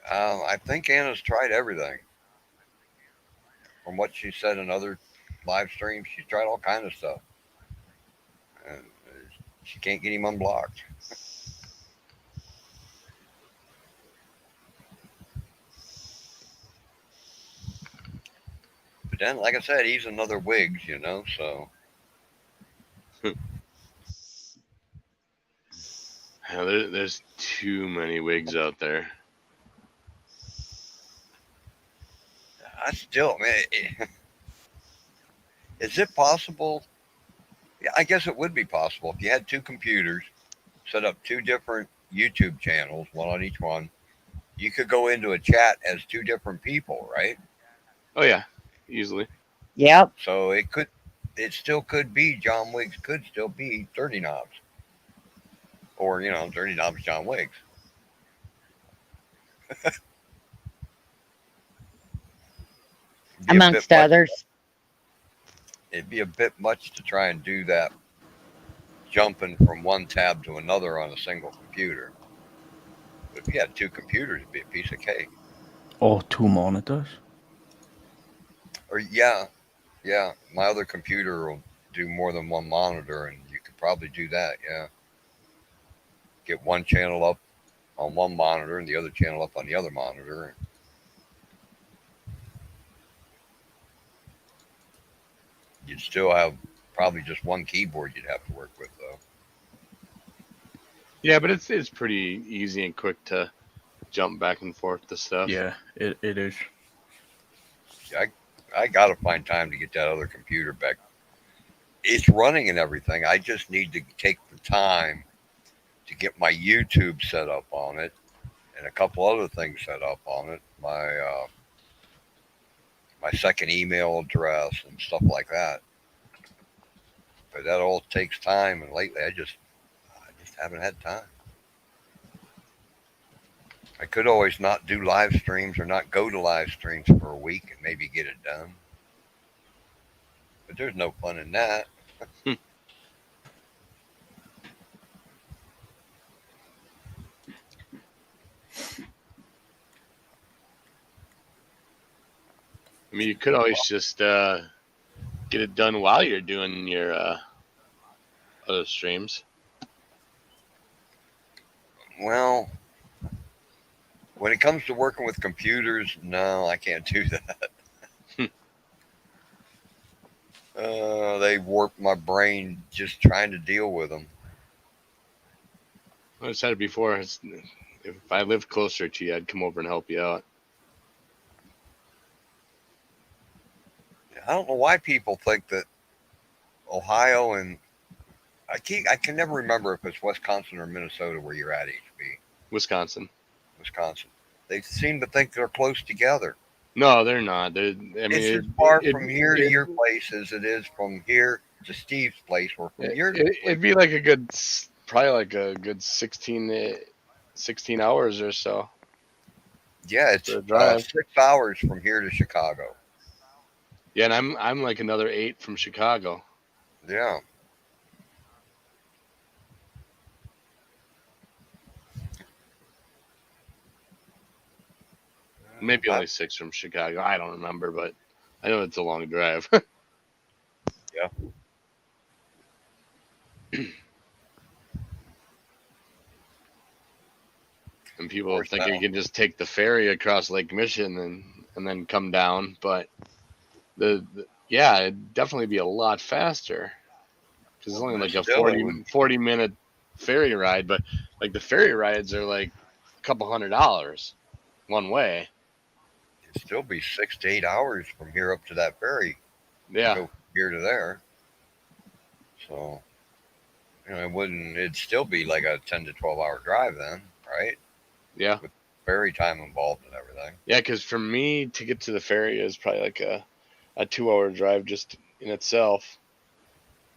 I think Anna's tried everything. From what she said in other live streams, she's tried all kinds of stuff. And she can't get him unblocked. But then, like I said, he's another Wigs, you know, so. Yeah, there's too many wigs out there. I still, man, is it possible? Yeah, I guess it would be possible if you had two computers, set up two different YouTube channels, one on each one, you could go into a chat as two different people, right? Oh yeah, easily. Yep. So it still could be John Wiggs could still be 30 Knobs, or 30 Knobs John Wiggs. Amongst others. It'd be a bit much to try and do that, jumping from one tab to another on a single computer. But if you had two computers, it'd be a piece of cake. Or 2 monitors. Or yeah, my other computer will do more than one monitor, and you could probably do that. Yeah, get one channel up on one monitor and the other channel up on the other monitor. You'd still have probably just one keyboard you'd have to work with, though. Yeah, but it's pretty easy and quick to jump back and forth to stuff. Yeah, it is. I gotta find time to get that other computer back. It's running and everything. I just need to take the time to get my YouTube set up on it and a couple other things set up on it. My second email address and stuff like that. But that all takes time, and lately I just haven't had time. I could always not do live streams or not go to live streams for a week and maybe get it done. But there's no fun in that. I mean, you could always just get it done while you're doing your other streams. Well, when it comes to working with computers, no, I can't do that. They warp my brain just trying to deal with them. I said it before. If I lived closer to you, I'd come over and help you out. I don't know why people think that Ohio and I can never remember if it's Wisconsin or Minnesota where you're at, HB. Wisconsin. They seem to think they're close together. No, they're not. It's as far from here to your place as it is from here to Steve's place, or from your. It'd be like probably like a good 16 hours or so. Yeah, it's for a drive. 6 hours from here to Chicago. Yeah, and I'm like another 8 from Chicago. Yeah. Maybe only 6 from Chicago. I don't remember, but I know it's a long drive. Yeah. And people think you can just take the ferry across Lake Michigan and then come down, but it'd definitely be a lot faster because it's only like a 40 minute ferry ride, but like the ferry rides are like a couple $100 one way. It'd still be 6 to 8 hours from here up to that ferry. Yeah. Go from here to there. So, it'd still be like a 10 to 12 hour drive then, right? Yeah. With ferry time involved and everything. Yeah, because for me to get to the ferry is probably like a 2-hour drive just in itself.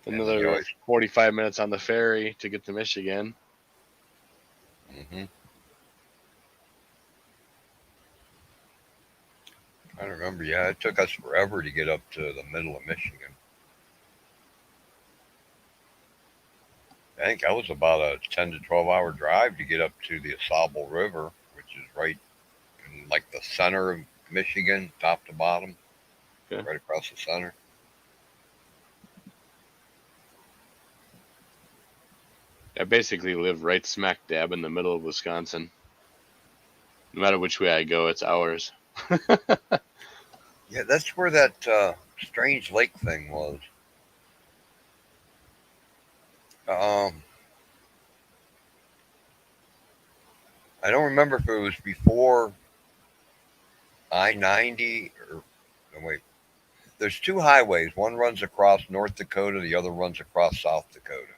Another 45 minutes on the ferry to get to Michigan. Mm-hmm. I remember, yeah, it took us forever to get up to the middle of Michigan. I think that was about a 10 to 12 hour drive to get up to the AuSable River, which is right in like the center of Michigan, top to bottom, right across the center. I basically live right smack dab in the middle of Wisconsin. No matter which way I go, it's hours. Yeah, that's where that strange lake thing was. I don't remember if it was before I-90 or no, wait. There's 2 highways. One runs across North Dakota. The other runs across South Dakota.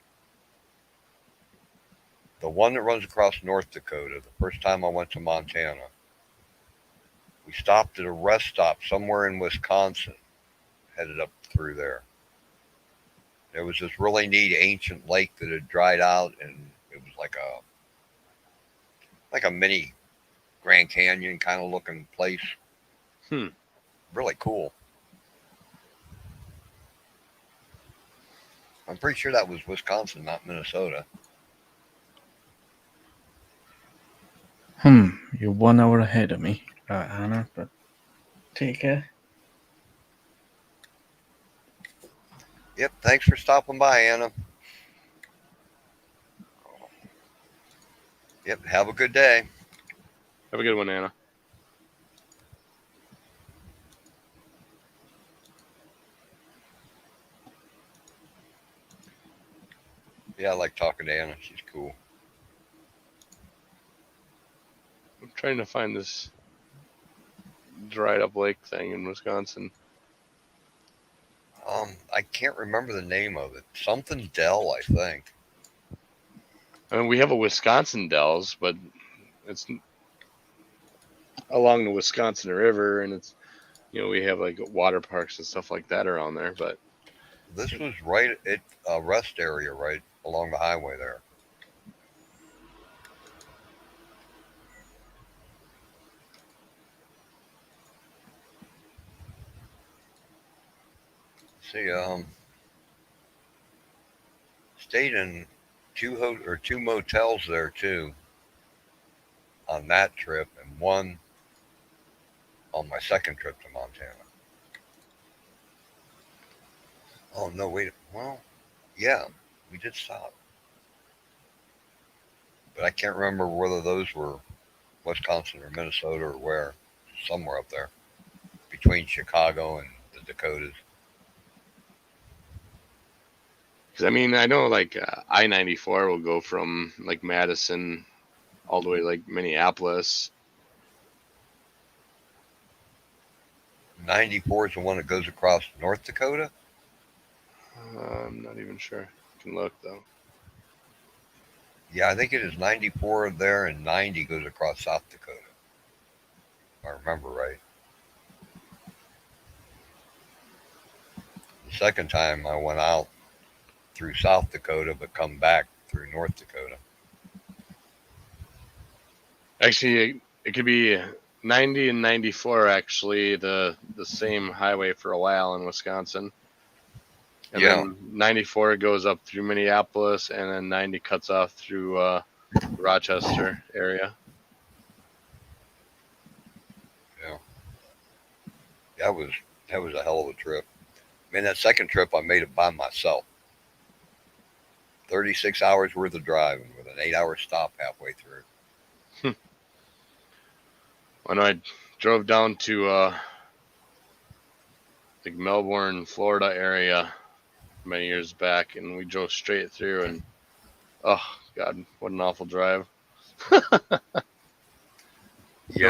The one that runs across North Dakota, the first time I went to Montana, We stopped at a rest stop somewhere in Wisconsin, headed up through there. There was this really neat ancient lake that had dried out, and it was like a mini Grand Canyon kind of looking place. Really cool. I'm pretty sure that was Wisconsin, not Minnesota. You're 1 hour ahead of me, Anna, but take care. Yep, thanks for stopping by, Anna. Yep, have a good day. Have a good one, Anna. Yeah, I like talking to Anna. She's cool. I'm trying to find this dried up lake thing in Wisconsin. I can't remember the name of it. Something Dell, I think. I mean, we have a Wisconsin Dells, but it's along the Wisconsin River, and it's, we have like water parks and stuff like that around there. But This was right at a rest area, right along the highway there. See, stayed in two motels there too on that trip, and one on my second trip to Montana. Oh no, wait. Well, yeah, we did stop, but I can't remember whether those were Wisconsin or Minnesota or where. Somewhere up there between Chicago and the Dakotas. because I mean, I know like I-94 will go from like Madison all the way to like Minneapolis. 94 is the one that goes across North Dakota. I'm not even sure. I can look though. Yeah, I think it is 94 there, and 90 goes across South Dakota. If I remember right. The second time I went out through South Dakota, but come back through North Dakota. Actually, it could be 90 and 94 actually the same highway for a while in Wisconsin. And then 94 goes up through Minneapolis, and then 90 cuts off through Rochester area. Yeah. That was a hell of a trip. Man, that second trip I made it by myself. 36 hours worth of driving with an 8-hour stop halfway through. When I drove down to like Melbourne, Florida area many years back, and we drove straight through, and oh god, what an awful drive. No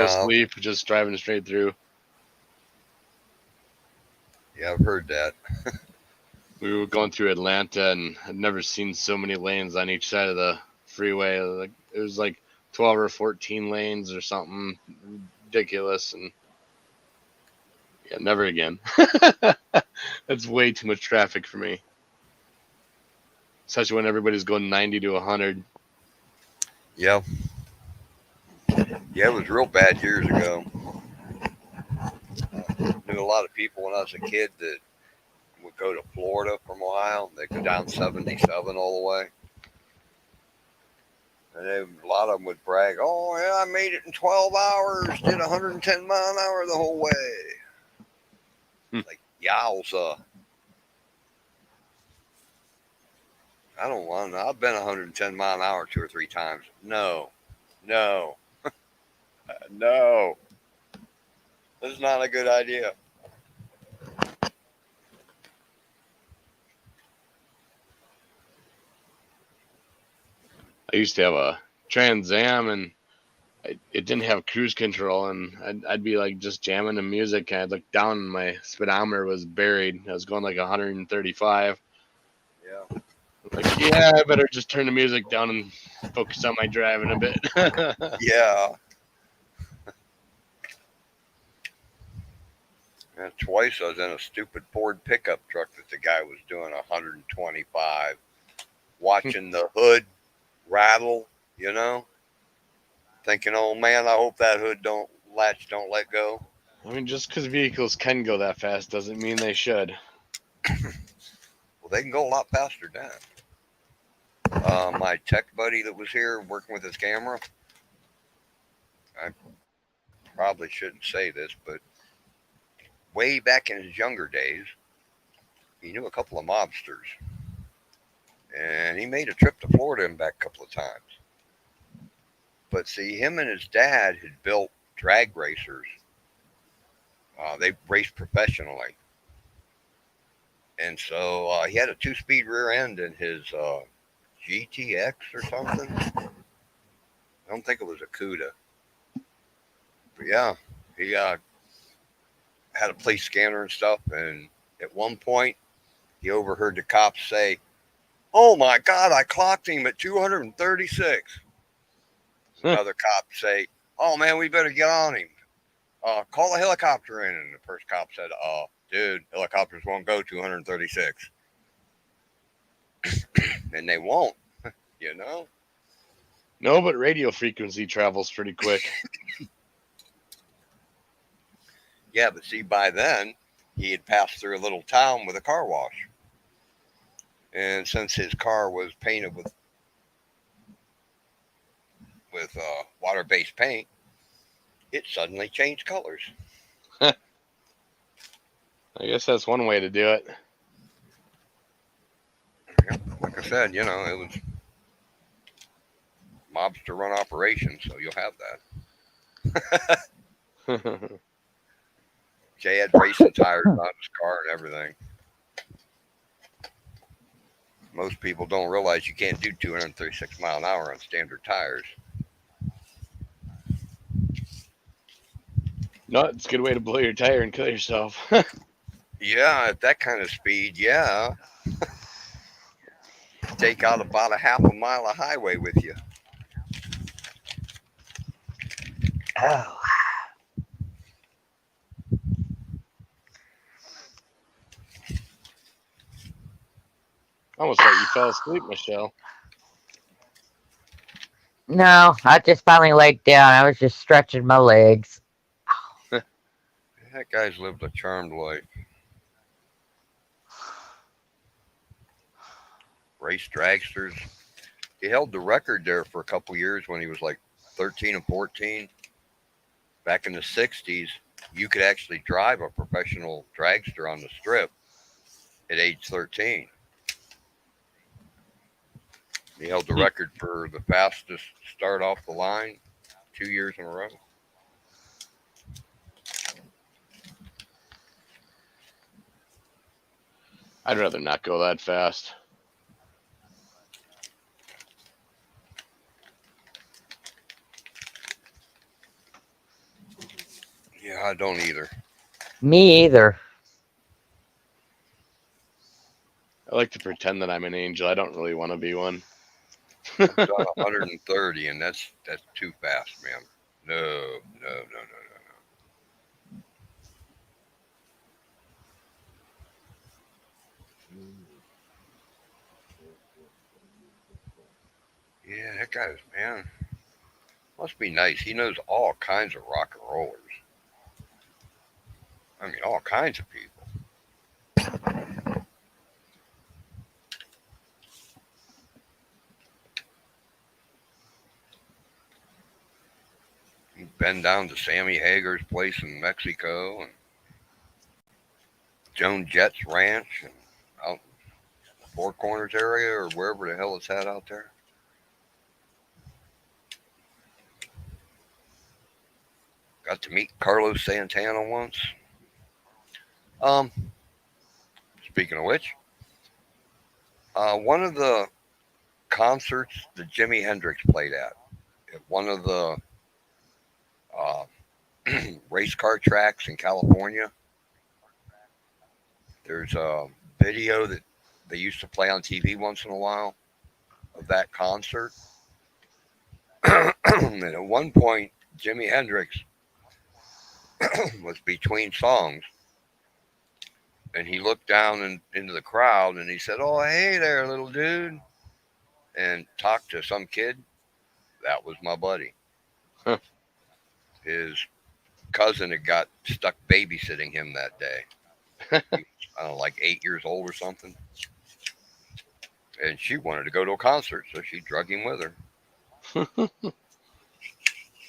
sleep, just driving straight through. Yeah, I've heard that. We were going through Atlanta, and I'd never seen so many lanes on each side of the freeway. Like it was like 12 or 14 lanes or something ridiculous, and yeah, never again. That's way too much traffic for me, especially when everybody's going 90 to 100. Yeah, it was real bad years ago. I knew a lot of people when I was a kid that would go to Florida from Ohio. They'd go down 77 all the way. And a lot of them would brag, oh, yeah, I made it in 12 hours, did 110 mile an hour the whole way. Like, yowza. I don't want to. I've been 110 mile an hour 2 or 3 times. No. No. This is not a good idea. I used to have a Trans Am, and it didn't have cruise control, and I'd be like just jamming the music, and I'd look down, and my speedometer was buried. I was going like 135. Yeah. Like, yeah, I better just turn the music down and focus on my driving a bit. Yeah. And twice I was in a stupid Ford pickup truck that the guy was doing 125, watching the hood rattle, you know, thinking, oh man, I hope that hood don't let go. I mean, just because vehicles can go that fast doesn't mean they should. Well, they can go a lot faster than that. My tech buddy that was here working with his camera, I probably shouldn't say this, but way back in his younger days, he knew a couple of mobsters. And he made a trip to Florida and back a couple of times. But see, him and his dad had built drag racers. They raced professionally. And so he had a 2-speed rear end in his GTX or something. I don't think it was a CUDA. But yeah, he had a police scanner and stuff. And at one point, he overheard the cops say, "Oh my God, I clocked him at 236. Another cop say, "Oh man, we better get on him. Call a helicopter in." And the first cop said, "Dude, helicopters won't go 236." And they won't, you know? No, but radio frequency travels pretty quick. Yeah, but see, by then, he had passed through a little town with a car wash. And since his car was painted with water-based paint, it suddenly changed colors. I guess that's one way to do it. Like I said, you know, it was mobster-run operation, so you'll have that. Jay had racing tires on his car and everything. Most people don't realize you can't do 236 mile an hour on standard tires. No, it's a good way to blow your tire and kill yourself. Yeah, at that kind of speed, yeah. Take out about a half a mile of highway with you. Oh. Almost like you fell asleep, Michelle. No, I just finally laid down. I was just stretching my legs. That guy's lived a charmed life. Race dragsters. He held the record there for a couple years when he was like 13 and 14. Back in the 60s, you could actually drive a professional dragster on the strip at age 13. He held the record for the fastest start off the line 2 years in a row. I'd rather not go that fast. Yeah, I don't either. Me either. I like to pretend that I'm an angel. I don't really want to be one. I've done 130, and that's too fast, man. No. Yeah, that guy's, man, must be nice. He knows all kinds of rock and rollers. I mean, all kinds of people. He'd been down to Sammy Hagar's place in Mexico and Joan Jett's ranch and out in the Four Corners area or wherever the hell it's at out there. Got to meet Carlos Santana once. Speaking of which, one of the concerts that Jimi Hendrix played at one of the race car tracks in California, there's a video that they used to play on TV once in a while of that concert. And at one point, Jimi Hendrix was between songs and he looked down into the crowd and he said, "Oh, hey there, little dude," and talked to some kid. That was my buddy. Huh. His cousin had got stuck babysitting him that day. He was, I don't know, like 8 years old or something. And she wanted to go to a concert, so she drug him with her.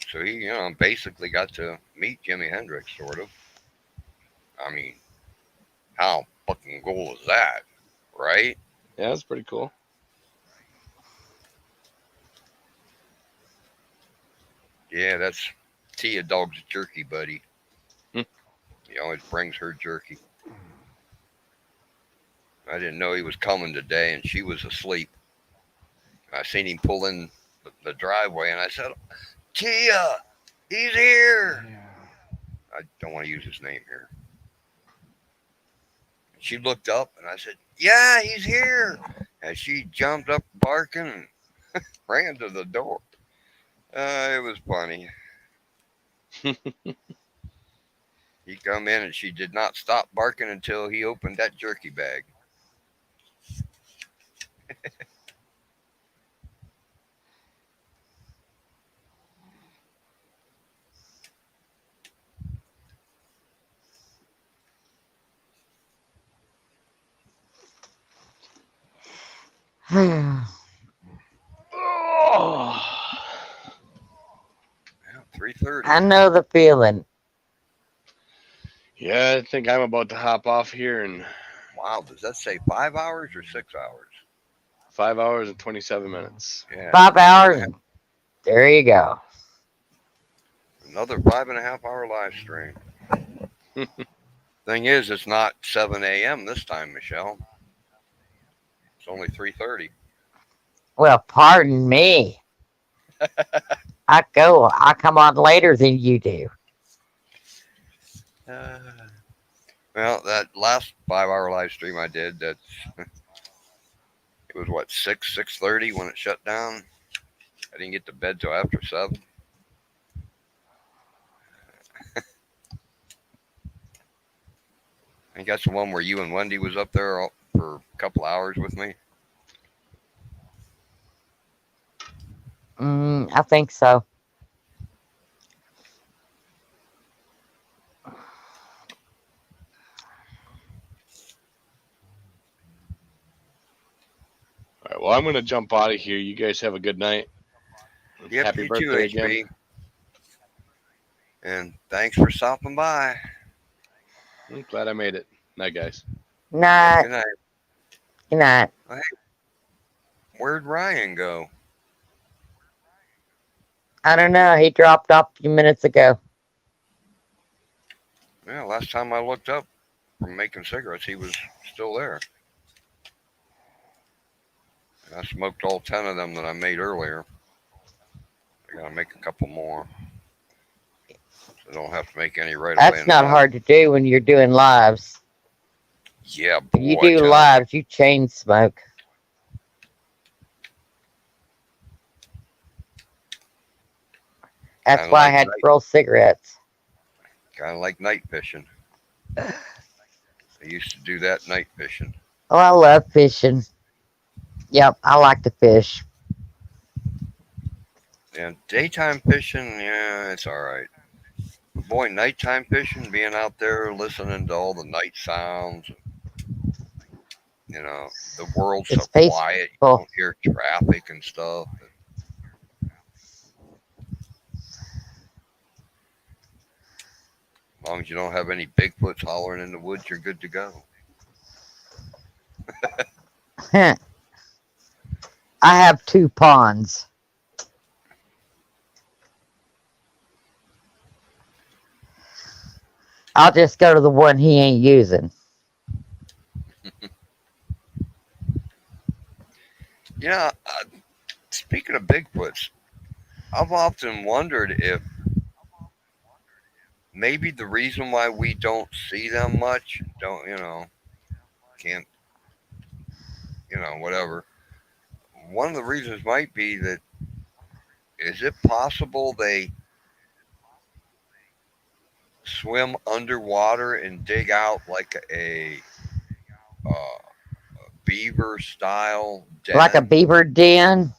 So he, basically got to meet Jimi Hendrix, sort of. I mean, how fucking cool is that, right? Yeah, that's pretty cool. Yeah, that's Tia Dog's jerky buddy. Hmm. He always brings her jerky. I didn't know he was coming today, and she was asleep. I seen him pull in the driveway, and I said, "Tia, he's here." I don't want to use his name here. She looked up, and I said, "Yeah, he's here." And she jumped up barking and ran to the door. It was funny. He come in, and she did not stop barking until he opened that jerky bag. Oh. 3:30. I know the feeling. Yeah, I think I'm about to hop off here in Wow, does that say 5 hours or 6 hours? 5 hours and 27 minutes. Yeah. 5 hours. There you go. Another 5.5 hour live stream. Thing is, it's not 7 a.m. this time, Michelle. It's only 3:30. Well, pardon me. I come on later than you do. Well, that last 5 hour live stream I did, it was what, 6:30 when it shut down. I didn't get to bed till after 7. I think that's the one where you and Wendy was up there for a couple hours with me. I think so. All right, well, I'm going to jump out of here. You guys have a good night. Yep, Happy you birthday too, HB. again. And thanks for stopping by. I'm glad I made it. Night, guys. Night. Good night. Good night. Hey, where'd Ryan go? I don't know. He dropped off a few minutes ago. Yeah, last time I looked up from making cigarettes, he was still there. And I smoked all 10 of them that I made earlier. I gotta make a couple more. So I don't have to make any right away. That's not hard to do when you're doing lives. Yeah, boy. When you do lives, you chain smoke. That's Kinda why I like had night- to roll cigarettes. Kind of like night fishing. I used to do that night fishing. Oh, I love fishing. Yep, I like to fish. And daytime fishing, yeah, it's all right. But boy, nighttime fishing, being out there listening to all the night sounds, you know, the world's so It's quiet, you peaceful. don't hear traffic and stuff. As long as you don't have any Bigfoots hollering in the woods, you're good to go. I have 2 ponds. I'll just go to the one he ain't using. Yeah, speaking of Bigfoots, I've often wondered if maybe the reason why we don't see them much, can't, whatever. One of the reasons might be that, is it possible they swim underwater and dig out like a beaver style den. Like a beaver den.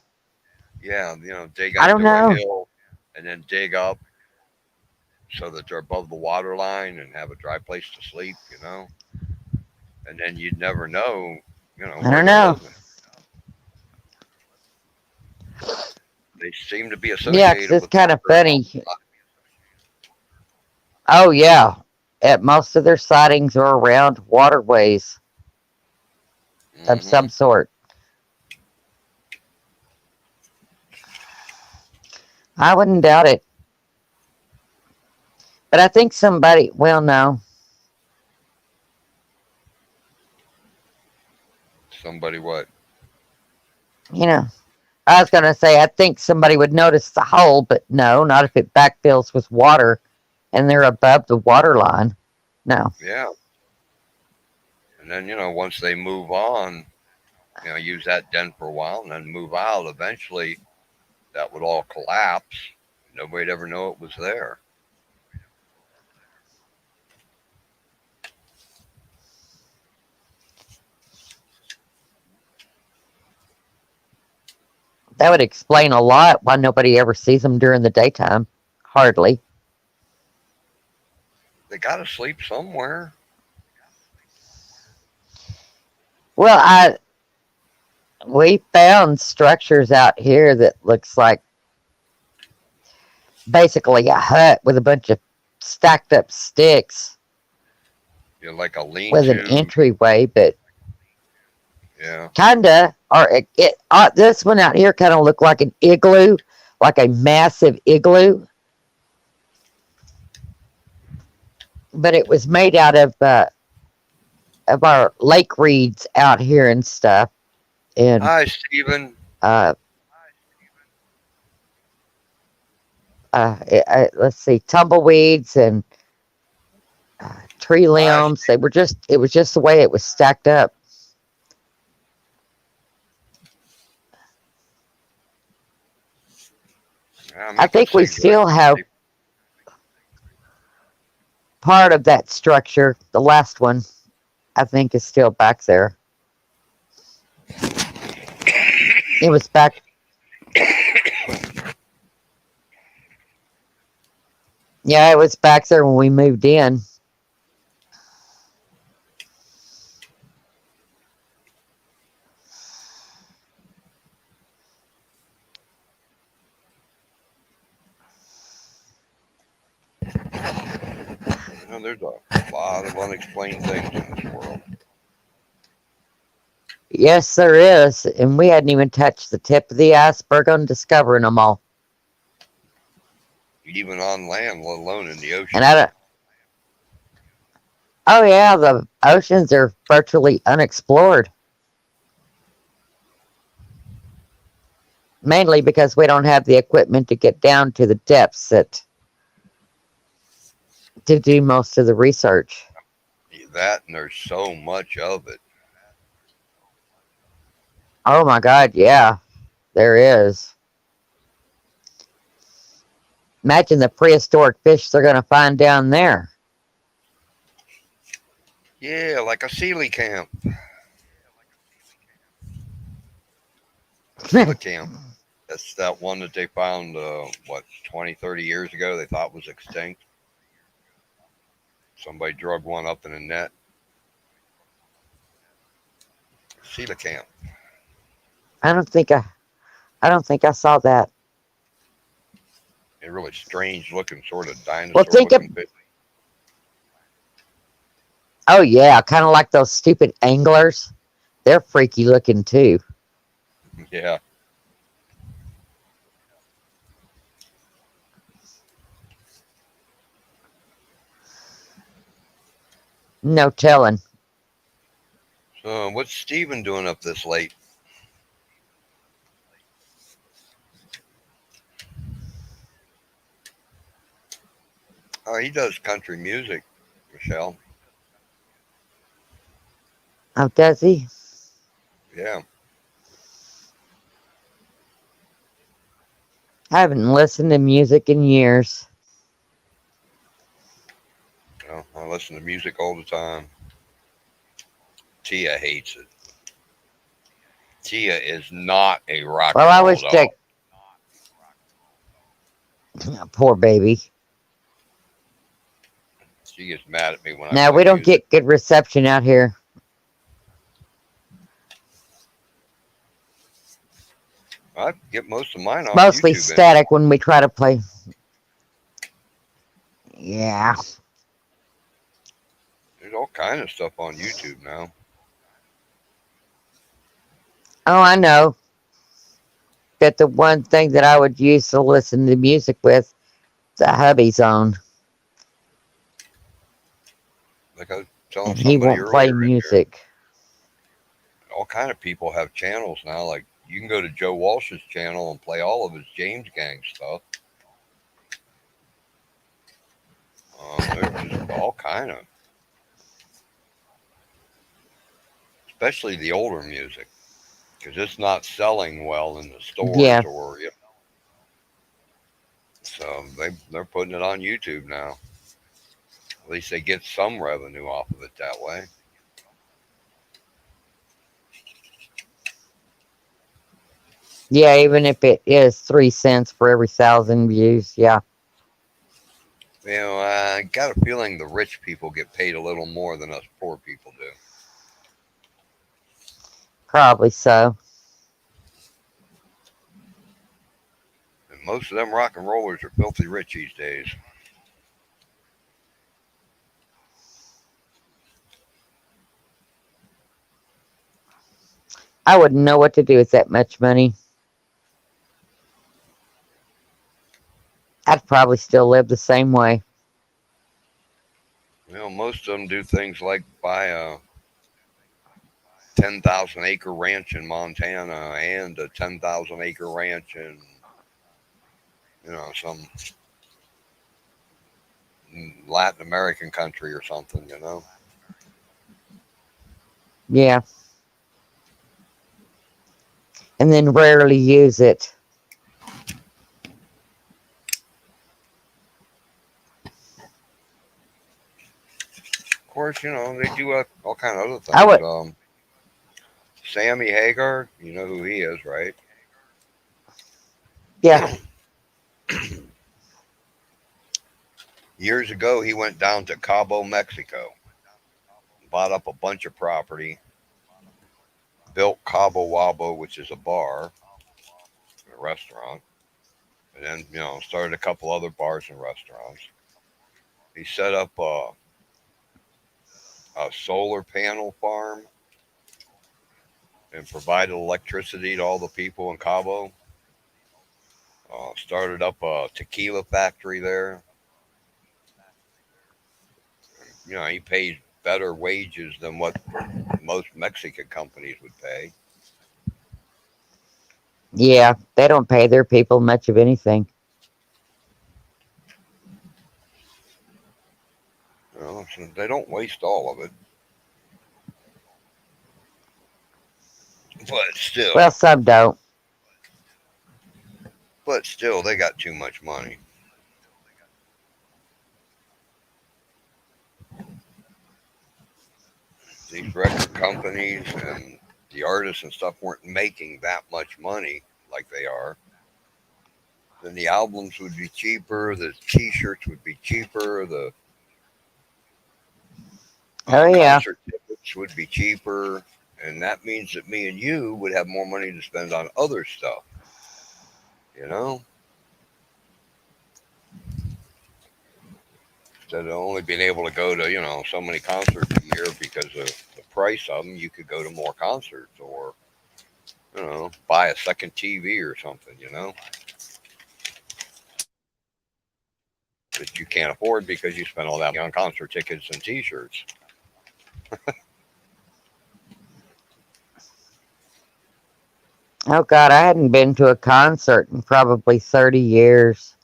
Yeah, you know, dig I don't into a know. hill and then dig up so that they're above the water line and have a dry place to sleep, you know. And then you'd never know, you know, I where don't they're know. living. They seem to be Yeah, 'cause associated it's with kind of water. funny. Oh yeah, at most of their sightings are around waterways of Mm-hmm. some sort. I wouldn't doubt it, but I think somebody. Well, no, Somebody what? you know, I was gonna say I think somebody would notice the hole, but no, not if it backfills with water and they're above the water line. No. Yeah. And then, you know, once they move on, you know, use that den for a while and then move out, eventually that would all collapse. Nobody'd ever know it was there. That would explain a lot why nobody ever sees them during the daytime. Hardly. They got to sleep somewhere. Well, we found structures out here that looks like basically a hut with a bunch of stacked up sticks You know, like a with an lean-to. entryway, but Yeah. kinda, or this one out here kind of looked like an igloo, like a massive igloo, but it was made out of our lake reeds out here and stuff, and Hi, Stephen. let's see, tumbleweeds and tree limbs. It was just the way it was stacked up. Yeah, I think we still have part of that structure. The last one, I think, is still back there. It was back. Yeah, it was back there when we moved in. You know, there's a lot of unexplained things in this world. Yes, there is. And we hadn't even touched the tip of the iceberg on discovering them all. Even on land, let alone in the ocean. And I don't. Oh, yeah, the oceans are virtually unexplored. Mainly because we don't have the equipment to get down to the depths to do most of the research. That, and there's so much of it. Oh my God, yeah, there is. Imagine the prehistoric fish they're going to find down there. Yeah, like a coelacanth. Coelacanth. That's that one that they found, 20, 30 years ago they thought was extinct. Somebody drug one up in a net. Coelacanth. I don't think I saw that. A really strange looking sort of dinosaur Well, think of. looking fish. Oh yeah, kind of like those stupid anglers. They're freaky looking too. Yeah. No telling. So what's Steven doing up this late? Oh, he does country music, Michelle. Oh, does he? Yeah. I haven't listened to music in years. Well, I listen to music all the time. Tia hates it. Tia is not a rock Well, and I roll wish doll. that poor baby. She gets mad at me when I No, play we don't music. get good reception out here. I get most of mine off Mostly YouTube. static when we try to play. Yeah. There's all kind of stuff on YouTube now. Oh, I know. But the one thing that I would use to listen to music with, the hubby's on. Like I was telling And he somebody won't play earlier, music. all kind of people have channels now. Like you can go to Joe Walsh's channel and play all of his James Gang stuff. There's just all kind of, especially the older music, because it's not selling well in the stores Yeah. or so they're putting it on YouTube now. At least they get some revenue off of it that way. Yeah, even if it is 3 cents for every 1,000 views. Yeah. You know, I got a feeling the rich people get paid a little more than us poor people do. Probably so. And most of them rock and rollers are filthy rich these days. I wouldn't know what to do with that much money. I'd probably still live the same way. You know, most of them do things like buy a 10,000 acre ranch in Montana and a 10,000 acre ranch in, some Latin American country or something, Yeah. And then rarely use it. Of course, they do all kind of other I would. things. Sammy Hagar, you know who he is, right? Yeah. Years ago, he went down to Cabo, Mexico, bought up a bunch of property, built Cabo Wabo, which is a bar, a restaurant, and then, started a couple other bars and restaurants. He set up a solar panel farm and provided electricity to all the people in Cabo. Started up a tequila factory there. He paid better wages than what most Mexican companies would pay. Yeah. They don't pay their people much of anything. So they don't waste all of it. But still. Well, some don't. But still, they got too much money. These record companies and the artists and stuff weren't making that much money like they are. Then the albums would be cheaper, the t-shirts would be cheaper, the concert tickets would be cheaper, and that means that me and you would have more money to spend on other stuff. Instead of only being able to go to, so many concerts a year because of the price of them, you could go to more concerts or, buy a second TV or something, that you can't afford because you spent all that money on concert tickets and t-shirts. Oh, God, I hadn't been to a concert in probably 30 years.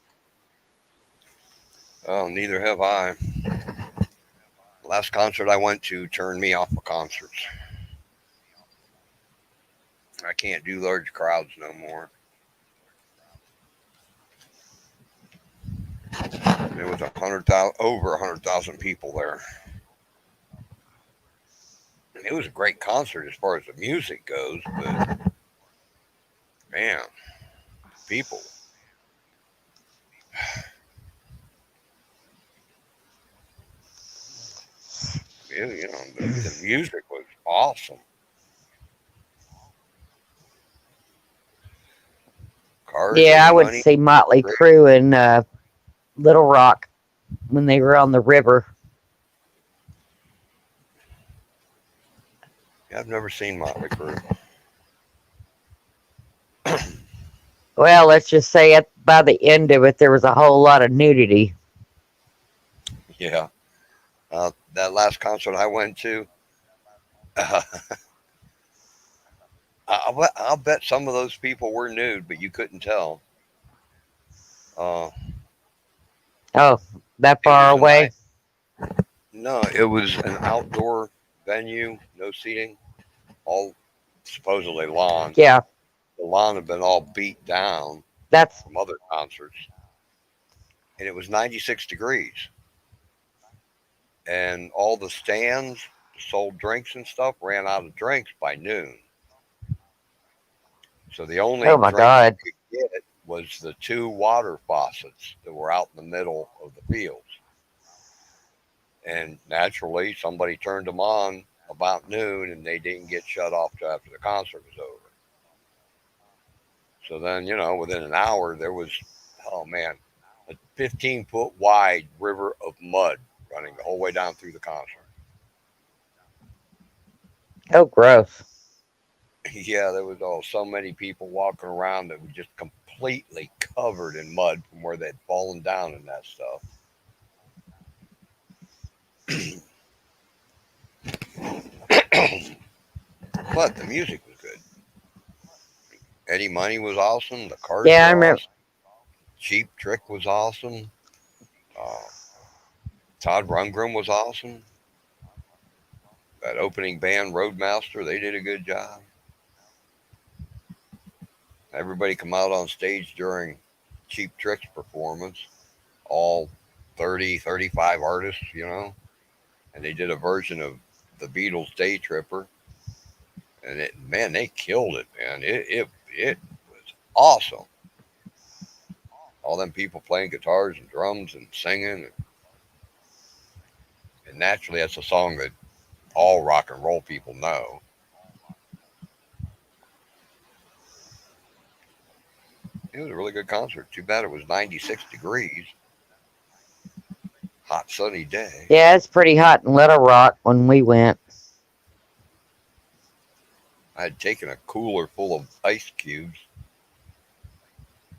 Oh, neither have I. Last concert I went to turned me off of concerts. I can't do large crowds no more. There was over 100,000 people there. It was a great concert as far as the music goes, but man, people. You know, the music was awesome. Cars, Yeah, I Eddie went to Money, see Motley great. Crue in Little Rock when they were on the river. Yeah, I've never seen Motley Crue. Well, let's just say by the end of it, there was a whole lot of nudity. Yeah. That last concert I went to, uh, I'll bet some of those people were nude, but you couldn't tell. Uh, Oh, that it far was an away? no, it was an outdoor venue, no seating, all supposedly lawn. Yeah, The lawn had been all beat down that's from other concerts, and it was 96 degrees, and all the stands that sold drinks and stuff ran out of drinks by noon. So the only oh my drink God. you could get was the two water faucets that were out in the middle of the fields. And naturally, somebody turned them on about noon, and they didn't get shut off till after the concert was over. So then, you know, within an hour, there was, oh man, a 15-foot wide river of mud running the whole way down through the concert. Oh, gross. Yeah, there was so many people walking around that were just completely covered in mud from where they'd fallen down in that stuff. But the music was good. Eddie Money was awesome. The Cars Yeah, I were remember. awesome. Cheap Trick was awesome. Uh, Todd Rundgren was awesome. That opening band, Roadmaster, they did a good job. Everybody come out on stage during Cheap Trick's performance. All 30, 35 artists, you know. And they did a version of the Beatles' Day Tripper. And man, they killed it, man. It was awesome. All them people playing guitars and drums and singing. And naturally, that's a song that all rock and roll people know. It was a really good concert. Too bad it was 96 degrees. Hot, sunny day. Yeah, it's pretty hot in Little Rock when we went. I had taken a cooler full of ice cubes,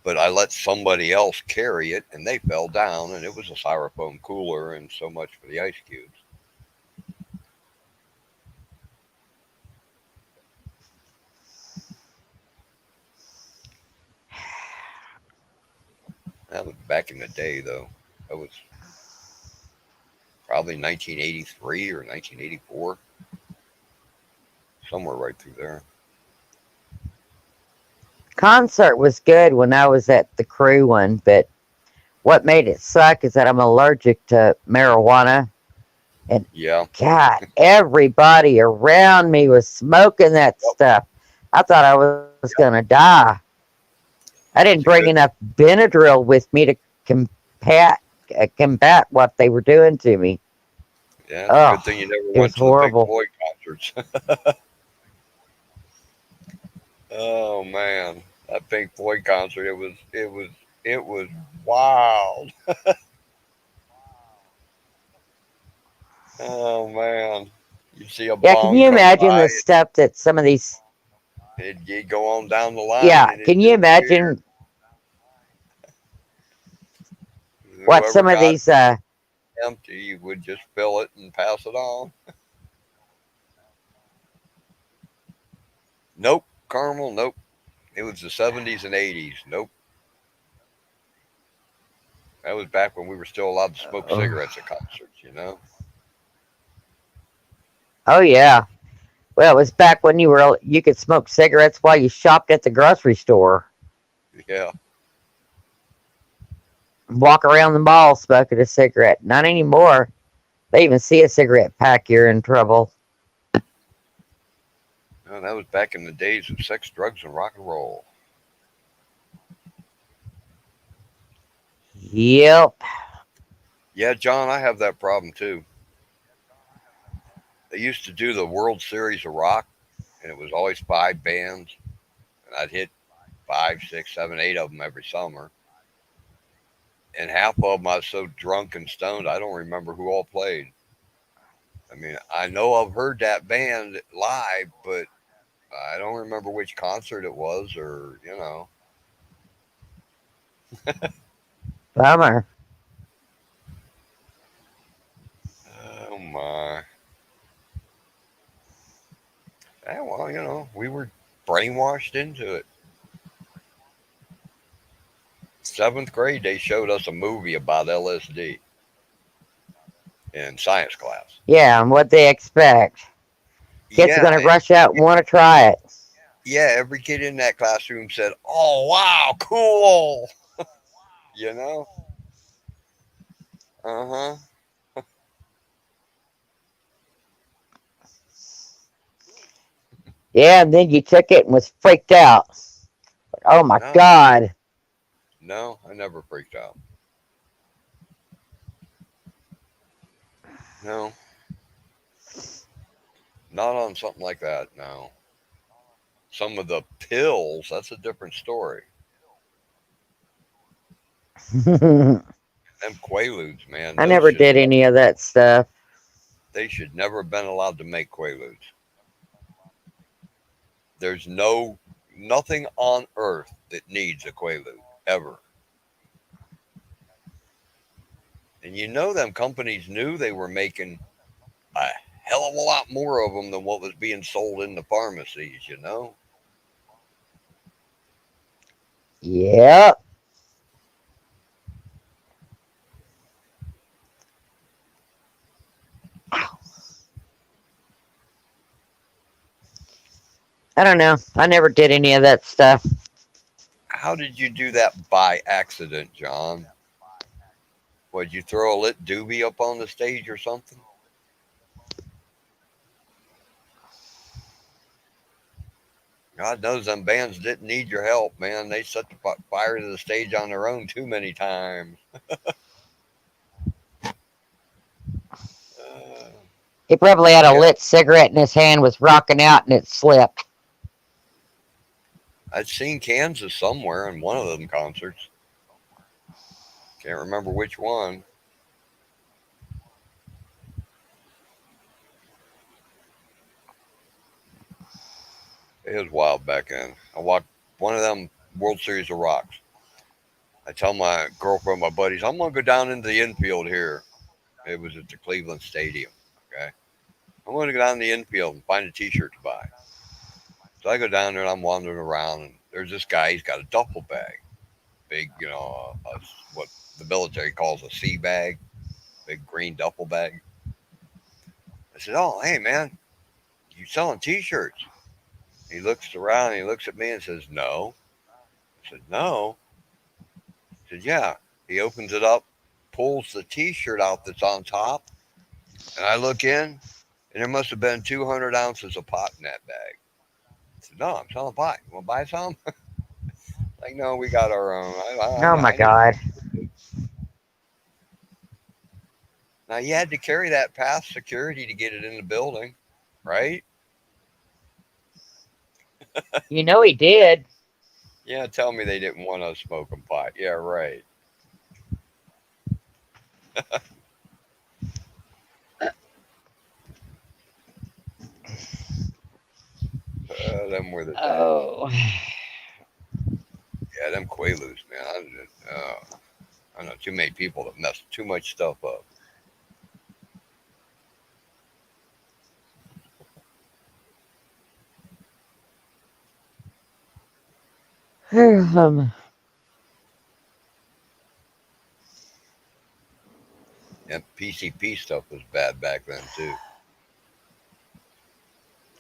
but I let somebody else carry it, and they fell down, and it was a styrofoam cooler, and so much for the ice cubes. That was back in the day, though. That was probably 1983 or 1984. Somewhere right through there. Concert was good when I was at the Crew one, but what made it suck is that I'm allergic to marijuana. And Yeah. God, everybody around me was smoking that stuff. I thought I was going to die. I didn't bring enough Benadryl with me to combat what they were doing to me. Yeah, it's a Oh, good thing you never it went was to the Pink horrible. Floyd concerts. Oh man, that Pink Floyd concert, it was wild. Oh man, you see a Yeah, can bong you come imagine by, the stuff that some of these? it'd go on down the line, Yeah, and can it you disappeared. imagine what Whoever some of got these? empty would just fill it and pass it on. Nope, Carmel. Nope. It was the 70s and 80s. Nope. That was back when we were still allowed to smoke Oh, cigarettes at concerts, you know? oh yeah. Well, it was back when you could smoke cigarettes while you shopped at the grocery store. Yeah. Walk around the mall smoking a cigarette. Not anymore. They even see a cigarette pack, you're in trouble. No, that was back in the days of sex, drugs, and rock and roll. Yep. Yeah, John, I have that problem too. They used to do the World Series of Rock, and it was always 5 bands, and I'd hit 5, 6, 7, 8 of them every summer. And half of them I was so drunk and stoned I don't remember who all played. I mean, I know I've heard that band live, but I don't remember which concert it was, or Bummer. Oh my. Yeah, well, we were brainwashed into it. 7th grade, they showed us a movie about LSD in science class. Yeah, and what they expect. Kids are Yeah, going to rush out and want to try it. yeah, every kid in that classroom said, "Oh, wow, cool." you know? Uh-huh. Yeah, and then you took it and was freaked out. Oh my No, God. no, I never freaked out. No, not on something like that, no. Some of the pills, that's a different story. I Them Quaaludes, man, never did any of that stuff. they should never have been allowed to make Quaaludes. There's nothing on earth that needs a Quaalude, ever. And them companies knew they were making a hell of a lot more of them than what was being sold in the pharmacies. Yep. I don't know. I never did any of that stuff. How did you do that by accident, John? Would you throw a lit doobie up on the stage or something? God knows them bands didn't need your help, man. They set the fire to the stage on their own too many times. He probably had a Yeah. lit cigarette in his hand, was rocking out, and it slipped. I'd seen Kansas somewhere in one of them concerts. Can't remember which one. It was wild back then. I watched one of them World Series of Rocks. I tell my girlfriend, my buddies, I'm going to go down into the infield here. It was at the Cleveland Stadium. Okay. I'm going to go down the infield and find a t-shirt to buy. So I go down there and I'm wandering around, and there's this guy. He's got a duffel bag. Big, what the military calls a sea bag. Big green duffel bag. I said, "Oh, hey, man, you selling t-shirts?" He looks around and he looks at me and says, "No." I said, "No." He said, "Yeah." He opens it up, pulls the t-shirt out that's on top, and I look in, and there must have been 200 ounces of pot in that bag. I said, "No, I'm selling pot. You want to buy some?" Like, no, we got our own. Oh my God. Now, you had to carry that past security to get it in the building, right? You know he did. Yeah, tell me they didn't want us smoking pot. Yeah, right. Them were the days. Oh. Yeah, them Quaaludes, man. I know too many people that messed too much stuff up. And PCP stuff was bad back then too.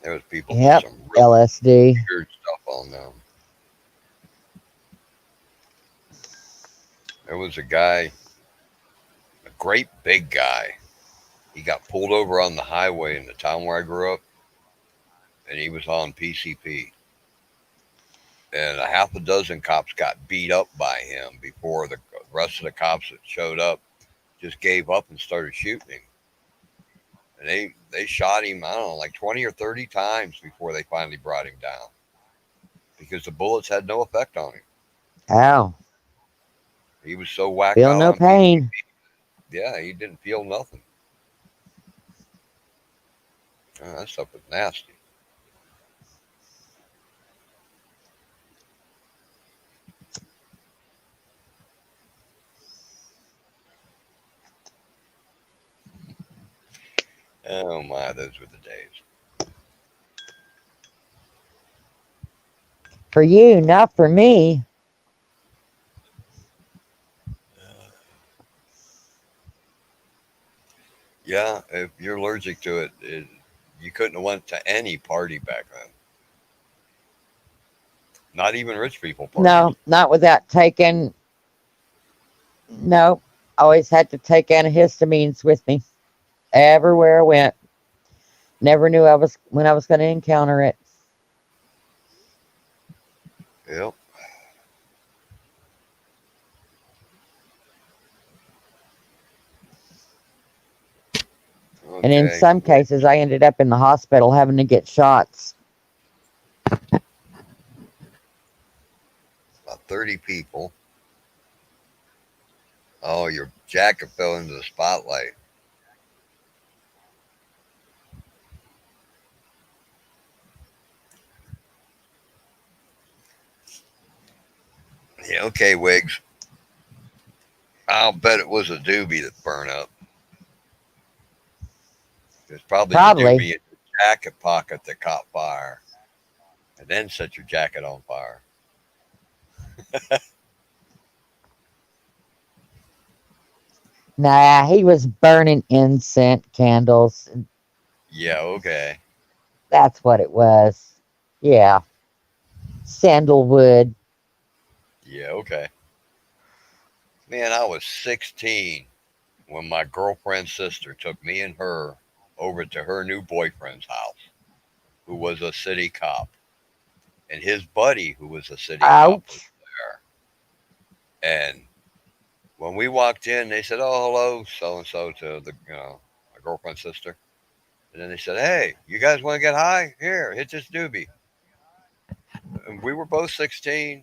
There was people Yep. with some real LSD. weird stuff on them. There was a guy, a great big guy. He got pulled over on the highway in the town where I grew up, and he was on PCP. And a half a dozen cops got beat up by him before the rest of the cops that showed up just gave up and started shooting him. And they shot him, I don't know, like 20 or 30 times before they finally brought him down because the bullets had no effect on him. Ow. He was so whacked Feel out no on pain. Yeah, he didn't feel nothing. That stuff was nasty. Oh my, those were the days. For you, not for me. Yeah, if you're allergic to it, you couldn't have went to any party back then. Not even rich people parties. No, not without taking. No, always had to take antihistamines with me everywhere I went. Never knew when I was going to encounter it. Yep. And in some cases, I ended up in the hospital having to get shots. About 30 people. Oh, your jacket fell into the spotlight. Yeah, okay, Wiggs. I'll bet it was a doobie that burned up. It's probably the doobie in your jacket pocket that caught fire. And then set your jacket on fire. Nah, he was burning incense candles. Yeah, okay. That's what it was. Yeah. Sandalwood. Yeah, okay. Man, I was 16 when my girlfriend's sister took me and her over to her new boyfriend's house, who was a city cop. And his buddy, who was a city cop, was there. And when we walked in, they said, "Oh, hello, so-and-so," to the my girlfriend's sister. And then they said, "Hey, you guys want to get high? Here, hit this doobie." And we were both 16.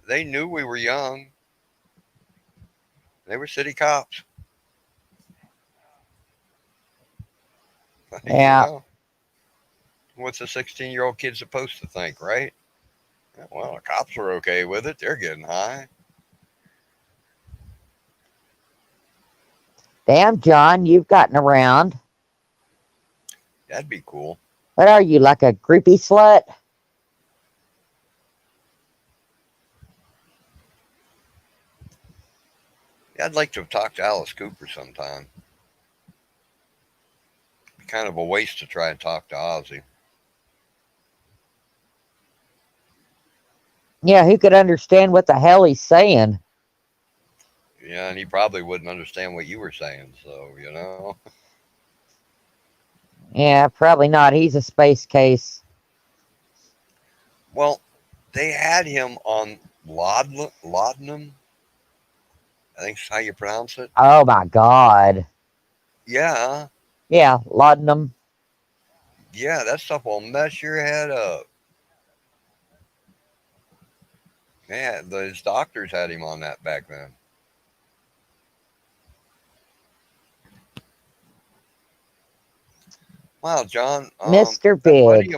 They knew we were young. They were city cops. Yeah. You know, what's a 16-year-old kid supposed to think, right? Well, the cops are okay with it. They're getting high. Damn, John, you've gotten around. That'd be cool. What are you, like a groupie slut? Yeah, I'd like to talk to Alice Cooper sometime. Kind of a waste to try and talk to Ozzy. Yeah, who could understand what the hell he's saying? Yeah, and he probably wouldn't understand what you were saying, so, you know. Yeah, probably not. He's a space case. Well, they had him on Laudanum. I think that's how you pronounce it. Oh, my God. Yeah. Yeah, laudanum. Yeah, that stuff will mess your head up. Man, those doctors had him on that back then. Wow, John. Mr. Big.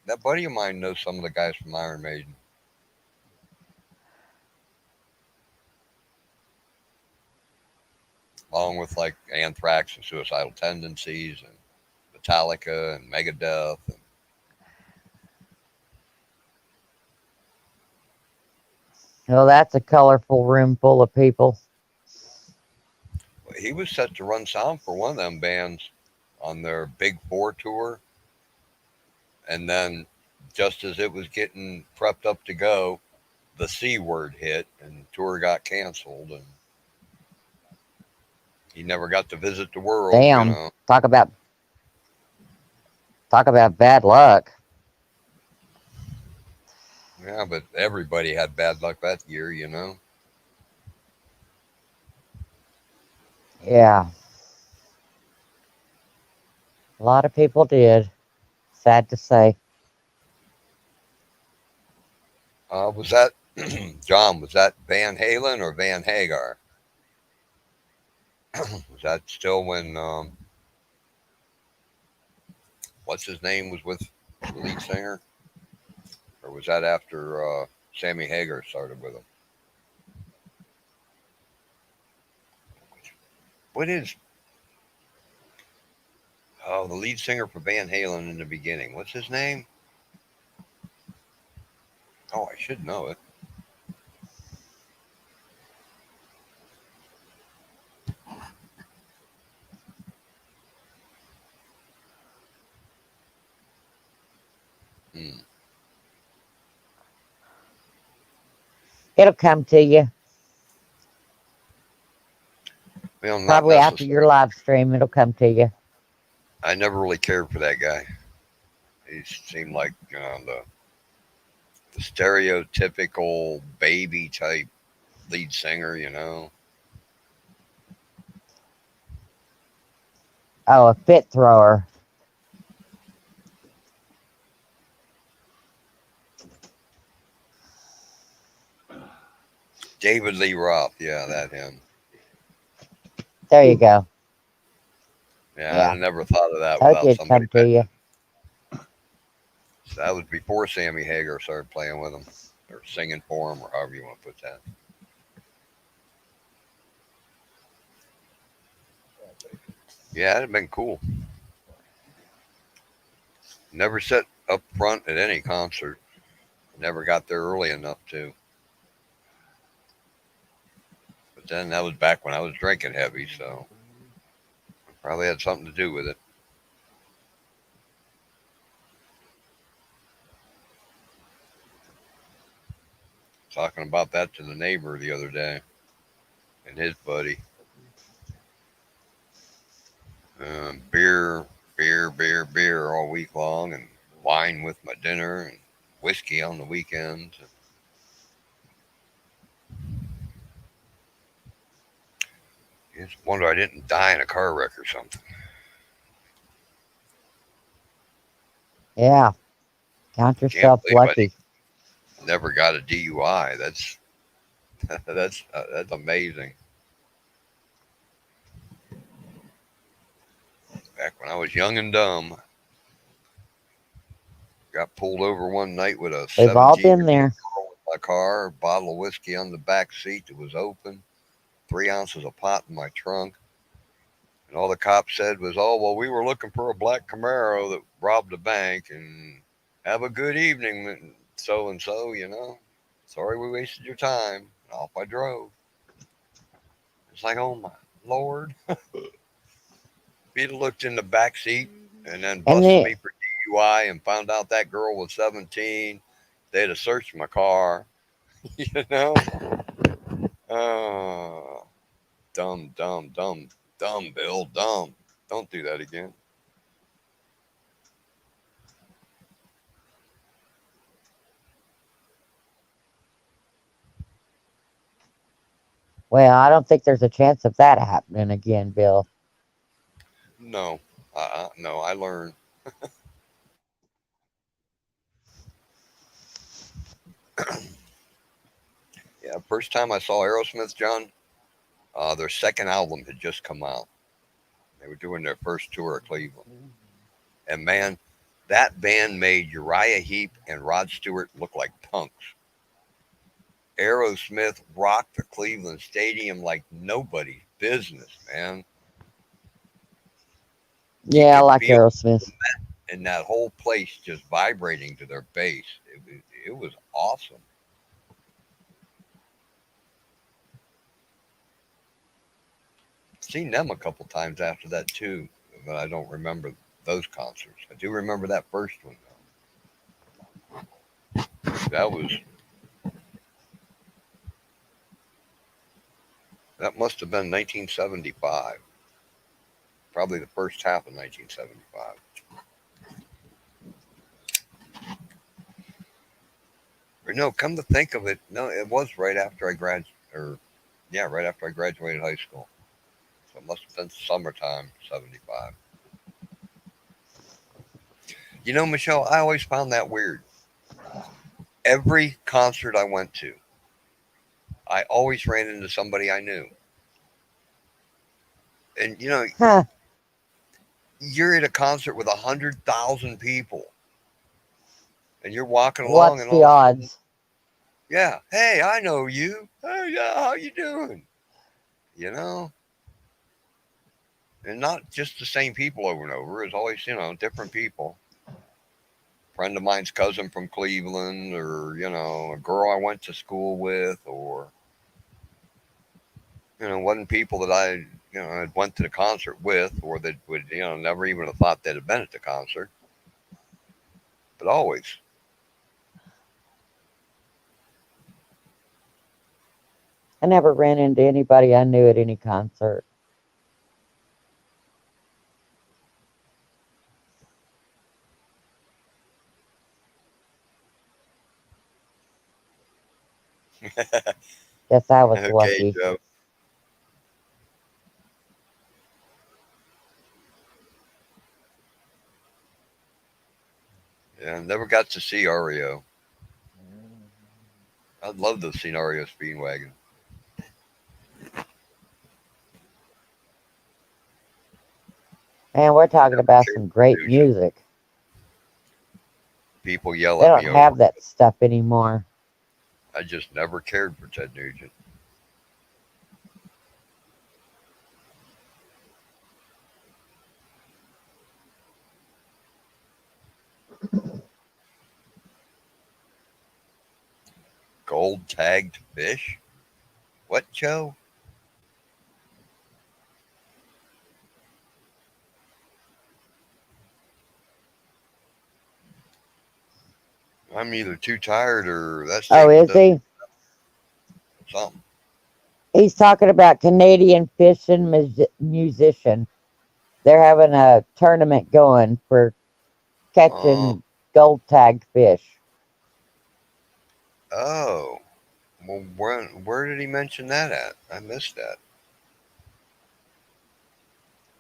That buddy of mine knows some of the guys from Iron Maiden. Along with like Anthrax and Suicidal Tendencies and Metallica and Megadeth. Well, that's a colorful room full of people. He was set to run sound for one of them bands on their Big Four tour. And then just as it was getting prepped up to go, the C word hit and the tour got canceled. And he never got to visit the world. Damn. You know? Talk about bad luck. Yeah, but everybody had bad luck that year, you know. Yeah. A lot of people did. Sad to say. Was that John? Was that Van Halen or Van Hagar? Was that still when what's his name was with the lead singer, or was that after Sammy Hagar started with him? What is the lead singer for Van Halen in the beginning? What's his name? Oh, I should know it. Hmm. It'll come to you. Well, not Probably after necessarily. your live stream, it'll come to you. I never really cared for that guy. He seemed like the stereotypical baby type lead singer, you know. Oh, a fit thrower. David Lee Roth, yeah, that him. There you go. Yeah, Yeah. I never thought of that Told without you it'd somebody. come to you. That was before Sammy Hagar started playing with him or singing for him or however you want to put that. Yeah, it'd have been cool. Never sat up front at any concert. Never got there early enough to. But then that was back when I was drinking heavy, so probably had something to do with it. Talking about that to the neighbor the other day and his buddy. Beer all week long, and wine with my dinner, and whiskey on the weekends. Just wonder I didn't die in a car wreck or something. Yeah. Count Can't yourself believe I lucky. never got a DUI. That's that's amazing. Back when I was young and dumb, got pulled over one night with a We've all 17-year-old been there. girl in my car, a bottle of whiskey on the back seat that was open, 3 ounces of pot in my trunk. And all the cops said was, "Oh, well, we were looking for a black Camaro that robbed a bank, and have a good evening, so and so, you know. Sorry we wasted your time." And off I drove. It's like, oh my Lord. If he'd have looked in the back seat and then And busted then, me for DUI and found out that girl was 17, they'd have searched my car, you know? Oh, dumb, Bill, dumb. Don't do that again. well, I don't think there's a chance of that happening again, Bill. No, no, I learned. Yeah, first time I saw Aerosmith, John, their second album had just come out. They were doing their first tour of Cleveland. And man, that band made Uriah Heep and Rod Stewart look like punks. Aerosmith rocked the Cleveland Stadium like nobody's business, man. You Yeah, I could like feel Aerosmith. in that whole place just vibrating to their bass. It was awesome. Seen them a couple times after that too, but I don't remember those concerts. I do remember that first one though. That must have been 1975. Probably the first half of 1975. Or no, come to think of it, no, it was right after I graduated high school. So it must have been summertime, 75. You know, Michelle, I always found that weird. Every concert I went to, I always ran into somebody I knew. And, you know, Huh. you're at a concert with 100,000 people and you're walking along What's and the all of a sudden, odds? yeah, hey, I know you. Hey, yeah, how you doing? You know, and not just the same people over and over. It's always, different people. Friend of mine's cousin from Cleveland, or a girl I went to school with, or wasn't people that I went to the concert with, or that would never even have thought they'd have been at the concert, but always. I never ran into anybody I knew at any concert. Guess I was Okay, lucky. Joe. Yeah, never got to see REO. I'd love to have seen REO Speedwagon. Man, we're talking Never about cared some for great Nugent. music. People yell They at don't me over. have that stuff anymore. I just never cared for Ted Nugent. Gold tagged fish? What, Joe? I'm either too tired or that Oh, statement is doesn't he? something. He's talking about Canadian fishing musician. They're having a tournament going for Oh, catching gold tag fish. oh. Well, where did he mention that at? I missed that.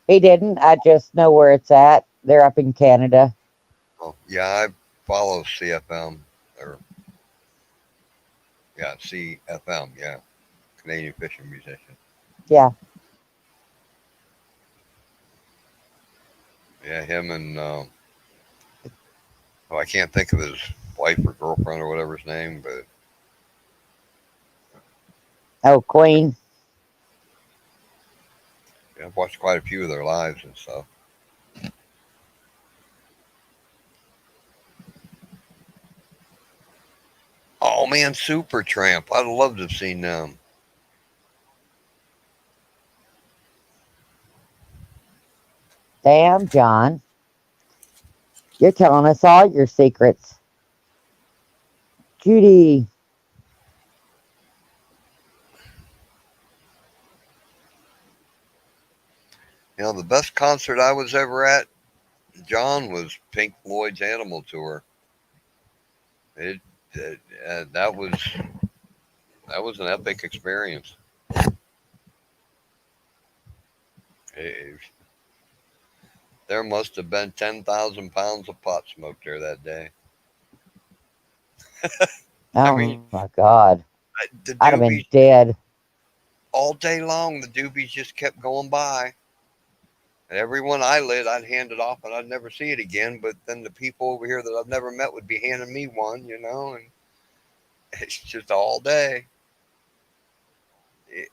He didn't. I just know where it's at. They're up in Canada. Oh, yeah, I follow CFM, or yeah, CFM, yeah, Canadian fishing musician. Yeah. Yeah, him and I can't think of his wife or girlfriend or whatever his name, but Oh, Queen. yeah, I've watched quite a few of their lives and stuff. Oh man, Supertramp! I'd love to have seen them. Damn, John. You're telling us all your secrets. Judy. The best concert I was ever at, John, was Pink Floyd's Animal Tour. It, that was an epic experience. It, there must have been 10,000 pounds of pot smoke there that day. I mean, Oh, my God. the I'd have been doobies dead. all day long. The doobies just kept going by. And everyone I lit, I'd hand it off and I'd never see it again. But then the people over here that I've never met would be handing me one, and it's just all day. It,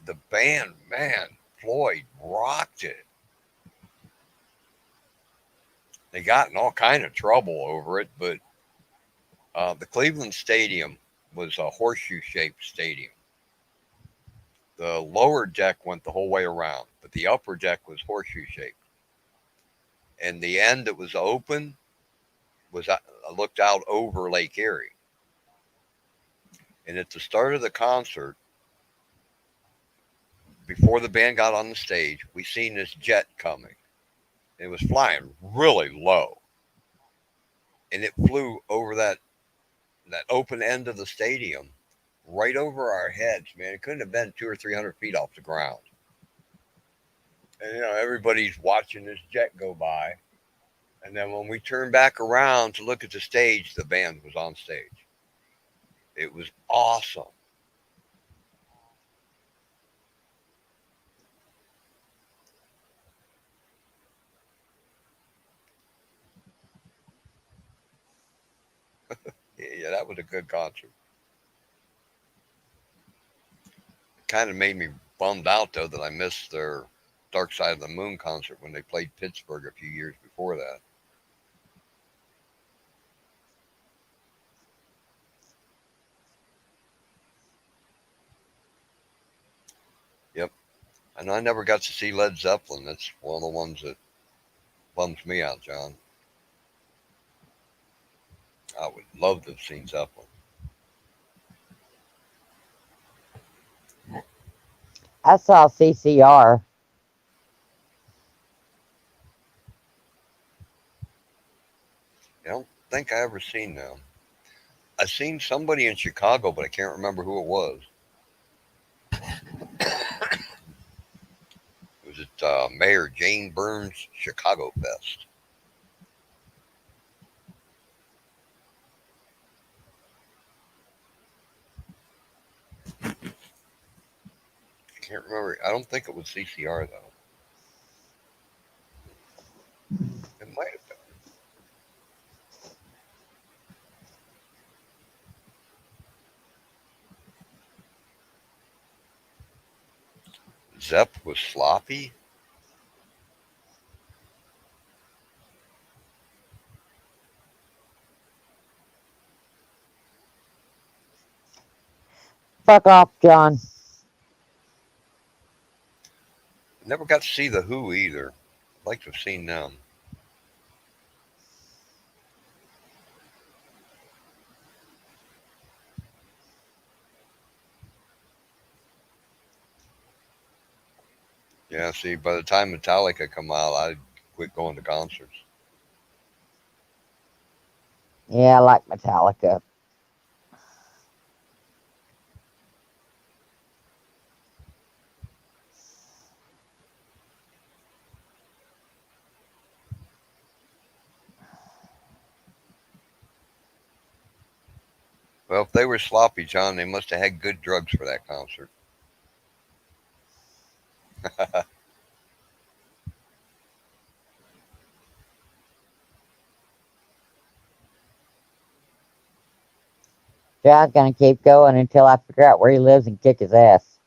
the band, man, Floyd rocked it. They got in all kind of trouble over it, but the Cleveland Stadium was a horseshoe-shaped stadium. The lower deck went the whole way around, but the upper deck was horseshoe-shaped. And the end that was open was looked out over Lake Erie. And at the start of the concert, before the band got on the stage, we seen this jet coming. It was flying really low, and it flew over that open end of the stadium, right over our heads. Man, it couldn't have been 200 or 300 feet off the ground. And, everybody's watching this jet go by. And then when we turned back around to look at the stage, the band was on stage. It was awesome. Yeah, that was a good concert. Kind of made me bummed out though that I missed their Dark Side of the Moon concert when they played Pittsburgh a few years before that. Yep. And I never got to see Led Zeppelin. That's one of the ones that bums me out, John. I would love to have seen Zeppelin. I saw CCR. I don't think I ever seen them. I seen somebody in Chicago, but I can't remember who it was. Was it Mayor Jane Burns Chicago Fest? I can't remember. I don't think it was CCR though. It might have been. Zepp was sloppy. Fuck off, John. Never got to see the Who either. I'd like to have seen them. Yeah, see, by the time Metallica come out, I'd quit going to concerts. Yeah, I like Metallica. Well, if they were sloppy, John, they must have had good drugs for that concert. John's gonna keep going until I figure out where he lives and kick his ass.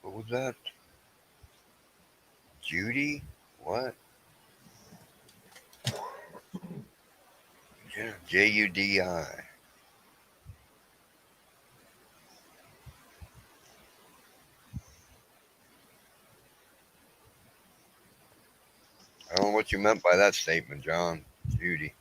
What was that? Judy? What? Yeah, Judi. I don't know what you meant by that statement, John. Judy.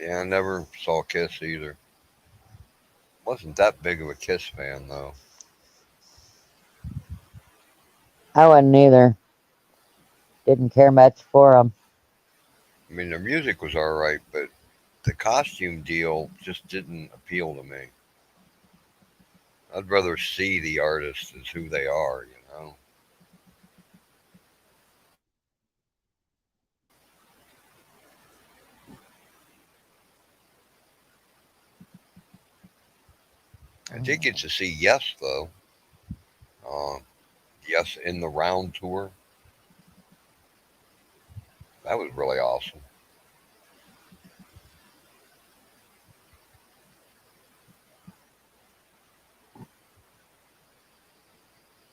Yeah, I never saw Kiss either. Wasn't that big of a Kiss fan though. I wouldn't either. Didn't care much for them. I mean, their music was all right, but the costume deal just didn't appeal to me. I'd rather see the artist as who they are, you know. I did get to see Yes though. Uh, yes in the Round tour. That was really awesome.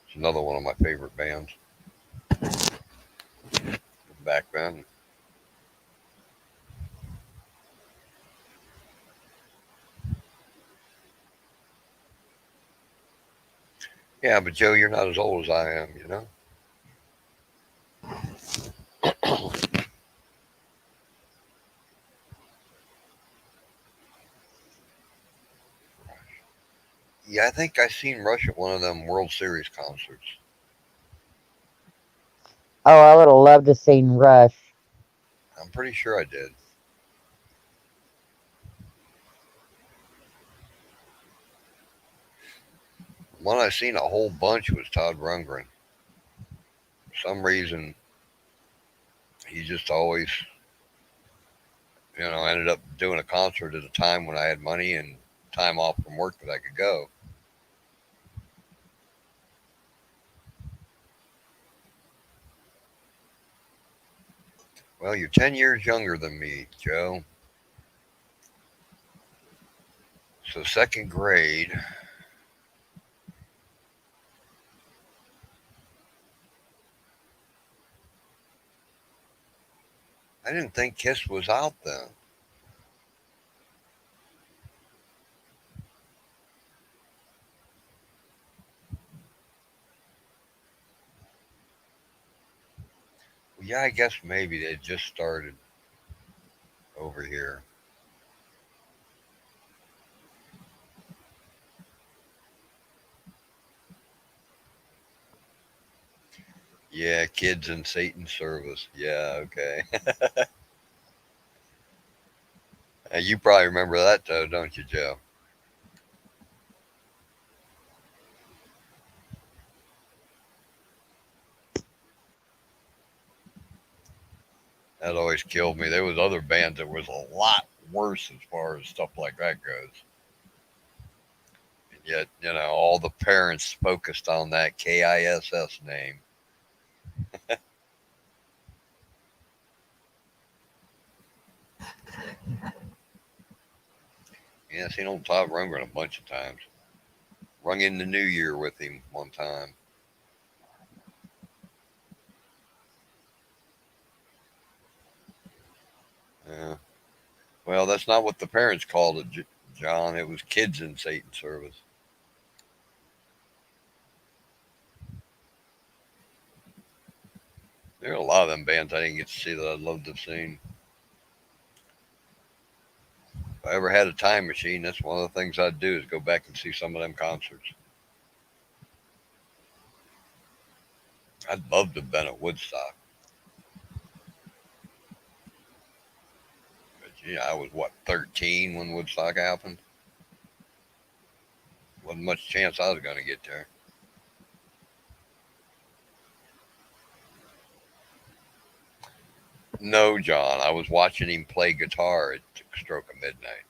It's another one of my favorite bands back then. Yeah, but Joe, you're not as old as I am, you know. Yeah, I think I seen Rush at one of them World Series concerts. Oh, I would have loved to seen Rush. I'm pretty sure I did. One I seen a whole bunch was Todd Rundgren. For some reason, he just always, ended up doing a concert at a time when I had money and time off from work that I could go. Well, you're 10 years younger than me, Joe. So second grade. I didn't think Kiss was out then. Well, yeah, I guess maybe they just started over here. Yeah, Kids in Satan's Service. Yeah, okay. You probably remember that though, don't you, Joe? That always killed me. There was other bands that was a lot worse as far as stuff like that goes. And yet, all the parents focused on that KISS name. Yeah, I seen old Todd Rundgren a bunch of times. Rung in the New Year with him one time. Yeah. Well, that's not what the parents called it, John. It was Kids in Satan's Service. There are a lot of them bands I didn't get to see that I'd love to have seen. If I ever had a time machine, that's one of the things I'd do is go back and see some of them concerts. I'd love to have been at Woodstock. But I was 13 when Woodstock happened. Wasn't much chance I was going to get there. No, John. I was watching him play guitar at stroke of midnight.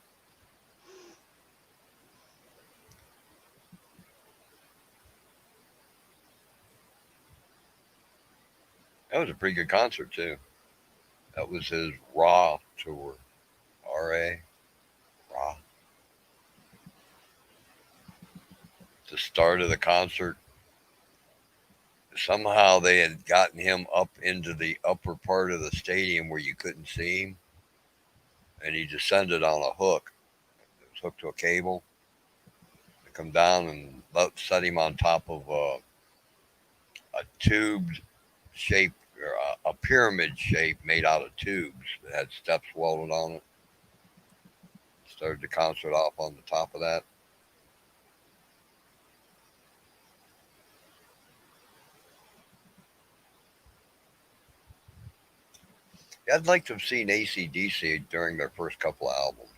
That was a pretty good concert too. That was his Raw tour. R.A. Raw. The start of the concert, somehow they had gotten him up into the upper part of the stadium where you couldn't see him, and he descended on a hook. It was hooked to a cable. They come down and set him on top of a tubed shape, or a pyramid shape made out of tubes that had steps welded on it. Started the concert off on the top of that. I'd like to have seen AC/DC during their first couple of albums.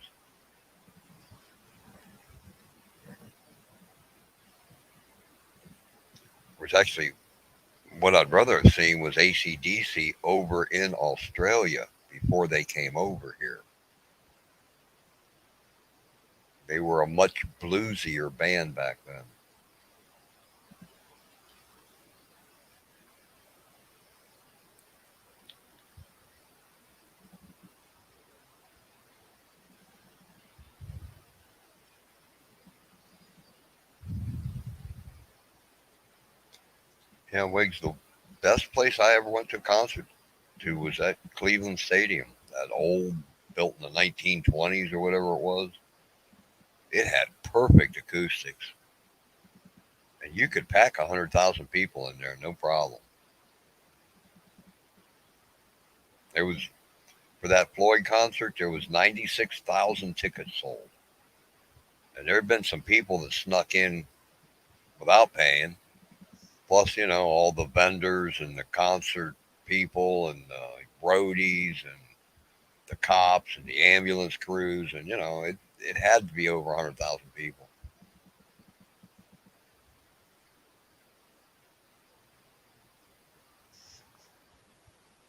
Which actually, what I'd rather have seen was AC/DC over in Australia before they came over here. They were a much bluesier band back then. Yeah, Wiggs, the best place I ever went to a concert to was at Cleveland Stadium, that old, built in the 1920s or whatever it was. It had perfect acoustics. And you could pack 100,000 people in there, no problem. There was, for that Floyd concert, there was 96,000 tickets sold. And there have been some people that snuck in without paying. Plus, all the vendors and the concert people and the roadies and the cops and the ambulance crews. And, it had to be over 100,000 people.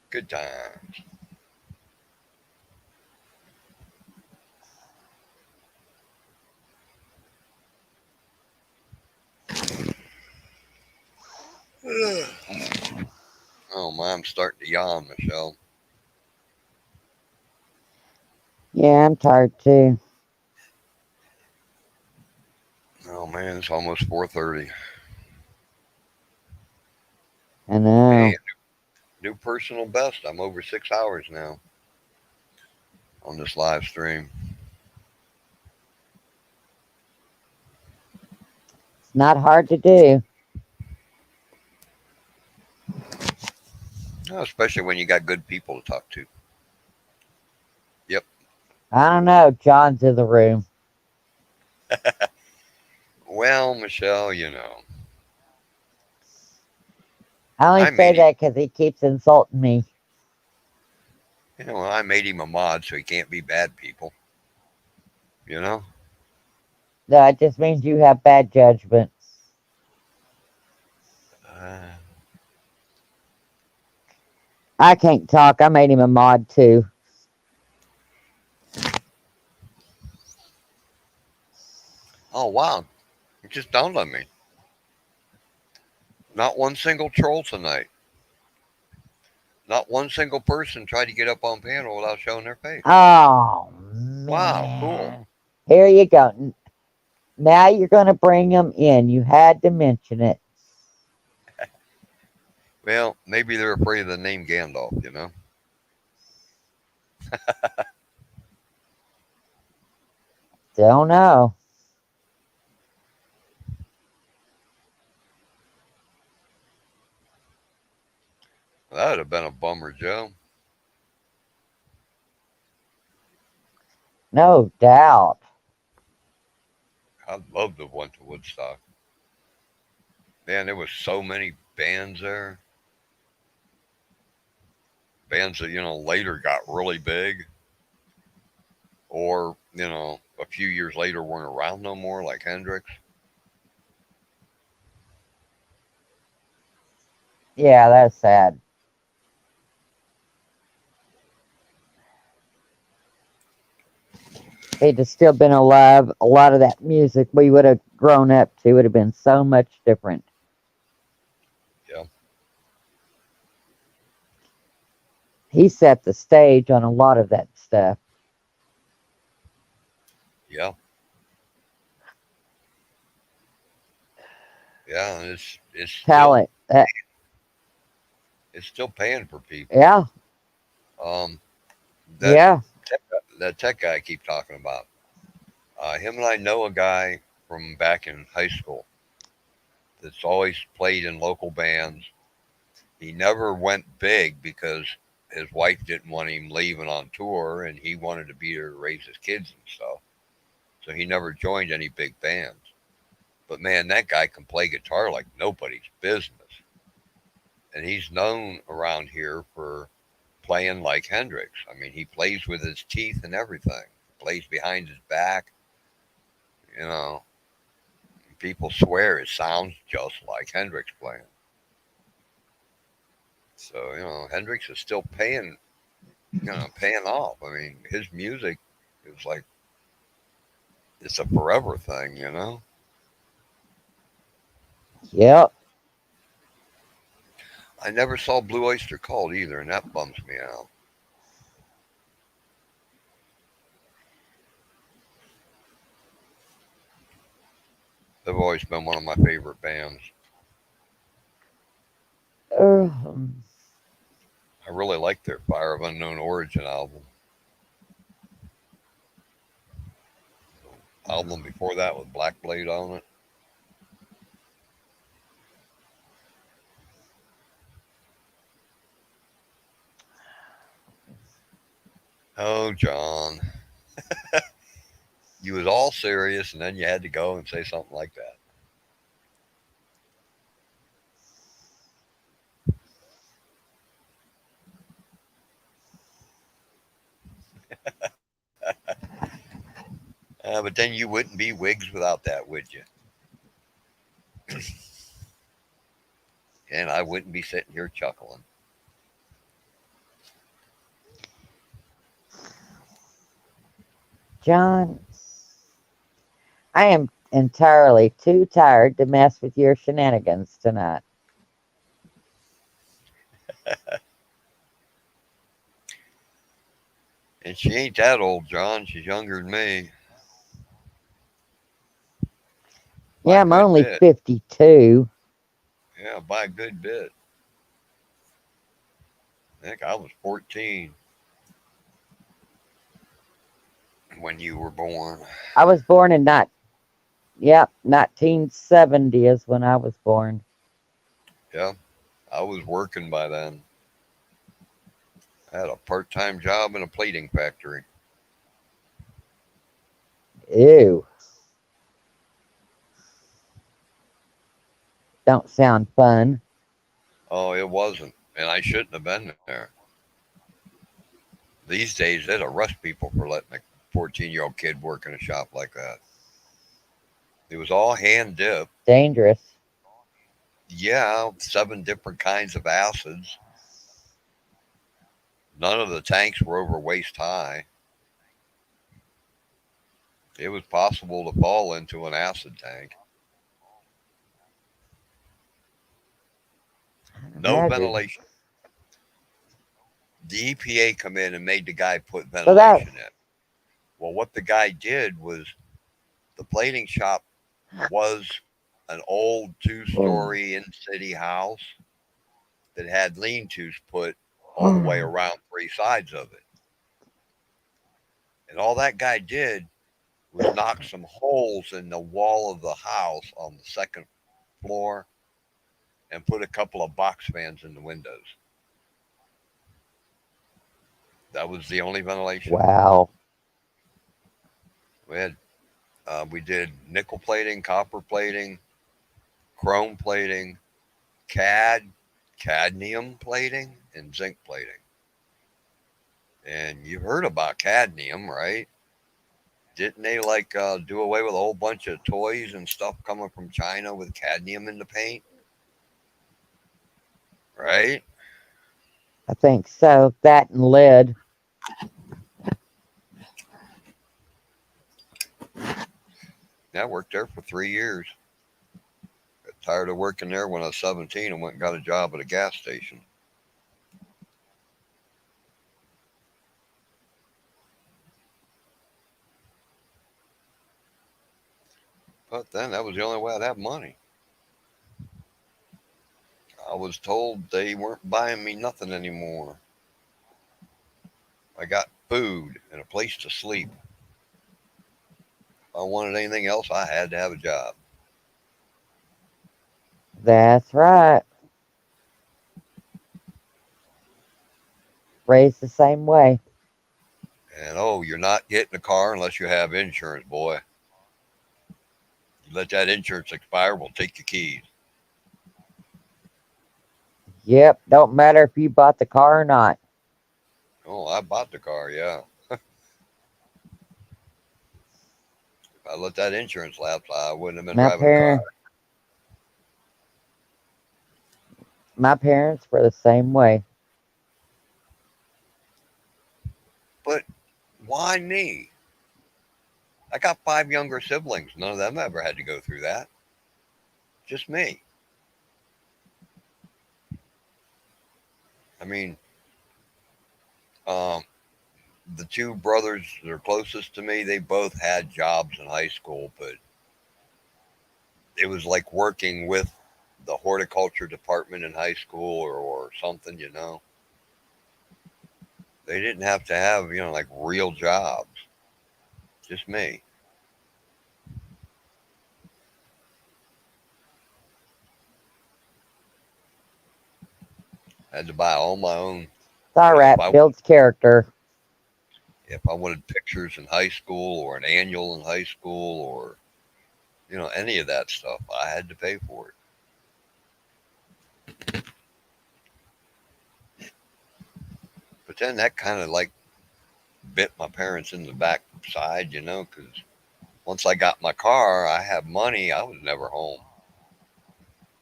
Good times. Oh, my, I'm starting to yawn, Michelle. Yeah, I'm tired too. Oh, man, it's almost 4:30. I know. Man, new personal best. I'm over 6 hours now on this live stream. It's not hard to do. Especially when you got good people to talk to. Yep. I don't know. John's in the room. Well, Michelle, I only I say made him. that because he keeps insulting me. I made him a mod so he can't be bad people. No, it just means you have bad judgment. Uh, I can't talk. I made him a mod too. oh wow, it just dawned on me. Not one single troll tonight. Not one single person tried to get up on panel without showing their face. Oh, Wow, cool. man. Here you go. Now you're going to bring him in. You had to mention it. Well, maybe they're afraid of the name Gandalf. Don't know. That would have been a bummer, Joe. No doubt. I'd love to have went to Woodstock. Man, there was so many bands there. Bands that, later got really big. Or, a few years later weren't around no more, like Hendrix. Yeah, that's sad. If he'd have still been alive, a lot of that music we would have grown up to would have been so much different. Yeah. He set the stage on a lot of that stuff. Yeah. Yeah, it's still Talent. it's still paying for people. Yeah. That Yeah. that tech guy I keep talking about. Him and I know a guy from back in high school that's always played in local bands. He never went big because his wife didn't want him leaving on tour, and he wanted to be there to raise his kids and stuff. So he never joined any big bands. But man, that guy can play guitar like nobody's business. And he's known around here for playing like Hendrix. I mean, he plays with his teeth and everything. Plays behind his back. People swear it sounds just like Hendrix playing. So, Hendrix is still paying off. I mean, his music is like, it's a forever thing. Yep. I never saw Blue Oyster Cult either, and that bums me out. They've always been one of my favorite bands. I really like their Fire of Unknown Origin album. Album before that with Black Blade on it. Oh, John. You was all serious, and then you had to go and say something like that. But then you wouldn't be wigs without that, would you? And I wouldn't be sitting here chuckling. John, I am entirely too tired to mess with your shenanigans tonight. And she ain't that old, John. She's younger than me. By Yeah, a I'm good only bit. 52. Yeah, by a good bit. I think I was 14 when you were born. I was born in 1970 is when I was born. Yeah, I was working by then. I had a part-time job in a plating factory. Ew. Don't sound fun. Oh, it wasn't. And I shouldn't have been there. These days, they'd arrest people for letting a 14-year-old kid work in a shop like that. It was all hand dipped. Dangerous. Yeah, 7 different kinds of acids. None of the tanks were over waist high. It was possible to fall into an acid tank. No Imagine. ventilation. The EPA come in and made the guy put So that ventilation in. Well, what the guy did was the plating shop was an old 2-story in-city house that had lean-tos put all the way around 3 sides of it. And all that guy did was knock some holes in the wall of the house on the 2nd floor and put a couple of box fans in the windows. That was the only ventilation. wow. We did nickel plating, copper plating, chrome plating, cadmium plating, and zinc plating. And you heard about cadmium, right? Didn't they do away with a whole bunch of toys and stuff coming from China with cadmium in the paint? Right? I think so. That and lead. Yeah, I worked there for 3 years. Got tired of working there when I was 17 and went and got a job at a gas station. But then that was the only way I'd have money. I was told they weren't buying me nothing anymore. I got food and a place to sleep. If I wanted anything else, I had to have a job. That's right. Raised the same way. And you're not getting a car unless you have insurance, boy. You let that insurance expire, we'll take your keys. Yep. Don't matter if you bought the car or not. Oh, I bought the car, yeah. If I let that insurance lapse, I wouldn't have been driving a car. My parents were the same way. But why me? I got 5 younger siblings. None of them ever had to go through that. Just me. I mean, the 2 brothers that are closest to me, they both had jobs in high school, but it was like working with the horticulture department in high school or something, you know. They didn't have to have, like real jobs. Just me. I had to buy all my own. It's all right. If I- Builds character. If I wanted pictures in high school or an annual in high school or, any of that stuff, I had to pay for it. But then that kind of like bit my parents in the backside, because once I got my car, I had money. I was never home.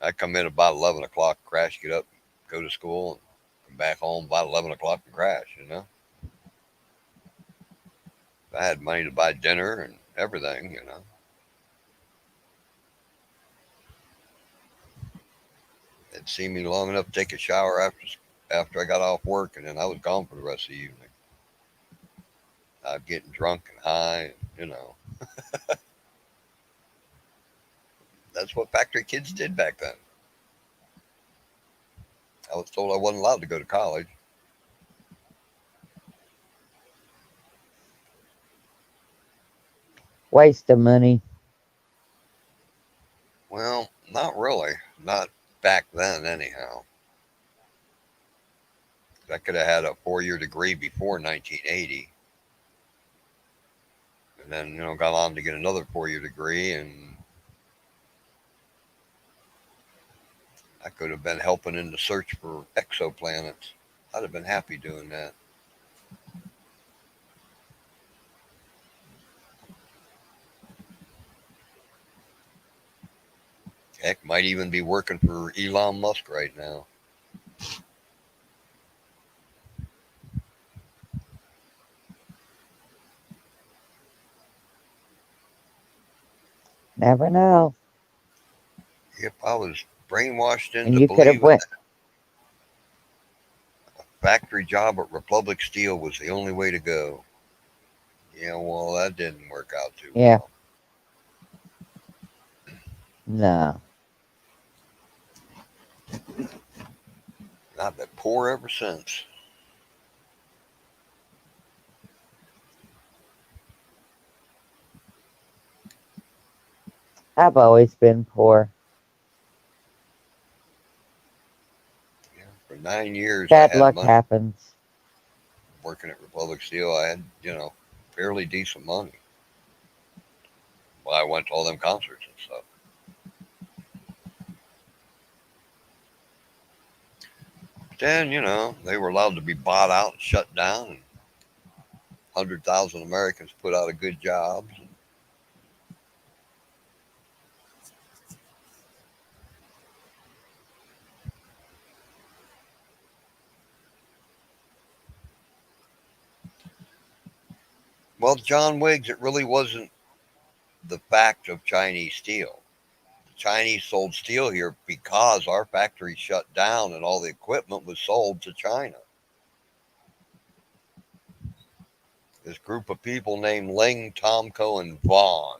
I'd come in about 11 o'clock, crash, get up, go to school, and come back home about 11 o'clock and crash. I had money to buy dinner and everything. They'd see me long enough to take a shower after I got off work, and then I was gone for the rest of the evening. I'm getting drunk and high, That's what factory kids did back then. I was told I wasn't allowed to go to college. Waste of money. Well, not really. Not back then, anyhow. I could have had a 4-year degree before 1980. And then, got on to get another 4-year degree, and I could have been helping in the search for exoplanets. I'd have been happy doing that. Heck, might even be working for Elon Musk right now. Never know. If I was brainwashed And into you could have believing went. that a factory job at Republic Steel was the only way to go. Yeah, well, that didn't work out too Yeah. well. No. I've been poor ever since. I've always been poor. For 9 years, I Bad had luck money happens. working at Republic Steel. I had, fairly decent money. Well, I went to all them concerts and stuff. But then, they were allowed to be bought out and shut down, and 100,000 Americans put out of good jobs. Well, John Wiggs, it really wasn't the fact of Chinese steel. The Chinese sold steel here because our factory shut down and all the equipment was sold to China. This group of people named Ling, Tomco, and Vaughn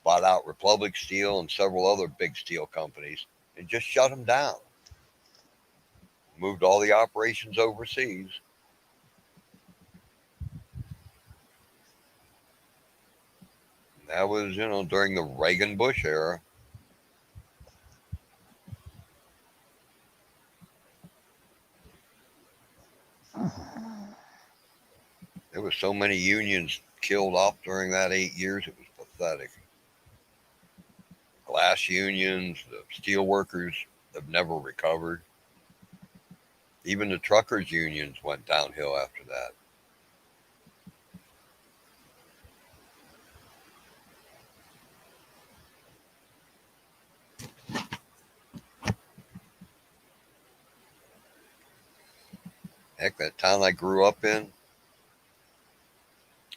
bought out Republic Steel and several other big steel companies and just shut them down. Moved all the operations overseas. That was, during the Reagan-Bush era. There were so many unions killed off during that 8 years, it was pathetic. Glass unions, the steel workers have never recovered. Even the truckers' unions went downhill after that. Heck, that town I grew up in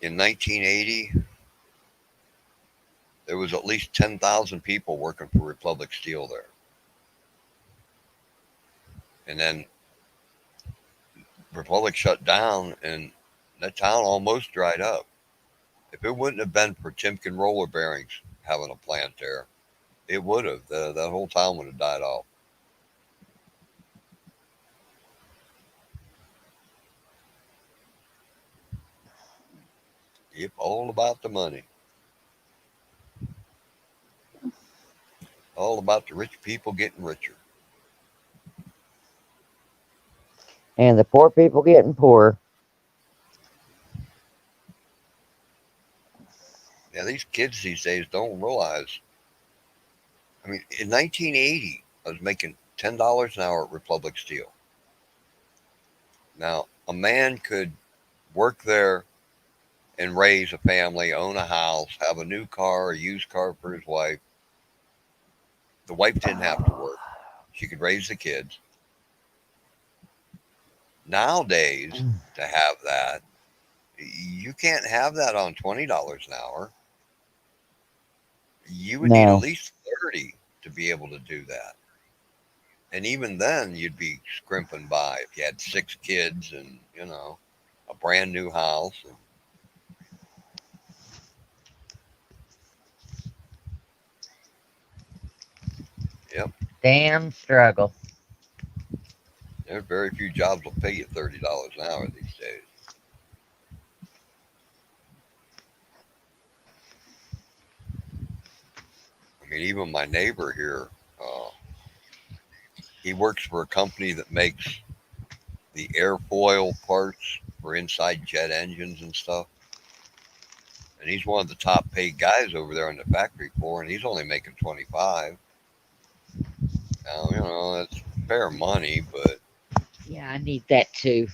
1980, there was at least 10,000 people working for Republic Steel there. And then Republic shut down and that town almost dried up. If it wouldn't have been for Timken Roller Bearings having a plant there, it would have. That whole town would have died off. Yep, all about the money. All about the rich people getting richer. And the poor people getting poorer. kids these days don't realize. I mean, in 1980, I was making $10 an hour at Republic Steel. Now, a man could work there and raise a family, own a house, have a new car, a used car for his wife. The wife didn't have to work. She could raise the kids. Nowadays, to have that, you can't have that on $20 an hour. You would need at No. least 30 to be able to do that. And even then, you'd be scrimping by if you had 6 kids and, a brand new house. Yep. Damn struggle. There are very few jobs will pay you $30 an hour these days. I mean, even my neighbor here, he works for a company that makes the airfoil parts for inside jet engines and stuff. And he's one of the top paid guys over there on the factory floor, and he's only making 25. Now, that's fair money, but Yeah, I need that too.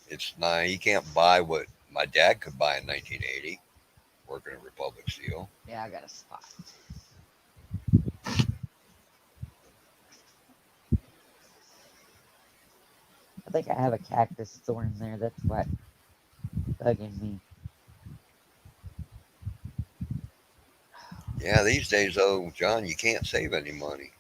it's not, he can't buy what my dad could buy in 1980 working at Republic Steel. Yeah, I got a spot. I think I have a cactus thorn there. That's what bugging me. Yeah, these days, though, John, you can't save any money.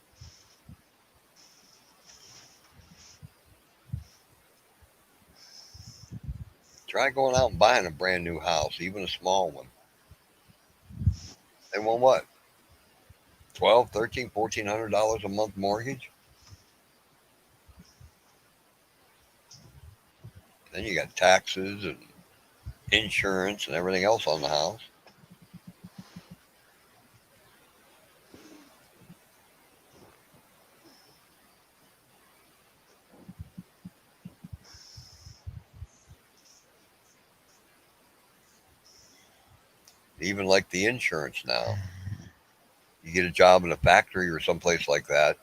Try going out and buying a brand new house, even a small one. They want what? $1,200, $1,300, $1,400 a month mortgage? Then you got taxes and insurance and everything else on the house. Even like the insurance now. You get a job in a factory or someplace like that,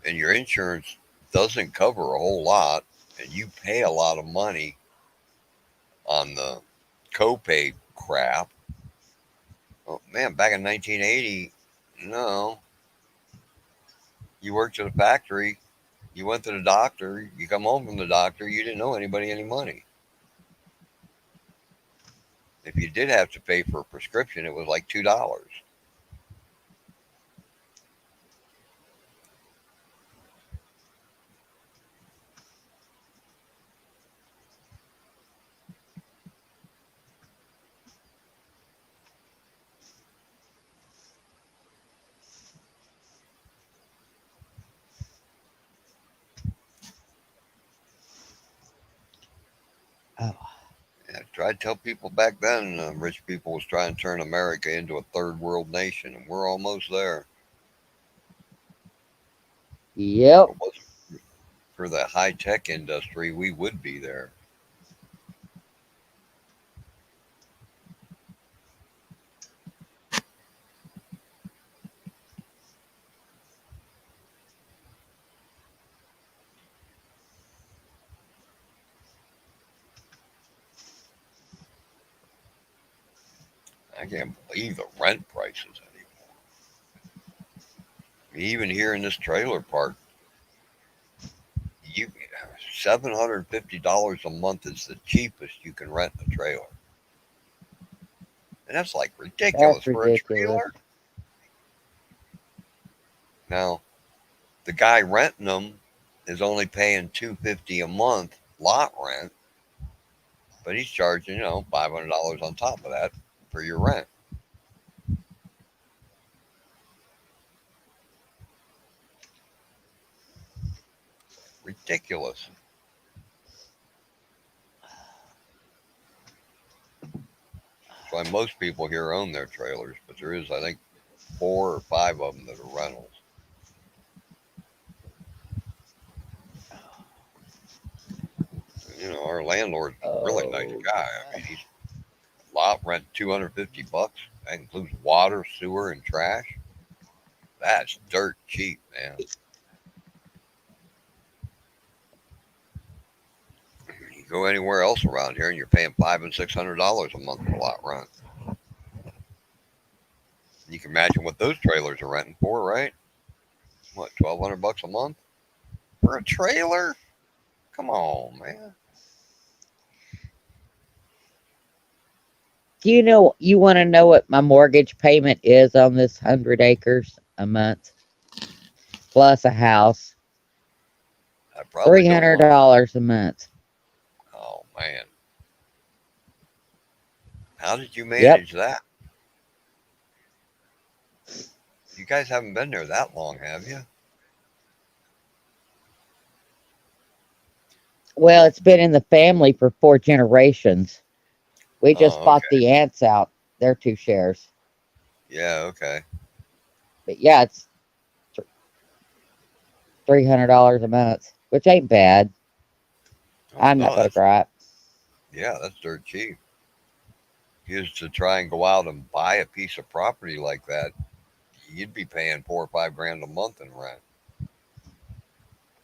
and your insurance doesn't cover a whole lot, and you pay a lot of money on the copay crap. Oh, man, back in 1980, no. You worked at a factory, you went to the doctor, you come home from the doctor, you didn't owe anybody any money. If you did have to pay for a prescription, it was like $2. Oh. Yeah, I tried to tell people back then, rich people was trying to turn America into a third world nation, and we're almost there. Yep. If it wasn't for the high tech industry, we would be there. I can't believe the rent prices anymore. Even here in this trailer park, you $750 a month is the cheapest you can rent a trailer. And that's like ridiculous That's for ridiculous. a trailer. Now, the guy renting them is only paying $250 a month lot rent, but he's charging, $500 on top of that for your rent. Ridiculous. That's why most people here own their trailers, but there is, I think, 4 or 5 of them that are rentals. Our landlord's a really nice guy. I mean, lot rent $250. That includes water, sewer, and trash. That's dirt cheap, man. You go anywhere else around here, and you're paying $500 and $600 a month for lot rent. You can imagine what those trailers are renting for, right? What, $1,200 a month for a trailer? Come on, man. Do you know, you want to know what my mortgage payment is on this 100 acres a month? Plus a house. I probably don't want. $300 a month. Oh man, how did you Yep. manage that? You guys haven't been there that long, have you? Well, it's been in the family for 4 generations. We just Oh, bought okay. the aunts out. Their 2 shares. Yeah, okay. But yeah, it's $300 a month, which ain't bad. Oh, I'm no, not gonna that's gripe. yeah, that's dirt cheap. Used to try and go out and buy a piece of property like that, you'd be paying $4 or $5 grand a month in rent.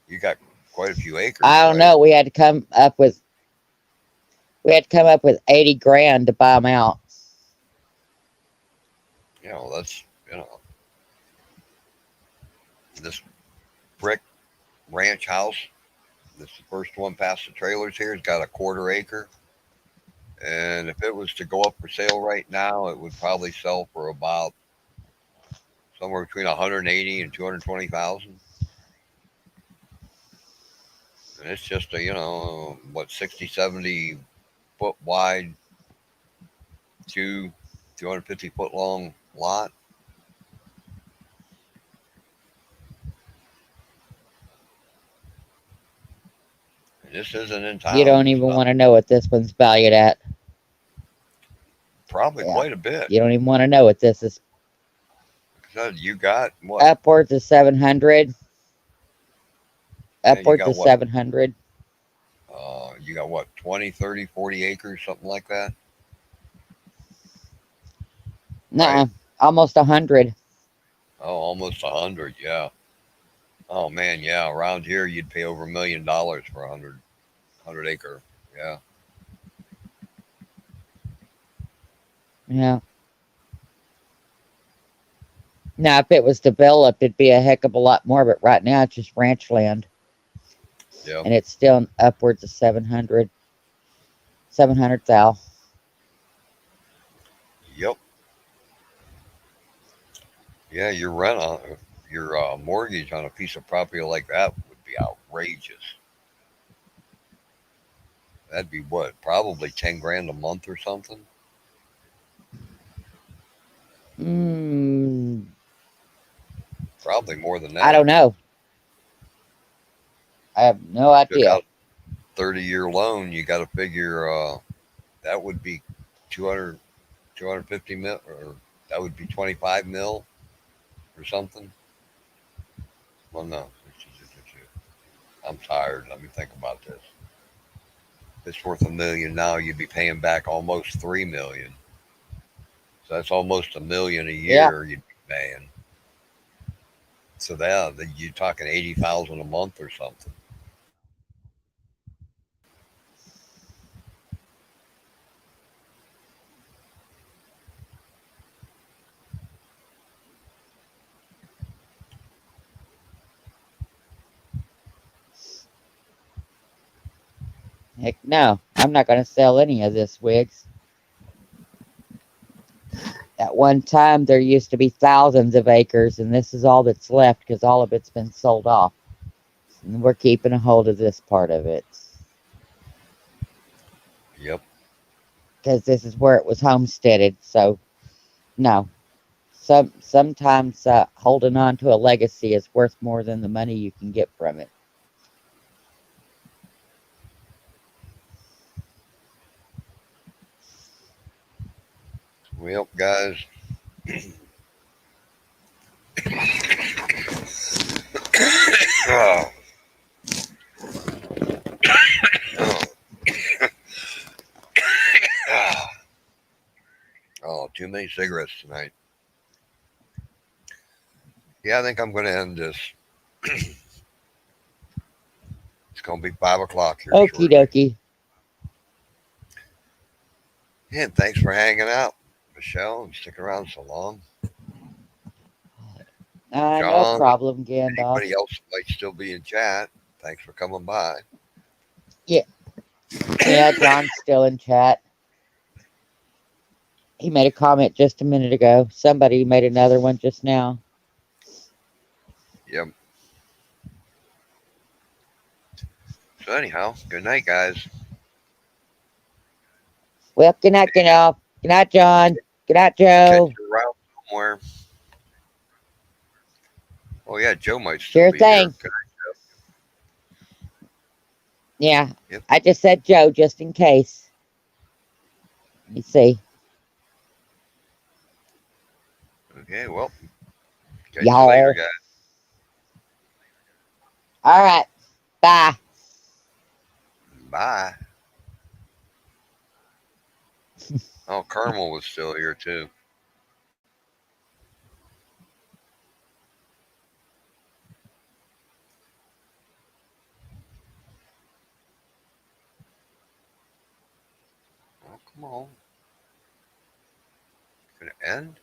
You got quite a few acres, I don't right? know. We had to come up with 80 grand to buy them out. You know, that's this brick ranch house. This is the first one past the trailers here. It's got a 1/4 acre. And if it was to go up for sale right now, it would probably sell for about somewhere between 180 and 220,000. And it's just a, 60, 70 foot wide, 250 foot long lot. And this isn't in town. You don't even want to know what this one's valued at. Probably Yeah. quite a bit. You don't even want to know what this is. So you got what? Upwards of 700. Yeah, you Upwards got of what? 700. You got what, 20, 30, 40 acres, something like that? Nuh-uh. Right? Almost 100. Oh, almost 100, yeah. Oh man, yeah. Around here, you'd pay over $1 million for a 100 acre. Yeah. Yeah. Now, if it was developed, it'd be a heck of a lot more. But right now, it's just ranch land. Yeah. And it's still upwards of 700,000. Yep. Yeah, your mortgage on a piece of property like that would be outrageous. That'd be what, probably 10 grand a month or something. Probably more than that. I don't know. I have no Took idea. out 30-year loan, you got to figure that would be 250 mil, or that would be 25 mil or something. Well, no. I'm tired. Let me think about this. If it's worth $1 million now, you'd be paying back almost $3 million. So that's almost $1 million a year you'd be paying. So you're talking 80,000 a month or something. Heck no. I'm not going to sell any of this, Wiggs. At one time, there used to be thousands of acres, and this is all that's left because all of it's been sold off. And we're keeping a hold of this part of it. Yep. Because this is where it was homesteaded. So, no. Sometimes holding on to a legacy is worth more than the money you can get from it. Well, guys. Oh. Oh, too many cigarettes tonight. Yeah, I think I'm going to end this. It's going to be 5 o'clock here Okie shortly. dokie. And thanks for hanging out, Michelle, and sticking around so long. No John, problem, Gandalf. anybody else might still be in chat, thanks for coming by. Yeah. Yeah, John's still in chat. He made a comment just a minute ago. Somebody made another one just now. Yep. So anyhow, good night, guys. Well, good night, Gandalf. Good night, John. Good night, Joe. Catch you around somewhere. Oh yeah, Joe might still Sure be thing. here. Good night, Yeah. Yep. I just said Joe just in case. Let me see. Joe. Okay, well, catch you Y'all. later, guys. All right. Bye. Bye. Oh, Carmel was still here too. Oh, come on. Gonna end?